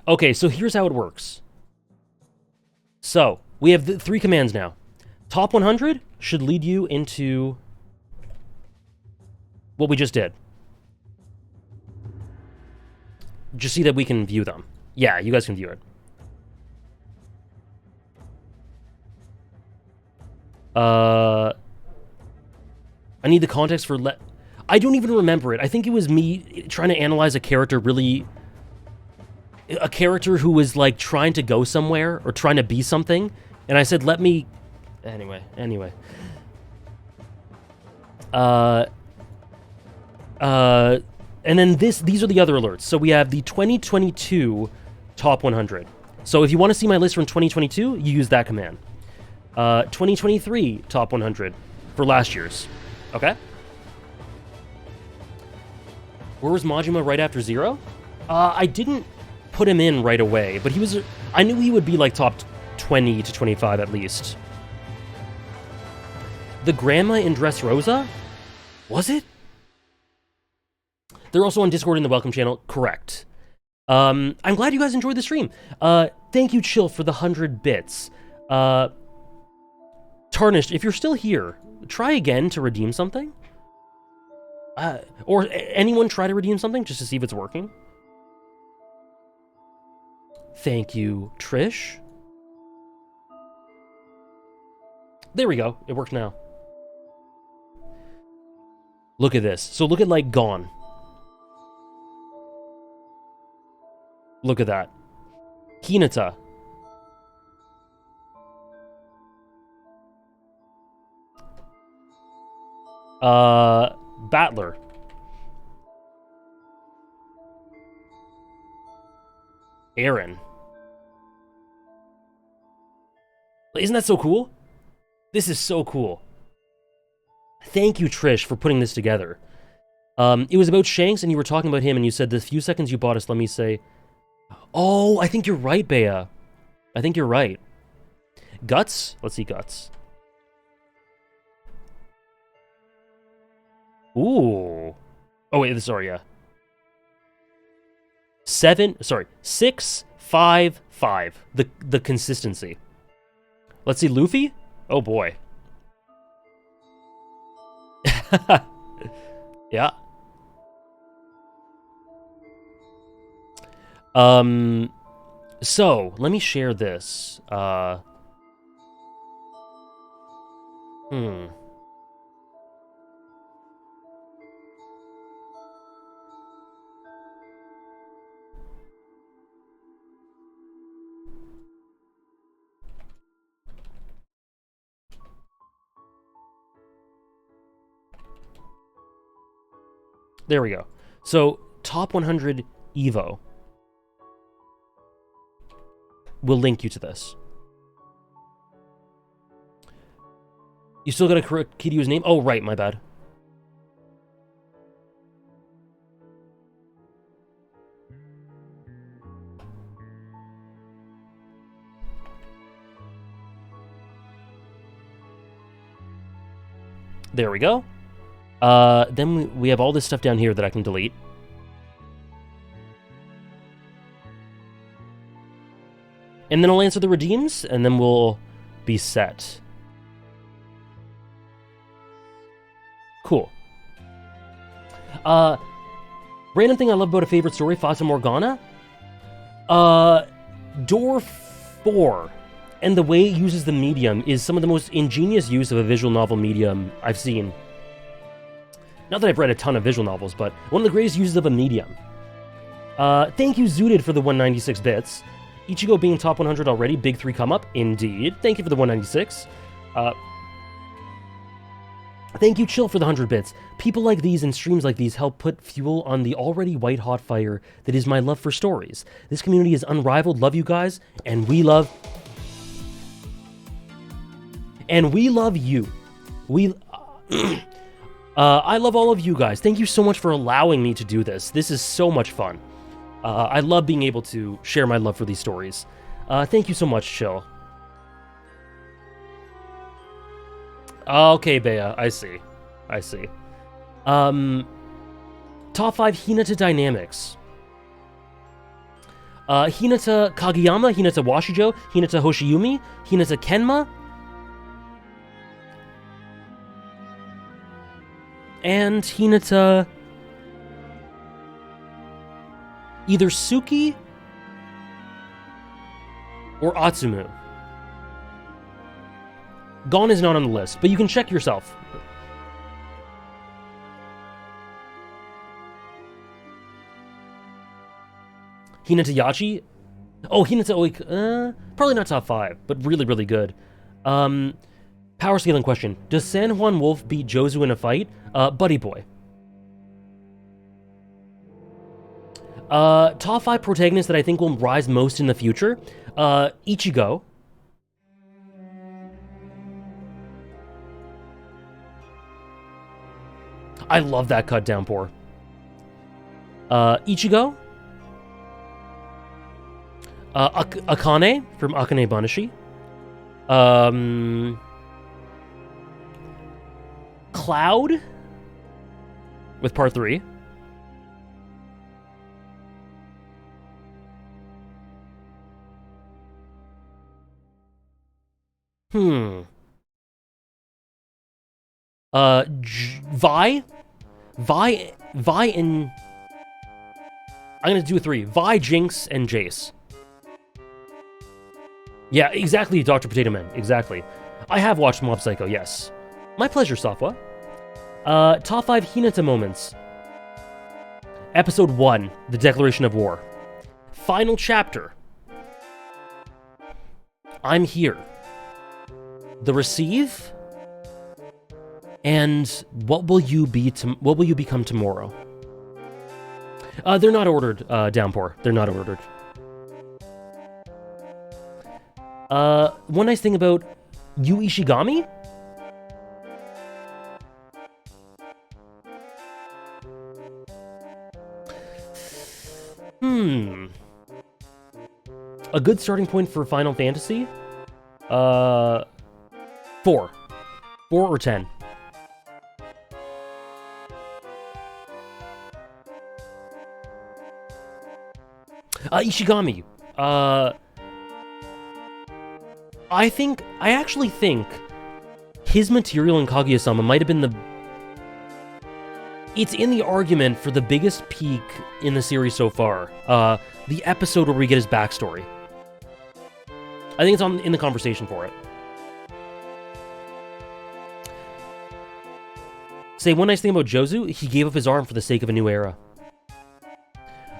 Okay, so here's how it works. So, we have the 3 commands now. Top 100 should lead you into what we just did. Just see that we can view them. Yeah, you guys can view it. I need the context for I don't even remember it. I think it was me trying to analyze a character a character who was like trying to go somewhere or trying to be something, and I said, let me... Anyway. And then these are the other alerts. So we have the 2022 top 100. So if you want to see my list from 2022, you use that command. 2023 top 100 for last year's. Okay? Where was Majima right after Zero? I didn't put him in right away, but I knew he would be like top 20 to 25 at least. The grandma in Dressrosa? Was it? They're also on Discord in the Welcome channel. Correct. I'm glad you guys enjoyed the stream. Thank you, Chill, for the 100 bits. Tarnished, if you're still here, try again to redeem something. Or anyone try to redeem something just to see if it's working. Thank you, Trish. There we go. It works now. Look at this. So look at, like, Gone. Look at that. Hinata. Battler. Aaron. Isn't that so cool? This is so cool. Thank you, Trish, for putting this together. It was about Shanks, and you were talking about him, and you said, the few seconds you bought us, let me say... Oh, I think you're right, Bea. I think you're right. Guts? Let's see Guts. Ooh. Oh, wait, sorry, yeah. 6, 5, 5. The consistency. Let's see, Luffy? Oh, boy. Yeah. So, let me share this. There we go. So, top 100 Evo. We'll link you to this. You still got a correct Kiryu's name? Oh, right, my bad. There we go. Then we have all this stuff down here that I can delete. And then I'll answer the redeems, and then we'll be set. Cool. Random thing I love about a favorite story, Fata Morgana. Door 4 and the way it uses the medium is some of the most ingenious use of a visual novel medium I've seen. Not that I've read a ton of visual novels, but one of the greatest uses of a medium. Thank you, Zooted, for the 196 bits. Ichigo being top 100 already, big 3 come up. Indeed. Thank you for the 196. Thank you, Chill, for the 100 bits. People like these and streams like these help put fuel on the already white-hot fire that is my love for stories. This community is unrivaled. Love you guys, and we love... And we love you. I love all of you guys. Thank you so much for allowing me to do this. This is so much fun. I love being able to share my love for these stories. Thank you so much, Chill. Okay, Bea, I see. Top 5 Hinata dynamics. Hinata Kageyama, Hinata Washijo, Hinata Hoshiyumi, Hinata Kenma, and Hinata... either Suki or Atsumu. Gon is not on the list, but you can check yourself. Hinata Yachi? Oh, Hinata, probably not top 5, but really, really good. Power scaling question. Does San Juan Wolf beat Jozu in a fight? Buddy Boy. Top 5 protagonists that I think will rise most in the future. Ichigo. I love that cut downpour. Ichigo. Akane from Akane Banashi. Cloud with part 3. Vi and... I'm gonna do 3. Vi, Jinx, and Jace. Yeah, exactly, Dr. Potato Man. Exactly. I have watched Mob Psycho, yes. My pleasure, Safwa. Top 5 Hinata moments. Episode 1, The Declaration of War. Final chapter. I'm here. The Receive. And what will you become tomorrow? They're not ordered, Downpour. They're not ordered. One nice thing about Yu Ishigami? A good starting point for Final Fantasy? 4. 4 or 10. Ishigami. I actually think his material in Kaguya-sama might have been it's in the argument for the biggest peak in the series so far. The episode where we get his backstory. I think it's in the conversation for it. Say one nice thing about Jozu, he gave up his arm for the sake of a new era.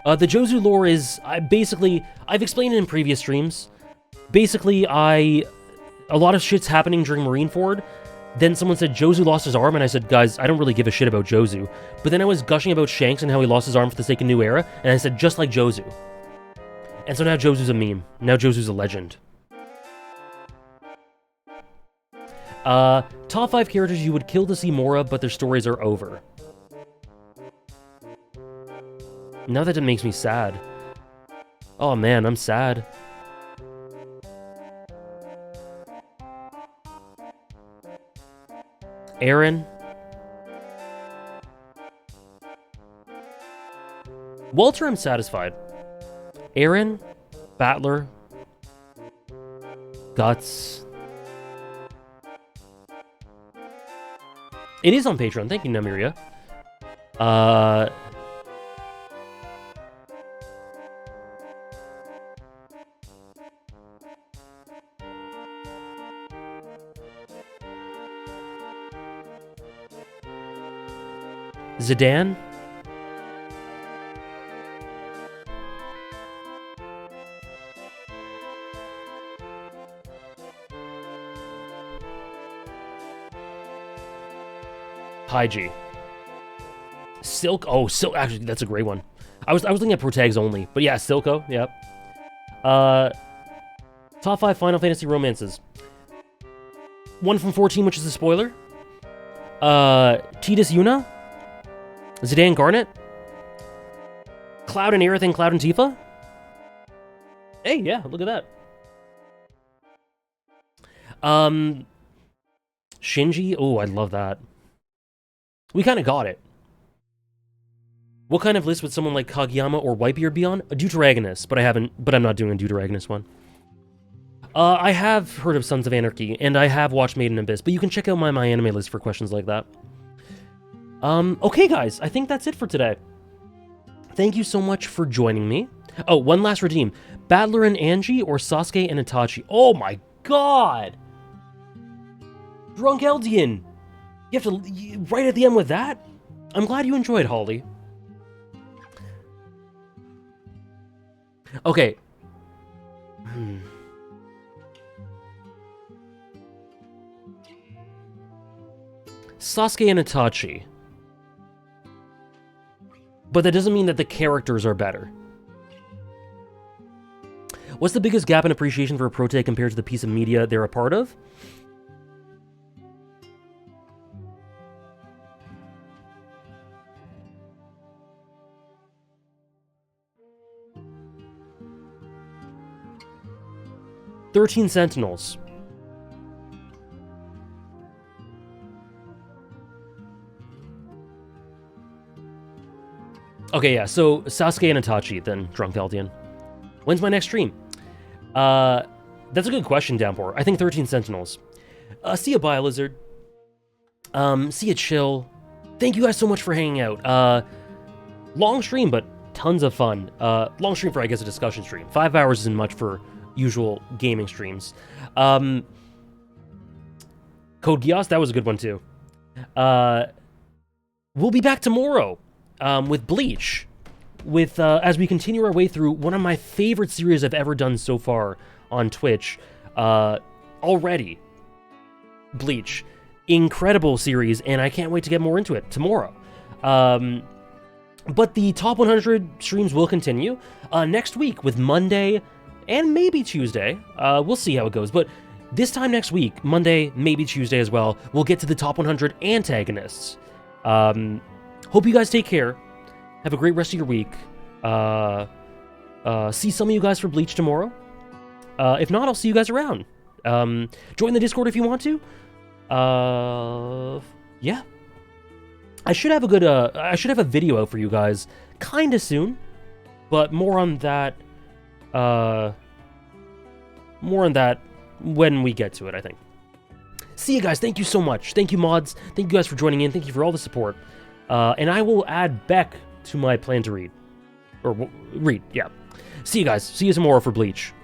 The Jozu lore is, I've explained it in previous streams. Basically, a lot of shit's happening during Marineford. Then someone said Jozu lost his arm, and I said, guys, I don't really give a shit about Jozu. But then I was gushing about Shanks and how he lost his arm for the sake of New Era, and I said, just like Jozu. And so now Jozu's a meme. Now Jozu's a legend. Top 5 characters you would kill to see more of, but their stories are over. Now that it makes me sad. Oh man, I'm sad. Aaron. Walter, I'm satisfied. Aaron. Battler. Guts. It is on Patreon. Thank you, Namiria. Zidane. Haiji. Silk. Oh, Silk. Actually, that's a great one. I was looking at protags only, but yeah, Silco. Yep. Top 5 Final Fantasy romances. One from 14, which is a spoiler. Tidus Yuna. Zidane Garnet. Cloud and Aerith and Cloud and Tifa. Hey, yeah, look at that. Shinji. Oh, I love that. We kind of got it. What kind of list would someone like Kageyama or Whitebeard be on? A Deuteragonist, but I'm not doing a Deuteragonist one. I have heard of Sons of Anarchy, and I have watched Made in Abyss, but you can check out my anime list for questions like that. Okay, guys, I think that's it for today. Thank you so much for joining me. Oh, one last redeem. Battler and Angie or Sasuke and Itachi? Oh my god! Drunk Eldian! You have to... right at the end with that? I'm glad you enjoyed, Holly. Okay. Sasuke and Itachi. But that doesn't mean that the characters are better. What's the biggest gap in appreciation for a Protag compared to the piece of media they're a part of? "13 Sentinels." Okay, yeah, so Sasuke and Itachi, then Drunk Eldian. When's my next stream? That's a good question, Downpour. I think 13 Sentinels. See ya, Biolizard. See ya, Chill. Thank you guys so much for hanging out. Long stream, but tons of fun. Long stream for, I guess, a discussion stream. 5 hours isn't much for usual gaming streams. Code Geass, that was a good one, too. We'll be back tomorrow with Bleach. As we continue our way through one of my favorite series I've ever done so far on Twitch, already. Bleach. Incredible series, and I can't wait to get more into it tomorrow. But the top 100 streams will continue next week with Monday and maybe Tuesday. We'll see how it goes, but this time next week, Monday, maybe Tuesday as well, we'll get to the top 100 antagonists. Hope you guys take care. Have a great rest of your week. See some of you guys for Bleach tomorrow. If not, I'll see you guys around. Join the Discord if you want to. Yeah. I should have a video out for you guys kinda soon, but more on that when we get to it, I think. See you guys. Thank you so much. Thank you, mods. Thank you guys for joining in. Thank you for all the support. And I will add Beck to my plan to read. Or read, yeah. See you guys. See you tomorrow for Bleach.